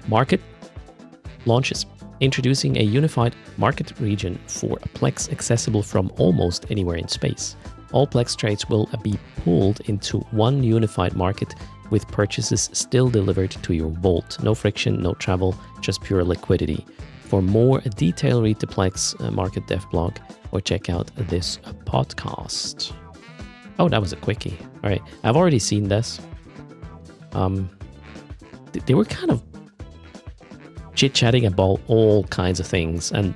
market launches, introducing a unified market region for a Plex accessible from almost anywhere in space. All Plex trades will be pulled into one unified market with purchases still delivered to your vault. No friction, no travel, just pure liquidity. For more detail, read the Plex Market Dev blog or check out this podcast. Oh, that was a quickie. All right, I've already seen this. They were kind of chit-chatting about all kinds of things and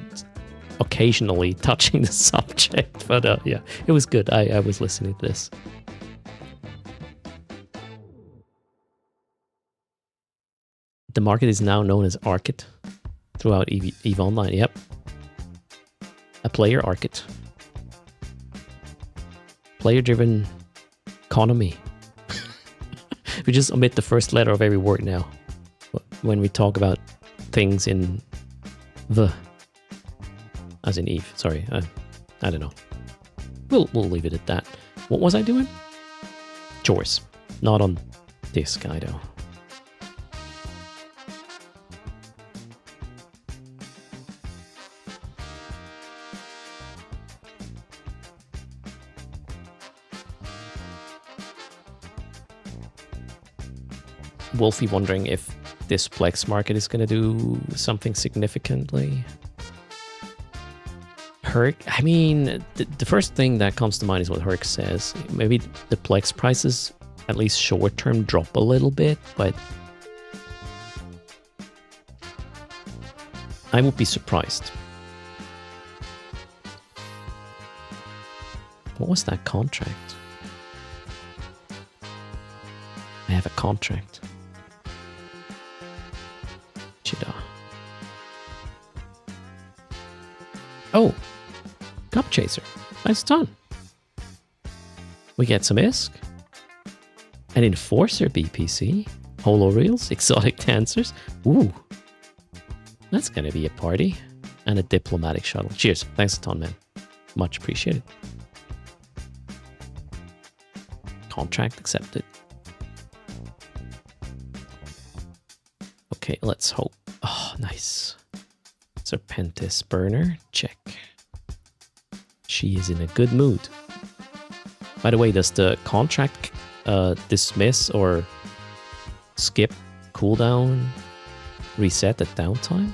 occasionally touching the subject. But yeah, it was good. I was listening to this. The market is now known as Arket throughout EVE Online. Yep. A player Arket. Player-driven economy. We just omit the first letter of every word now when we talk about things in the, as in Eve. Sorry, I don't know. We'll leave it at that. What was I doing? Chores. Not on this guy though. Wolfie wondering if this Plex market is going to do something significantly. Herc, I mean, the first thing that comes to mind is what Herc says. Maybe the Plex prices, at least short term, drop a little bit, but I would be surprised. What was that contract? I have a contract. Oh, Cup Chaser. Nice done. We get some ISK. An Enforcer BPC. Holo Reels. Exotic Dancers. Ooh. That's going to be a party. And a Diplomatic Shuttle. Cheers. Thanks a ton, man. Much appreciated. Contract accepted. Okay, let's hope. Oh, nice. Serpentis burner, check. She is in a good mood. By the way, does the contract dismiss or skip cooldown, reset at downtime?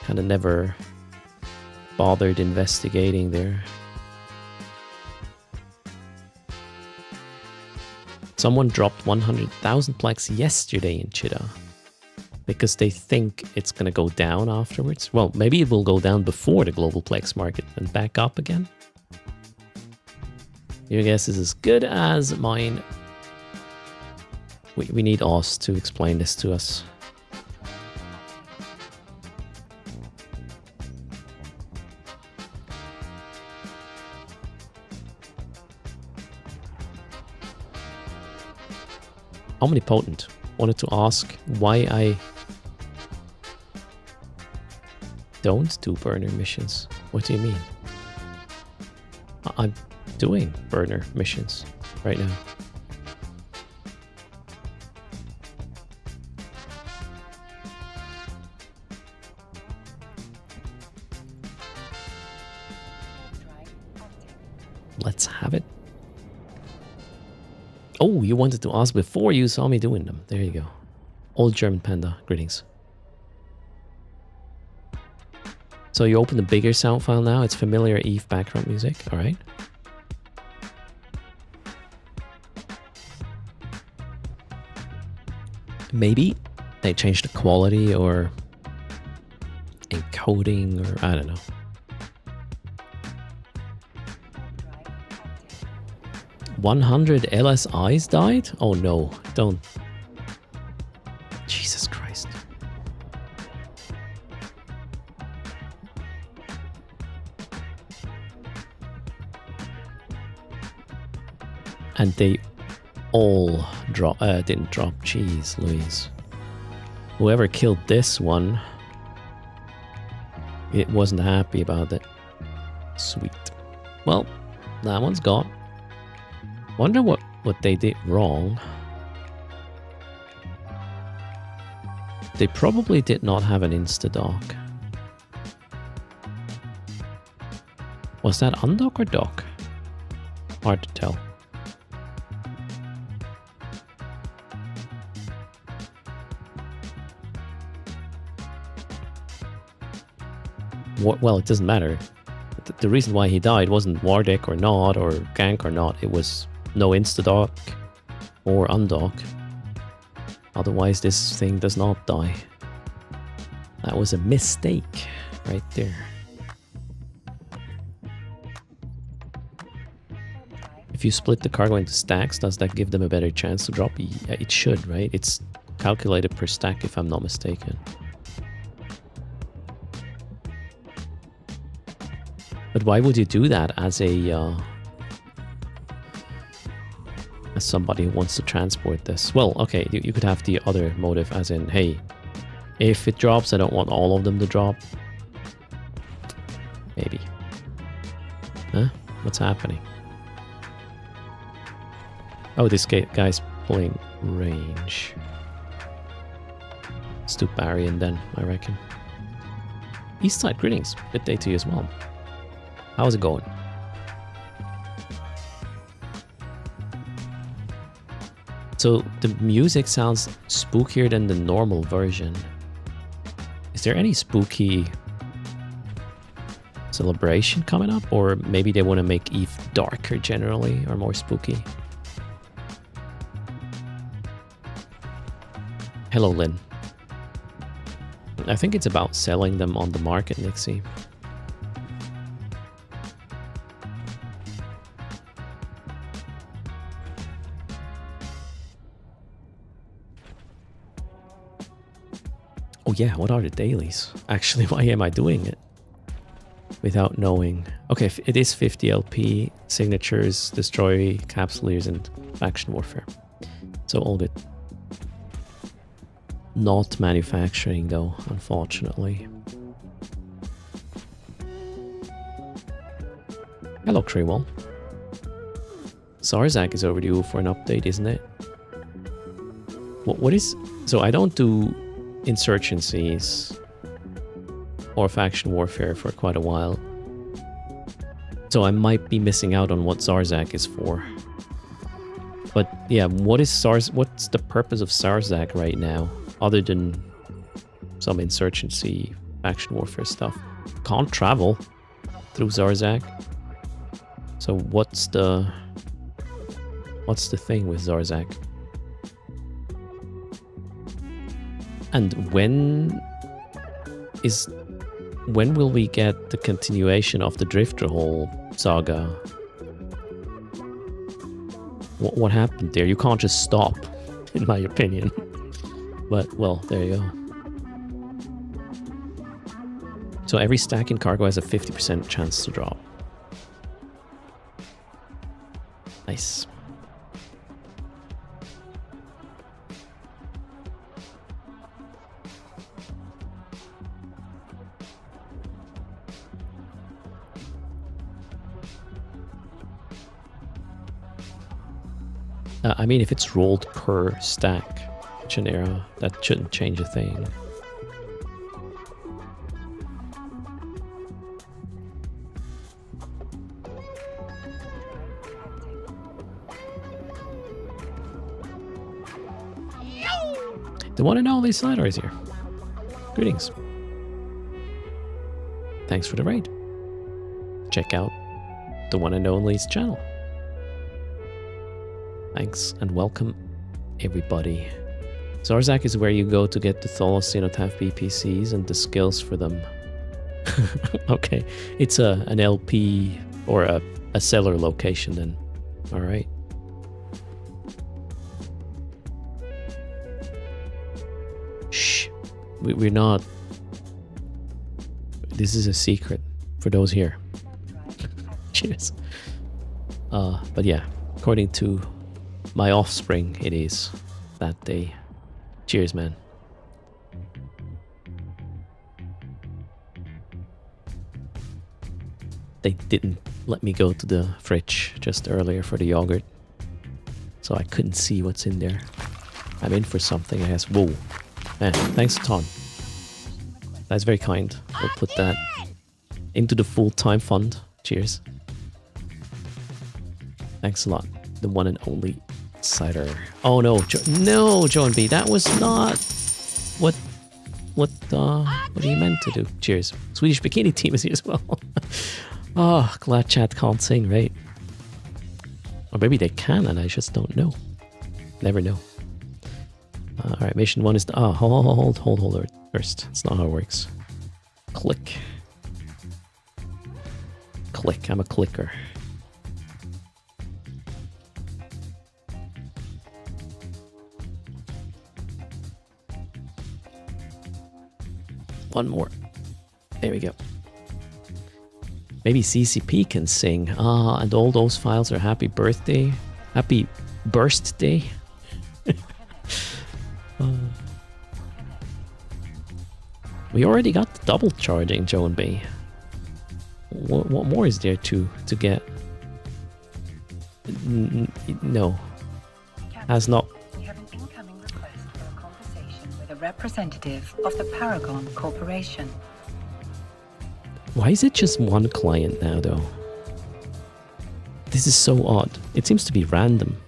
Kind of never bothered investigating there. Someone dropped 100,000 Plex yesterday in Chita. Because they think it's going to go down afterwards. Well, maybe it will go down before the global Plex market and back up again. Your guess is as good as mine. We need Oz to explain this to us. Omnipotent. Wanted to ask why I don't do burner missions. What do you mean? I'm doing burner missions right now. Let's have it. Oh, you wanted to ask before you saw me doing them. There you go. Old German Panda, greetings. So you open the bigger sound file now. It's familiar Eve background music. All right. Maybe they changed the quality or encoding or I don't know. $100 LSIs died? Oh no, don't. Jesus Christ. And they all didn't drop. Jeez Louise. Whoever killed this one, it wasn't happy about it. Sweet. Well, that one's gone. Wonder what they did wrong. They probably did not have an insta-dock. Was that undock or dock? Hard to tell. Well, it doesn't matter. The reason why he died wasn't Wardeck or not, or gank or not. It was no insta-dock or undock. Otherwise, this thing does not die. That was a mistake right there. If you split the cargo into stacks, does that give them a better chance to drop? Yeah, it should, right? It's calculated per stack, if I'm not mistaken. But why would you do that as a as somebody who wants to transport this? Well, okay, you could have the other motive, as in, hey, if it drops, I don't want all of them to drop. Maybe. Huh? What's happening? Oh, this guy's pulling range. Let's do Barian then, I reckon. Eastside, greetings. Good day to you as well. How's it going? So the music sounds spookier than the normal version. Is there any spooky celebration coming up? Or maybe they want to make Eve darker generally or more spooky? Hello, Lynn. I think it's about selling them on the market, Nixie. Oh yeah, what are the dailies? Actually, why am I doing it? Without knowing. Okay, it is 50 LP, signatures, destroy, capsuleers, and faction warfare. So all good. Not manufacturing though, unfortunately. Hello, Crewell. Zarzak is overdue for an update, isn't it? What is... So I don't do insurgencies or faction warfare for quite a while. So I might be missing out on what Zarzak is for. But yeah, what's the purpose of Zarzak right now? Other than some insurgency, faction warfare stuff. Can't travel through Zarzak. So what's the thing with Zarzak? And when will we get the continuation of the Drifter Hole saga? What happened there? You can't just stop, in my opinion. But, well, there you go. So every stack in cargo has a 50% chance to drop. Nice. I mean, if it's rolled per stack genera, that shouldn't change a thing. The one and only Slider is here. Greetings. Thanks for the raid. Check out the one and only's channel. Thanks and welcome, everybody. Zarzak is where you go to get the Tholos Cenotaph BPCs and the skills for them. Okay, it's an LP or a seller location then. Alright. Shh. We're not... This is a secret for those here. Cheers. But yeah, according to my offspring, it is that day. Cheers, man. They didn't let me go to the fridge just earlier for the yogurt, so I couldn't see what's in there. I'm in for something, I guess. Whoa. Man, thanks a ton. That's very kind. We'll put that into the full-time fund. Cheers. Thanks a lot. The one and only cider. Oh no, no, Joan B. That was not what he meant to do. Cheers. Swedish bikini team is here as well. Oh, glad chat can't sing, right? Or maybe they can and I just don't know. Never know. Alright, mission 1 is... hold first. That's not how it works. Click. Click. I'm a clicker. One more. There we go. Maybe CCP can sing. And all those files are happy birthday. Happy burst day. We already got the double charging, Joan B. What more is there to get? No. Has not. We have an incoming request for a conversation with a representative of the Paragon Corporation. Why is it just one client now, though? This is so odd. It seems to be random.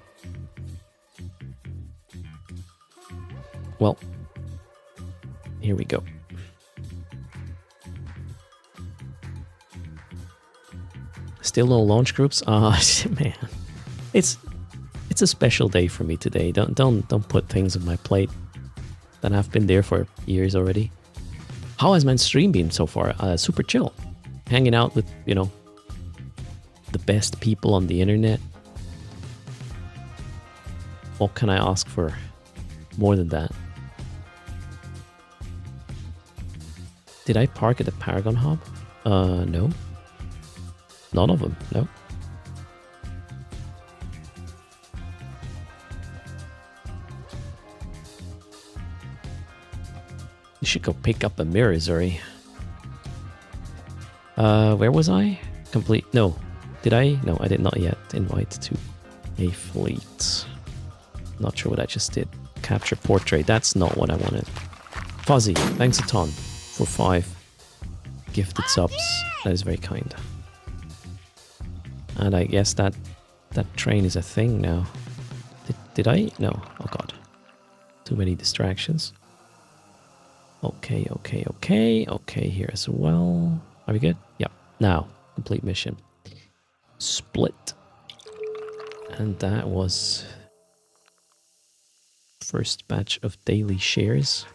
Well, here we go. Still no launch groups? Man. It's a special day for me today. Don't put things on my plate that have been there for years already. How has my stream been so far? Super chill. Hanging out with, the best people on the internet. What can I ask for more than that? Did I park at the Paragon Hub? No. None of them, no. You should go pick up a mirror, Zuri. Where was I? Complete. No. Did I? No, I did not yet invite to a fleet. Not sure what I just did. Capture portrait. That's not what I wanted. Fuzzy, thanks a ton for 5 gifted subs. That is very kind. And I guess that train is a thing now. Did I? No. Oh god. Too many distractions. Okay, here as well. Are we good? Yep. Now, complete mission. Split. And that was first batch of daily shares.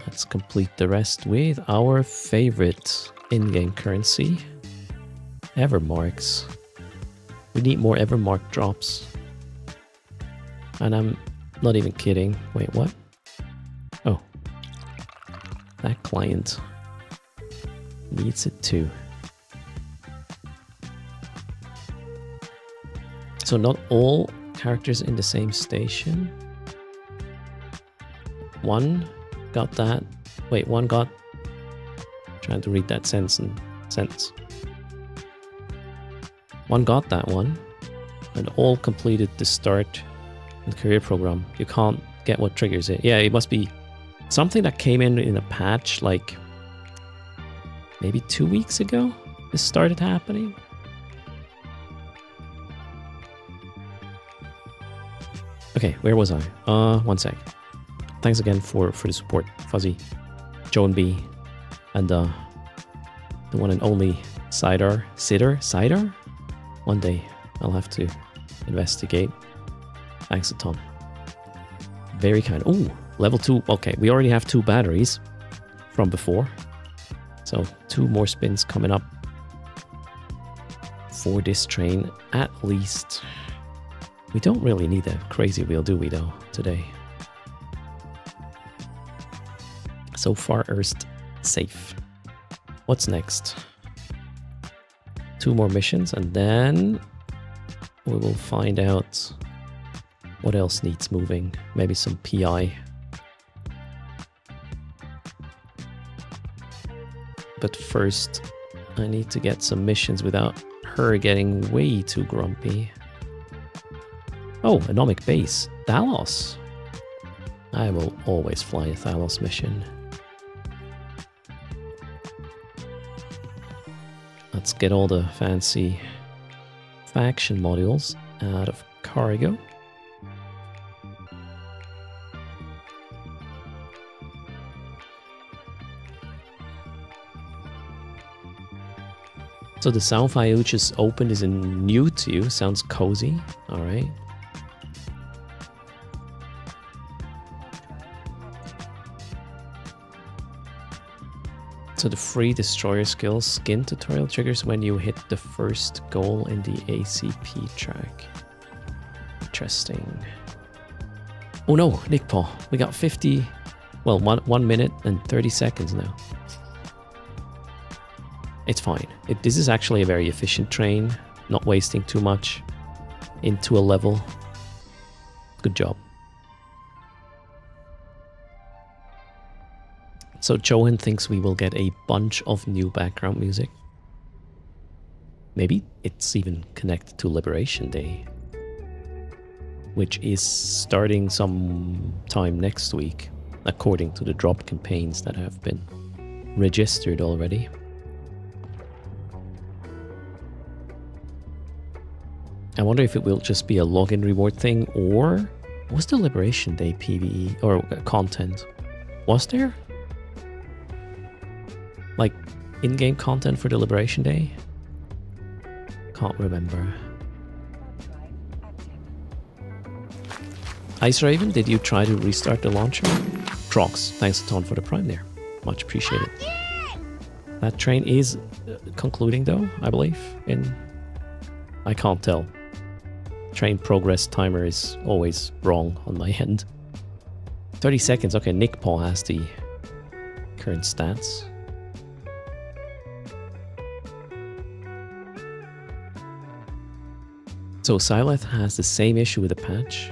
Let's complete the rest with our favorite in-game currency. Evermarks. We need more Evermark drops. And I'm not even kidding. Wait, what? Oh. That client needs it too. So not all characters in the same station. One got that. Wait, one got... Trying to read that sentence. One got that one. and all completed the start and career program. You can't get what triggers it. Yeah, it must be something that came in a patch like maybe 2 weeks ago. This started happening. Okay, where was I? 1 sec. Thanks again for the support, Fuzzy, Joan B, and the one and only Sider. One day I'll have to investigate. Thanks a ton. Very kind. Ooh, level 2. Okay, we already have 2 batteries from before. So 2 more spins coming up for this train at least. We don't really need a crazy wheel, do we though, today? So far, erst safe. What's next? 2 more missions and then we will find out what else needs moving. Maybe some PI. But first, I need to get some missions without her getting way too grumpy. Oh, Anomic Base. Thalos. I will always fly a Thalos mission. Let's get all the fancy faction modules out of cargo. So the sound file you just opened is new to you. Sounds cozy. All right. So the free destroyer skill skin tutorial triggers when you hit the first goal in the ACP track. Interesting. Oh no, Nick Paul, we got 50, well, 1 minute and 30 seconds now. It's fine. This is actually a very efficient train, not wasting too much into a level. Good job. So Johan thinks we will get a bunch of new background music. Maybe it's even connected to Liberation Day, which is starting sometime next week, according to the dropped campaigns that have been registered already. I wonder if it will just be a login reward thing, or was the Liberation Day PvE or content? Was there? Like, in-game content for the Liberation Day? Can't remember. Ice Raven, did you try to restart the launcher? Trox, thanks a ton for the prime there. Much appreciated. That train is concluding though, I believe. I can't tell. Train progress timer is always wrong on my end. 30 seconds. Okay, Nick Paul has the current stats. So Sileth has the same issue with the patch.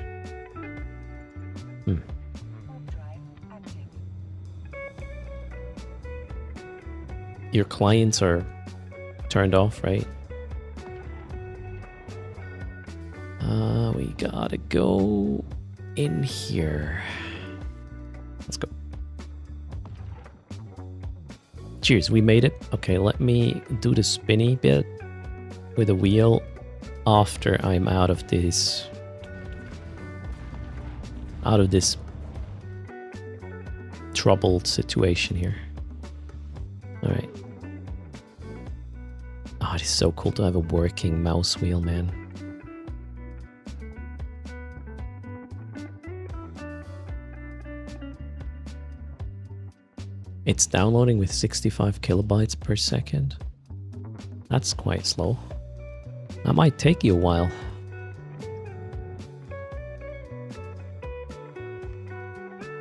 Your clients are turned off, right? We gotta go in here. Let's go. Cheers, we made it. Okay, let me do the spinny bit with the wheel after I'm out of this troubled situation here. All right. Oh, it is so cool to have a working mouse wheel, man. It's downloading with 65 kilobytes per second. That's quite slow. That might take you a while.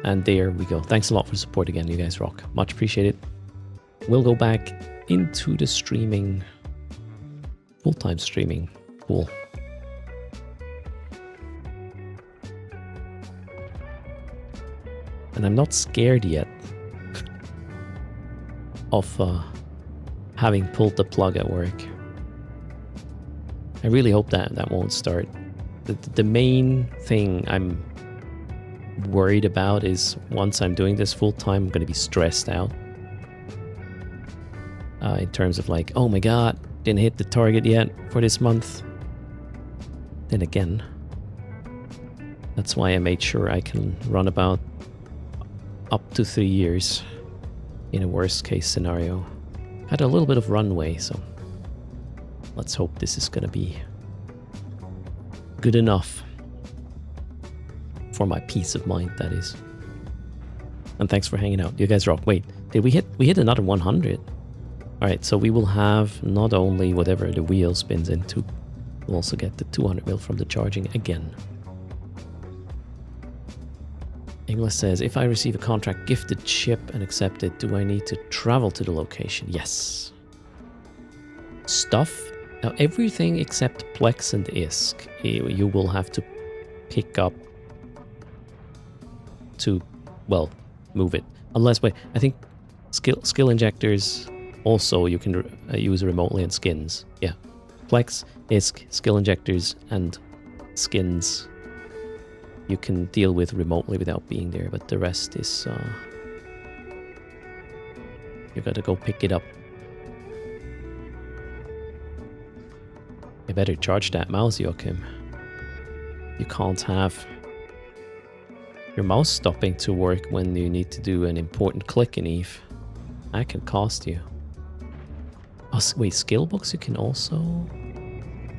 And there we go. Thanks a lot for support again. You guys rock. Much appreciated. We'll go back into the streaming, full-time streaming pool. And I'm not scared yet of having pulled the plug at work. I really hope that that won't start. The main thing I'm worried about is once I'm doing this full time, I'm going to be stressed out. In terms of like, oh my god, didn't hit the target yet for this month. Then again, that's why I made sure I can run about up to 3 years in a worst case scenario. Had a little bit of runway, so let's hope this is gonna be good enough for my peace of mind, that is. And thanks for hanging out. You guys rock. Wait, did we hit another 100? Alright, so we will have not only whatever the wheel spins into, we'll also get the 200 mil from the charging again. Inglis says, if I receive a contract gifted ship and accept it, do I need to travel to the location? Yes. Stuff? Now everything except Plex and ISK, you will have to pick up to, well, move it. Unless, wait, I think skill injectors also you can use remotely, and skins. Yeah. Plex, ISK, skill injectors, and skins you can deal with remotely without being there, but the rest is you gotta go pick it up. You better charge that mouse, Joachim. You can't have your mouse stopping to work when you need to do an important click in Eve. That can cost you. Oh, wait, skill books you can also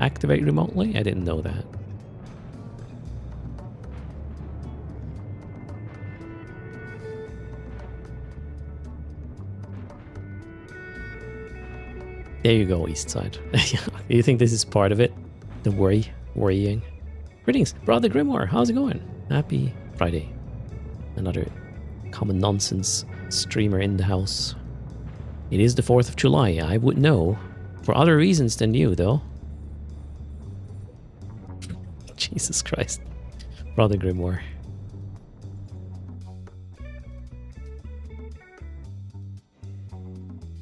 activate remotely? I didn't know that. There you go, East Side. You think this is part of it? The worrying. Greetings, Brother Grimoire. How's it going? Happy Friday. Another common nonsense streamer in the house. It is the 4th of July. I would know. For other reasons than you, though. Jesus Christ. Brother Grimoire.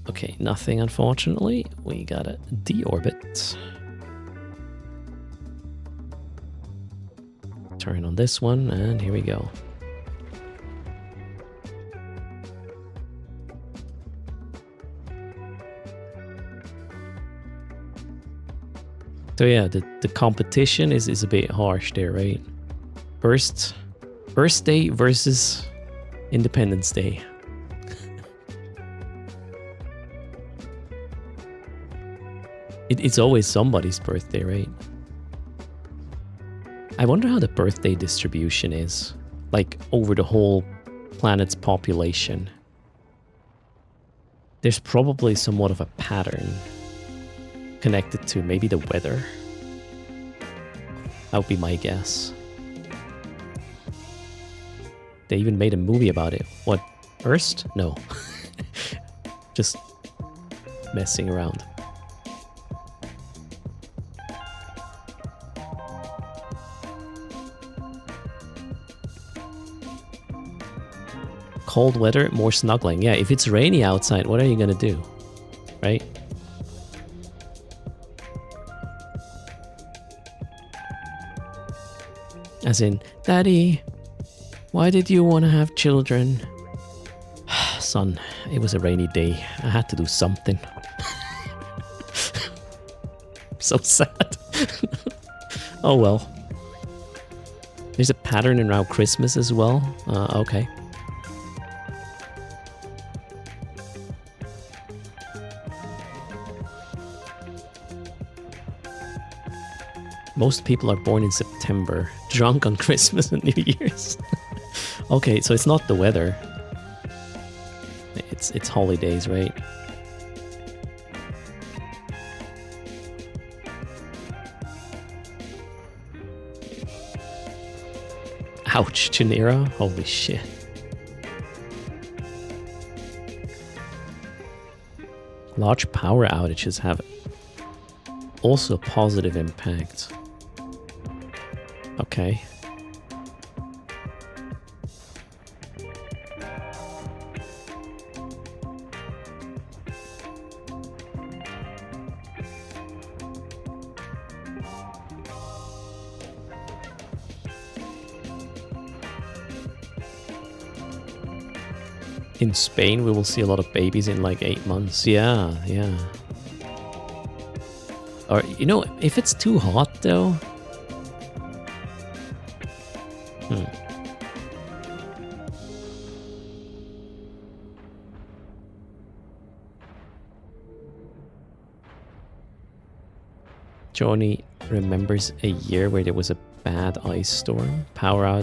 Okay, nothing unfortunately. We got a deorbit. Turn on this one, and here we go. So yeah, the competition is a bit harsh there, right? Earth Day versus Independence Day. It's always somebody's birthday, right? I wonder how the birthday distribution is, like over the whole planet's population. There's probably somewhat of a pattern connected to maybe the weather. That would be my guess. They even made a movie about it. What? Erst? No. Just messing around. Cold weather, more snuggling. Yeah, if it's rainy outside, what are you gonna do? Right? As in, Daddy, why did you want to have children? Son, it was a rainy day. I had to do something. So sad. Oh well. There's a pattern around Christmas as well. Okay. Most people are born in September, drunk on Christmas and New Year's. Okay, so it's not the weather. It's holidays, right? Ouch, Chinera? Holy shit. Large power outages have also a positive impact. Okay. In Spain, we will see a lot of babies in like 8 months. Yeah, yeah. Or, you know, if it's too hot though... Johnny remembers a year where there was a bad ice storm. Power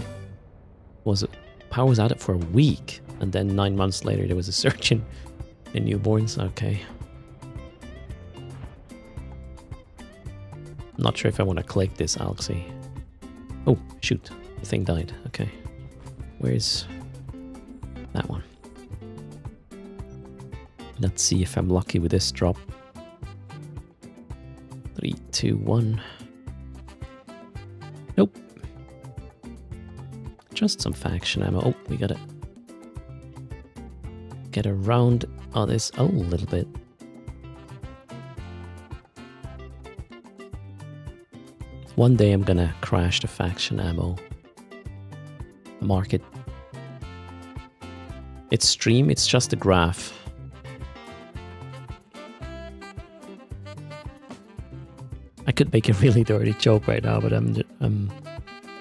was out for a week, and then 9 months later there was a surge in newborns. Okay. Not sure if I want to click this, Alexi. Oh, shoot. The thing died. Okay. Where's that one? Let's see if I'm lucky with this drop. 3, 2, 1. Nope. Just some faction ammo. Oh, we gotta get around this a little bit. One day I'm gonna crash the faction ammo market. It's stream, it's just a graph. I could make a really dirty joke right now, but I'm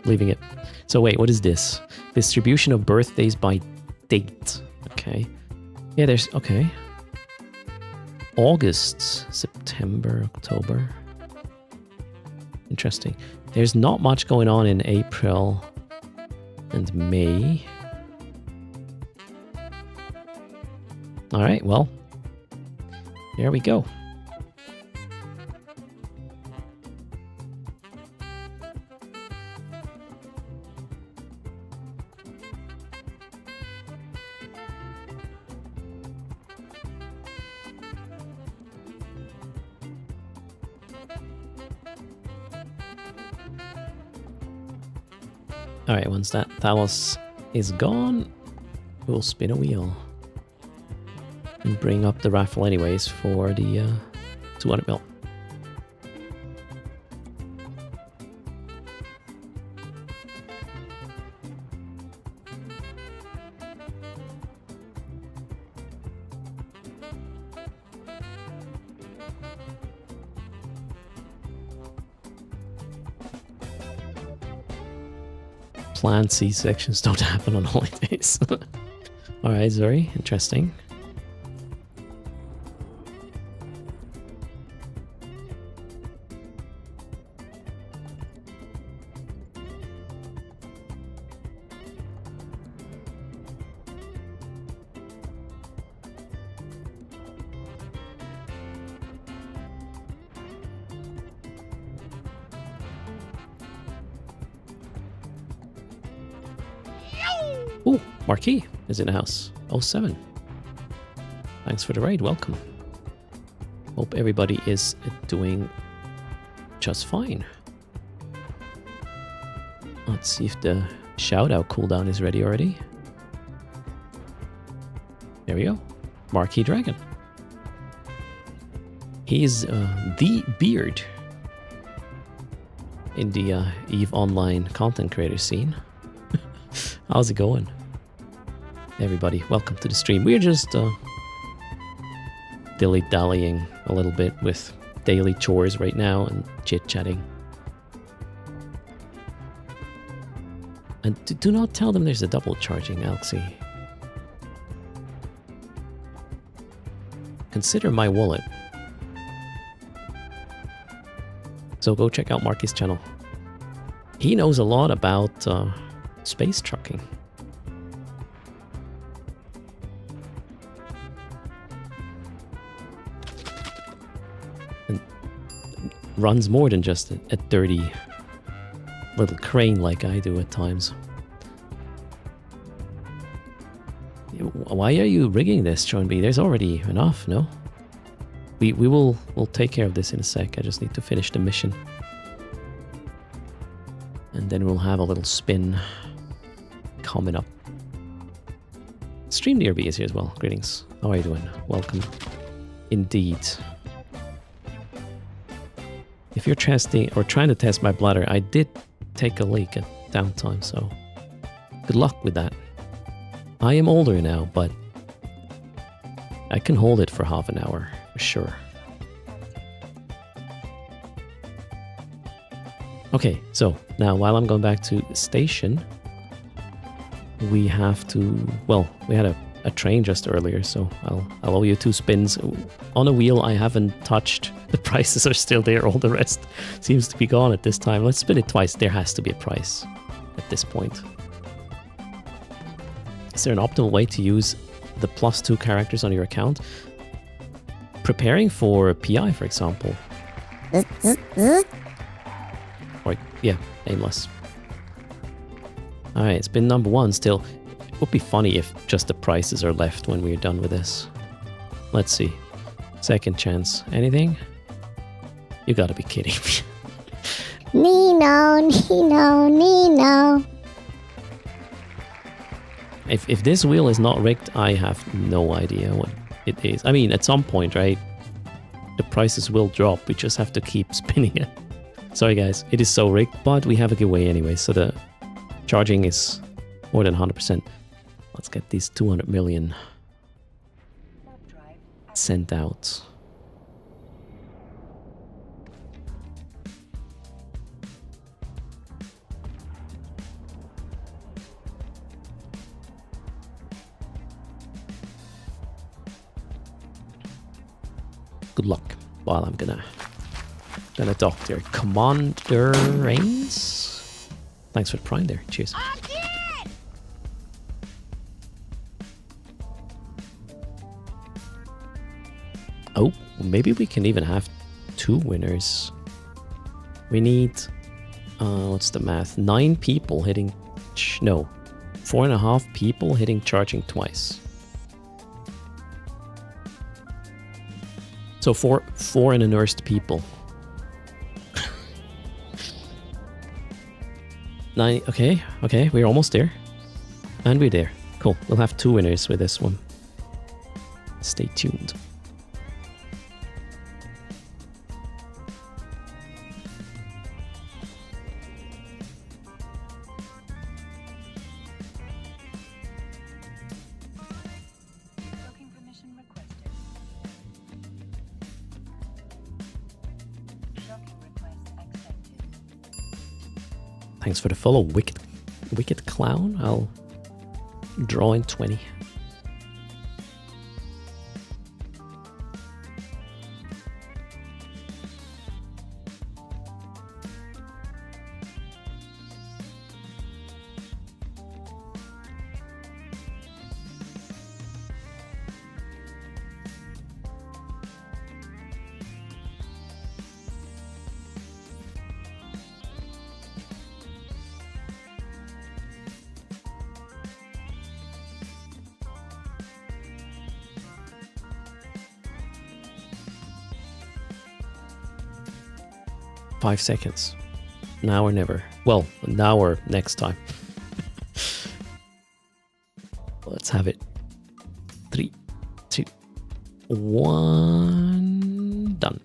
leaving it. So wait, what is this? Distribution of birthdays by date. Okay. Yeah, there's... Okay. August, September, October. Interesting. There's not much going on in April and May. Alright, well. There we go. Alright, once that Thalos is gone, we'll spin a wheel. And bring up the raffle anyways for the 200 mil. Planned C-sections don't happen on holidays. Alright, Zuri, interesting. Ooh, Marquis is in the house. 07. Thanks for the raid. Welcome. Hope everybody is doing just fine. Let's see if the shout-out cooldown is ready already. There we go. Marquis Dragon. He's the beard in the EVE Online content creator scene. How's it going? Everybody, welcome to the stream. We're just dilly-dallying a little bit with daily chores right now and chit-chatting. And do not tell them there's a double charging, Alexi. Consider my wallet. So go check out Marky's channel. He knows a lot about space trucking. And runs more than just a dirty little crane like I do at times. Why are you rigging this, John B? There's already enough, no? We'll take care of this in a sec. I just need to finish the mission. And then we'll have a little spin coming up. Stream DRB is here as well. Greetings. How are you doing? Welcome. Indeed. If you're testing or trying to test my bladder, I did take a leak at downtime, so good luck with that. I am older now, but I can hold it for half an hour, for sure. Okay, so now while I'm going back to the station, we have to... Well, we had a train just earlier, so I'll owe you 2 spins. On a wheel I haven't touched. The prices are still there. All the rest seems to be gone at this time. Let's spin it twice. There has to be a price at this point. Is there an optimal way to use the +2 characters on your account? Preparing for PI, for example. Or, yeah, aimless. Alright, spin number 1 still. It would be funny if just the prices are left when we're done with this. Let's see. Second chance. Anything? You gotta be kidding me. Nino, Nino, Nino. If this wheel is not rigged, I have no idea what it is. I mean, at some point, right? The prices will drop. We just have to keep spinning it. Sorry guys, it is so rigged, but we have a giveaway anyway, so the charging is more than 100%. Let's get these 200 million sent out. Good luck while I'm gonna dock there. Commander Reigns. Thanks for the prime there. Cheers. Oh, maybe we can even have 2 winners. We need, what's the math? 9 people hitting, no, 4.5 people hitting charging twice. So four and an erst people. 9, okay, we're almost there. And we're there. Cool, we'll have 2 winners with this one. Stay tuned. Docking permission requested. Docking request accepted. Thanks for the follow, Wicked Clown. I'll draw in 20. Five seconds. Now or never. Well, now or next time. Let's have it. 3, 2, 1. Done.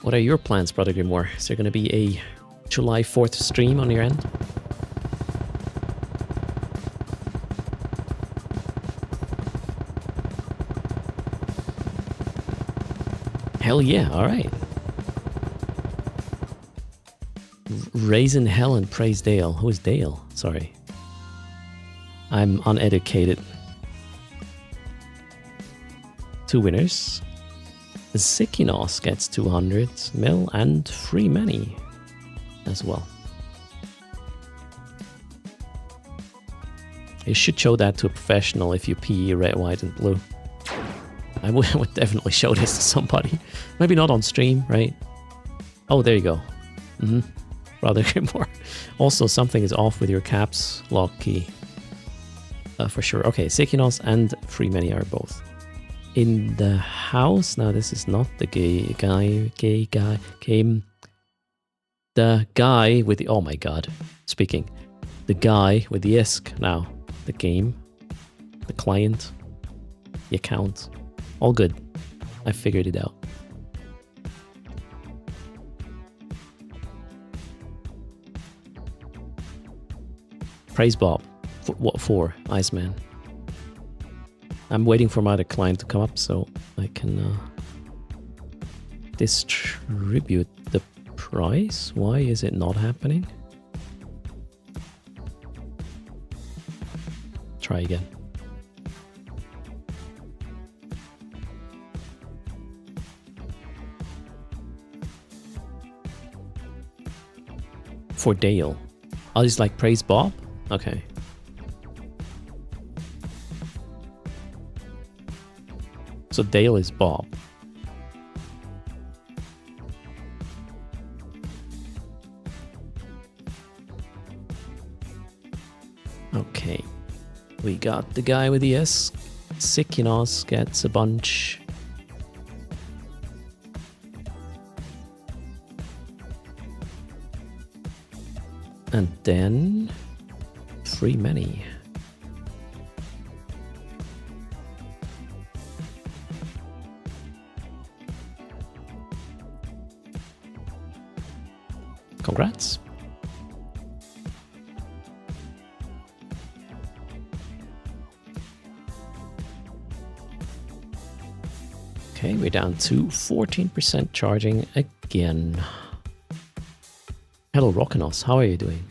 What are your plans, Brother Grimoire? Is there going to be a July 4th stream on your end? Hell yeah, alright. Raisin Hell and Praise Dale. Who is Dale? Sorry. I'm uneducated. 2 winners. Zikinos gets 200 mil and free money as well. You should show that to a professional if you PE red, white and blue. I would definitely show this to somebody. Maybe not on stream, right? Oh, there you go. Rather more. Also, something is off with your caps lock key. For sure. Okay, Sekinos and Free Many are both in the house. Now, this is not the gay guy. Came the guy with the... Oh my god. Speaking. The guy with the ISK now. The game. The client. The account. All good. I figured it out. Praise Bob. What for, Iceman? I'm waiting for my other client to come up so I can distribute the price. Why is it not happening? Try again. For Dale. I'll just like praise Bob? Okay. So Dale is Bob. Okay. We got the guy with the S. Sikinos gets a bunch. And then free many. Congrats. Okay, we're down to 14% charging again. Hello, Rockinos. How are you doing?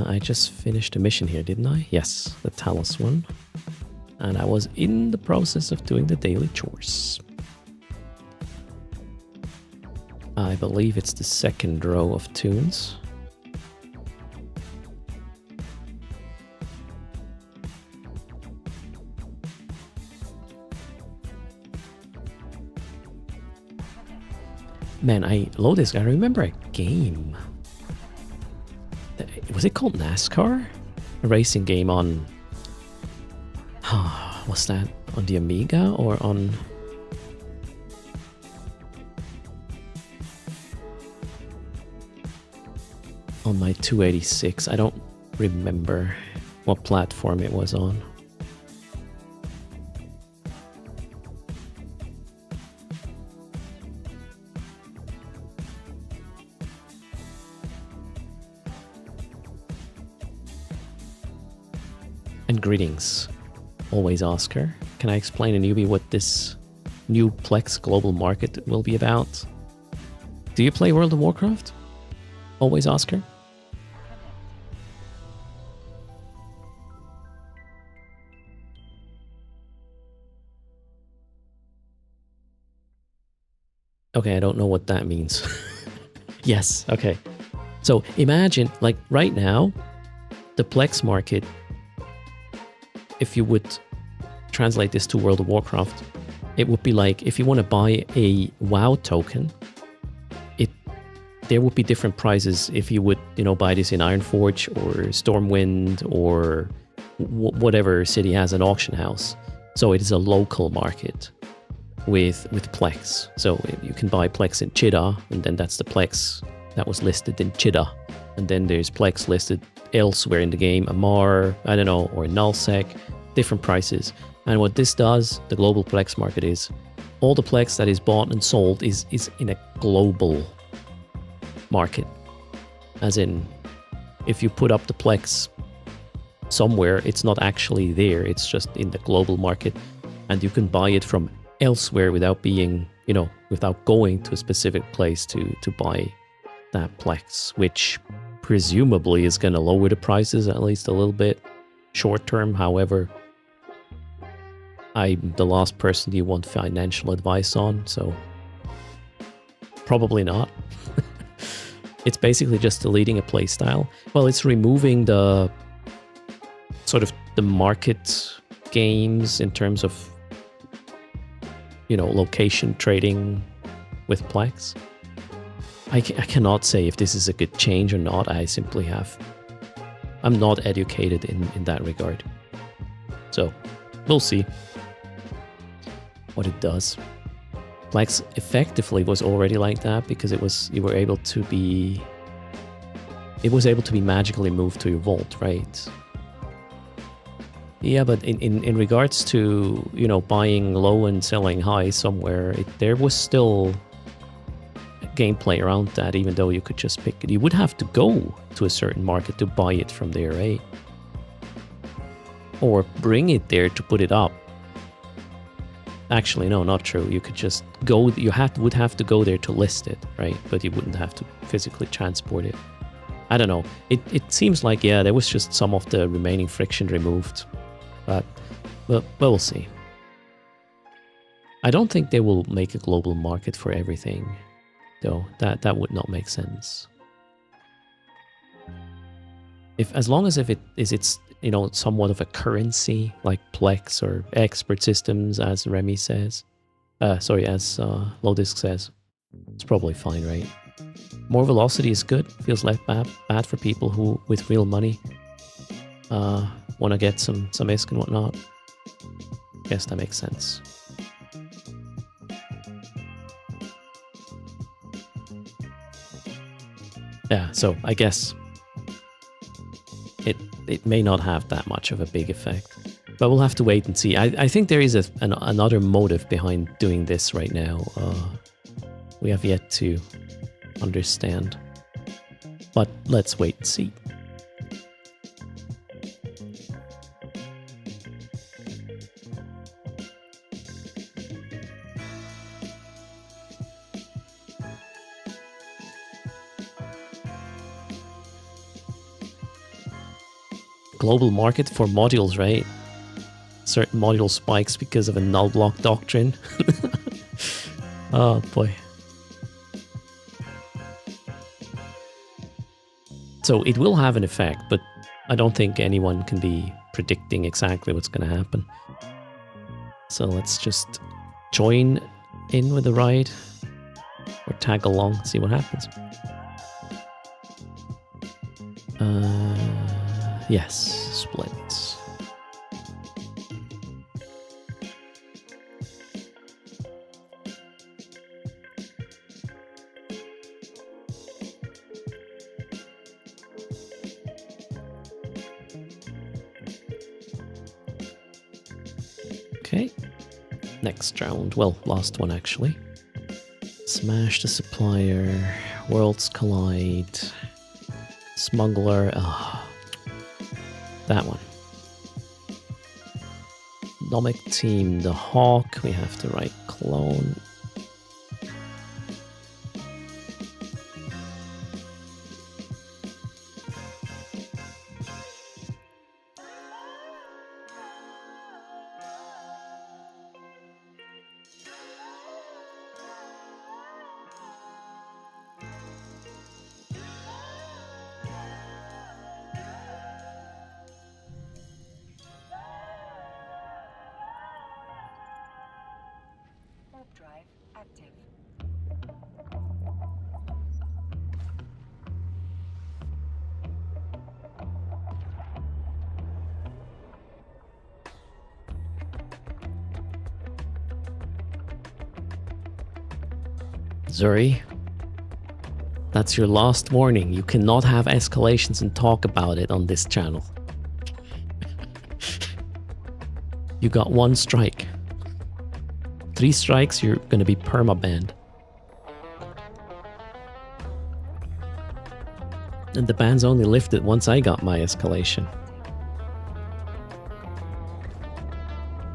I just finished a mission here, didn't I? Yes, the Talos one. And I was in the process of doing the daily chores. I believe it's the second row of tunes. Man, I remember a game. Was it called NASCAR? A racing game on... was that on the Amiga or on... on my 286? I don't remember what platform it was on. And greetings, always Oscar. Can I explain a newbie what this new Plex global market will be about? Do you play World of Warcraft? Always Oscar? Okay, I don't know what that means. Yes, okay. So imagine, like right now, the Plex market, if you would translate this to World of Warcraft, it would be like if you want to buy a WoW token, there would be different prices if you would, buy this in Ironforge or Stormwind or whatever city has an auction house. So it is a local market with Plex. So you can buy Plex in Chida, and then that's the Plex that was listed in Chida. And then there's Plex listed elsewhere in the game, Amar, I don't know, or Nullsec, different prices. And what this does, the global Plex market, is all the Plex that is bought and sold is in a global market. As in, if you put up the Plex somewhere, it's not actually there, it's just in the global market, and you can buy it from elsewhere without being, without going to a specific place to buy that Plex, which presumably is going to lower the prices at least a little bit short term. However, I'm the last person you want financial advice on, so probably not. It's basically just deleting a playstyle. Well, it's removing the sort of the market games in terms of, location trading with Plex. I cannot say if this is a good change or not. I'm not educated in that regard. So we'll see what it does. Plex effectively was already like that because it was able to be magically moved to your vault, right? Yeah, but in regards to, buying low and selling high somewhere, there was still gameplay around that, even though you could just pick it. You would have to go to a certain market to buy it from there, right? Or bring it there to put it up. Actually, no, not true. You could just go, you would have to go there to list it, right? But you wouldn't have to physically transport it. I don't know. It seems like, yeah, there was just some of the remaining friction removed. But we'll see. I don't think they will make a global market for everything, though. That would not make sense. As long as it's you know, somewhat of a currency like Plex or expert systems, as Remy says. Sorry, as Lodisk says, it's probably fine, right? More velocity is good. Feels less bad for people who, with real money, want to get some ISK and whatnot. Guess that makes sense. Yeah, so I guess it may not have that much of a big effect, but we'll have to wait and see. I think there is another motive behind doing this right now. We have yet to understand, but let's wait and see. Global market for modules, right? Certain module spikes because of a null block doctrine. Oh boy. So it will have an effect, but I don't think anyone can be predicting exactly what's going to happen. So let's just join in with the ride or tag along, see what happens. Yes, splits. Okay, next round. Well, last one actually. Smash the supplier. Worlds collide. Smuggler. That one. Nomic team, the Hawk. We have to write clone. Drive active. Zuri, that's your last warning. You cannot have escalations and talk about it on this channel. You got one strike. 3 strikes, you're gonna be perma-banned. And the ban's only lifted once I got my escalation.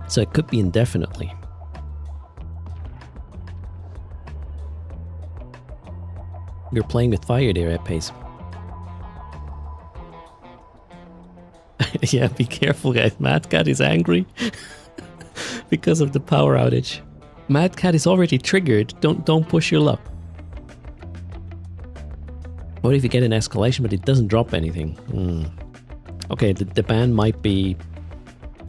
So it could be indefinitely. You're playing with fire there, Pace. Yeah, be careful guys, Mad Cat is angry because of the power outage. Mad Cat is already triggered. Don't push your luck. What if you get an escalation but it doesn't drop anything? Okay, the ban might be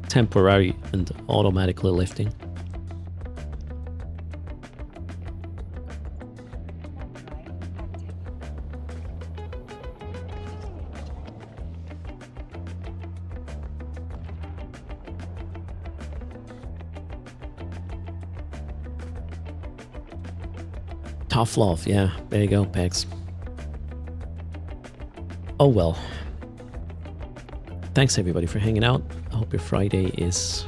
temporary and automatically lifting. Tough love, yeah. There you go, Pegs. Oh well. Thanks everybody for hanging out. I hope your Friday is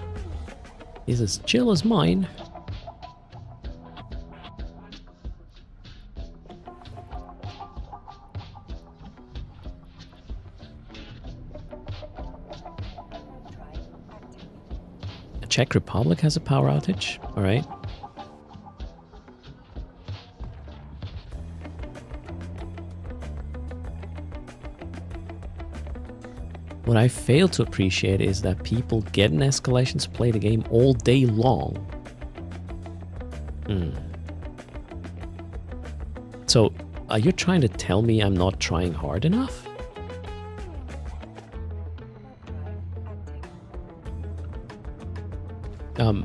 as chill as mine. Czech Republic has a power outage. All right. What I fail to appreciate is that people get an escalation to play the game all day long. So, are you trying to tell me I'm not trying hard enough?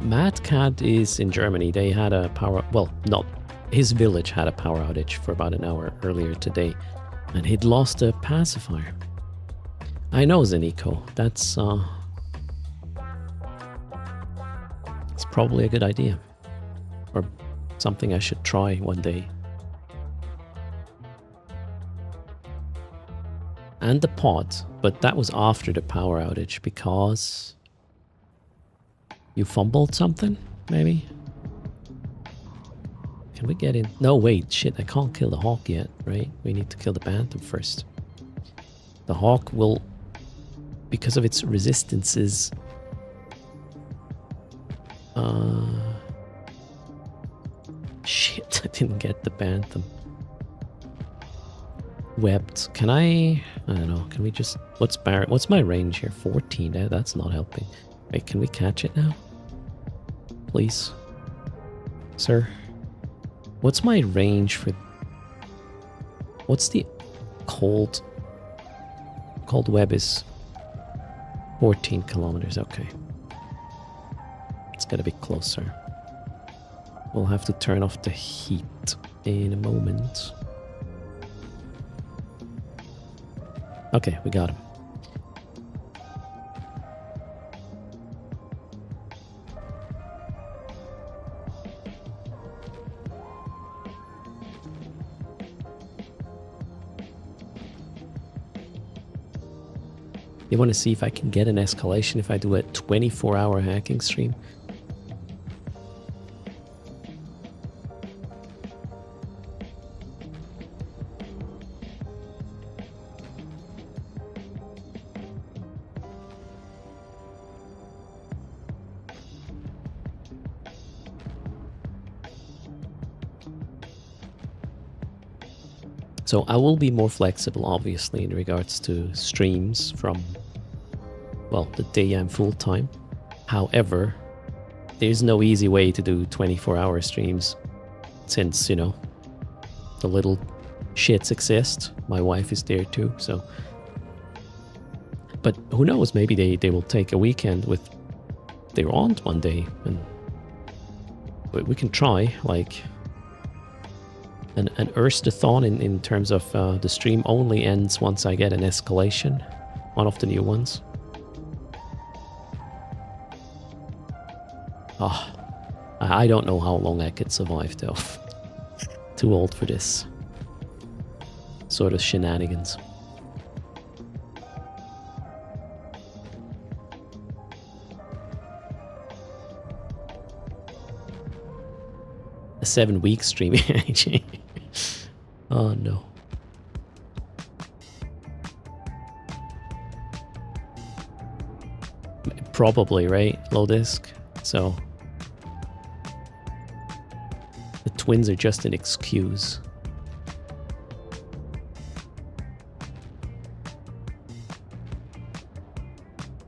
Mad Cat is in Germany. They had a power... Well, not... His village had a power outage for about an hour earlier today. And he'd lost a pacifier. I know, Zeniko. That's it's probably a good idea. Or something I should try one day. And the pod. But that was after the power outage because... You fumbled something, maybe? Can we get in? No, wait, shit, I can't kill the hawk yet, right? We need to kill the bantam first. The hawk will, because of its resistances... Shit, I didn't get the bantam. Webbed. Can I don't know, can we just... What's my range here? 14, that's not helping. Wait, can we catch it now? Please. Sir? What's my range for... What's the cold... Cold web is 14 kilometers, okay. It's gotta be closer. We'll have to turn off the heat in a moment. Okay, we got him. You want to see if I can get an escalation if I do a 24-hour hacking stream? So I will be more flexible, obviously, in regards to streams from, well, the day I'm full-time. However, there's no easy way to do 24-hour streams since, you know, the little shits exist. My wife is there too, so... But who knows, maybe they will take a weekend with their aunt one day, and we can try, like... An erst-a-thon in terms of the stream only ends once I get an escalation. One of the new ones. Oh, I don't know how long I could survive though. Too old for this sort of shenanigans. A 7-week stream. Oh no. Probably, right? Low disk. So the twins are just an excuse.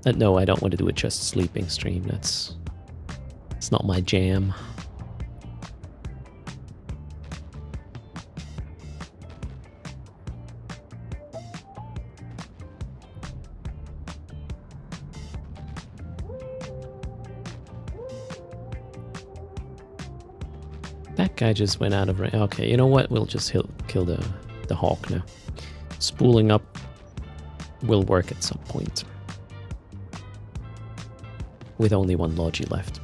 No, I don't want to do a just sleeping stream. It's not my jam. That guy just went out of range. Okay, you know what? We'll just kill the hawk now. Spooling up will work at some point. With only one logi left.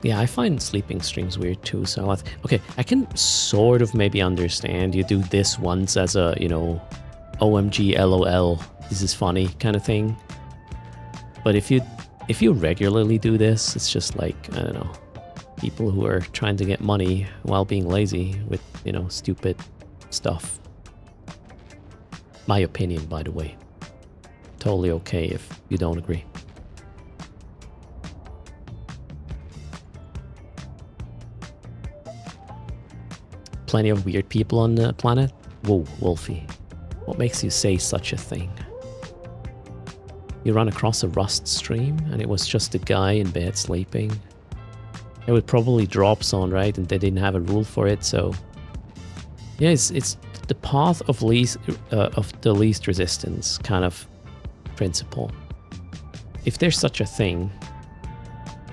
Yeah, I find sleeping streams weird too, so okay, I can sort of maybe understand you do this once as a, you know, OMG LOL, this is funny kind of thing. But if you regularly do this, it's just like, I don't know. People who are trying to get money while being lazy with, you know, stupid stuff. My opinion, by the way. Totally okay if you don't agree. Plenty of weird people on the planet. Whoa, Wolfie. What makes you say such a thing? You ran across a Rust stream and it was just a guy in bed sleeping. It would probably drop zone, right? And they didn't have a rule for it, so... Yeah, it's the path of the least resistance kind of principle. If there's such a thing,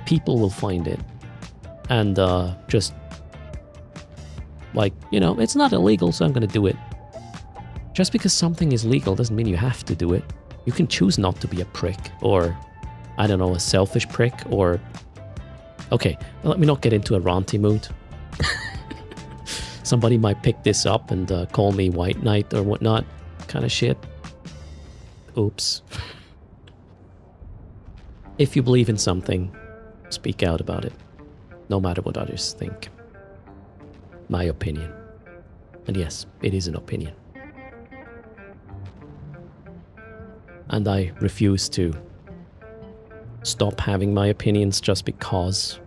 people will find it. And just... like, you know, it's not illegal, so I'm gonna do it. Just because something is legal doesn't mean you have to do it. You can choose not to be a prick, or, I don't know, a selfish prick, or... Okay, well, let me not get into a ranty mood. Somebody might pick this up and call me white knight or whatnot, kind of shit. Oops. If you believe in something, speak out about it, no matter what others think. My opinion. And yes, it is an opinion. And I refuse to stop having my opinions just because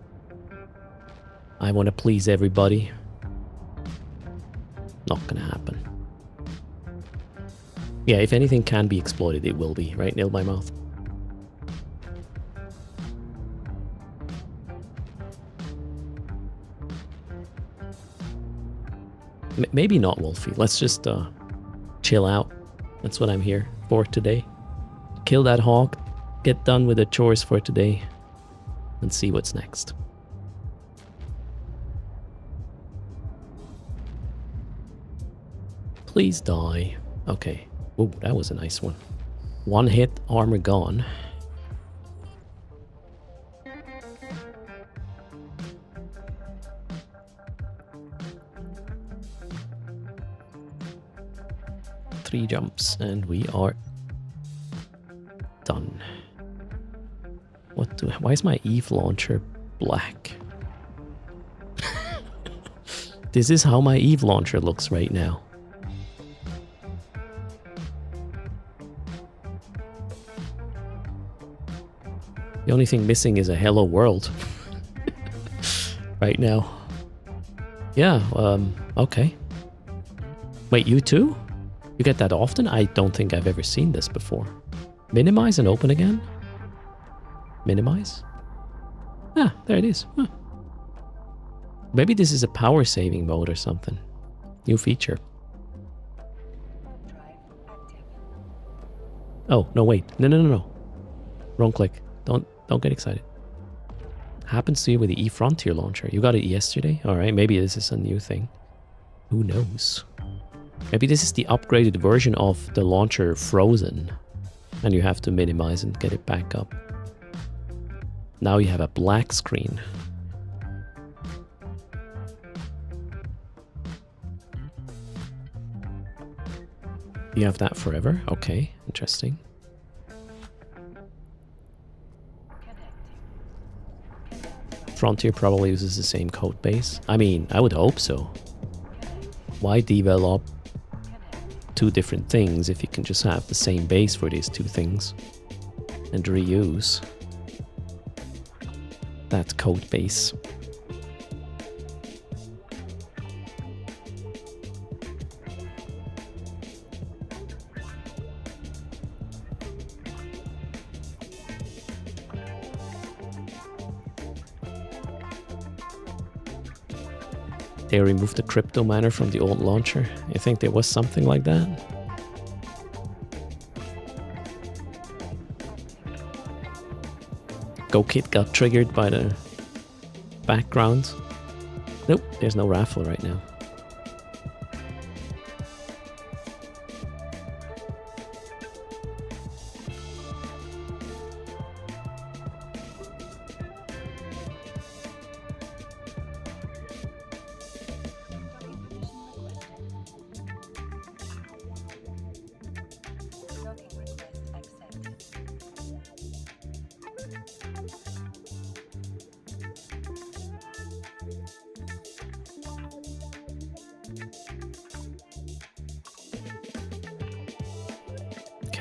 I want to please everybody. Not gonna happen. Yeah, if anything can be exploited, it will be, right? Nail my mouth. Maybe not, Wolfie. Let's just chill out. That's what I'm here for today. Kill that hawk, get done with the chores for today, and see what's next. Please die. Okay. Oh, that was a nice one. One hit, armor gone. Three jumps, and we are done. Why is my Eve launcher black? This is how my Eve launcher looks right now. The only thing missing is a hello world. Right now. Yeah, okay. Wait, you too? You get that often? I don't think I've ever seen this before. Minimize and open again? Minimize? Ah, there it is. Huh. Maybe this is a power saving mode or something. New feature. Oh, no, wait. No. Wrong click. Don't get excited. Happens to you with the eFrontier launcher. You got it yesterday? Alright, maybe this is a new thing. Who knows? Maybe this is the upgraded version of the launcher Frozen. And you have to minimize and get it back up. Now you have a black screen. You have that forever? Okay, interesting. Frontier probably uses the same code base. I mean, I would hope so. Why develop two different things if you can just have the same base for these two things and reuse that code base? They removed the crypto miner from the old launcher. You think there was something like that? GoKit got triggered by the background. Nope, there's no raffle right now.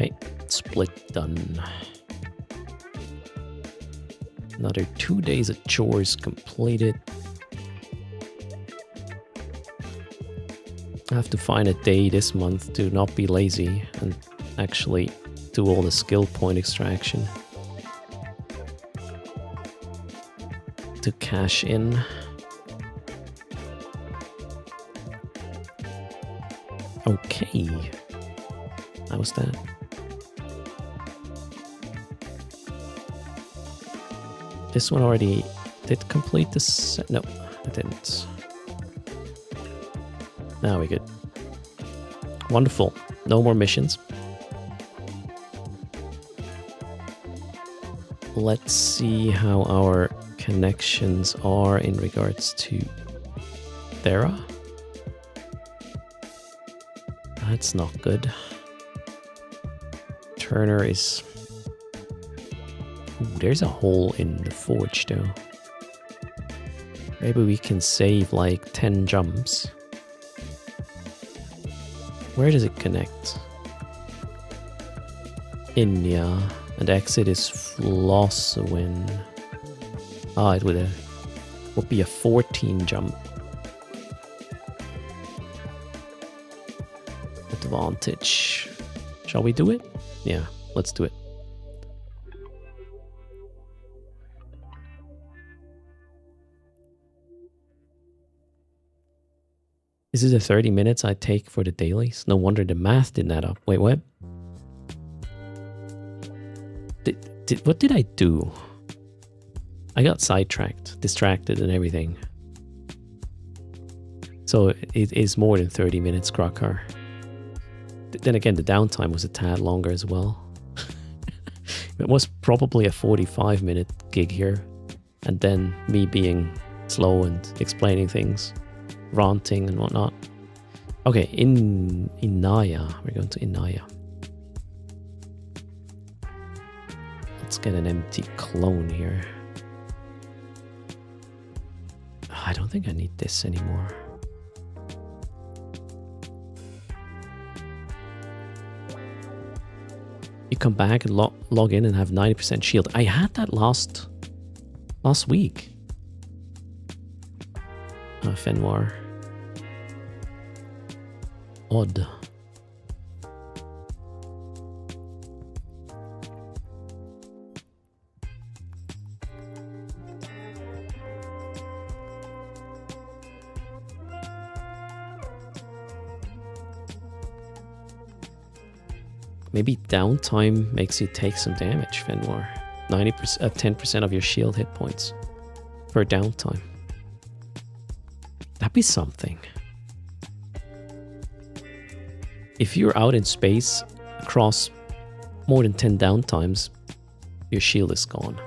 Okay, split done. Another 2 days of chores completed. I have to find a day this month to not be lazy and actually do all the skill point extraction. To cash in. Okay. How was that? This one already did complete this. No, it didn't. Now we're good. Wonderful. No more missions. Let's see how our connections are in regards to Thera. That's not good. Turner is... Ooh, there's a hole in the forge though. Maybe we can save like 10 jumps. Where does it connect? India. And exit is Flossowin. Ah, it would be a 14 jump. Advantage. Shall we do it? Yeah, let's do it. This is the 30 minutes I take for the dailies. No wonder the math didn't add up. Wait, what? What did I do? I got sidetracked, distracted and everything. So it is more than 30 minutes, Krakar. Then again, the downtime was a tad longer as well. It was probably a 45-minute gig here. And then me being slow and explaining things, ranting and whatnot. Okay, Inaya. We're going to Inaya. Let's get an empty clone here. I don't think I need this anymore. You come back and log in and have 90% shield. I had that last week. Fenwar. Odd. Maybe downtime makes you take some damage, Fenwar. 10% of your shield hit points for downtime. That'd be something. If you're out in space across more than 10 downtimes, your shield is gone.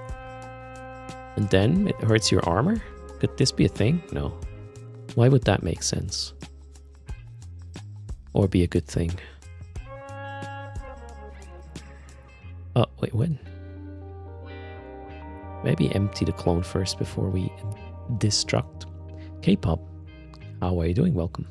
And then it hurts your armor? Could this be a thing? No. Why would that make sense? Or be a good thing? Oh, wait, when? Maybe empty the clone first before we destruct. K-pop, how are you doing? Welcome.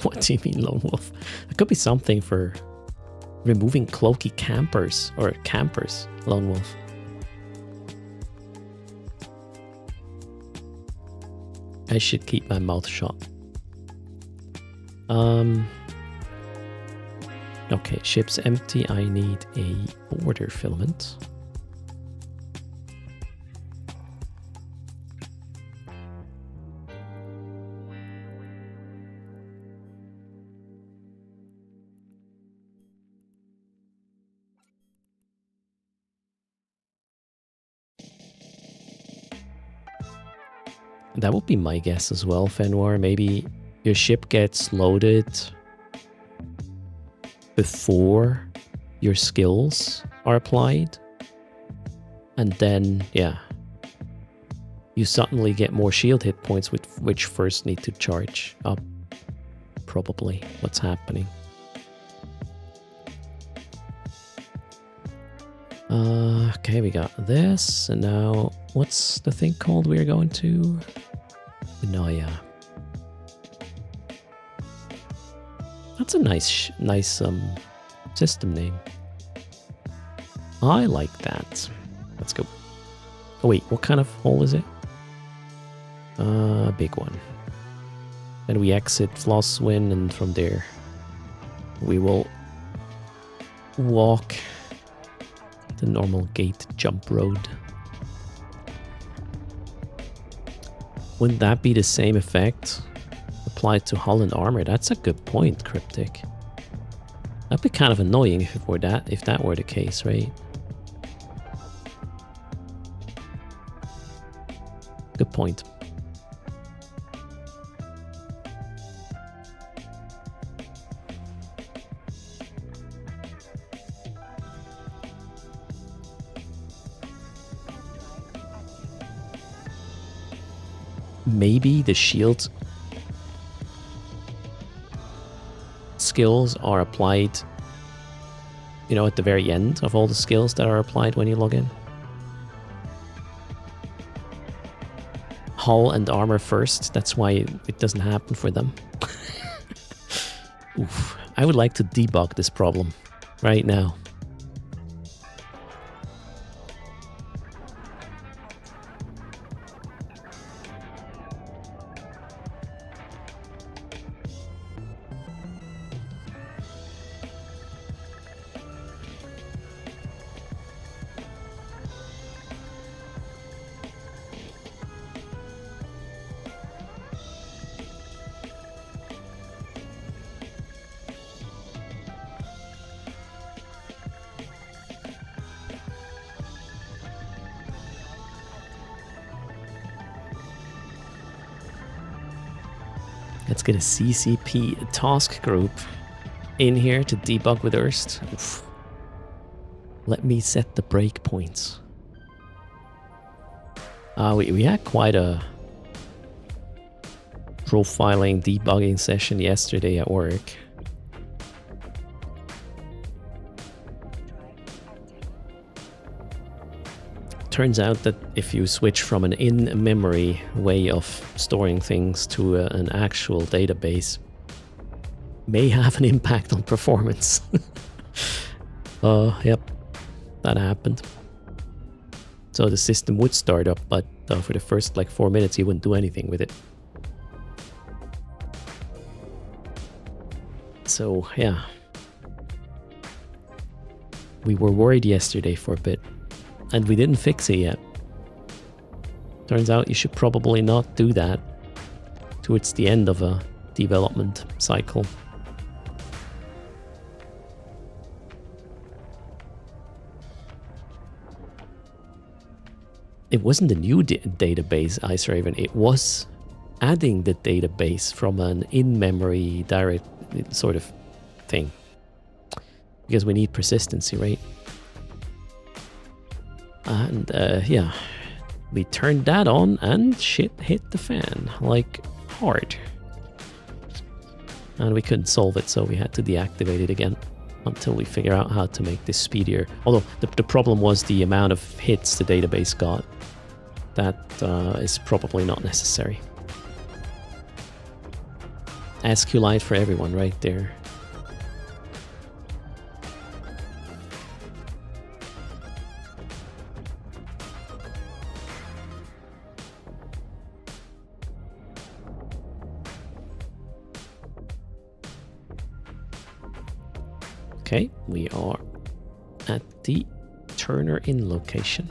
What do you mean, Lone Wolf? It could be something for removing cloaky campers or campers, Lone Wolf. I should keep my mouth shut. Okay, ship's empty. I need a border filament. That would be my guess as well, Fenwar. Maybe your ship gets loaded before your skills are applied. And then, yeah, you suddenly get more shield hit points, which first need to charge up. Probably what's happening. Okay, we got this, and now what's the thing called we're going to? Unaya. That's a nice system name. I like that. Let's go. Oh wait, what kind of hole is it? Big one. Then we exit Flosswin, and from there we will walk the normal gate jump road. Wouldn't that be the same effect applied to hull and armor? That's a good point, Cryptic. That'd be kind of annoying if that were the case, right? Good point. Maybe the shield skills are applied, you know, at the very end of all the skills that are applied when you log in. Hull and armor first, that's why it doesn't happen for them. Oof. I would like to debug this problem right now. Let's get a CCP task group in here to debug with Erst. Oof. Let me set the breakpoints. We had quite a profiling debugging session yesterday at work. Turns out that if you switch from an in-memory way of storing things to an actual database, may have an impact on performance. Yep, that happened. So the system would start up, but for the first like 4 minutes you wouldn't do anything with it. So yeah, we were worried yesterday for a bit. And we didn't fix it yet. Turns out you should probably not do that towards the end of a development cycle. It wasn't a new database, Iceraven. It was adding the database from an in-memory direct sort of thing. Because we need persistency, right? And yeah, we turned that on and shit hit the fan, like hard. And we couldn't solve it, so we had to deactivate it again until we figure out how to make this speedier. Although the problem was the amount of hits the database got. That is probably not necessary. SQLite for everyone right there. Okay, we are at the Turner Inn location.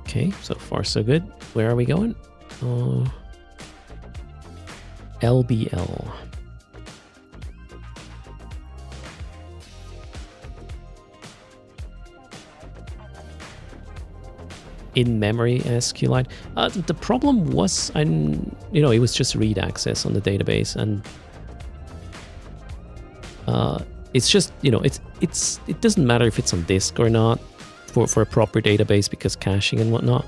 Okay, so far so good. Where are we going? LBL. In-memory SQLite. The problem was, it was just read access on the database, and it's just, it doesn't matter if it's on disk or not for a proper database because caching and whatnot.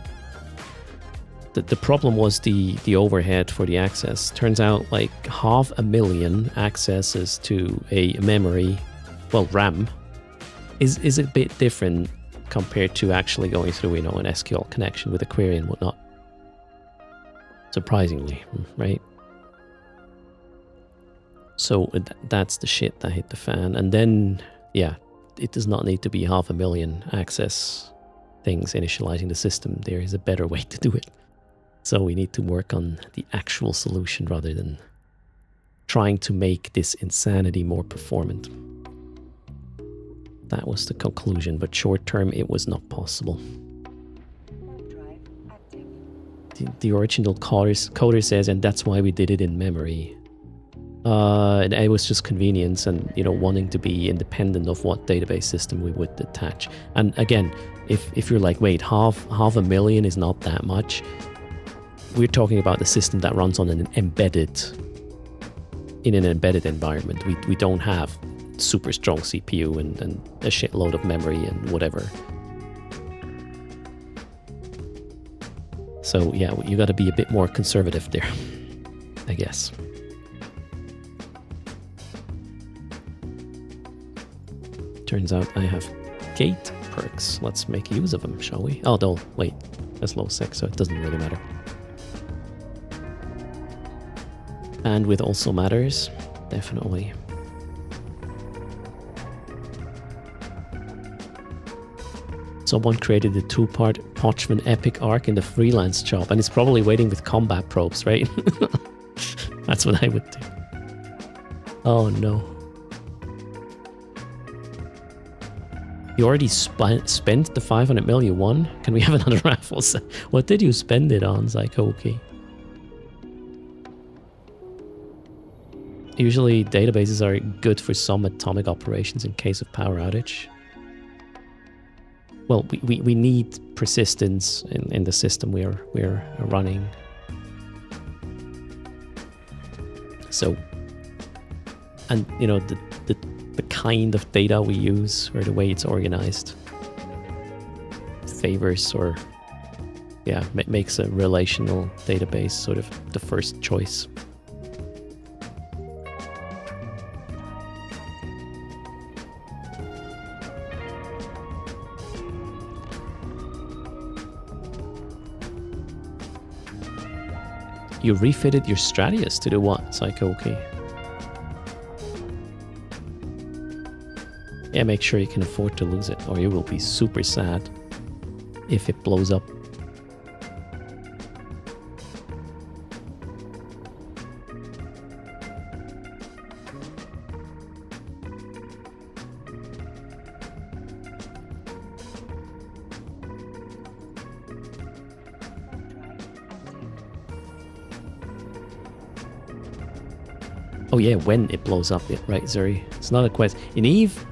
The problem was the overhead for the access. Turns out like 500,000 accesses to a memory, well, RAM, is a bit different compared to actually going through, an SQL connection with a query and whatnot. Surprisingly, right? So that's the shit that hit the fan. And then, yeah, it does not need to be 500,000 access things initializing the system. There is a better way to do it. So we need to work on the actual solution rather than trying to make this insanity more performant. That was the conclusion, but short term it was not possible. The original coder says, and that's why we did it in memory. And it was just convenience and, wanting to be independent of what database system we would attach. And again, if you're like, wait, half a million is not that much. We're talking about a system that runs on in an embedded environment. We don't have super strong CPU and a shitload of memory and whatever. So yeah, you got to be a bit more conservative there, I guess. Turns out I have gate perks. Let's make use of them, shall we? Oh, no, wait. That's low sec, so it doesn't really matter. And with also matters, definitely. Someone created a 2-part Potchman epic arc in the freelance job, and it's probably waiting with combat probes, right? That's what I would do. Oh no. You already spent the 500 mil you won? Can we have another raffle? What did you spend it on, Zykoki? Usually databases are good for some atomic operations in case of power outage. Well, we need persistence in the system we're running. So, and the kind of data we use or the way it's organized favors or makes a relational database sort of the first choice. You refitted your Stratius to do what, Psychoki? Yeah, make sure you can afford to lose it, or you will be super sad if it blows up. Oh yeah, when it blows up, yeah, right, Zuri? It's not a question. In Eve,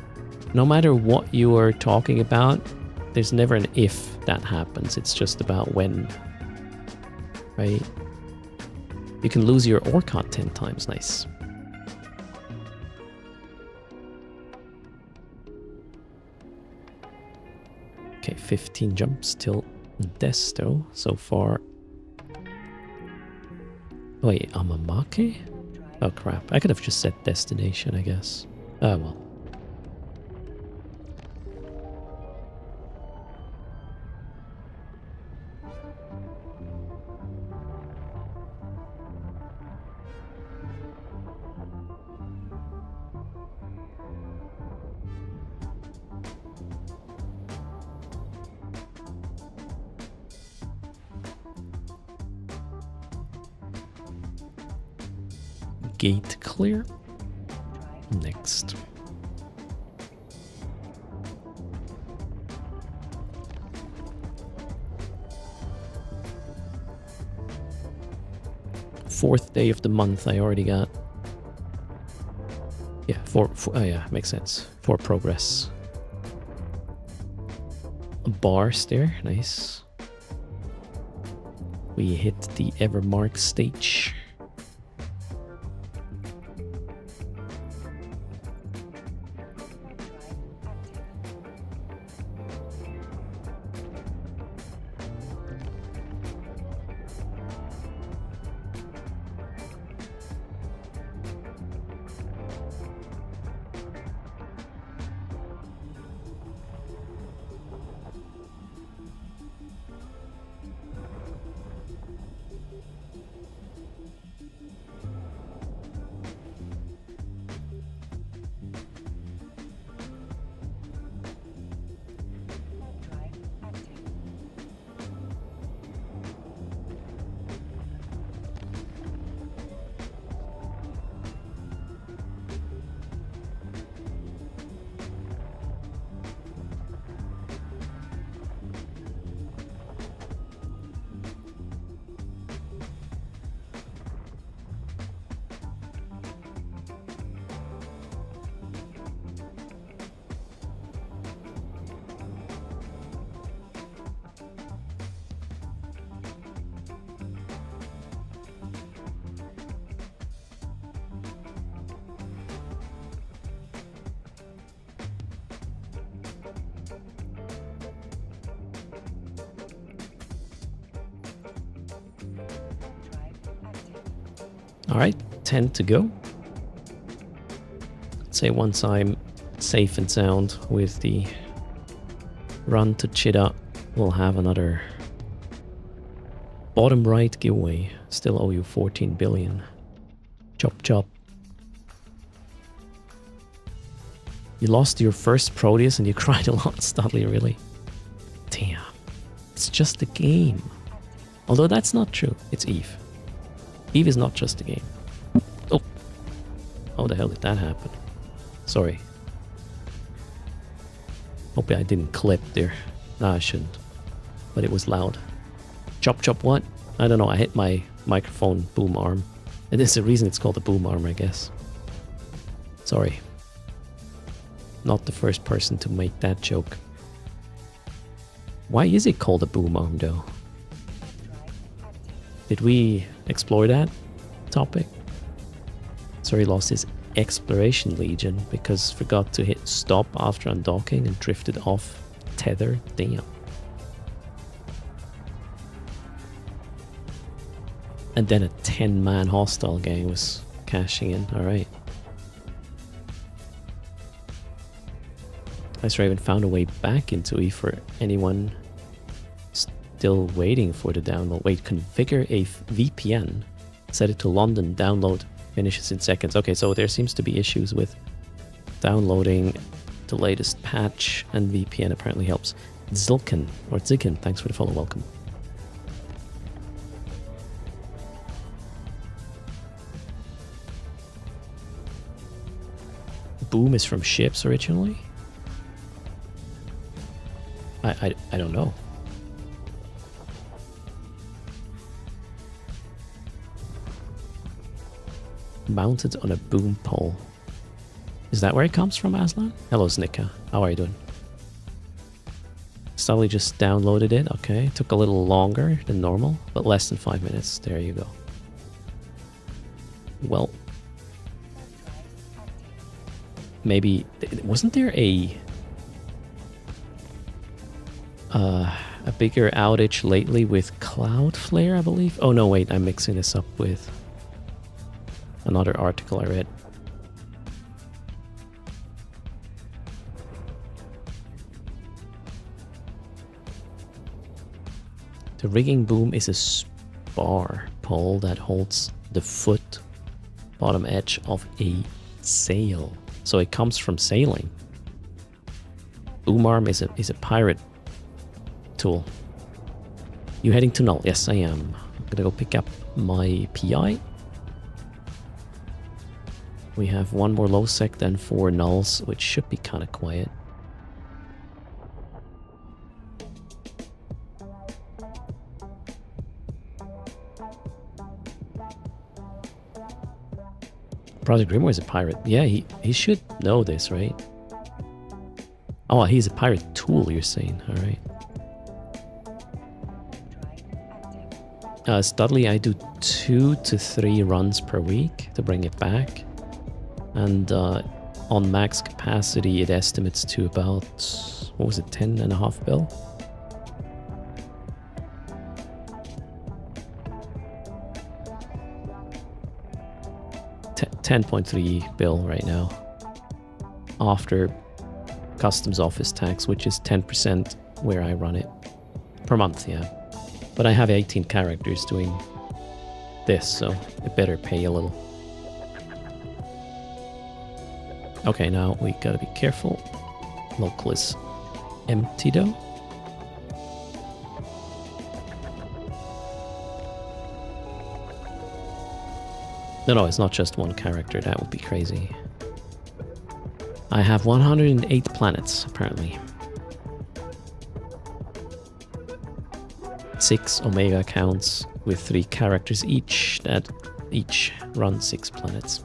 no matter what you are talking about, there's never an if that happens. It's just about when, right? You can lose your Orcot 10 times, nice. Okay, 15 jumps till Desto so far. Wait, Amamake? Oh crap, I could have just said destination, I guess. Oh well. Gate clear. Next. 4th day of the month I already got. Yeah, four oh yeah, makes sense. 4 progress. A bar there, nice. We hit the Evermark stage. Alright, 10 to go. Let's say once I'm safe and sound with the run to Chita, we'll have another bottom right giveaway. Still owe you 14 billion. Chop chop. You lost your first Proteus and you cried a lot, Studley, really? Damn. It's just a game. Although that's not true. It's Eve. Eve is not just a game. Oh. How the hell did that happen? Sorry. Hope I didn't clip there. Nah, I shouldn't. But it was loud. Chop chop what? I don't know. I hit my microphone boom arm. And there's a reason it's called a boom arm, I guess. Sorry. Not the first person to make that joke. Why is it called a boom arm though? Did we explore that topic? Sorry, lost his exploration legion because forgot to hit stop after undocking and drifted off tether. Damn. And then a 10-man hostile gang was cashing in. Alright. Ice Raven found a way back into E for anyone still waiting for the download. Wait, configure a VPN. Set it to London. Download finishes in seconds. Okay, so there seems to be issues with downloading the latest patch, and VPN apparently helps. Zilkin, or Zikin, thanks for the follow. Welcome. Boom is from ships originally? I don't know. Mounted on a boom pole. Is that where it comes from, Aslan? Hello, Znika. How are you doing? Sully just downloaded it. Okay. Took a little longer than normal, but less than 5 minutes. There you go. Well. Maybe... Wasn't there a bigger outage lately with Cloudflare, I believe? Oh no, wait, I'm mixing this up with another article I read. The rigging boom is a spar pole that holds the foot bottom edge of a sail. So it comes from sailing. Boom arm is a pirate tool. You heading to Null? Yes, I am. I'm gonna go pick up my PI. We have one more low sec, then 4 nulls, which should be kind of quiet. Project Grimoire is a pirate. Yeah, he should know this, right? Oh, he's a pirate tool, you're saying. All right. Studley, I do 2 to 3 runs per week to bring it back. And on max capacity, it estimates to about, what was it, 10.5 bill? 10.3 bill right now. After customs office tax, which is 10% where I run it. Per month, yeah. But I have 18 characters doing this, so it better pay a little. Okay, now we gotta be careful. Local is empty though. No, it's not just one character. That would be crazy. I have 108 planets, apparently. 6 Omega accounts with 3 characters each that each run 6 planets.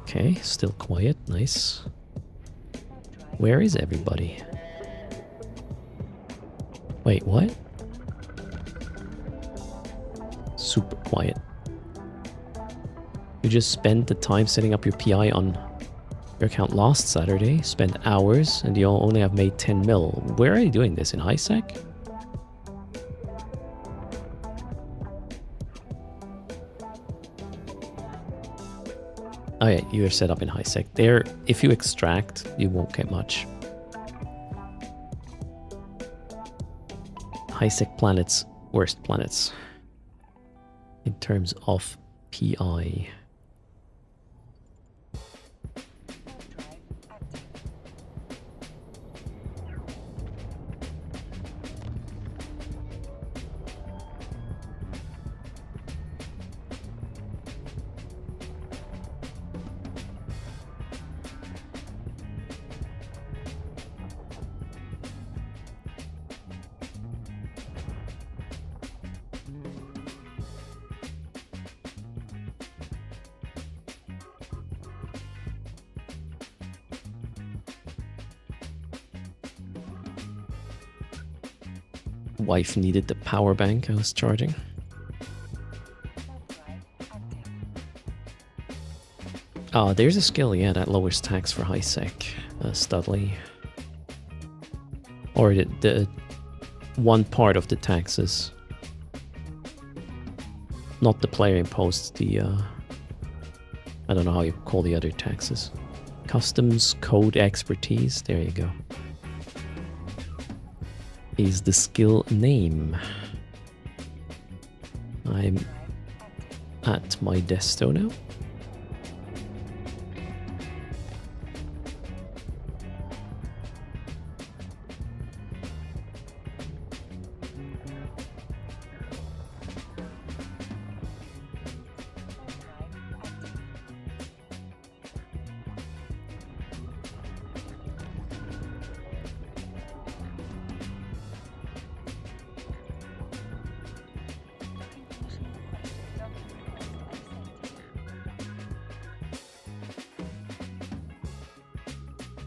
Okay, still quiet. Nice. Where is everybody? Wait, what? Super quiet. You just spent the time setting up your PI on your account last Saturday, spent hours, and you only have made 10 mil. Where are you doing this? In HiSec? Oh yeah, you're set up in HiSec. There, if you extract, you won't get much. HiSec planets, worst planets. In terms of PI. Wife needed the power bank I was charging. Oh, there's a skill, yeah, that lowers tax for HiSec, Studley. Or the one part of the taxes. Not the player imposed, the, I don't know how you call the other taxes. Customs code expertise, there you go. Is the skill name. I'm at my desto now.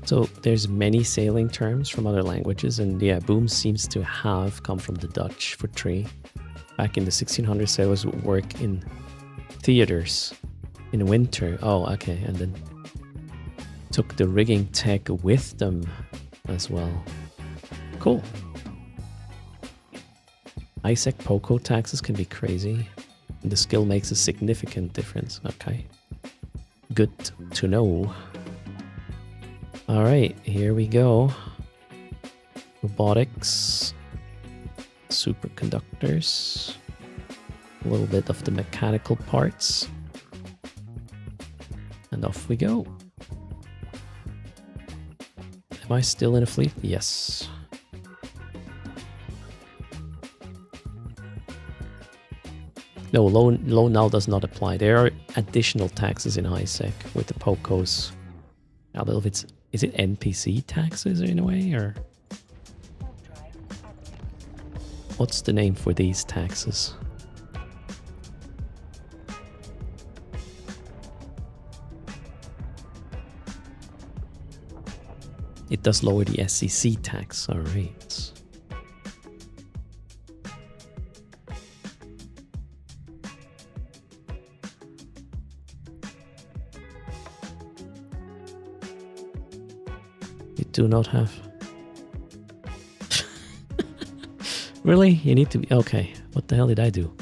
So there's many sailing terms from other languages, and yeah, boom seems to have come from the Dutch for tree. Back in the 1600s, sailors would work in theaters in winter. Oh, okay, and then took the rigging tech with them as well. Cool. ISEC POCO taxes can be crazy. And the skill makes a significant difference. Okay. Good to know. Alright, here we go. Robotics. Superconductors. A little bit of the mechanical parts. And off we go. Am I still in a fleet? Yes. No, low now does not apply. There are additional taxes in HiSec with the POCOs. I don't know if it's... Is it NPC taxes in a way, or... What's the name for these taxes? it does lower the SEC tax. All right. You do not have. Really? You need to be... Okay. What the hell did I do?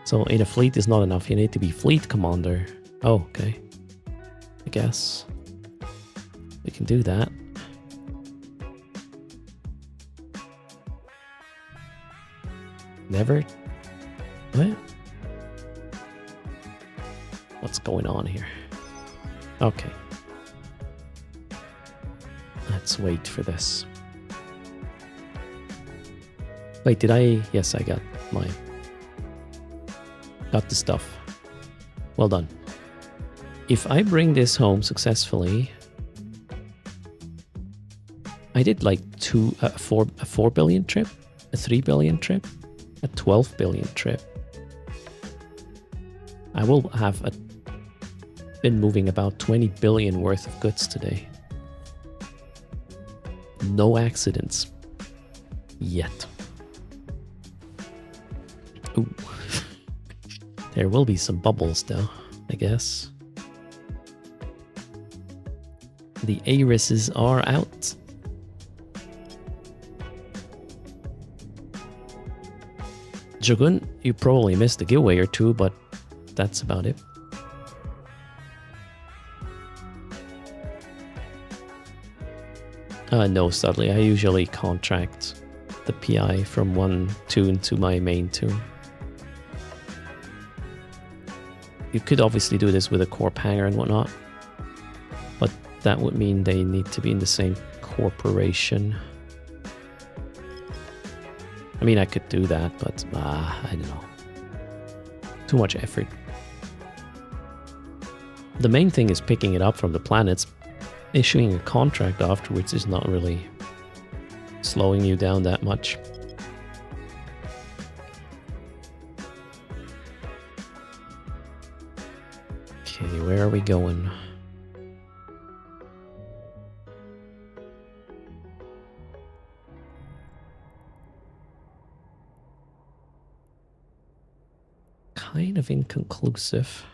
So in a fleet is not enough. You need to be fleet commander. Oh, okay. I guess. We can do that. Never... What? What's going on here? Okay. Let's wait for this. Wait, did I... Yes, I got my... Got the stuff. Well done. If I bring this home successfully... I did like a 4 billion trip, a 3 billion trip, a 12 billion trip. I will have been moving about 20 billion worth of goods today. No accidents. Yet. Ooh. There will be some bubbles though, I guess. The irises are out. Jogun, you probably missed a giveaway or two, but that's about it. No, sadly, I usually contract the PI from one tune to my main tune. You could obviously do this with a corp hanger and whatnot, but that would mean they need to be in the same corporation. I mean, I could do that, but I don't know. Too much effort. The main thing is picking it up from the planets. Issuing a contract afterwards is not really slowing you down that much. Okay, where are we going? Kind of inconclusive.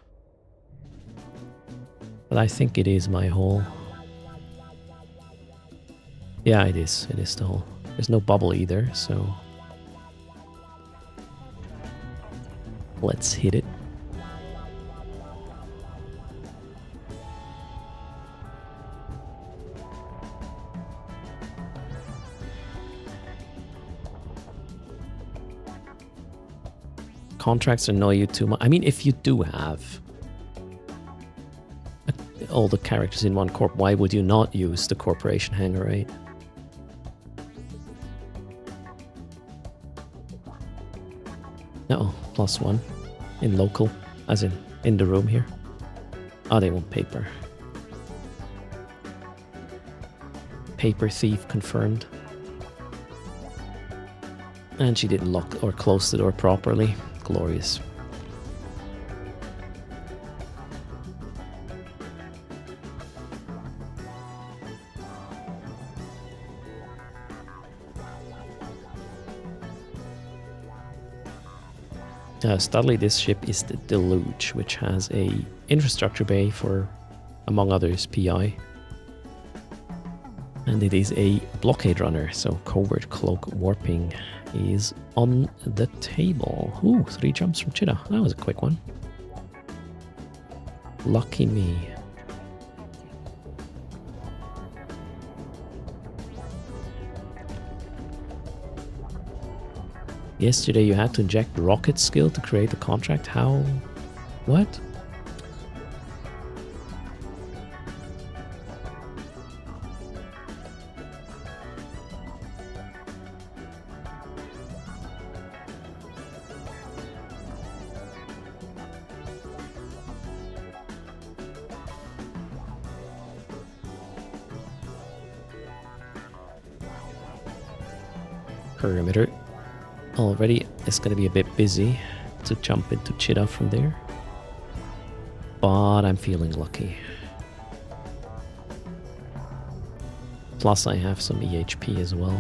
But I think it is my hole. Yeah, it is. It is the hole. There's no bubble either, so... Let's hit it. Contracts annoy you too much. I mean, if you do have all the characters in one corp, why would you not use the corporation hanger, right? No, +1 in local, as in the room here. Oh, they want paper. Paper thief confirmed. And she didn't lock or close the door properly. Glorious. Studley, this ship is the Deluge, which has a infrastructure bay for, among others, PI. And it is a blockade runner, so covert cloak warping is on the table. Ooh, 3 jumps from Cheetah. That was a quick one. Lucky me. Yesterday you had to inject rocket skill to create a contract? How? What? Perimeter. Already it's going to be a bit busy to jump into Cheetah from there. But I'm feeling lucky. Plus I have some EHP as well.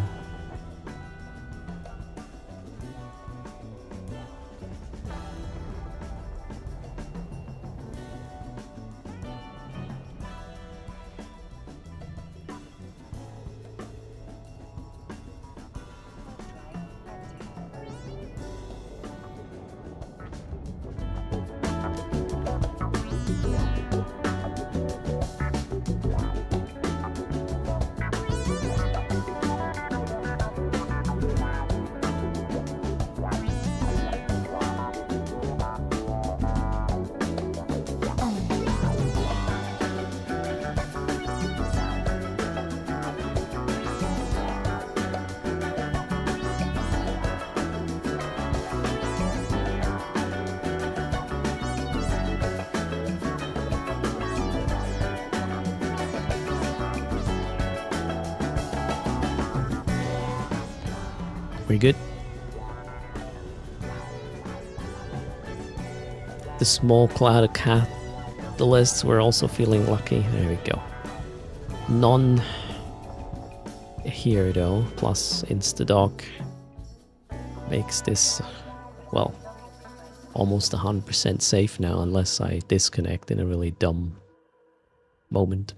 We're good. The small cloud of catalysts, we're also feeling lucky. There we go. None here though, plus Instadoc makes this, well, almost 100% safe now unless I disconnect in a really dumb moment.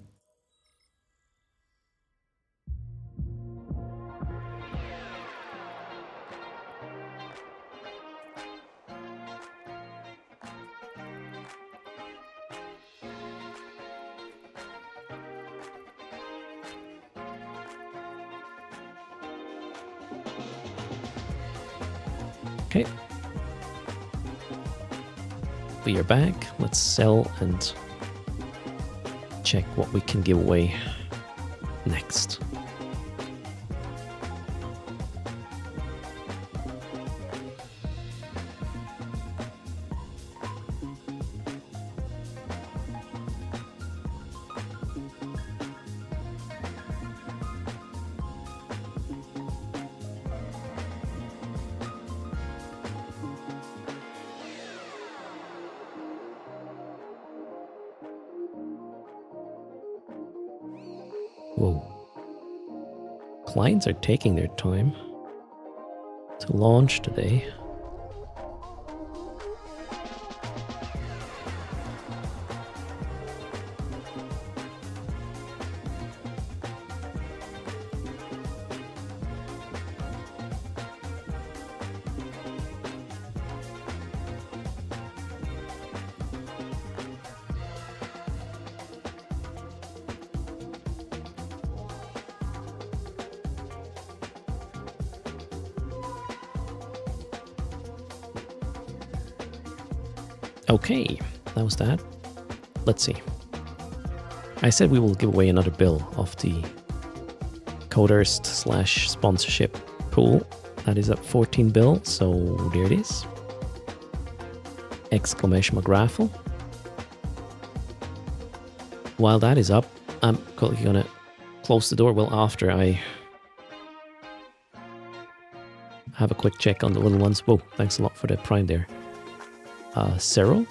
Okay. We are back. Let's sell and check what we can give away next. Whoa. Clients are taking their time to launch today. Okay, that was that. Let's see. I said we will give away another bill of the Coderst / sponsorship pool. That is up 14 bill, so there it is. Exclamation mark raffle. While that is up, I'm gonna close the door. Well, after I have a quick check on the little ones. Whoa, thanks a lot for the prime there. Cyril,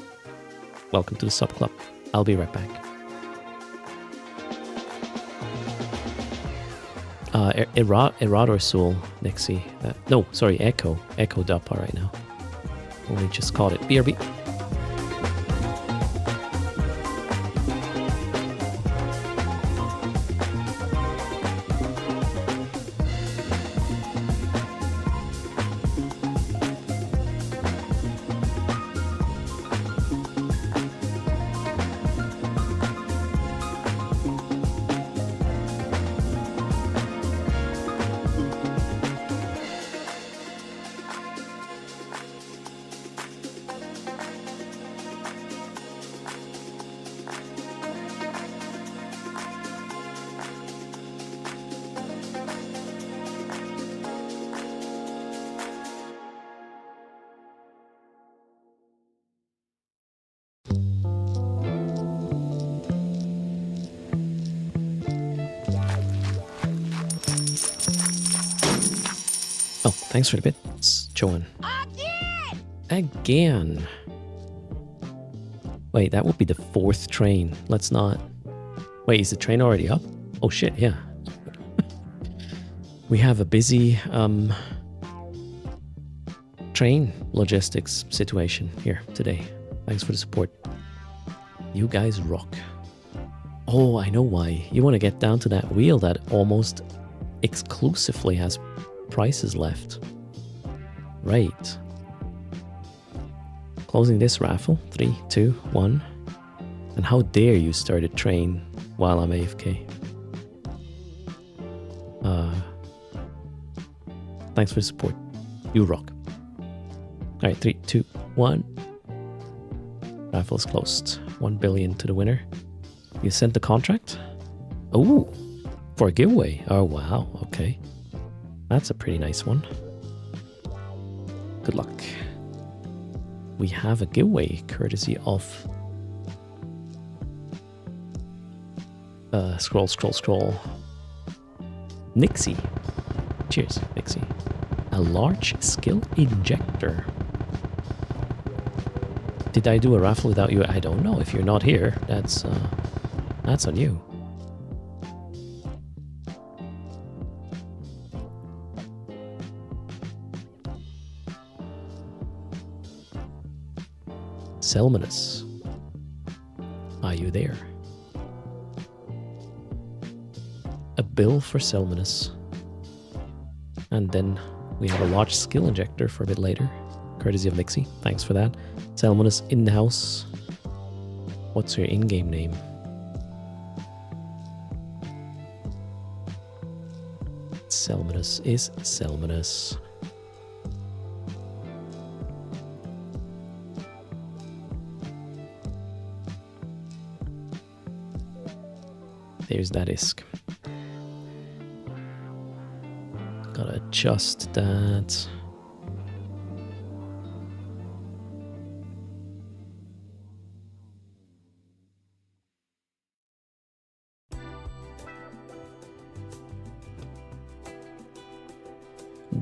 welcome to the sub club. I'll be right back. Erodorsul, Nixie. No, sorry, Echo. Echoed up right now. Only just caught it. BRB. Oh, thanks for the bits, Joan. Again. Wait, that would be the 4th train. Let's not... Wait, is the train already up? Oh shit, yeah. We have a busy train logistics situation here today. Thanks for the support. You guys rock. Oh, I know why. You want to get down to that wheel that almost exclusively has prices left. Right. Closing this raffle. 3, 2, 1. And how dare you start a train while I'm AFK. Thanks for the support. You rock. Alright, 3, 2, 1. Raffle is closed. 1 billion to the winner. You sent the contract? Oh, for a giveaway. Oh, wow. Okay. That's a pretty nice one. Good luck. We have a giveaway courtesy of... scroll. Nixie. Cheers, Nixie. A large skill injector. Did I do a raffle without you? I don't know. If you're not here, that's on you. Selmanus, are you there? A bill for Selmanus. And then we have a large skill injector for a bit later, courtesy of Nixie. Thanks for that. Selmanus in the house. What's your in-game name? Selmanus is Selmanus. There's that ISK. Gotta adjust that.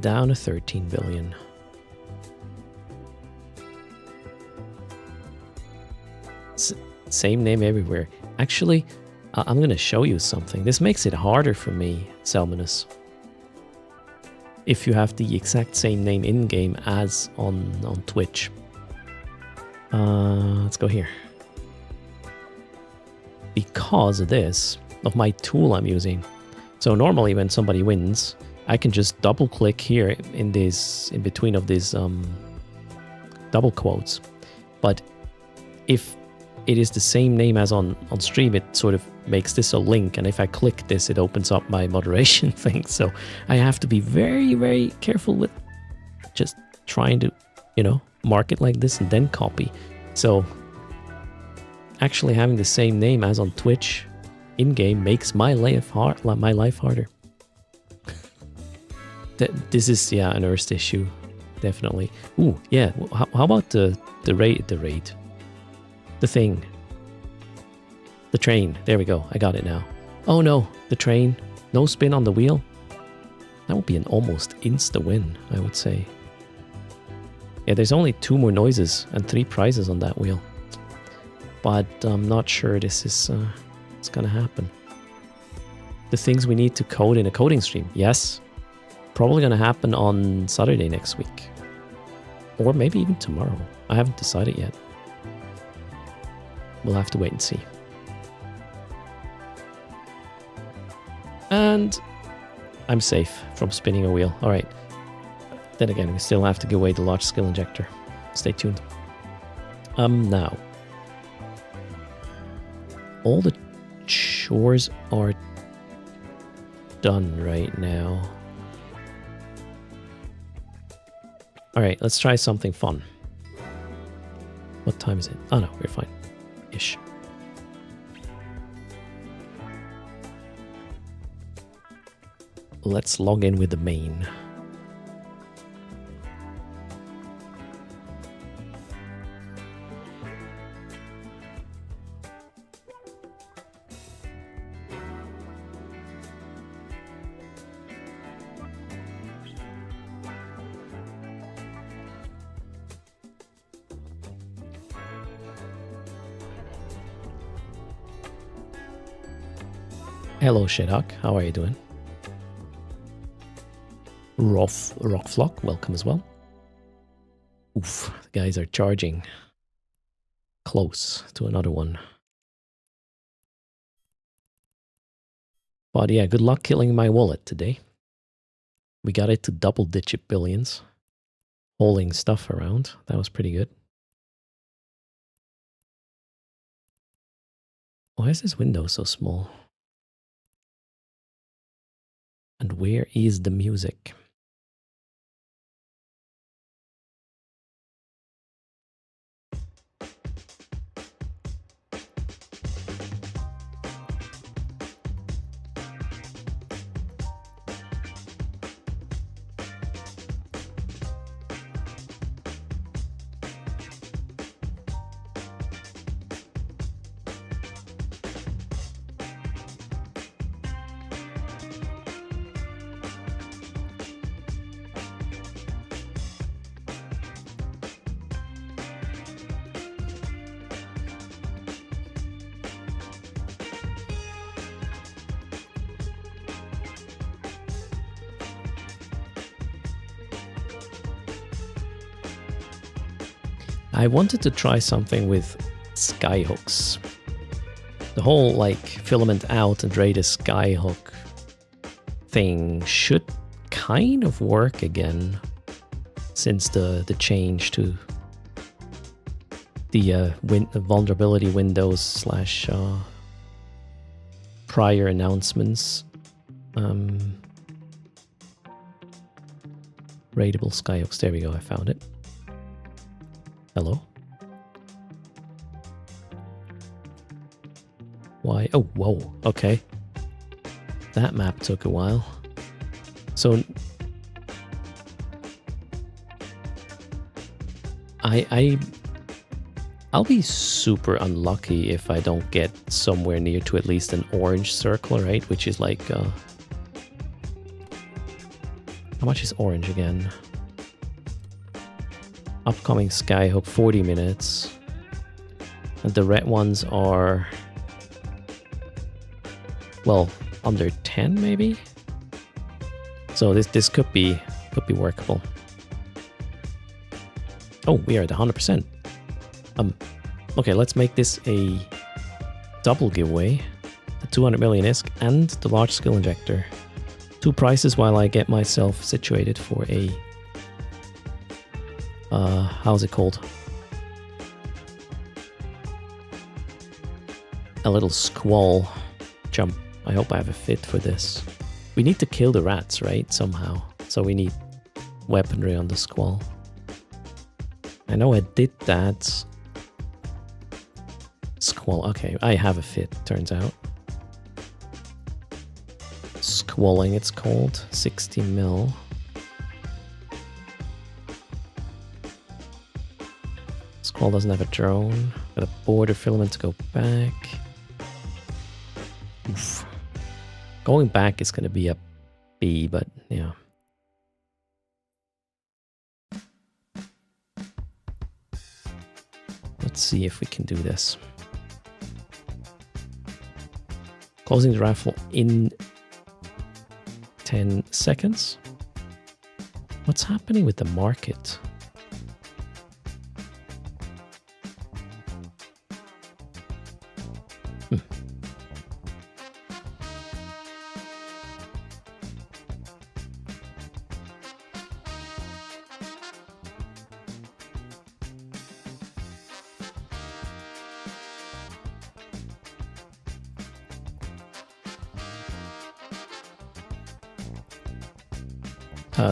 Down to 13 billion. Same name everywhere. Actually, I'm going to show you something. This makes it harder for me, Selmanus. If you have the exact same name in-game as on Twitch. Let's go here. Because of this, of my tool I'm using. So normally when somebody wins, I can just double click here in between of these double quotes. But if it is the same name as on stream, it sort of makes this a link, and if I click this, it opens up my moderation thing. So I have to be very, very careful with just trying to, mark it like this and then copy. So actually having the same name as on Twitch in-game makes my life harder. This is, an erst issue, definitely. Ooh, yeah. How about the thing? The train. There we go. I got it now. Oh no, the train. No spin on the wheel. That would be an almost insta-win, I would say. Yeah, there's only 2 more noises and 3 prizes on that wheel. But I'm not sure this is it's gonna happen. The things we need to code in a coding stream. Yes. Probably gonna happen on Saturday next week. Or maybe even tomorrow. I haven't decided yet. We'll have to wait and see. And I'm safe from spinning a wheel. Alright. Then again, we still have to give away the large skill injector. Stay tuned. Now. All the chores are done right now. Alright, let's try something fun. What time is it? Oh no, we're fine. Ish. Let's log in with the main. Hello, Shithawk. How are you doing? Rockflock, welcome as well. Oof, the guys are charging close to another one. But yeah, good luck killing my wallet today. We got it to double-digit billions. Hauling stuff around. That was pretty good. Why is this window so small? And where is the music? I wanted to try something with skyhooks. The whole like filament out and radius skyhook thing should kind of work again since the change to the vulnerability windows slash prior announcements. Raidable skyhooks. There we go. I found it. Hello? Why? Oh, whoa. Okay. That map took a while. So... I'll be super unlucky if I don't get somewhere near to at least an orange circle, right? Which is like... how much is orange again? Upcoming skyhook 40 minutes, and the red ones are, well, under 10 maybe. So this could be workable. Oh, we are at 100%. Okay, let's make this a double giveaway: the 200 million ISK and the large skill injector. Two prizes while I get myself situated for a how's it called? A little squall jump. I hope I have a fit for this. We need to kill the rats, right? Somehow. So we need weaponry on the squall. I know I did that. Squall. Okay, I have a fit, turns out. Squalling, it's called. 60 mil. Squall doesn't have a drone. Got a border filament to go back. Oof. Going back is going to be a B, but yeah. Let's see if we can do this. Closing the raffle in 10 seconds. What's happening with the market?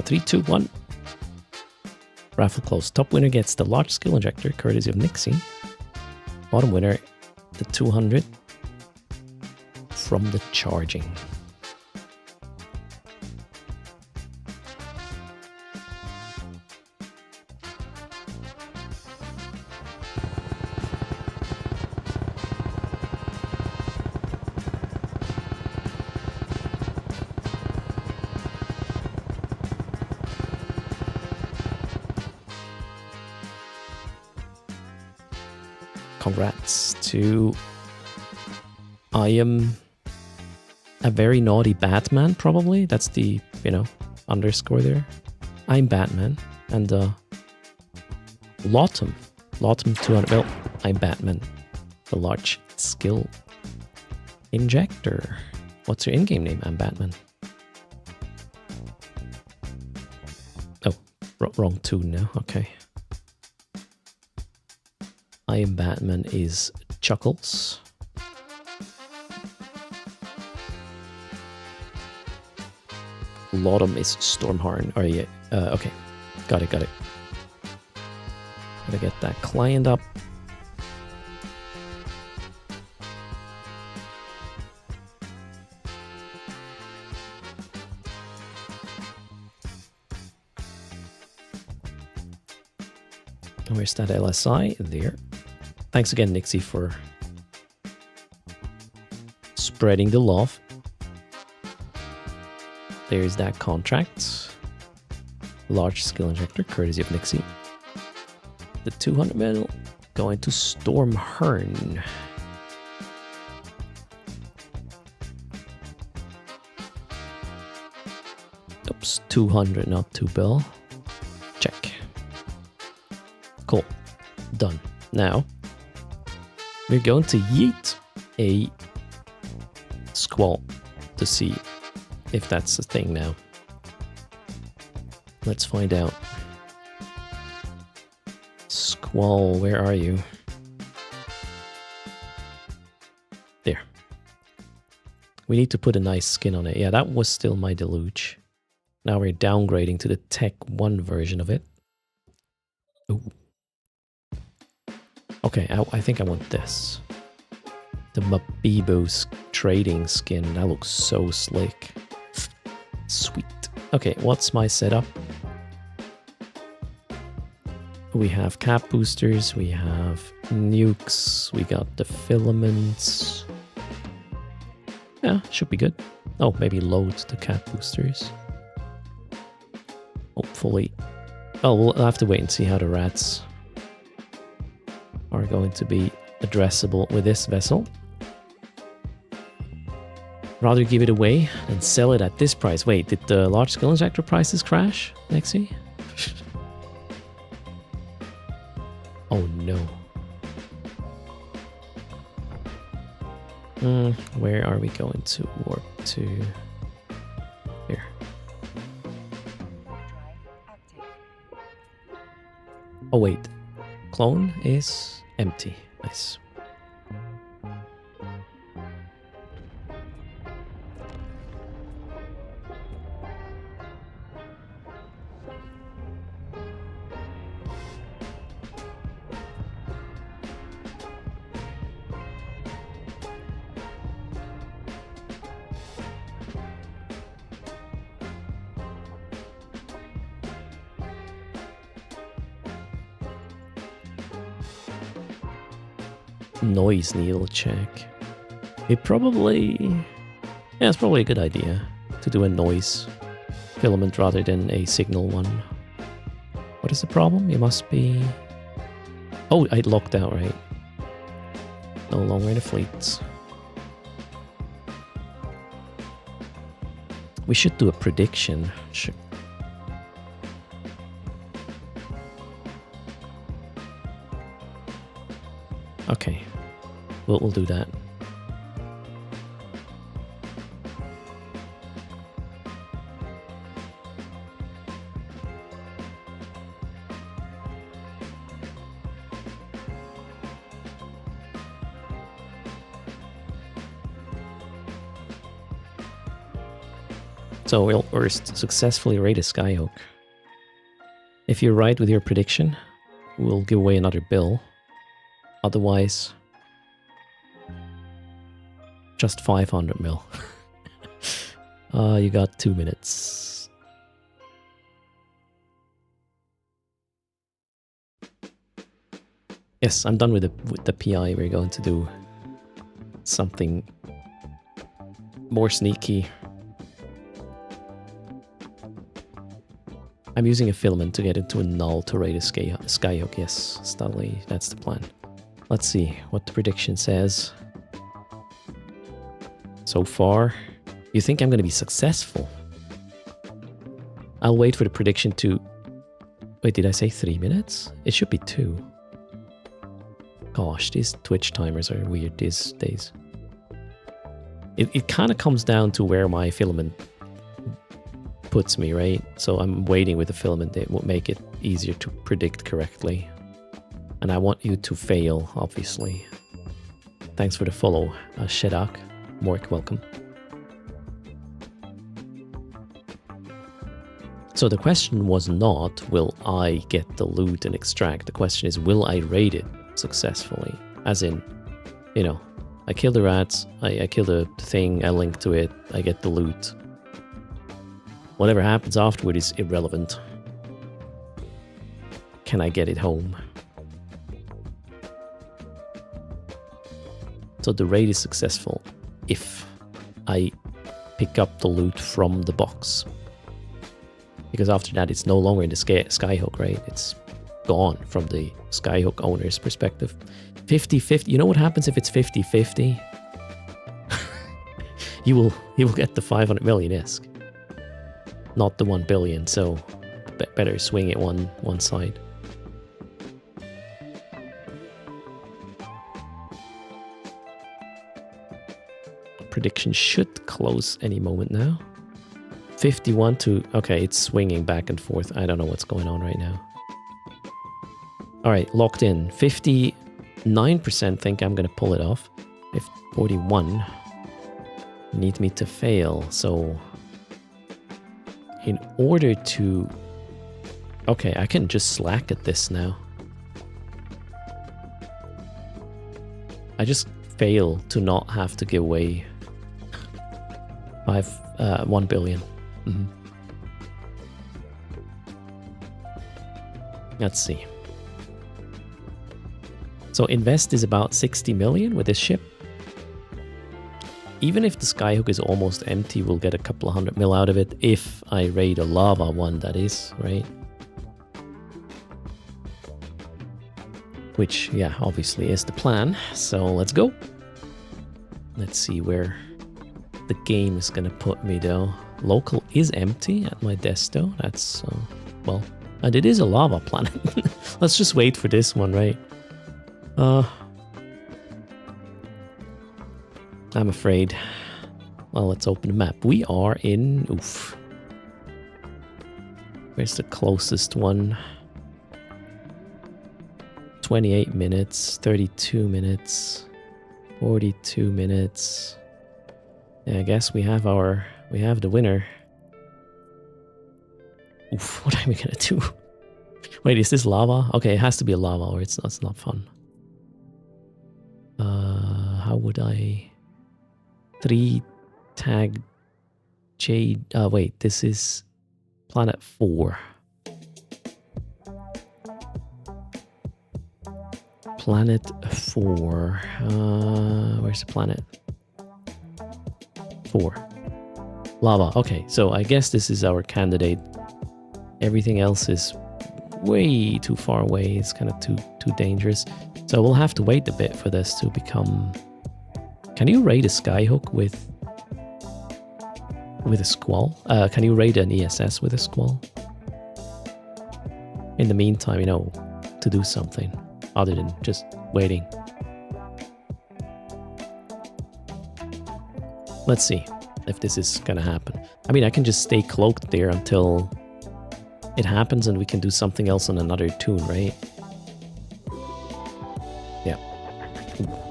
Three, two, one. Raffle closed. Top winner gets the large skill injector, courtesy of Nixie. Bottom winner, the 200 from the charging. Congrats to I am a very naughty Batman, probably. That's the, you know, underscore there. I'm Batman. And Lotum 200 mil. I'm Batman. The large skill injector. What's your in-game name? I'm Batman. Oh, wrong tune now. Okay. I am Batman is Chuckles. Lotum is Stormhorn. Oh yeah. Okay. Got it. Gotta get that client up. Where's that LSI? There. Thanks again, Nixie, for spreading the love. There's that contract. Large skill injector, courtesy of Nixie. The 200 mil going to Stormhorn. Oops, 200, not 2 bill. Check. Cool. Done. Now, we're going to yeet a squall to see if that's a thing now. Let's find out. Squall, where are you? There. We need to put a nice skin on it. Yeah, that was still my deluge. Now we're downgrading to the Tech 1 version of it. Ooh. Okay, I think I want this. The Mabibo's trading skin. That looks so slick. Sweet. Okay, what's my setup? We have cap boosters, we have nukes, we got the filaments. Yeah, should be good. Oh, maybe load the cap boosters. Hopefully. Oh, we'll have to wait and see how the rats are going to be addressable with this vessel. Rather give it away than sell it at this price. Wait, did the large skill injector prices crash, Nexi? Oh no. Where are we going to warp to? Here. Oh wait. Clone is empty. Nice. Noise needle check. It probably... Yeah, it's probably a good idea to do a noise filament rather than a signal one. What is the problem? You must be... Oh, I locked out, right? No longer in the fleet. We should do a prediction. Okay, we'll do that. So we'll erst successfully raid a Skyhook. If you're right with your prediction, we'll give away another bill. Otherwise, just 500 mil. You got 2 minutes. Yes, I'm done with the PI. We're going to do something more sneaky. I'm using a filament to get into a null to raid a Skyhook. Yes, Stanley, that's the plan. Let's see what the prediction says. So far, you think I'm going to be successful? I'll wait for the prediction to... Wait, did I say 3 minutes? It should be 2. Gosh, these Twitch timers are weird these days. It kind of comes down to where my filament puts me, right? So I'm waiting with the filament. It will make it easier to predict correctly. And I want you to fail, obviously. Thanks for the follow, Shedak. Mork, welcome. So the question was not, will I get the loot and extract? The question is, will I raid it successfully? As in, you know, I kill the rats, I kill the thing, I link to it, I get the loot. Whatever happens afterward is irrelevant. Can I get it home? So the raid is successful if I pick up the loot from the box. Because after that, it's no longer in the Skyhook, right? It's gone from the Skyhook owner's perspective. 50-50. You know what happens if it's 50-50? you will get the 500 million ISK. Not the 1 billion, so better swing it one side. Prediction should close any moment now. 51 to... Okay, it's swinging back and forth. I don't know what's going on right now. Alright, locked in. 59% think I'm going to pull it off. If 41 need me to fail. So, in order to... Okay, I can just slack at this now. I just fail to not have to give away 1 billion. Mm-hmm. Let's see. So invest is about 60 million with this ship. Even if the Skyhook is almost empty, we'll get a couple of 100 mil out of it if I raid a lava one, that is, right? Which, yeah, obviously is the plan. So let's go. Let's see where the game is gonna put me though. Local is empty at my desk though. That's, well, and it is a lava planet. Let's just wait for this one, right? I'm afraid. Well, let's open the map. We are in, oof. Where's the closest one? 28 minutes, 32 minutes, 42 minutes. Yeah, I guess we have the winner. Oof, what are we gonna do? Wait, is this lava? Okay, it has to be a lava or it's not fun. How would I... 3 tag J... wait, this is planet 4. Planet 4. Where's the planet? 4. Lava. Okay, so I guess this is our candidate. Everything else is way too far away. It's kind of too dangerous. So we'll have to wait a bit for this to become... Can you raid a Skyhook with a squall? Can you raid an ESS with a squall? In the meantime, you know, to do something other than just waiting. Let's see if this is gonna happen. I mean, I can just stay cloaked there until it happens and we can do something else on another tune, right? Yeah.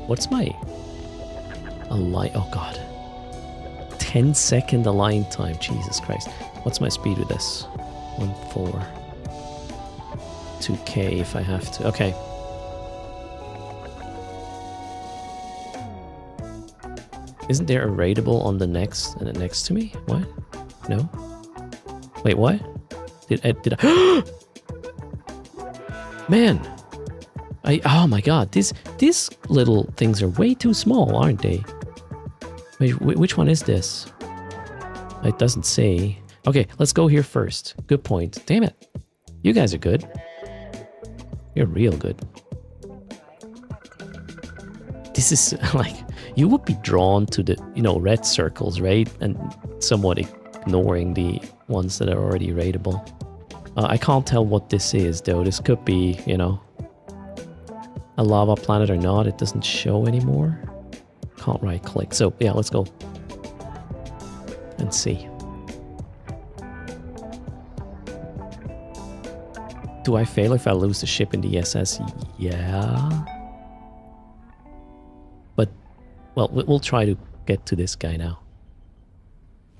What's my align? Oh god. 10-second align time. Jesus Christ. What's my speed with this? 1.4. 2K if I have to. Okay. Isn't there a raidable on the next to me? What? No? Wait, what? Did I Man! Oh my god, these little things are way too small, aren't they? Wait, which one is this? It doesn't say. Okay, let's go here first. Good point. Damn it. You guys are good. You're real good. This is like, you would be drawn to the, you know, red circles, right? And somewhat ignoring the ones that are already raidable. I can't tell what this is though. This could be, you know, a lava planet or not. It doesn't show anymore. Can't right click. So yeah, let's go and see. Do I fail if I lose the ship in the SS? Yeah. But, well, we'll try to get to this guy now.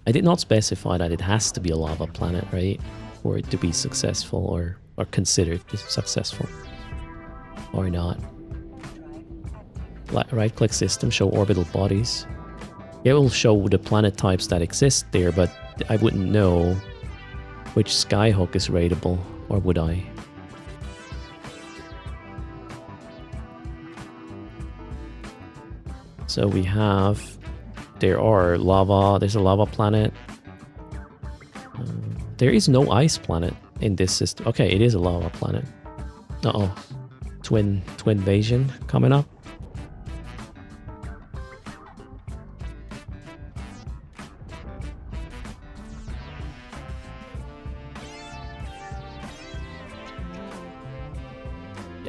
I did not specify that it has to be a lava planet, right? For it to be successful or considered successful. Or not. Right-click system, show orbital bodies. It will show the planet types that exist there, but I wouldn't know which skyhook is raidable, or would I? So we have, there's a lava planet. There is no ice planet in this system. Okay, it is a lava planet. Uh-oh. Twin invasion coming up.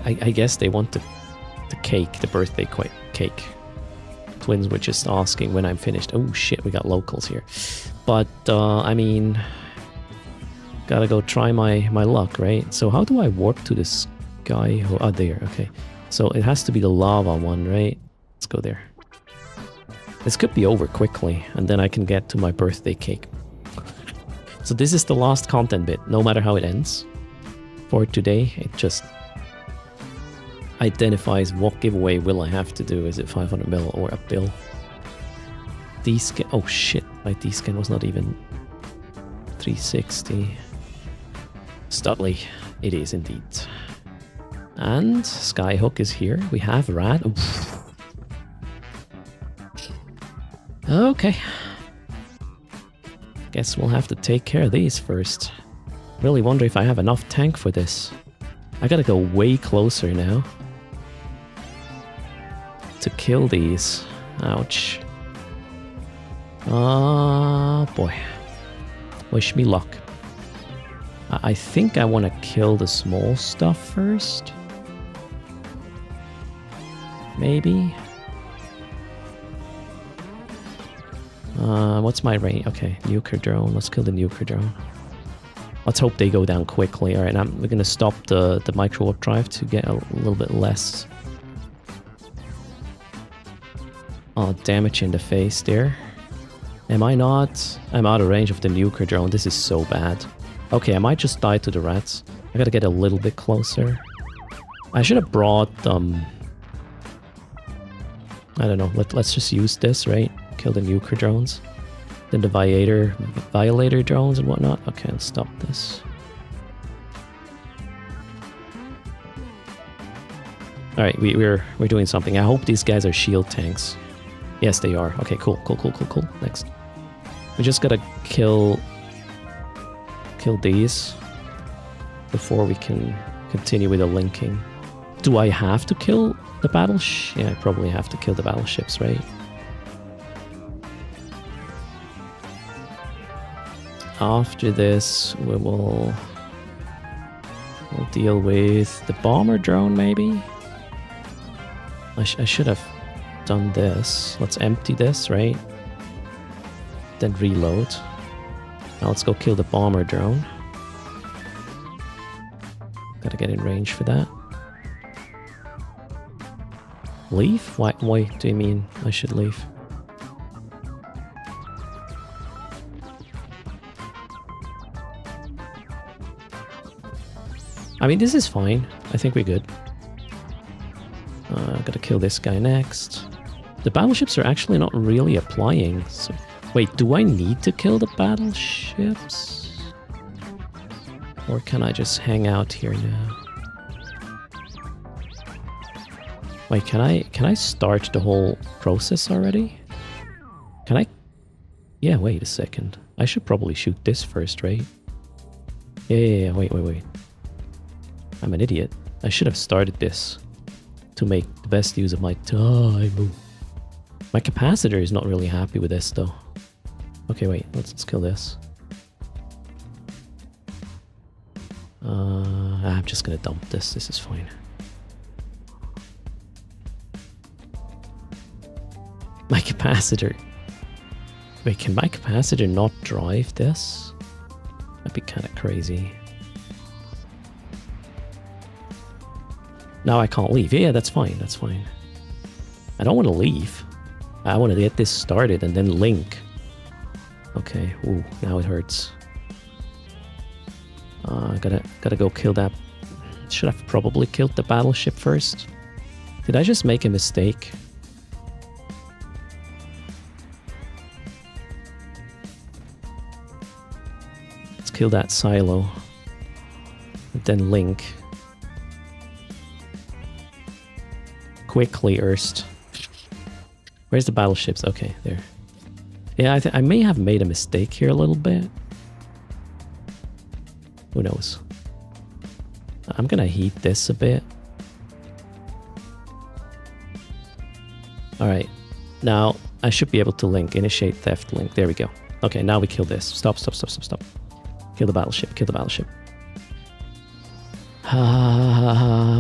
I guess they want the cake, the birthday cake. Twins were just asking when I'm finished. Oh shit, we got locals here. But, I mean, gotta go try my luck, right? So how do I warp to this guy? Oh, there, okay. So it has to be the lava one, right? Let's go there. This could be over quickly, and then I can get to my birthday cake. So this is the last content bit, no matter how it ends. For today, it just identifies what giveaway will I have to do. Is it 500 mil or a bill? D-scan. Oh shit, my D-scan was not even 360. Studley, it is indeed. And Skyhook is here. We have Rad. Oof. Okay. Guess we'll have to take care of these first. Really wonder if I have enough tank for this. I gotta go way closer now to kill these. Ouch. Oh boy. Wish me luck. I think I want to kill the small stuff first. Maybe. What's my range? Okay, nuker drone. Let's kill the nuker drone. Let's hope they go down quickly. Alright, we're gonna stop the micro warp drive to get a little bit less damage in the face there. Am I not? I'm out of range of the nuker drone. This is so bad. Okay, I might just die to the rats. I gotta get a little bit closer. I should have brought I don't know. Let's just use this, right? Kill the nuker drones. Then the violator drones and whatnot. Okay, let's stop this. Alright, we're doing something. I hope these guys are shield tanks. Yes, they are. Okay, cool. Next. We just gotta kill these before we can continue with the linking. Do I have to kill the battleship? Yeah, I probably have to kill the battleships, right? After this, we'll deal with the bomber drone, maybe? I should have done this. Let's empty this, right? Then reload. Now let's go kill the bomber drone. Gotta get in range for that. Leave? Why do you mean I should leave? I mean, this is fine. I think we're good. Gotta kill this guy next. The battleships are actually not really applying. So, wait, do I need to kill the battleships? Or can I just hang out here now? Wait, can I start the whole process already? Can I? Yeah, wait a second. I should probably shoot this first, right? Yeah, wait. I'm an idiot. I should have started this to make the best use of my time. My capacitor is not really happy with this though. Okay, wait, let's kill this. I'm just gonna dump this. This is fine. My capacitor. Wait, can my capacitor not drive this? That'd be kind of crazy. Now I can't leave. Yeah, that's fine. That's fine. I don't want to leave. I want to get this started and then link. Okay. Ooh, now it hurts. Gotta go kill that. Should have probably killed the battleship first. Did I just make a mistake? Let's kill that silo. And then link. Quickly, Erst. Where's the battleships? Okay, there. Yeah, I may have made a mistake here a little bit. Who knows? I'm gonna heat this a bit. Alright. Now, I should be able to link. Initiate theft link. There we go. Okay, now we kill this. Stop, stop, stop, stop, stop. Kill the battleship. Kill the battleship.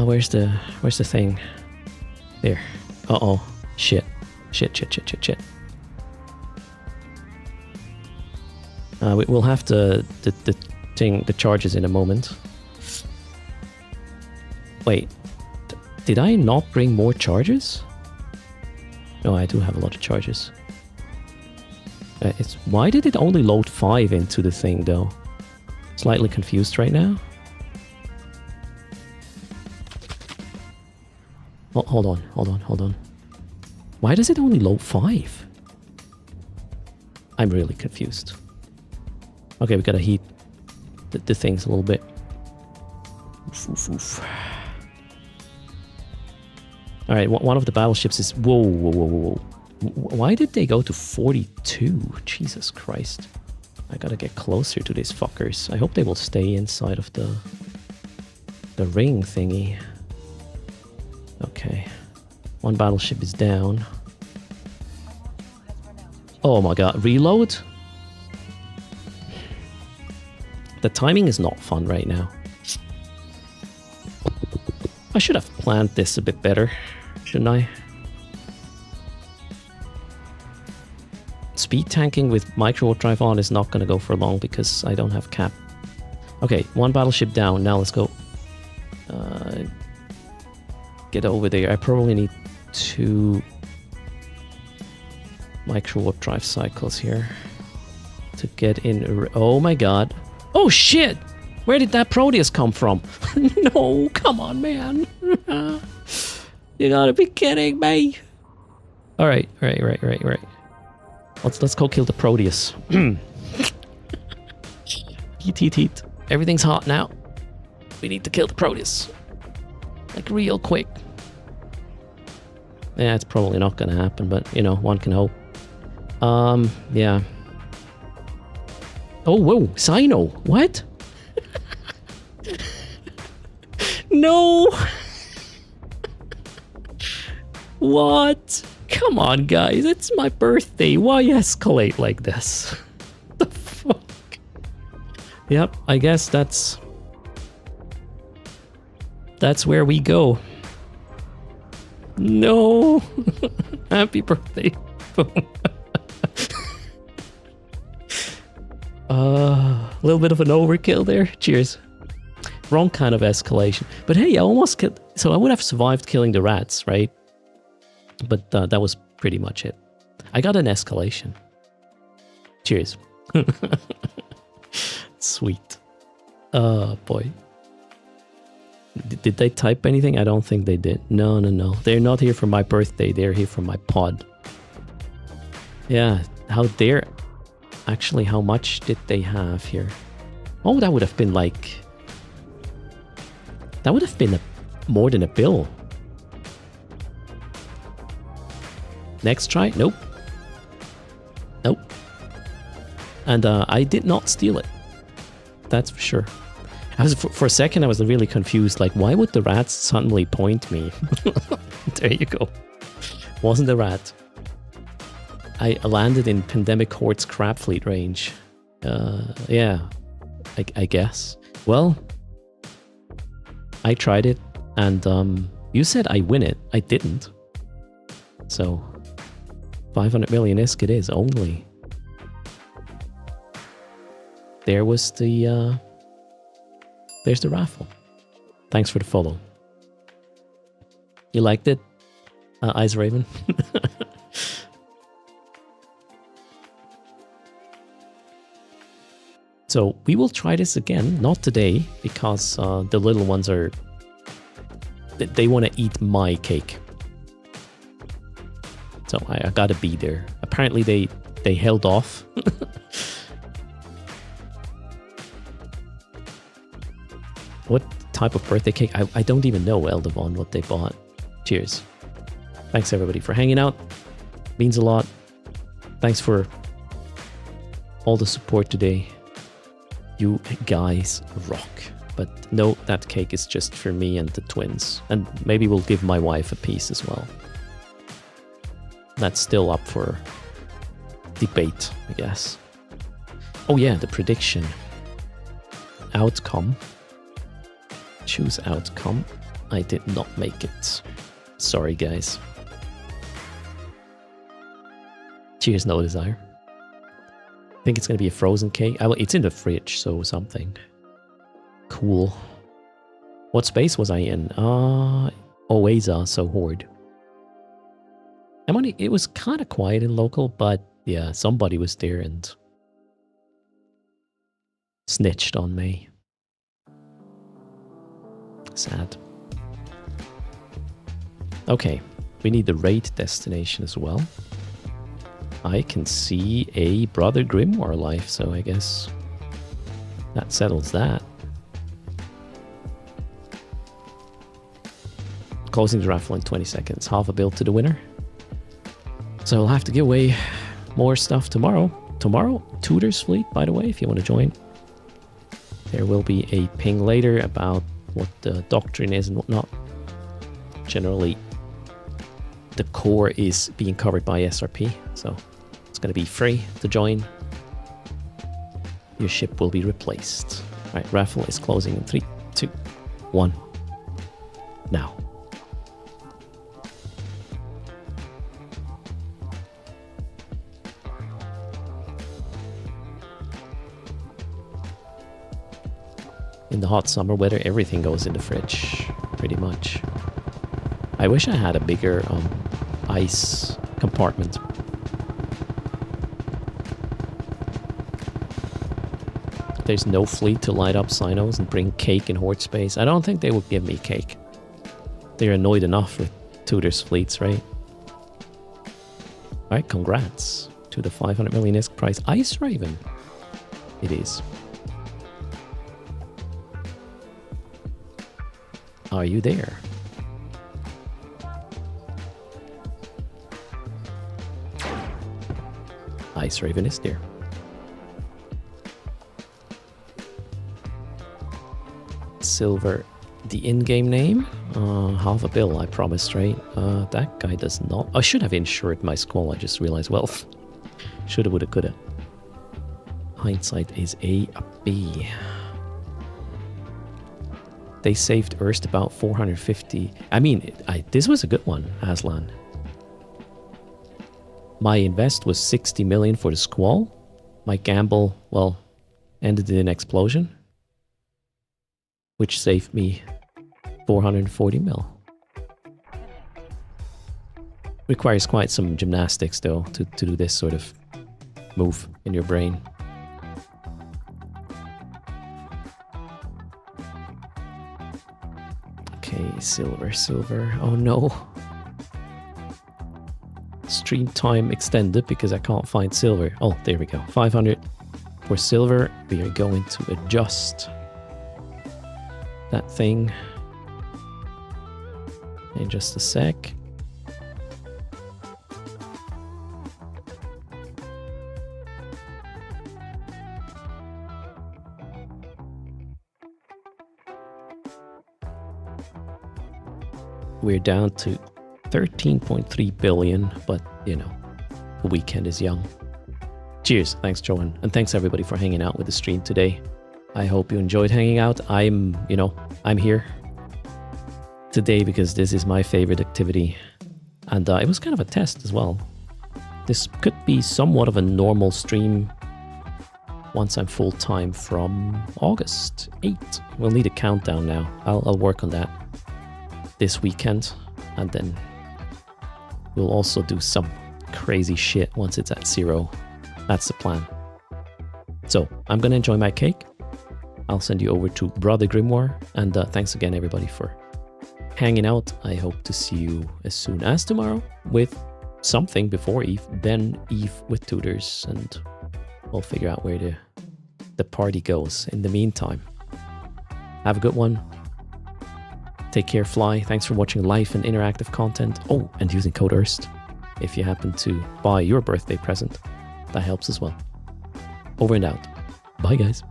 Where's the thing? There. Uh-oh. Shit. Shit, shit, shit, shit, shit. We'll have the charges in a moment. Wait. Did I not bring more charges? No, I do have a lot of charges. Why did it only load 5 into the thing, though? Slightly confused right now. Oh, hold on. Why does it only load 5? I'm really confused. Okay, we gotta heat the things a little bit. Oof, oof, oof. Alright, one of the battleships is... Whoa, whoa, whoa, whoa. Why did they go to 42? Jesus Christ. I gotta get closer to these fuckers. I hope they will stay inside of the ring thingy. Okay. One battleship is down. Oh my god, reload? The timing is not fun right now. I should have planned this a bit better, shouldn't I? Speed tanking with micro drive on is not going to go for long because I don't have cap. Okay, one battleship down. Now let's go. Get over there. I probably need 2 micro warp drive cycles here to get in. Oh my god. Oh shit! Where did that Proteus come from? No, come on, man. You gotta be kidding me. Alright. Let's go kill the Proteus. Heat. Everything's hot now. We need to kill the Proteus. Like real quick. Yeah, it's probably not gonna happen, but you know, one can hope. Yeah. Oh, whoa, Sino. What? No. What? Come on, guys. It's my birthday. Why escalate like this? The fuck? Yep, I guess that's where we go. No. Happy birthday. A little bit of an overkill there. Cheers. Wrong kind of escalation. But hey, I almost killed... So I would have survived killing the rats, right? But that was pretty much it. I got an escalation. Cheers. Sweet. Oh, boy. Did they type anything? I don't think they did. No. They're not here for my birthday. They're here for my pod. Yeah, how dare... Actually, how much did they have here? Oh, that would have been like... That would have been more than a bill. Next try? Nope. And I did not steal it. That's for sure. For a second, I was really confused. Like, why would the rats suddenly point me? There you go. Wasn't a rat. I landed in Pandemic Horde's crab fleet range. Yeah, I guess. Well, I tried it, and you said I win it. I didn't. So 500 million ISK it is only. There was the there's the raffle. Thanks for the follow. You liked it, Ice Raven? So we will try this again, not today, because the little ones are... They want to eat my cake. So I gotta be there. Apparently they held off. What type of birthday cake? I don't even know, Eldavon, what they bought. Cheers. Thanks everybody for hanging out. Means a lot. Thanks for all the support today. You guys rock. But no, that cake is just for me and the twins. And maybe we'll give my wife a piece as well. That's still up for debate, I guess. Oh yeah, the prediction. Outcome. Choose outcome. I did not make it. Sorry, guys. Cheers, no desire. I think it's going to be a frozen cake. It's in the fridge, so something. Cool. What space was I in? Oaza, so Horde. It was kind of quiet in local, but yeah, somebody was there and snitched on me. Sad. Okay, we need the raid destination as well. I can see a Brother Grimoire life, so I guess that settles that. Closing the raffle in 20 seconds. Half a bill to the winner. So I'll have to give away more stuff tomorrow. Tomorrow, Tutor's Fleet, by the way, if you want to join. There will be a ping later about what the doctrine is and whatnot. Generally, the core is being covered by SRP, so it's going to be free to join. Your ship will be replaced. Alright, raffle is closing in 3, 2, 1. Now. In the hot summer weather, everything goes in the fridge, pretty much. I wish I had a bigger ice compartment. There's no fleet to light up Sinos and bring cake in Horde space. I don't think they would give me cake. They're annoyed enough with Tutor's fleets, right? Alright, congrats to the 500 million ISK prize. Ice Raven. It is. Are you there? Ice Raven is there. Silver, the in-game name? Half a bill, I promised, right? That guy does not... I should have insured my squall, I just realized. Well, shoulda, woulda, coulda. Hindsight is a B. They saved Erst about 450. I mean, this was a good one, Aslan. My invest was 60 million for the squall. My gamble, well, ended in an explosion, which saved me 440 mil. Requires quite some gymnastics, though, to do this sort of move in your brain. Okay, silver. Oh no. Stream time extended because I can't find silver. Oh, there we go. 500 for silver. We are going to adjust that thing in just a sec. We're down to 13.3 billion, but you know, the weekend is young. Cheers. Thanks, Joan. And thanks everybody for hanging out with the stream today. I hope you enjoyed hanging out. I'm here. today because this is my favorite activity. And it was kind of a test as well. This could be somewhat of a normal stream once I'm full-time from August 8th. We'll need a countdown now. I'll work on that this weekend. And then we'll also do some crazy shit once it's at 0. That's the plan. So I'm going to enjoy my cake. I'll send you over to Brother Grimoire. And thanks again, everybody, for hanging out. I hope to see you as soon as tomorrow with something before Eve, then Eve with tutors, and we'll figure out where the party goes. In the meantime, have a good one. Take care, fly. Thanks for watching live and interactive content. Oh, and using code erst if you happen to buy your birthday present. That helps as well. Over and out. Bye, guys.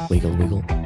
Wiggle, wiggle.